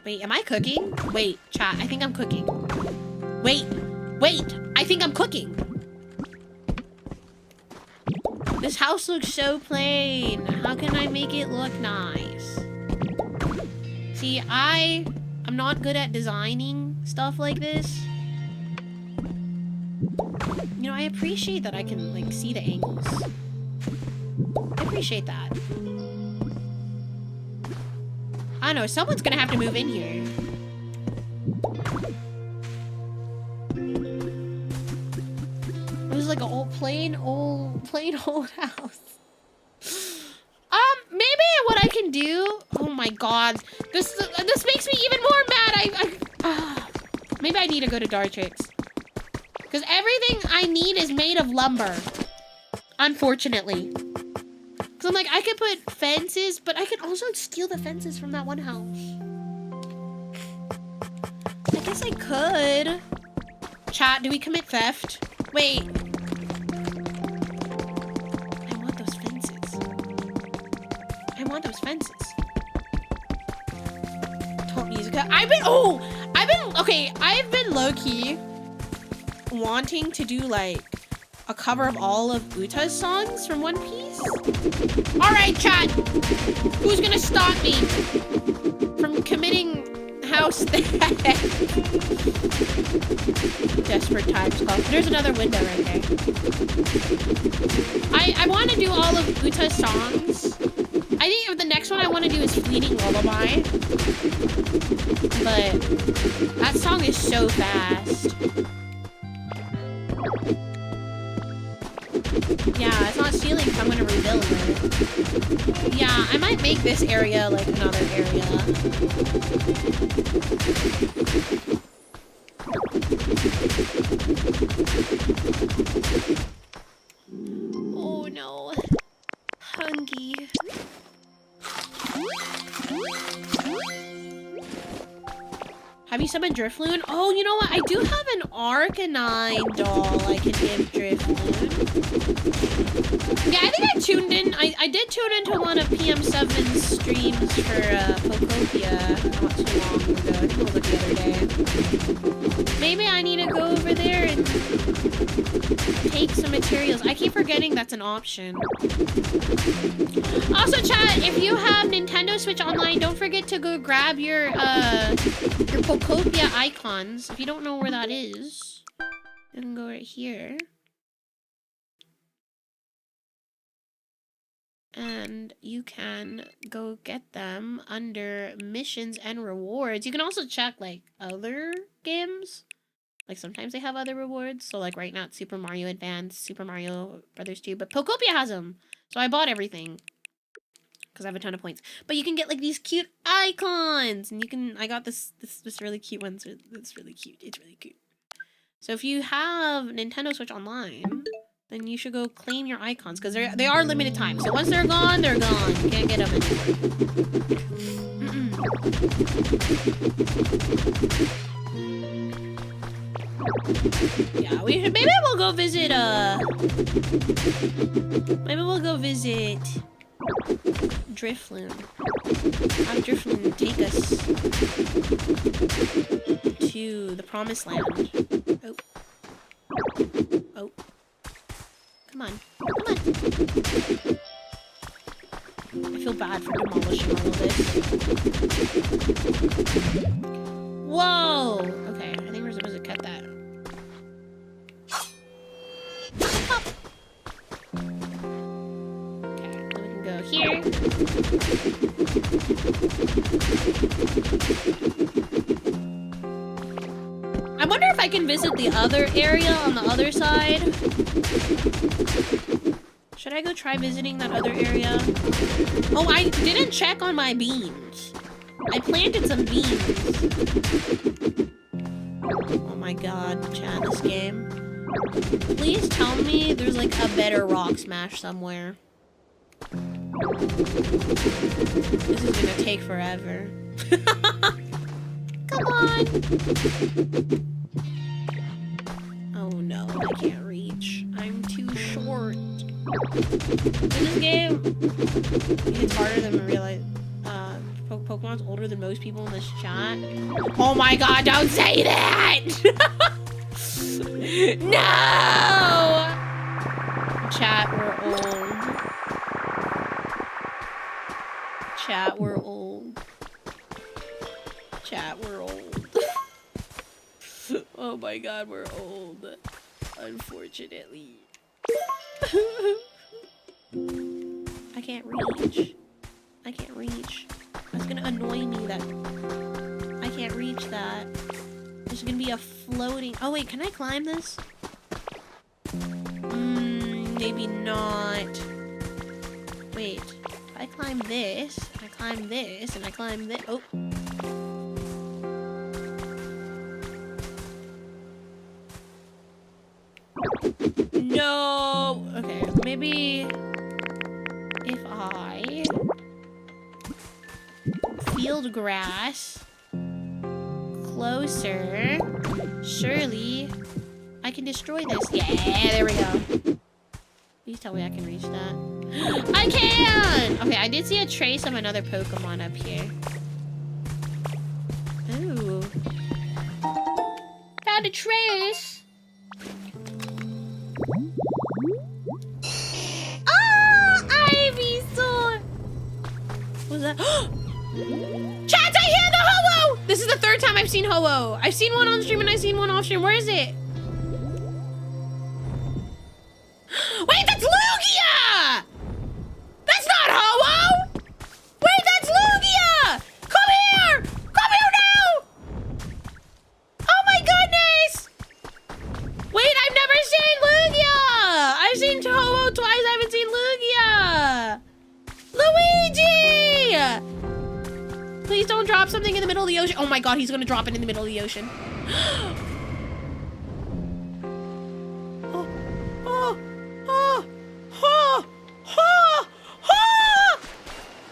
Wait, am I cooking? Wait, chat, I think I'm cooking. Wait, I think I'm cooking. This house looks so plain. How can I make it look nice? See, I'm not good at designing stuff like this. You know, I appreciate that I can, like, see the angles. I appreciate that. I don't know, someone's gonna have to move in here. It was like an old, plain old house. Maybe what I can do. Oh my god, this makes me even more mad. Maybe I need to go to Dartrix, because everything I need is made of lumber. Unfortunately, because I'm like, I could put fences, but I could also steal the fences from that one house. I guess I could. Chat, do we commit theft? Wait. I want those fences. Top music. I've been low-key wanting to do like a cover of all of Uta's songs from One Piece. Alright, chat. Who's gonna stop me from committing house theft? Desperate times call. There's another window right there. I want to do all of Uta's songs. I think the next one I want to do is Fleeting Lullaby. But that song is so fast. Yeah, it's not stealing if I'm gonna rebuild it. Yeah, I might make this area like another area. Oh no. Hungry. Have you summoned Drifloon? Oh, you know what? I do have an Arcanine doll I can give Drifloon. Yeah, I think I tuned in. I did tune into one of PM7's streams for Pokopia not too long ago. I think it was like the other day. Maybe I need to go over there and take some materials. I keep forgetting that's an option. Also, chat, if you have Nintendo Switch Online, don't forget to go grab your Pokopia icons. If you don't know where that is, you can go right here. And you can go get them under missions and rewards. You can also check like other games. Like sometimes they have other rewards. So like right now it's Super Mario Advance, Super Mario Brothers 2, but Pokopia has them. So I bought everything because I have a ton of points. But you can get like these cute icons, and you can. I got this really cute one. So it's really cute. It's really cute. So if you have Nintendo Switch Online, then you should go claim your icons because they are limited time. So once they're gone, they're gone. You can't get them anymore. Yeah, maybe we'll go visit Drifloon. Have Drifloon take us to the promised land. Oh. Come on. I feel bad for demolishing all of this. Whoa! Okay, I think we're supposed to cut that. Okay, then we can go here. I wonder if I can visit the other area on the other side. Should I go try visiting that other area? Oh, I didn't check on my beans. I planted some beans. Oh my god, chat, this game. Please tell me there's like a better rock smash somewhere. This is gonna take forever. Come on! Oh no, I can't reach. I'm too short. In this game, it's harder than I realize. Pokemon's older than most people in this chat. Oh my god, don't say that! No! Chat, we're old. Chat, we're old. Chat, we're old. Oh my god, we're old. Unfortunately. I can't reach. I can't reach. It's gonna annoy me that I can't reach that. There's gonna be a floating... Oh wait, can I climb this? Maybe not. Wait, if I climb this, I climb this, and I climb this... Oh. No! Okay, maybe if I field grass closer, surely I can destroy this. Yeah, there we go. Please tell me I can reach that. I can! Okay, I did see a trace of another Pokemon up here. Ooh. Found a trace! Oh! Ivysaur! What was that? Chat, I hear the Ho-Oh! This is the third time I've seen Ho-Oh. I've seen one on stream and I've seen one off stream. Where is it? Wait, that's Lugia! That's not Ho-Oh! Wait, that's Lugia! Come here! Come here now! Oh my goodness! Wait, I've never seen Lugia! I've seen Ho-Oh twice, I haven't seen Luigi! Please don't drop something in the middle of the ocean. Oh my god, he's gonna drop it in the middle of the ocean.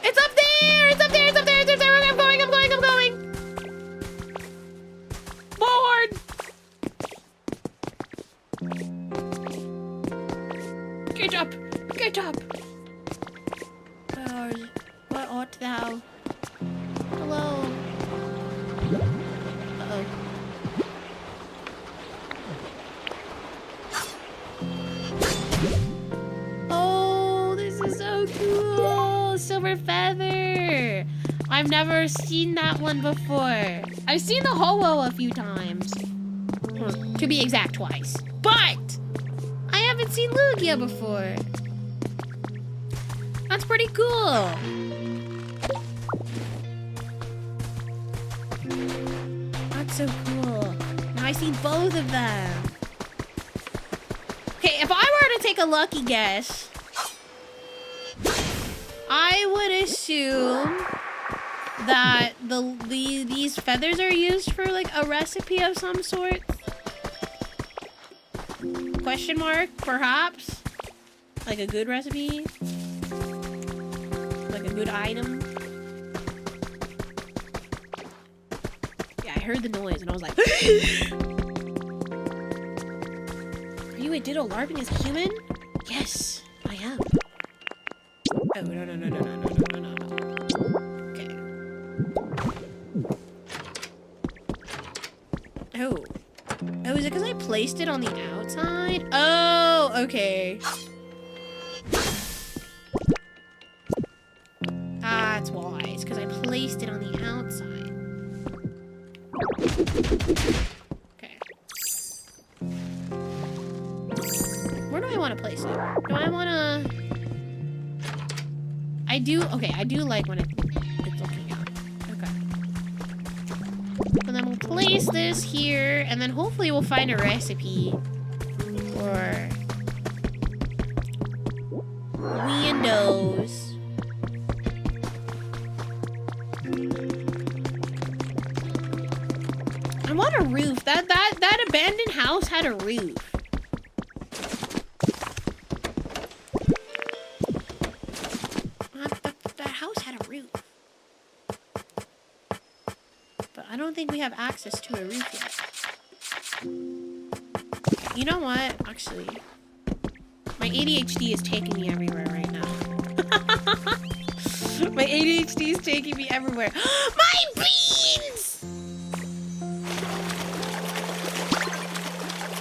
It's up there! It's up there! It's up there! It's up there! I'm going! I'm going! I'm going! Forward! Get up! Get up! Where art thou? Hello? Uh-oh. Oh, this is so cool! Silver feather! I've never seen that one before. I've seen the Ho-Oh a few times. To be exact, twice. But I haven't seen Lugia before. That's pretty cool. That's so cool. Now I see both of them. Okay, if I were to take a lucky guess, I would assume that these feathers are used for like a recipe of some sort. Question mark, perhaps? Like a good recipe? Like a good item? Yeah, I heard the noise and I was like, are you a ditto larping as a human? Yes, I am. Oh, no. Okay. Oh. Oh, is it because I placed it on the outside? Oh, okay. That's why. It's because I placed it on the outside. Okay. Where do I want to place it? Do I want to... I do like when it's looking out. Okay. And then we'll place this here, and then hopefully we'll find a recipe for windows. I want a roof. That abandoned house had a roof. That house had a roof. But I don't think we have access to a roof yet. You know what? Actually, my ADHD is taking me everywhere right now. My ADHD is taking me everywhere. My beans!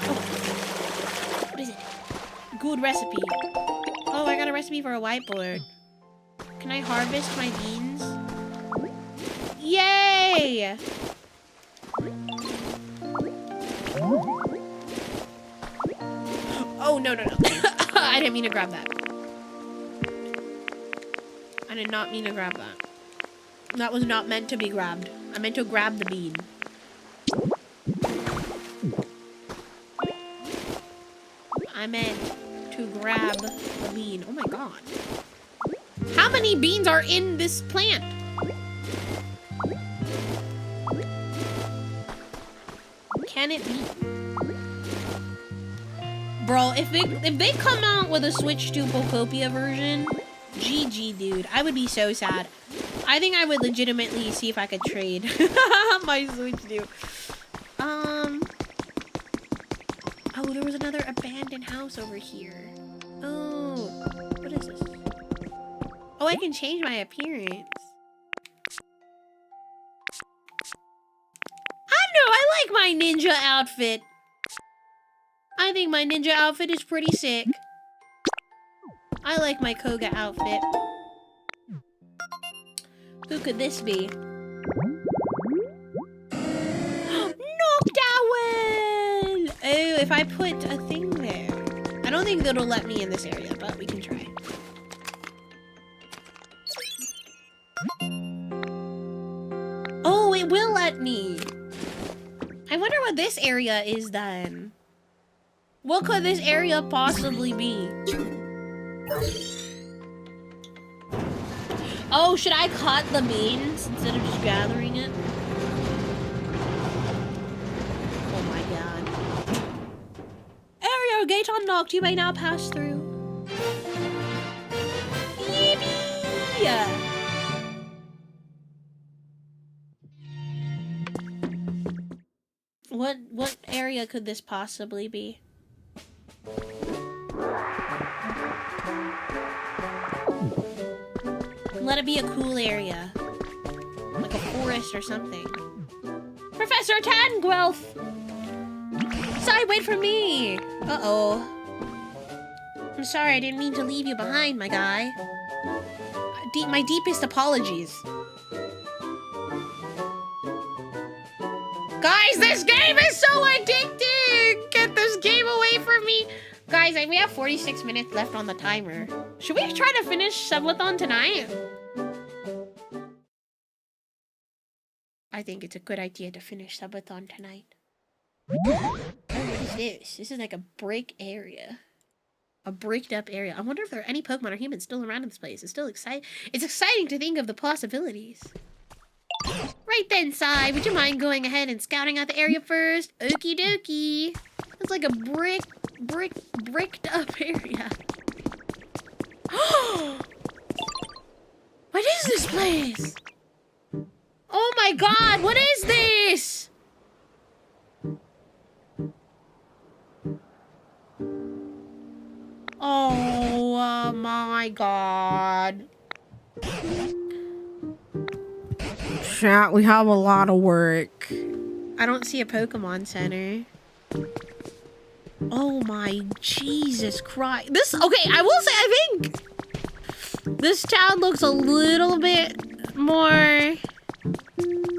Oh. What is it? Good recipe. Oh, I got a recipe for a whiteboard. Can I harvest my beans? Yay! Oh, no. I didn't mean to grab that. I did not mean to grab that. That was not meant to be grabbed. I meant to grab the bean. I meant to grab the bean. Oh my god. How many beans are in this plant? Can it be? Bro, if they come out with a Switch to Pokopia version, GG, dude. I would be so sad. I think I would legitimately see if I could trade my Switch, dude. Oh, there was another abandoned house over here. Oh, what is this? Oh, I can change my appearance. I don't know. I like my ninja outfit. I think my ninja outfit is pretty sick. I like my Koga outfit. Who could this be? Noctowl! Oh, if I put a thing there. I don't think it'll let me in this area, but we can try. Oh, it will let me. I wonder what this area is then. What could this area possibly be? Oh, should I cut the beans instead of just gathering it? Oh my god. Area gate unlocked. You may now pass through. Yippee! What area could this possibly be? Let it be a cool area. Like a forest or something. Professor Tanguelf! Sorry, wait for me! Uh-oh. I'm sorry, I didn't mean to leave you behind, my guy. My deepest apologies. Guys, this game is so addicting! Get this game away from me! Guys, we have 46 minutes left on the timer. Should we try to finish SUBATHON tonight? I think it's a good idea to finish SUBATHON tonight. Oh, what is this? This is like a break area. A breaked up area. I wonder if there are any Pokemon or humans still around in this place. It's still exciting. It's exciting to think of the possibilities. Right then, Sai. Would you mind going ahead and scouting out the area first? Okie dokie. It's like a bricked up area. What is this place? Oh my god, what is this? Oh my god. Chat, we have a lot of work. I don't see a Pokemon Center. Oh my Jesus Christ. Okay, I will say, I think this town looks a little bit more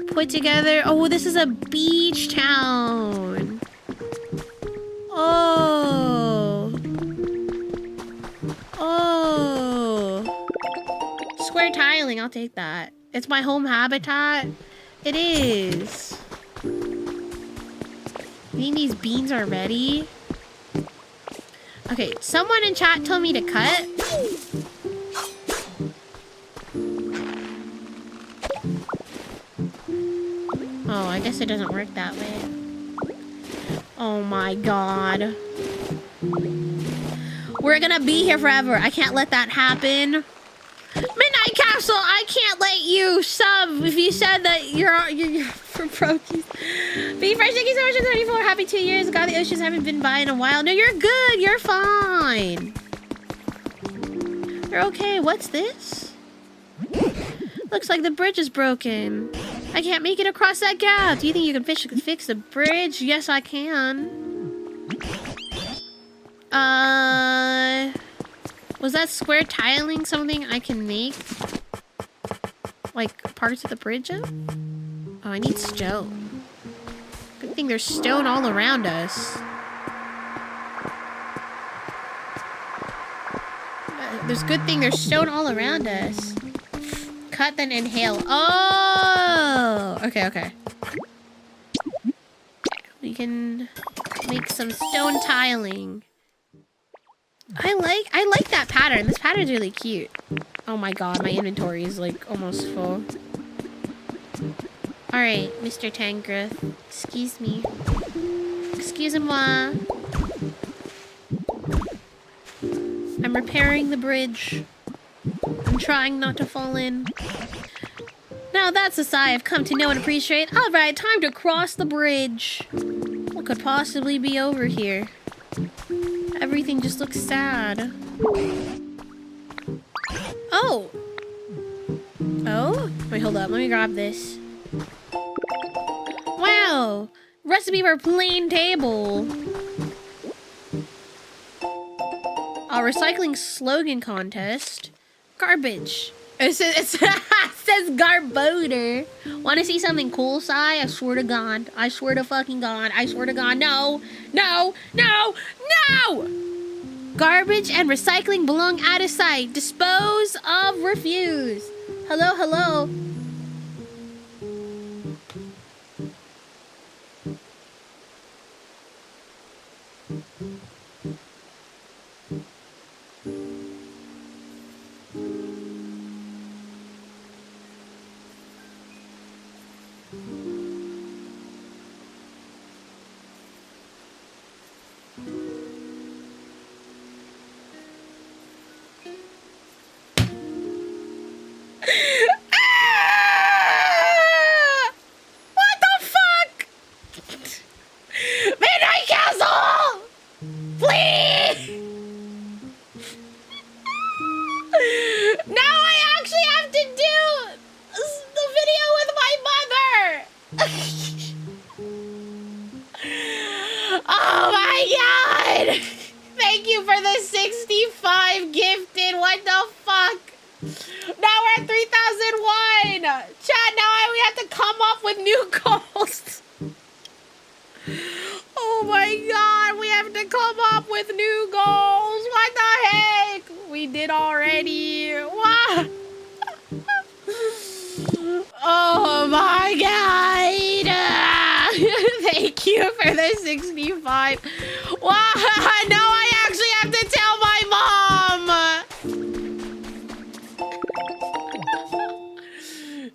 put together. Oh, this is a beach town. Oh. Square tiling, I'll take that. It's my home habitat. It is. I think these beans are ready. Okay, someone in chat told me to cut. Oh, I guess it doesn't work that way. Oh my god. We're gonna be here forever. I can't let that happen. Midnight Capsule, I can't let you sub if you said that you're for Prokies. Be fresh, thank you so much for 34. Happy 2 years. God, the oceans haven't been by in a while. No, you're good. You're fine. You're okay. What's this? Looks like the bridge is broken. I can't make it across that gap. Do you think you can fix the bridge? Yes, I can. Was that square tiling something I can make? Like, parts of the bridge of? Oh, I need stone. Good thing there's stone all around us. There's good thing there's stone all around us. Cut, then inhale. Oh! Okay. We can make some stone tiling. I like that pattern. This pattern's really cute. Oh my god, my inventory is like almost full. Alright, Mr. Tangrowth. Excuse me. Excusez-moi. I'm repairing the bridge. I'm trying not to fall in. Now that's a sigh I've come to know and appreciate. Alright, time to cross the bridge. What could possibly be over here? Everything just looks sad. Oh! Oh? Wait, hold up. Let me grab this. Wow! Recipe for plain table. A recycling slogan contest. Garbage. It says Garboder. Want to see something cool, Sai? I swear to God. I swear to fucking God. I swear to God. No! No! No! No! Garbage and recycling belong out of sight. Dispose of refuse. Hello, hello.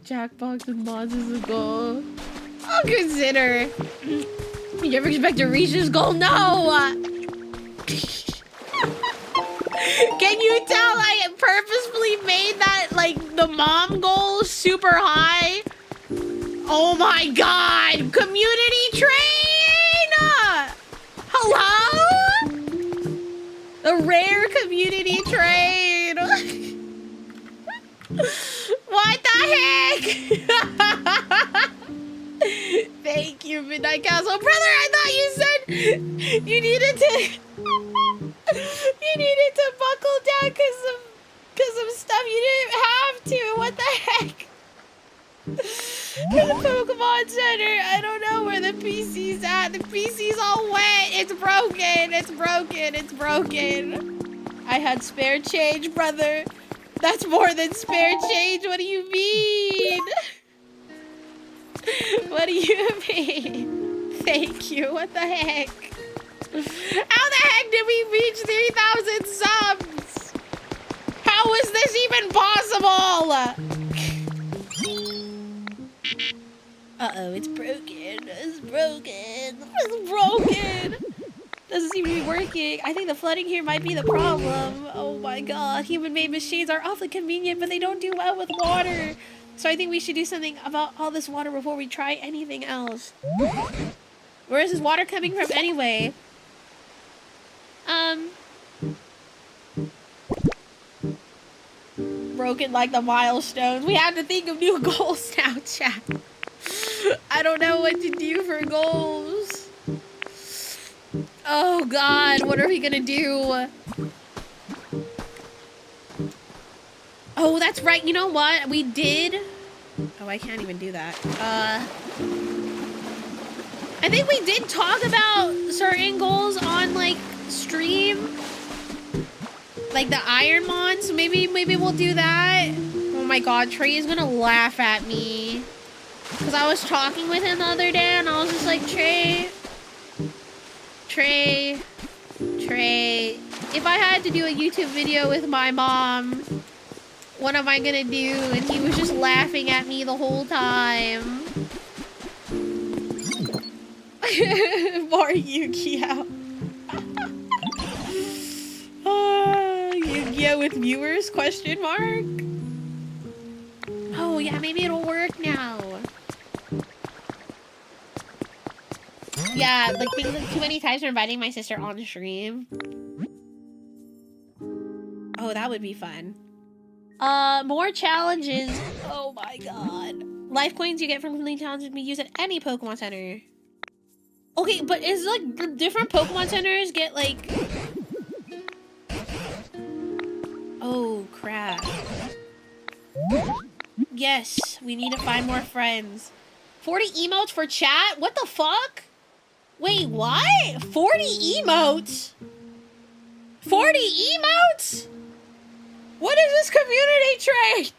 Jackbox with mods is a goal. I'll consider. You ever expect to reach this goal? No! Can you tell I purposefully made that, like, the mom goal super high? Oh my god! Community train! Hello? The rare community train! What the heck? Thank you, Midnight Castle. Brother, I thought you said you needed to buckle down because of stuff you didn't have to. What the heck? The Pokemon Center. I don't know where the PC's at. The PC's all wet. It's broken. It's broken. It's broken. I had spare change, brother. That's more than spare change. What do you mean? What do you mean? Thank you. What the heck? How the heck did we reach 3,000 subs? How is this even possible? Uh-oh, it's broken. It's broken. It's broken. Doesn't seem to be working. I think the flooding here might be the problem. Oh my god. Human-made machines are awfully convenient, but they don't do well with water. So I think we should do something about all this water before we try anything else. Where is this water coming from anyway? broken like the milestones. We have to think of new goals now, chat. I don't know what to do for goals. Oh God, what are we gonna do? Oh, that's right. You know what? We did. Oh, I can't even do that. I think we did talk about certain goals on like stream. Like the Ironmon, so maybe we'll do that. Oh my God, Trey is gonna laugh at me. Cause I was talking with him the other day and I was just like, Trey, if I had to do a YouTube video with my mom, what am I gonna do? And he was just laughing at me the whole time. More Yu-Gi-Oh! Yu-Gi-Oh! With viewers? Question mark? Oh yeah, maybe it'll work now. Yeah, like things like too many times for inviting my sister on stream. Oh, that would be fun. More challenges. Oh my God. Life coins you get from completing challenges can be used at any Pokemon Center. Okay, but is like different Pokemon Centers get like... Oh, crap. Yes, we need to find more friends. 40 emotes for chat? What the fuck? Wait, what? 40 emotes? 40 emotes? What is this community trade?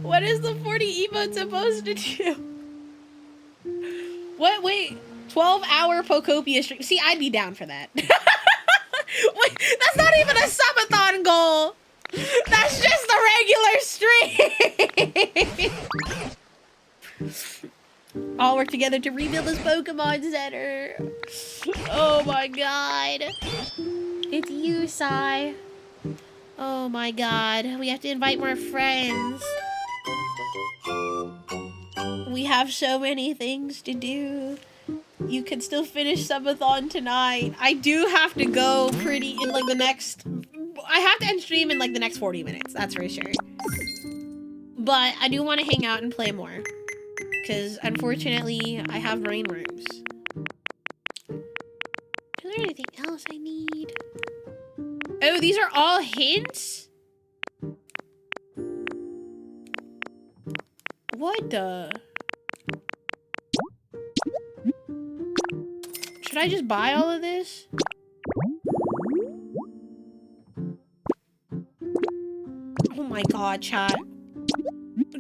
What is the 40 emotes supposed to do? What? Wait, 12-hour Pokopia stream. See, I'd be down for that. Wait, that's not even a subathon goal. That's just the regular stream. All work together to rebuild this Pokemon Center. Oh my God. It's you, Sai. Oh my God. We have to invite more friends. We have so many things to do. You can still finish subathon tonight. I do have to go pretty in like the next... I have to end stream in like the next 40 minutes. That's for sure. But I do want to hang out and play more. Because unfortunately, I have brain worms. Is there anything else I need? Oh, these are all hints? What the... Should I just buy all of this? Oh my God, chat.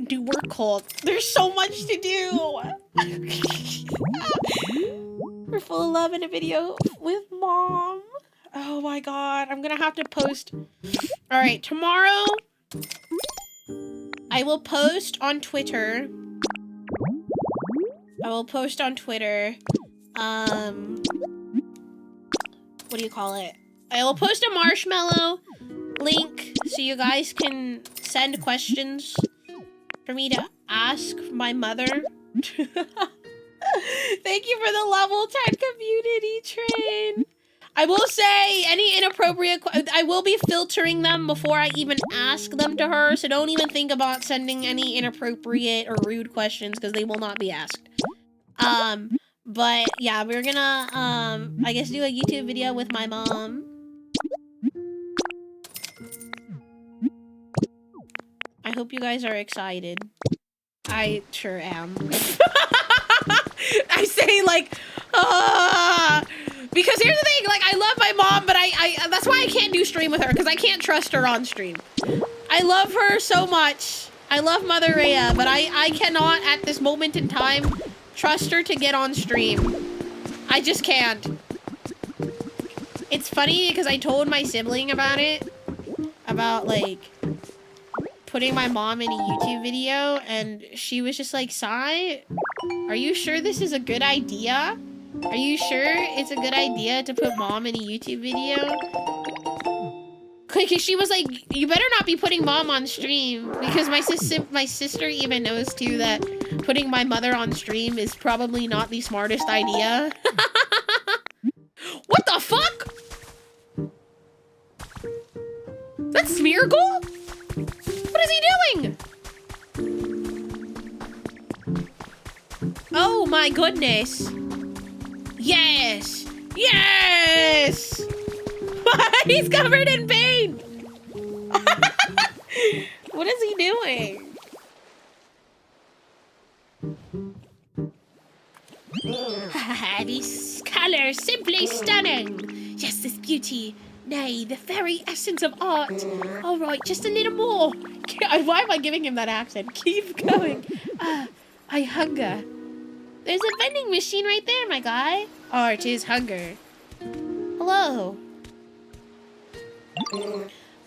Dude, we're cold. There's so much to do. We're full of love in a video with mom. Oh my God, I'm gonna have to post. All right, tomorrow I will post on Twitter. What do you call it? I will post a marshmallow link so you guys can send questions for me to ask my mother. Thank you for the level 10 community train. I will say any inappropriate, I will be filtering them before I even ask them to her, so don't even think about sending any inappropriate or rude questions because they will not be asked. But yeah, we're gonna, I guess do a YouTube video with my mom. I hope you guys are excited. I sure am. I say like, because here's the thing, like I love my mom, but I that's why I can't do stream with her, because I can't trust her on stream. I love her so much. I love Mother Rhea, but I cannot at this moment in time trust her to get on stream. I just can't. It's funny because I told my sibling about it, about like putting my mom in a YouTube video, and she was just like, Sai, are you sure this is a good idea? Are you sure it's a good idea to put mom in a YouTube video? Because she was like, you better not be putting mom on stream, because my sister even knows too that putting my mother on stream is probably not the smartest idea. What the fuck? That's Smeargle? What is he doing? Oh my goodness. Yes. Yes. He's covered in paint. What is he doing? These colors simply stunning. Yes, this beauty. Nay, the very essence of art. All right, just a little more. Why am I giving him that accent? Keep going. I hunger. There's a vending machine right there, my guy. Art is hunger. Hello.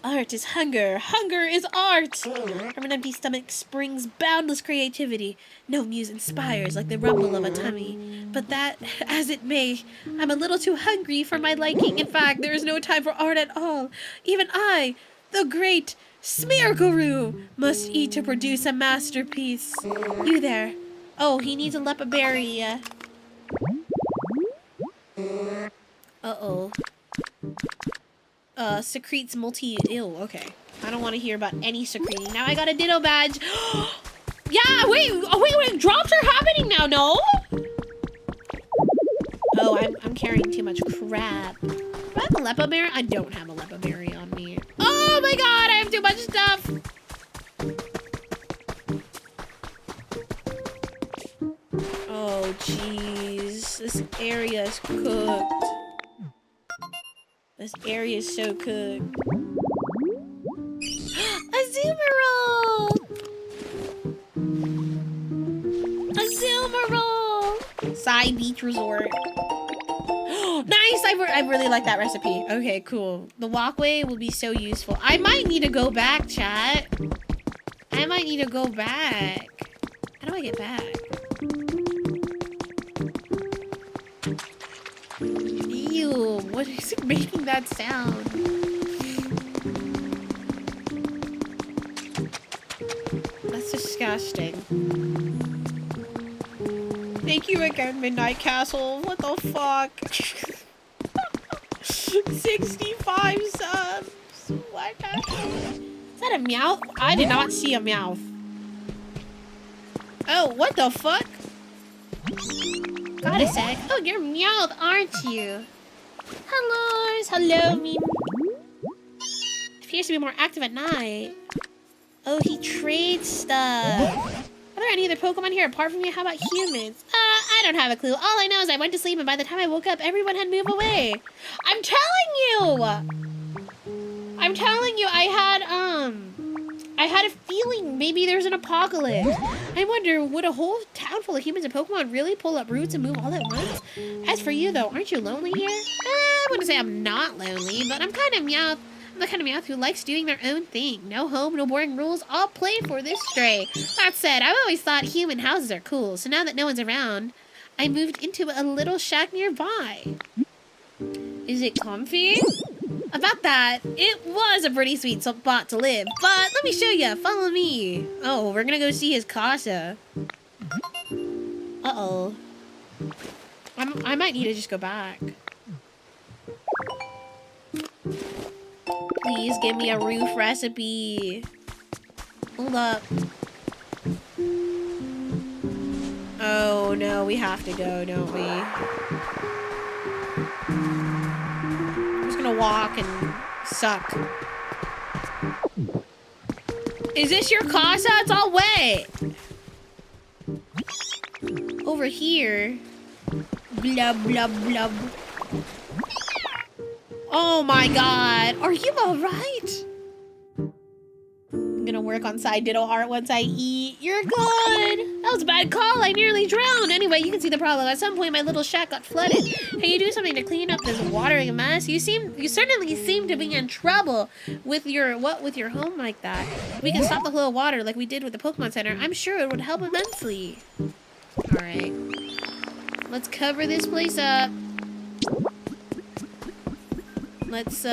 Art is hunger. Hunger is art. From an empty stomach springs boundless creativity. No muse inspires like the rumble of a tummy. But that, as it may, I'm a little too hungry for my liking. In fact, there is no time for art at all. Even I, the great Smearguru, must eat to produce a masterpiece. You there. Oh, he needs a lepa berry. Uh-oh. Secretes ew, okay. I don't want to hear about any secreting. Now I got a ditto badge. Yeah, wait, drops are happening now, no? Oh, I'm carrying too much crap. Do I have a lepa berry? I don't have a lepa berry on me. Oh my god, I have too much stuff. Oh, jeez. This area is cooked. This area is so cooked. Azumarill! Azumarill! Side beach resort. Nice! I really like that recipe. Okay, cool. The walkway will be so useful. I might need to go back, chat. I might need to go back. How do I get back? Ew, what is it making that sound? That's disgusting. Thank you again, Midnight Castle. What the fuck? 65 subs. What the hell? Is that a Meowth? I did not see a Meowth. Oh, what the fuck? Got a sec. Oh, you're Meowth, aren't you? Hello, meme. Appears to be more active at night. Oh, he trades stuff. Are there any other Pokemon here apart from you? How about humans? I don't have a clue. All I know is I went to sleep and by the time I woke up, everyone had moved away. I'm telling you! I had a feeling maybe there's an apocalypse. I wonder, would a whole town full of humans and Pokemon really pull up roots and move all at once? As for you, though, aren't you lonely here? I wouldn't say I'm not lonely, but I'm kind of Meowth. I'm the kind of Meowth who likes doing their own thing. No home, no boring rules, all play for this stray. That said, I've always thought human houses are cool, so now that no one's around, I moved into a little shack nearby. Is it comfy? About that, it was a pretty sweet spot to live, but let me show you. Follow me. Oh, we're gonna go see his casa. Uh-oh. I might need to just go back. Please give me a roof recipe. Hold up. Oh no, we have to go, don't we? Gonna walk and suck. Is this your casa? It's all wet. Over here. Blub, blub, blub. Oh my god. Are you alright? I'm gonna work on side ditto art once I eat. You're good. That was a bad call. I nearly drowned. Anyway, you can see the problem. At some point, my little shack got flooded. Can you do something to clean up this watering mess? You certainly seem to be in trouble with your home like that. If we can stop the flow of water like we did with the Pokemon Center, I'm sure it would help immensely. All right, let's cover this place up. Let's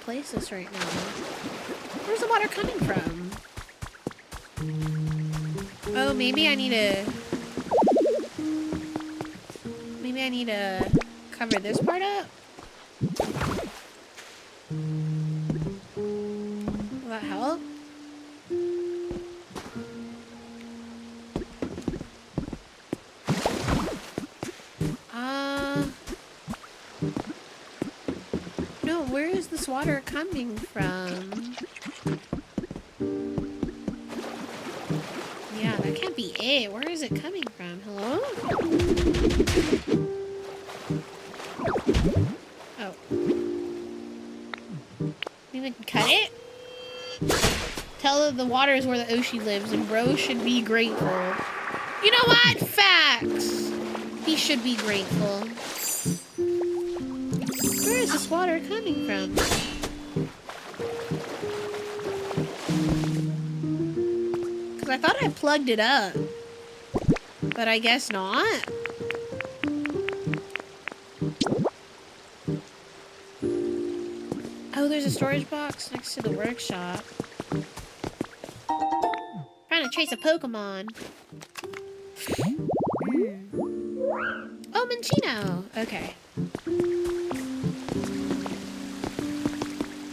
place useless right now. Where's the water coming from? Oh, maybe I need to... Maybe I need to cover this part up? Will that help? No, where is this water coming from? Yeah, that can't be it. Where is it coming from? Hello? Oh. Maybe we can cut it? Tell the water is where the Oshi lives and bro should be grateful. You know what? Facts! He should be grateful. Where is this water coming from? Because I thought I plugged it up. But I guess not. Oh, there's a storage box next to the workshop. Trying to trace a Pokemon. Oh, Minchino! Okay.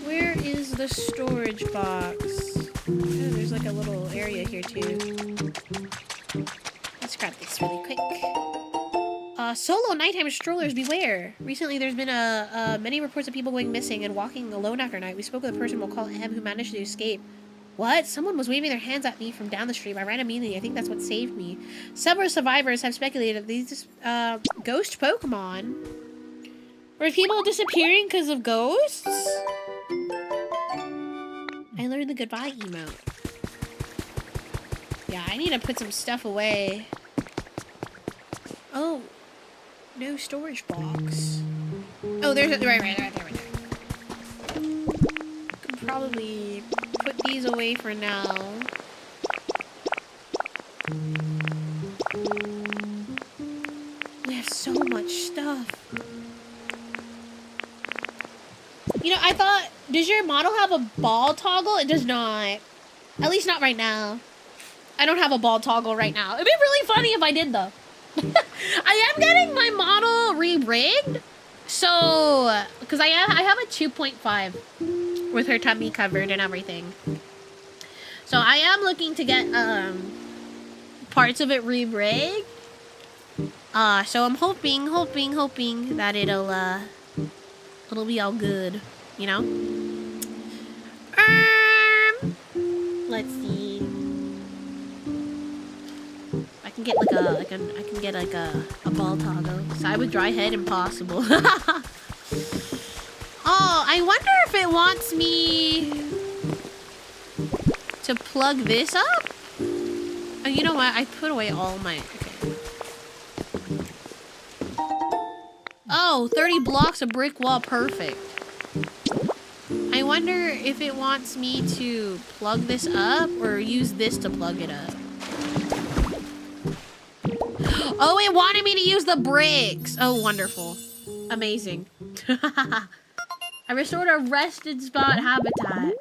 Where is the storage box? Oh, there's like a little area here too. Let's grab this really quick. Solo nighttime strollers, beware! Recently, there's been many reports of people going missing and walking alone after night. We spoke with a person we'll call M who managed to escape. What? Someone was waving their hands at me from down the street. I ran immediately. I think that's what saved me. Several survivors have speculated these ghost Pokemon. Were people disappearing because of ghosts? I learned the goodbye emote. Yeah, I need to put some stuff away. Oh. No storage box. Oh, there's a... Right there. Could probably put these away for now. We have so much stuff. You know, I thought... Does your model have a ball toggle? It does not. At least not right now. I don't have a ball toggle right now. It'd be really funny if I did, though. I am getting my model re-rigged. So... Because I have a 2.5 with her tummy covered and everything. So I am looking to get parts of it re-rigged. So I'm hoping that it'll be all good, you know? Let's see. I can get like a ball toggle. Side with dry head, impossible. Oh, I wonder if it wants me to plug this up? Oh, you know what? I put away all my... Okay. Oh, 30 blocks of brick wall. Perfect. I wonder if it wants me to plug this up or use this to plug it up. Oh, it wanted me to use the bricks. Oh, wonderful. Amazing. I restored a rested spot habitat.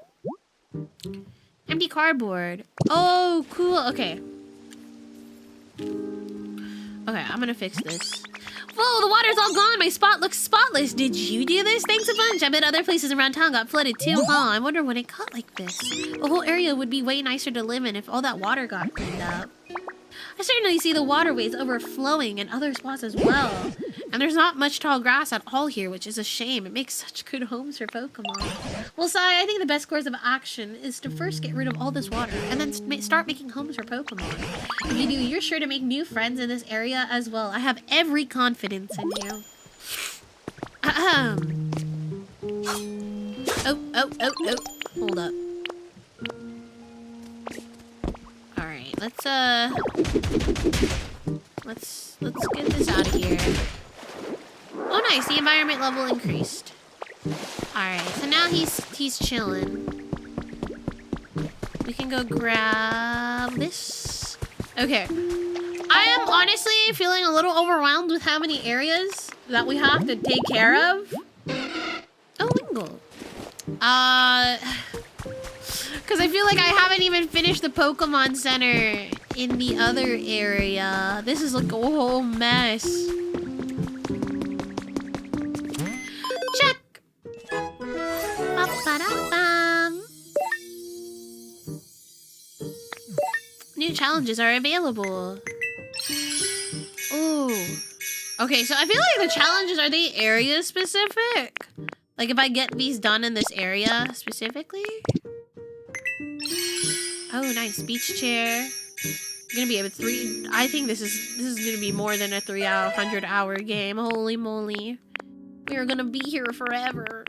Empty cardboard. Oh, cool. Okay. Okay, I'm gonna fix this. Whoa, the water's all gone. My spot looks spotless. Did you do this? Thanks a bunch. I bet other places around town got flooded too, huh? I wonder when it got like this. The whole area would be way nicer to live in if all that water got cleaned up. I certainly see the waterways overflowing in other spots as well. And there's not much tall grass at all here, which is a shame. It makes such good homes for Pokemon. Well, Sai, I think the best course of action is to first get rid of all this water and then start making homes for Pokemon. If you do, you're sure to make new friends in this area as well. I have every confidence in you. Ahem. Oh. Hold up. Alright, let's get this out of here. Oh nice, the environment level increased. Alright, so now he's chilling. We can go grab this. Okay. I am honestly feeling a little overwhelmed with how many areas that we have to take care of. Oh, Wingle. Because I feel like I haven't even finished the Pokemon Center in the other area. This is like a whole mess. Check. Ba-ba-da-bum. New challenges are available. Ooh. Okay, so I feel like the challenges, are they area specific? Like if I get these done in this area specifically? Oh, nice beach chair. Gonna be a I think this is gonna be more than a 300-hour game. Holy moly. We're gonna be here forever.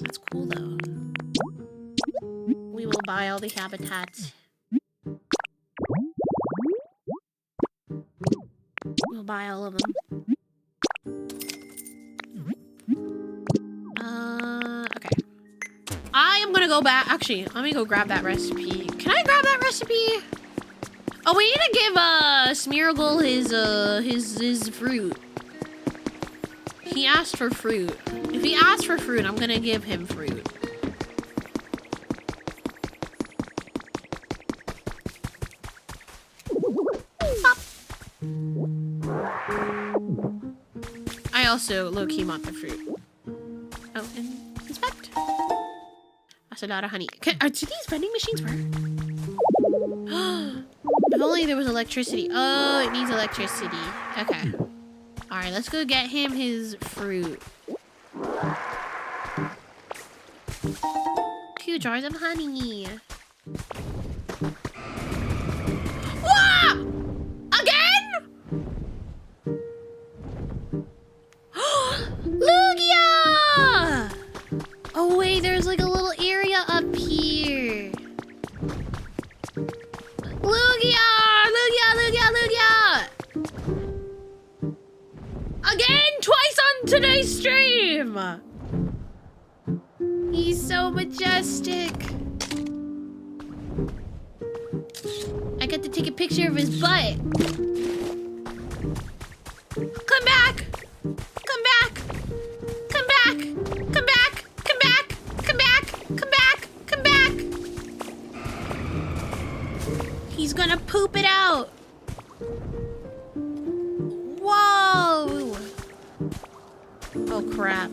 That's cool though. We will buy all the habitats. We'll buy all of them. Okay. I am gonna go back. Actually, let me go grab that recipe. Can I grab that recipe? Oh, we need to give Smeargle his fruit. He asked for fruit. If he asks for fruit, I'm gonna give him fruit. Pop. I also low-key want the fruit. Oh, and inspect. That's a lot of honey. Do these vending machines work? If only there was electricity. Oh, it needs electricity. Okay. Alright, let's go get him his fruit. 2 jars of honey. What? Again? Lugia! Oh wait, there's like a little area up here. Lugia! Lugia! Lugia! Lugia! Again! Twice on today's stream! He's so majestic. I get to take a picture of his butt. Come back! Come back! Come back! Come back! Come back! Come back! Come back! Come back! He's gonna poop it out. Whoa! Oh crap.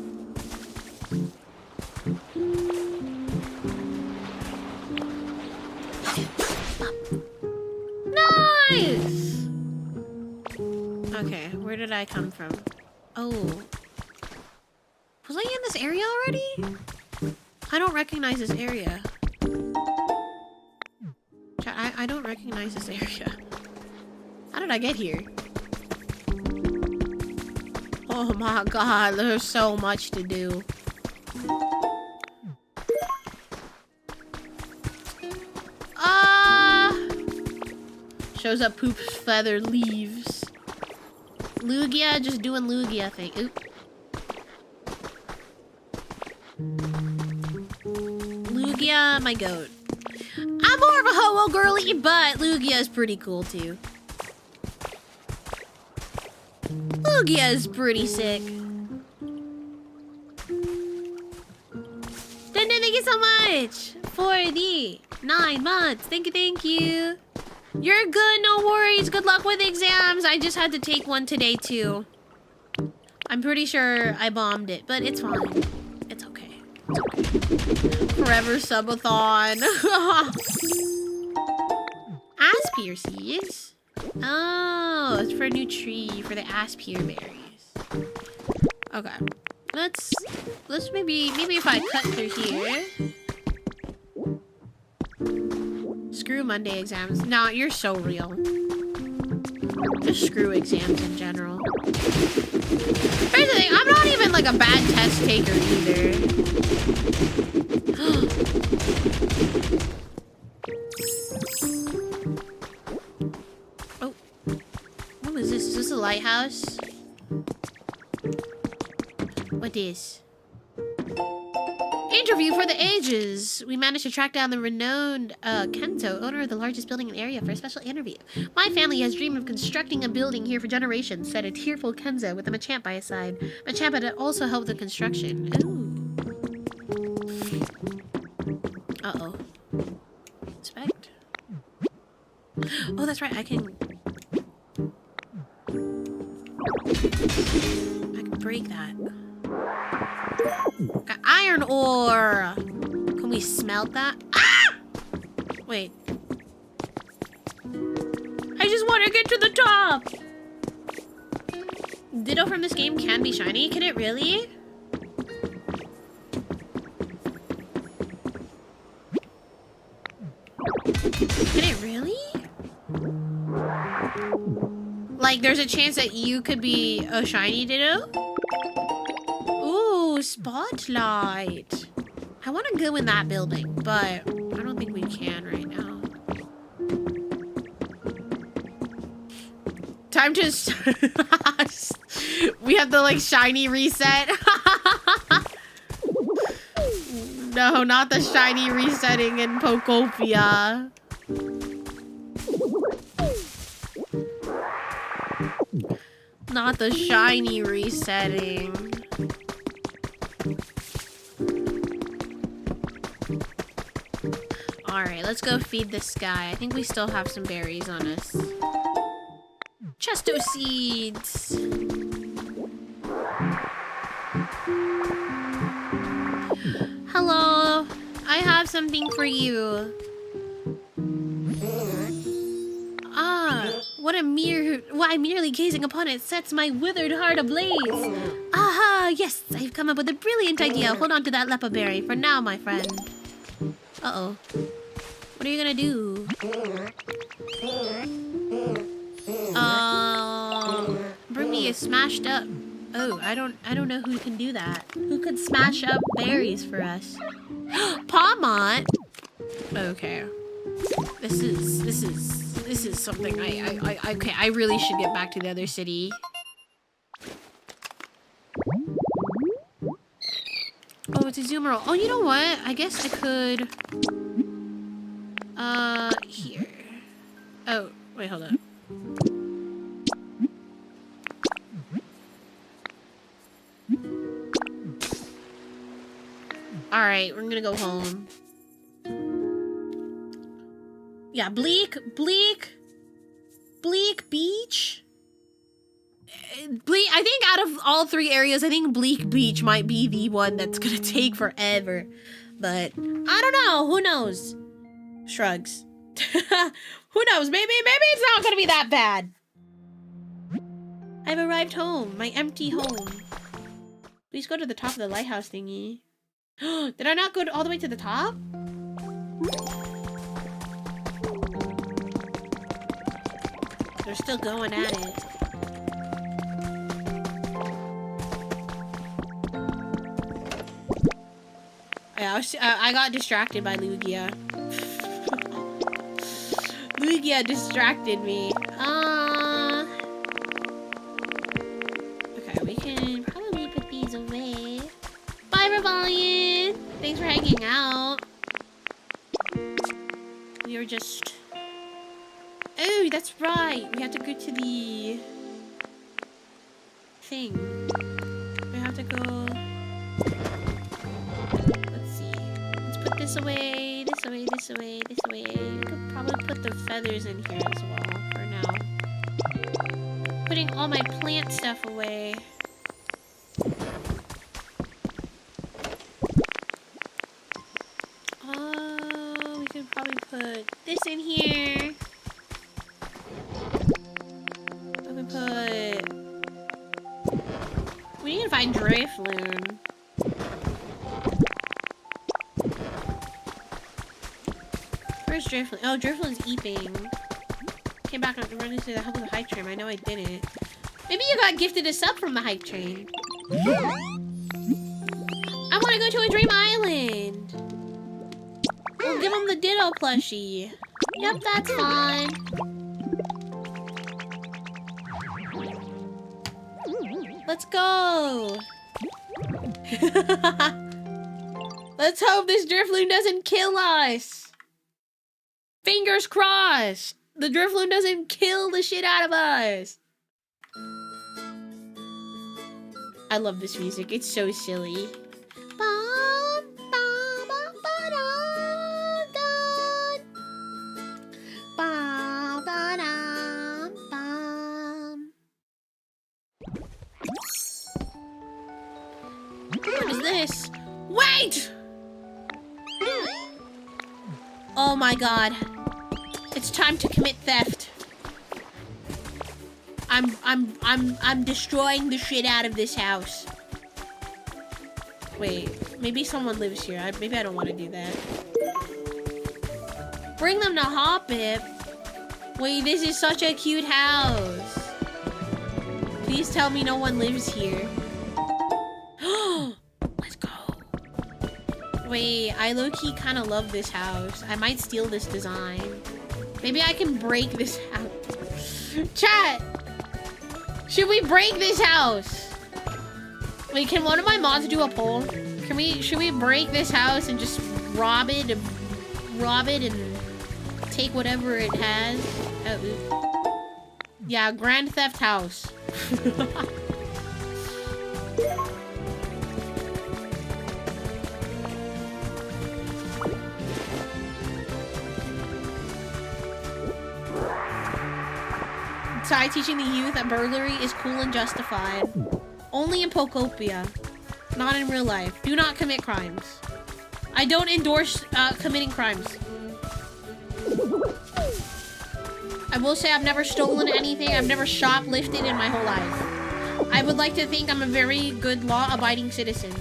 Nice! Okay, where did I come from? Oh. Was I in this area already? I don't recognize this area. I don't recognize this area. How did I get here? Oh my god, there's so much to do. Shows up, poops, feather, leaves. Lugia, just doing Lugia thing. Oop. Lugia, my goat. I'm more of a ho-oh girly, but Lugia is pretty cool too. Lugia is pretty sick. Dun-dun, thank you so much for the 9 months. Thank you, thank you. You're good, no worries. Good luck with exams. I just had to take one today too. I'm pretty sure I bombed it, but it's fine. It's okay. It's okay. Forever subathon. Aspire seeds. Oh, it's for a new tree for the Aspire berries. Okay. Let's maybe if I cut through here. Screw Monday exams. Nah, you're so real. Just screw exams in general. Here's the thing, I'm not even like a bad test taker either. Oh. What was this? Is this a lighthouse? What is? Interview for the ages. We managed to track down the renowned Kento, owner of the largest building in the area, for a special interview. My family has dreamed of constructing a building here for generations, said a tearful Kenzo with a Machamp by his side. Machamp had also helped the construction. Ooh. that's right. I can break that. Got iron ore. Can we smelt that? Ah! Wait. I just want to get to the top. Ditto from this game can be shiny. Can it really? Can it really? Like, there's a chance that you could be a shiny Ditto? Ooh, spotlight. I want to go in that building, but I don't think we can right now. Time to... We have the, like, shiny reset. No, not the shiny resetting in Pokopia. Not the shiny resetting. Alright, let's go feed this guy. I think we still have some berries on us. Chesto seeds! Hello, I have something for you. What I'm merely gazing upon it sets my withered heart ablaze. Aha, yes, I've come up with a brilliant idea. Hold on to that lepa berry for now, my friend. Uh-oh. What are you gonna do? Bring me a smashed up. Oh, I don't know who can do that. Who could smash up berries for us? Palmont. Okay. This is something okay, I really should get back to the other city. Oh, it's a Zoomerl. Oh, you know what? I guess I could here. Oh, wait, hold on. Alright, we're gonna go home. Yeah, Bleak Beach? I think out of all three areas, I think Bleak Beach might be the one that's gonna take forever. But, I don't know, who knows? Shrugs. Who knows, maybe it's not gonna be that bad. I've arrived home, my empty home. Please go to the top of the lighthouse thingy. Did I not go all the way to the top? They're still going at it. Yeah, I got distracted by Lugia. Lugia distracted me. Okay, we can probably put these away. Bye, Rebellion! Thanks for hanging out. We were just... Oh, that's right. We have to go to the... thing. We have to go... Let's see. Let's put this away, this away, this away, this away. We could probably put the feathers in here as well, for now. Putting all my plant stuff away. We could probably put this in here. We need to find Drifloon. Where's Drifloon? Oh, Drifloon's eeping. Came back and run into the help of the hype train. I know I didn't. Maybe you got gifted a sub from the hype train. I want to go to a dream island. We'll give him the Ditto plushie. Yep, that's fine. Let's go! Let's hope this Drifloon doesn't kill us! Fingers crossed! The Drifloon doesn't kill the shit out of us! I love this music, it's so silly. Oh my god. It's time to commit theft. I'm destroying the shit out of this house. Wait, maybe someone lives here. Maybe I don't want to do that. Bring them to Hoppip. Wait, this is such a cute house. Please tell me no one lives here. Let's go. Wait, I low-key kind of love this house. I might steal this design. Maybe I can break this house. Chat! Should we break this house? Wait, can one of my mods do a poll? Should we break this house and just rob it and take whatever it has? Yeah, Grand Theft House. Sorry, teaching the youth that burglary is cool and justified. Only in Pokopia, not in real life. Do not commit crimes. I don't endorse committing crimes. I will say I've never stolen anything. I've never shoplifted in my whole life. I would like to think I'm a very good law-abiding citizen.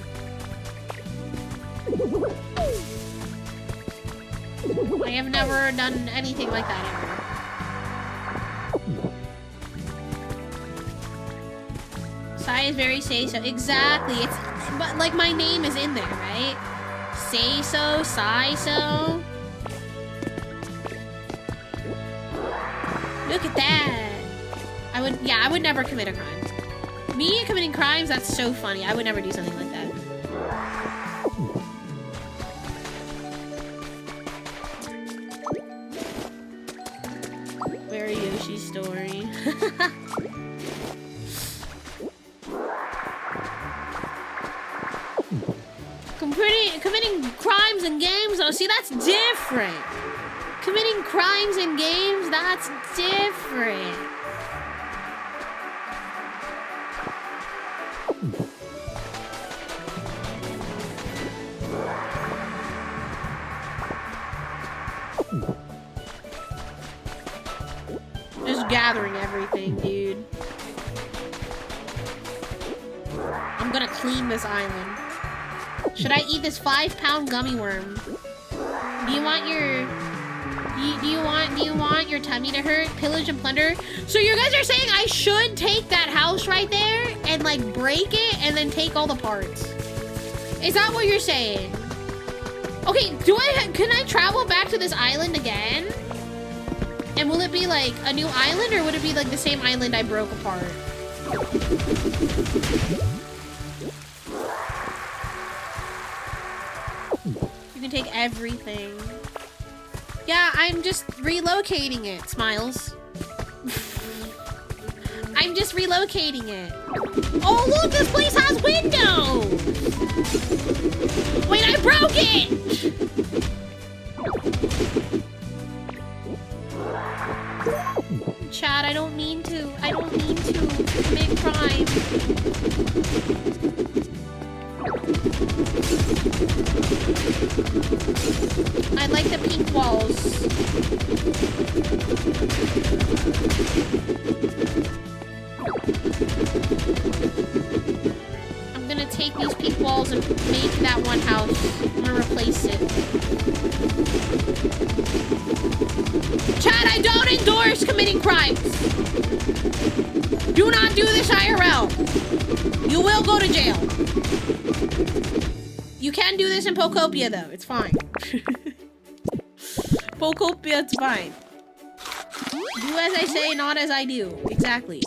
I have never done anything like that ever. Sai is very say-so. Exactly. It's but like my name is in there, right? Say-so, Sai-so. Look at that. I would never commit a crime. Me committing crimes, that's so funny. I would never do something like that. Very Yoshi's story. Committing crimes in games, oh, see, that's different. Committing crimes in games, that's different. Just gathering everything, dude. I'm gonna clean this island. Should I eat this 5-pound gummy worm? Do you want your tummy to hurt? Pillage and plunder? So you guys are saying I should take that house right there and like break it and then take all the parts? Is that what you're saying? Okay, can I travel back to this island again? And will it be like a new island or would it be like the same island I broke apart? You can take everything. Yeah, I'm just relocating it, Smiles. I'm just relocating it. Oh, look, this place has windows! Wait, I broke it! Chad, I don't mean to commit crime. I like the pink walls. I'm gonna take these pink walls and make that one house. I'm gonna replace it. Chad, I don't endorse committing crimes. Do not do this IRL. You will go to jail. You can do this in Pokopia, though. It's fine. Pokopia, it's fine. Do as I say, not as I do. Exactly.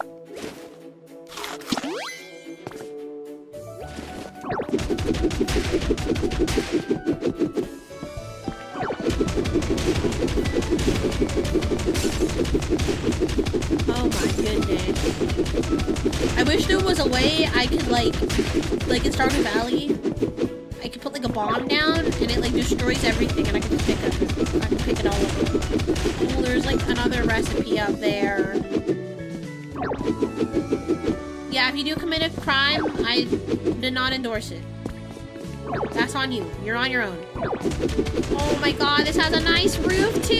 Oh my goodness. I wish there was a way I could like in Stardew Valley, I could put like a bomb down and it like destroys everything and I can pick it all up. Oh, there's like another recipe out there. Yeah, if you do commit a crime, I did not endorse it. That's on you. You're on your own. Oh my god, this has a nice roof too.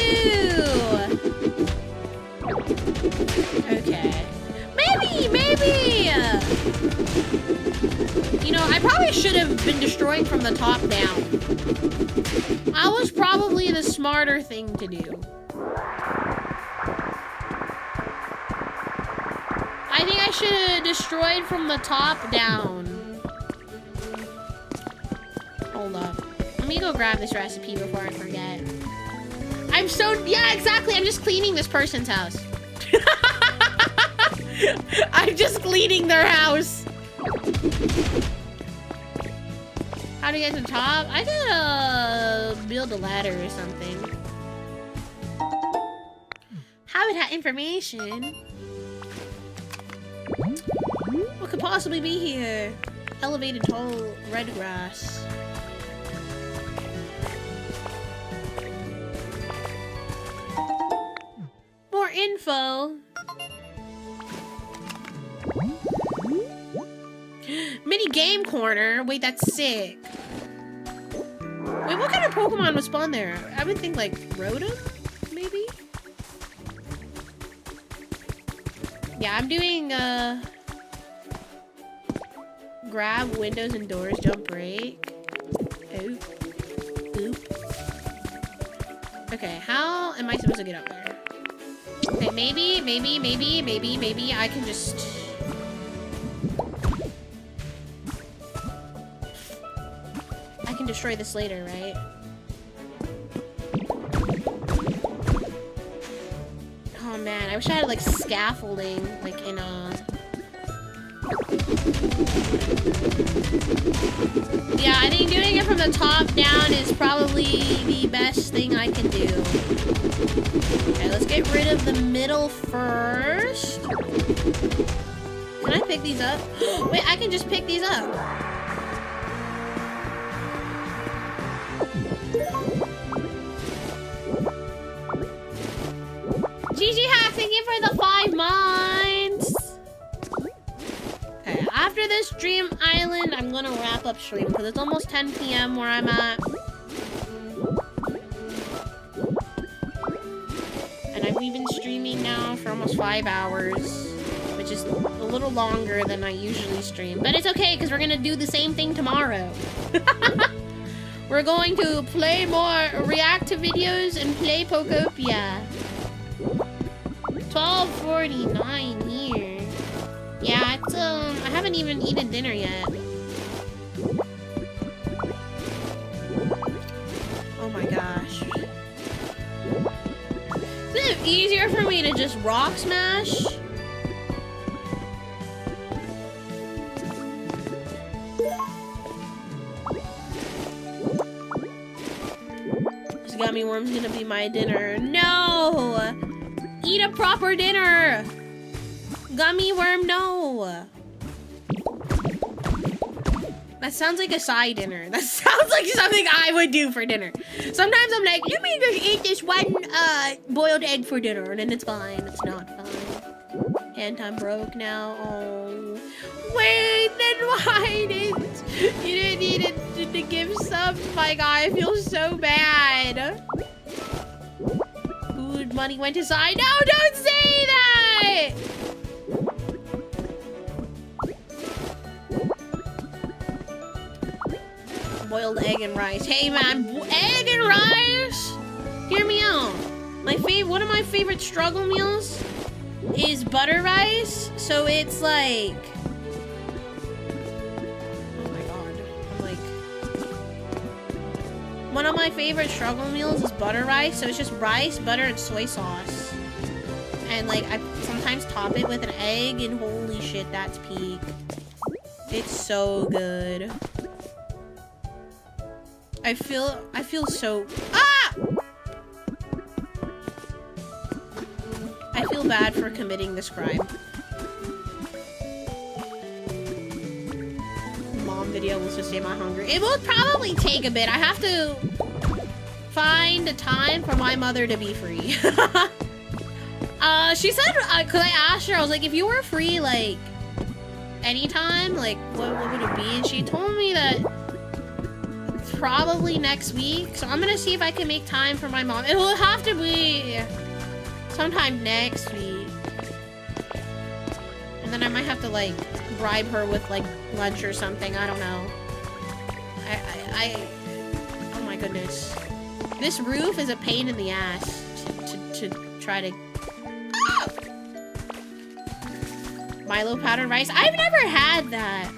Okay. Maybe. You know, I probably should have been destroying from the top down. That was probably the smarter thing to do. I think I should have destroyed from the top down. Hold up. Let me go grab this recipe before I forget. Yeah, exactly. I'm just cleaning this person's house. I'm just cleaning their house. How to get to the top? I gotta build a ladder or something. Habitat information. What could possibly be here? Elevated tall red grass. More info. Mini game corner. Wait, that's sick. Wait, what kind of Pokemon would spawn there? I would think like Rotom, maybe? Yeah, I'm doing grab, windows and doors, jump break. Oop. Okay, how am I supposed to get up there? Okay, maybe I can just... I can destroy this later, right? Oh man, I wish I had like scaffolding, like in a... Yeah, I think doing it from the top down is probably the best thing I can do. Okay, let's get rid of the middle first. Can I pick these up? Wait, I can just pick these up. GG Hack, thank you for the 5 months. Okay, after this Dream Island, I'm gonna wrap up stream because it's almost 10 p.m. where I'm at. And I've been streaming now for almost 5 hours, which is a little longer than I usually stream. But it's okay because we're gonna do the same thing tomorrow. We're going to play more react to videos and play Pokopia. 12:49 here. Yeah, it's I haven't even eaten dinner yet. Oh my gosh. Isn't it easier for me to just rock smash? This gummy worm's gonna be my dinner. No! Eat a proper dinner! Gummy worm, no! That sounds like a side dinner. That sounds like something I would do for dinner. Sometimes I'm like, let me just eat this one boiled egg for dinner, and then it's fine. It's not fine. And I'm broke now. Oh. Wait, then why didn't you didn't need to give subs, my guy? I feel so bad. Food money went aside. No, don't say that! Boiled egg and rice. Hey man, egg and rice? Hear me out. One of my favorite struggle meals is butter rice. So it's like... Oh my god. I'm like... One of my favorite struggle meals is butter rice. So it's just rice, butter, and soy sauce. And like, I sometimes top it with an egg, and holy shit, that's peak. It's so good. I feel so... Ah! I feel bad for committing this crime. Mom video will sustain my hunger. It will probably take a bit. I have to find a time for my mother to be free. She said, cause I asked her, I was like, if you were free, like, anytime, like, what would it be? And she told me that probably next week. So I'm gonna see if I can make time for my mom. It will have to be sometime next week. And then I might have to like bribe her with like lunch or something. I don't know. Oh my goodness. This roof is a pain in the ass to try to... Ah! Milo powdered rice. I've never had that.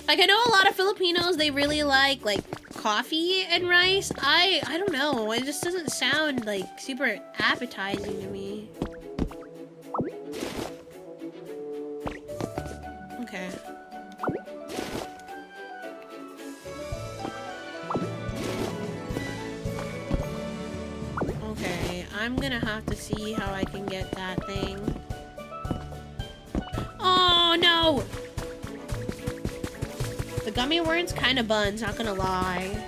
Like, I know a lot of Filipinos, they really like coffee and rice. I don't know. It just doesn't sound like super appetizing to me. Okay. Okay, I'm gonna have to see how I can get that thing. Oh no! The gummy worms kind of buns, not gonna lie.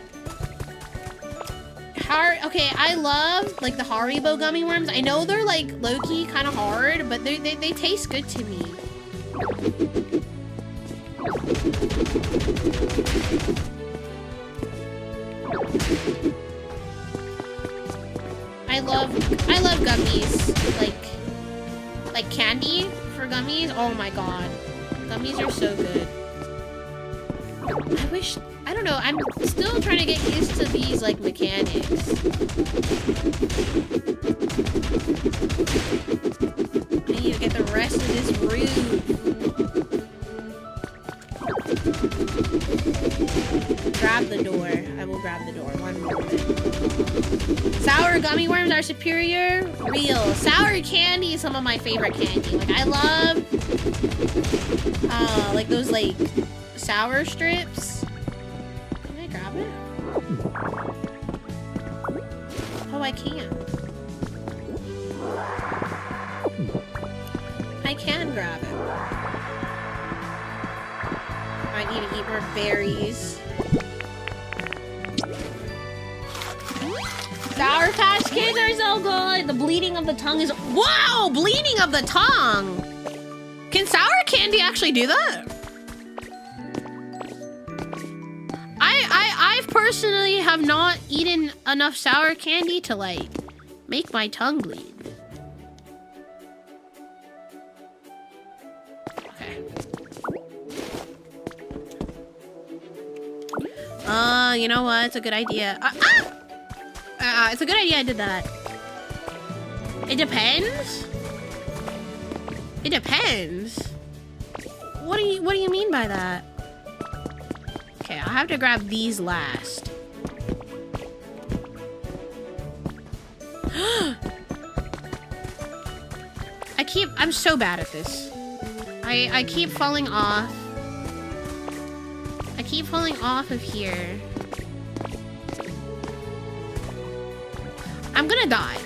Okay, I love like the Haribo gummy worms. I know they're like low-key kind of hard, but they taste good to me. I love gummies. Like candy for gummies. Oh my god. Gummies are so good. I don't know, I'm still trying to get used to these like mechanics. I need to get the rest of this roof. Grab the door. I will grab the door. One moment. Sour gummy worms are superior. Real. Sour candy is some of my favorite candy. Like, I love like those like sour strips. Can I grab it? Oh, I can. I can grab it. I need to eat more berries. Sour Patch Kids are so good. The bleeding of the tongue is... Wow! Bleeding of the tongue! Can sour candy actually do that? I personally have not eaten enough sour candy to, like, make my tongue bleed. Okay. You know what? It's a good idea. It's a good idea I did that. It depends? It depends? What do you mean by that? Okay, I'll have to grab these last. I'm so bad at this. I keep falling off. I keep falling off of here. I'm gonna die.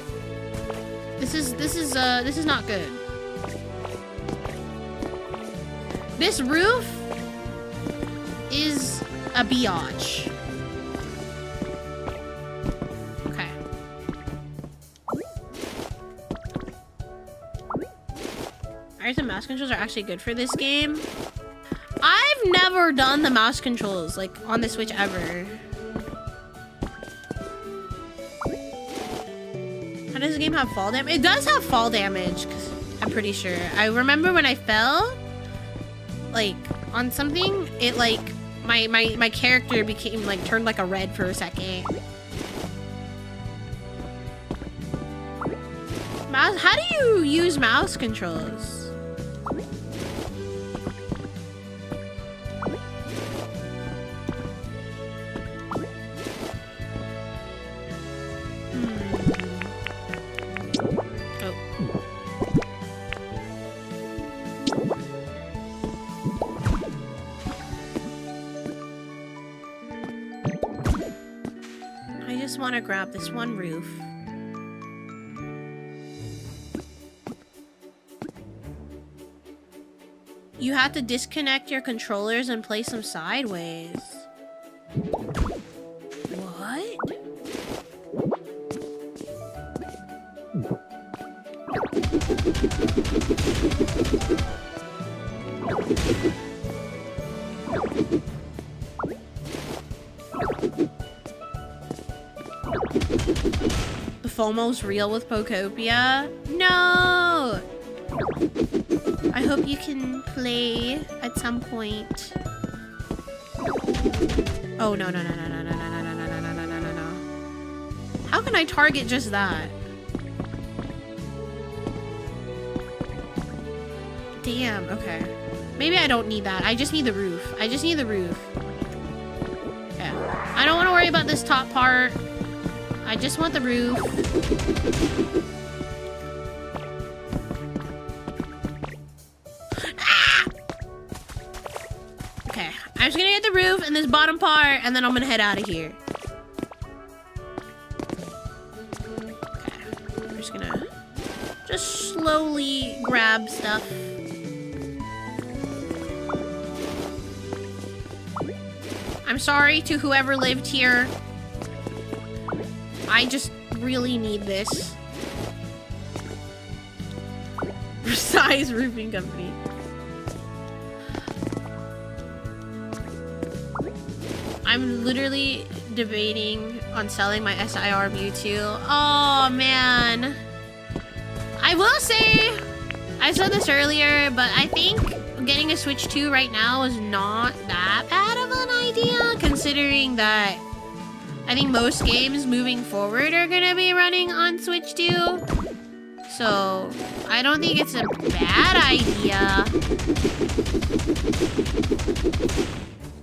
This is not good. This roof is a biatch. Okay. Iris and mouse controls are actually good for this game. I've never done the mouse controls like on the Switch ever. How does the game have fall damage? It does have fall damage, 'cause I'm pretty sure. I remember when I fell, like, on something, it, like, my character became, like, turned, like, a red for a second. Mouse, how do you use mouse controls? Want to grab this one roof. You have to disconnect your controllers and place them sideways. What? The FOMO's real with Pokopia? No! I hope you can play at some point. Oh, no, no, no, no, no, no, no, no, no, no, no, no, no, no. How can I target just that? Damn, okay. Maybe I don't need that. I just need the roof. I just need the roof. Okay. I don't want to worry about this top part. I just want the roof. Ah! Okay. I'm just gonna get the roof and this bottom part, and then I'm gonna head out of here. Okay. I'm just gonna slowly grab stuff. I'm sorry to whoever lived here. I just really need this. Size roofing company. I'm literally debating on selling my SIR Mewtwo. Oh man. I will say, I said this earlier, but I think getting a Switch 2 right now is not that bad of an idea, considering that I think most games moving forward are gonna be running on Switch 2. So I don't think it's a bad idea.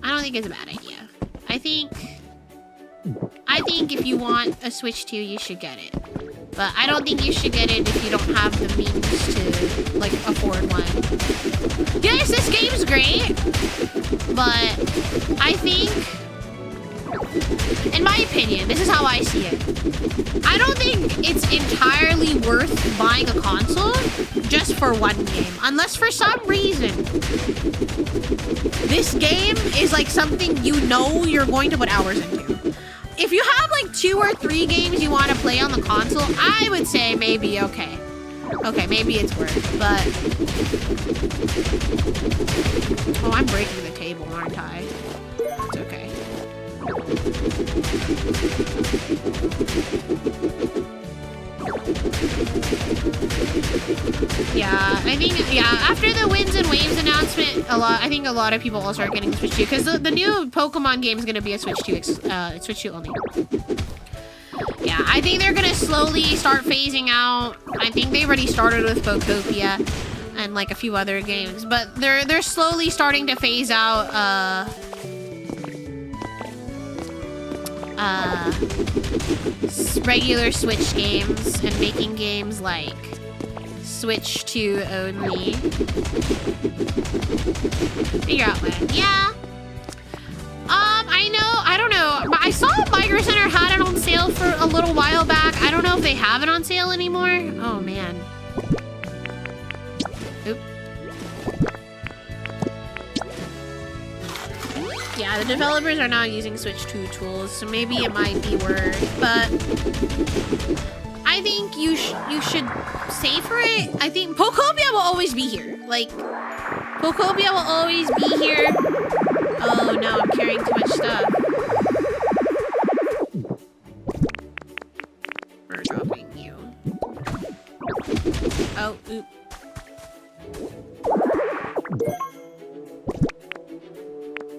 I don't think it's a bad idea. I think if you want a Switch 2, you should get it. But I don't think you should get it if you don't have the means to, like, afford one. Yes, this game's great, but I think, in my opinion, this is how I see it. I don't think it's entirely worth buying a console just for one game. Unless for some reason, this game is like something you know you're going to put hours into. If you have like 2 or 3 games you want to play on the console, I would say maybe okay. Okay, maybe it's worth it, but... Oh, I'm breaking the table, aren't I? It's okay. Yeah, I think, yeah, after the Winds and Waves announcement, I think a lot of people will start getting Switch 2, because the new Pokemon game is going to be a Switch 2, Switch 2 only. Yeah, I think they're gonna slowly start phasing out. I think they already started with Pokopia and like a few other games, but they're slowly starting to phase out regular Switch games and making games like Switch 2 only. Figure out when. Yeah. I don't know. I saw Micro Center had it on sale for a little while back. I don't know if they have it on sale anymore. Oh, man. Oop. Yeah, the developers are now using Switch 2 tools, so maybe it might be worth, but I think you should save for it. I think Pokopia will always be here. Like, Pokopia will always be here. Oh no, I'm carrying too much stuff. We're dropping you. Oh, oop.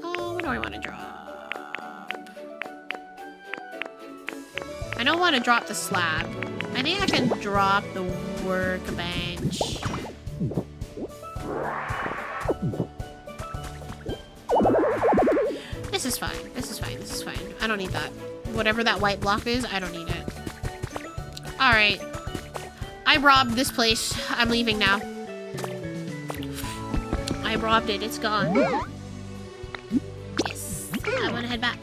Oh, what do I want to drop? I don't want to drop the slab. I think I can drop the workbench. This is fine. This is fine. This is fine. I don't need that. Whatever that white block is, I don't need it. Alright. I robbed this place. I'm leaving now. I robbed it. It's gone. Yes. I want to head back.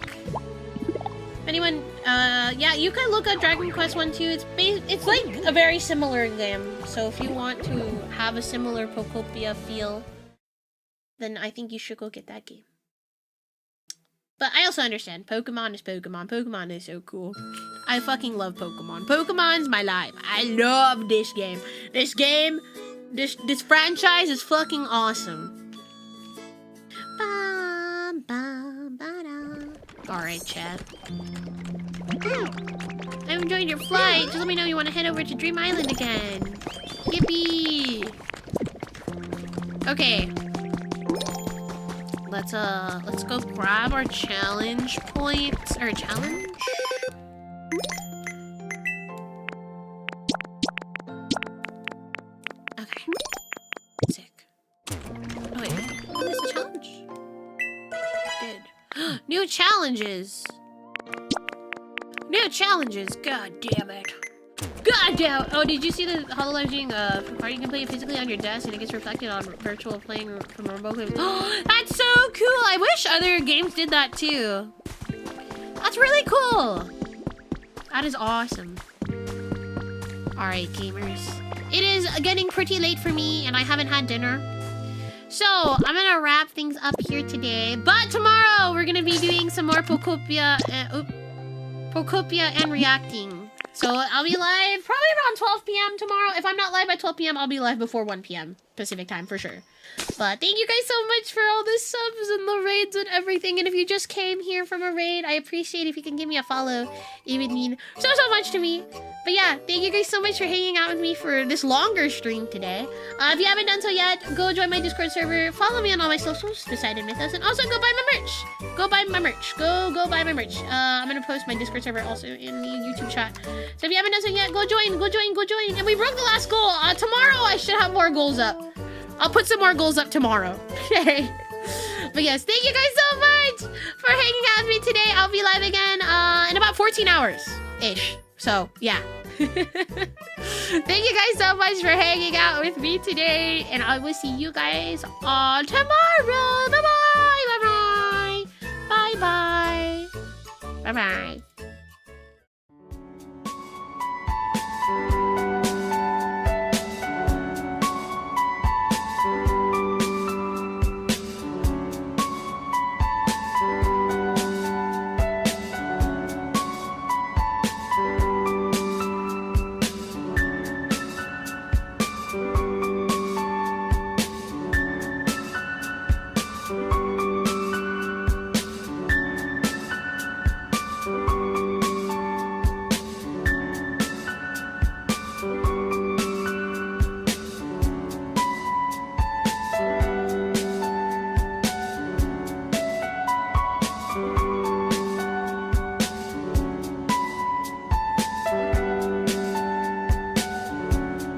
Anyone, yeah, you can look at Dragon Quest 1 too. It's like a very similar game. So if you want to have a similar Pokopia feel, then I think you should go get that game. But I also understand. Pokemon is Pokemon. Pokemon is so cool. I fucking love Pokemon. Pokemon's my life. I love this game. This game, this franchise is fucking awesome. Alright, chat. you enjoyed your flight, just let me know you want to head over to Dream Island again. Yippee! Okay. Let's go grab our challenge points. Or challenge? Okay. Sick. Oh wait, what is the challenge? Did. New challenges! New challenges! God damn it. God damn! Oh, did you see the HoloLens or you can play it physically on your desk and it gets reflected on virtual playing from a remote game? Oh, that's so cool! I wish other games did that too. That's really cool! That is awesome. Alright, gamers. It is getting pretty late for me and I haven't had dinner. So, I'm gonna wrap things up here today. But tomorrow, we're gonna be doing some more Pokopia and reacting. So I'll be live probably around 12 p.m. tomorrow. If I'm not live by 12 p.m., I'll be live before 1 p.m. Pacific time for sure. But thank you guys so much for all the subs and the raids and everything. And if you just came here from a raid, I appreciate if you can give me a follow. It would mean so much to me. But yeah, thank you guys so much for hanging out with me for this longer stream today. If you haven't done so yet, go join my Discord server. Follow me on all my socials, Poseidon Mythos, and also go buy my merch. Go buy my merch. Go buy my merch. I'm gonna post my Discord server also in the YouTube chat. So if you haven't done so yet, go join. And we broke the last goal. Tomorrow I should have more goals up. I'll put some more goals up tomorrow. Okay. But yes, thank you guys so much for hanging out with me today. I'll be live again in about 14 hours-ish. So, yeah. Thank you guys so much for hanging out with me today. And I will see you guys all tomorrow. Bye-bye. Bye-bye. Bye-bye. Bye-bye.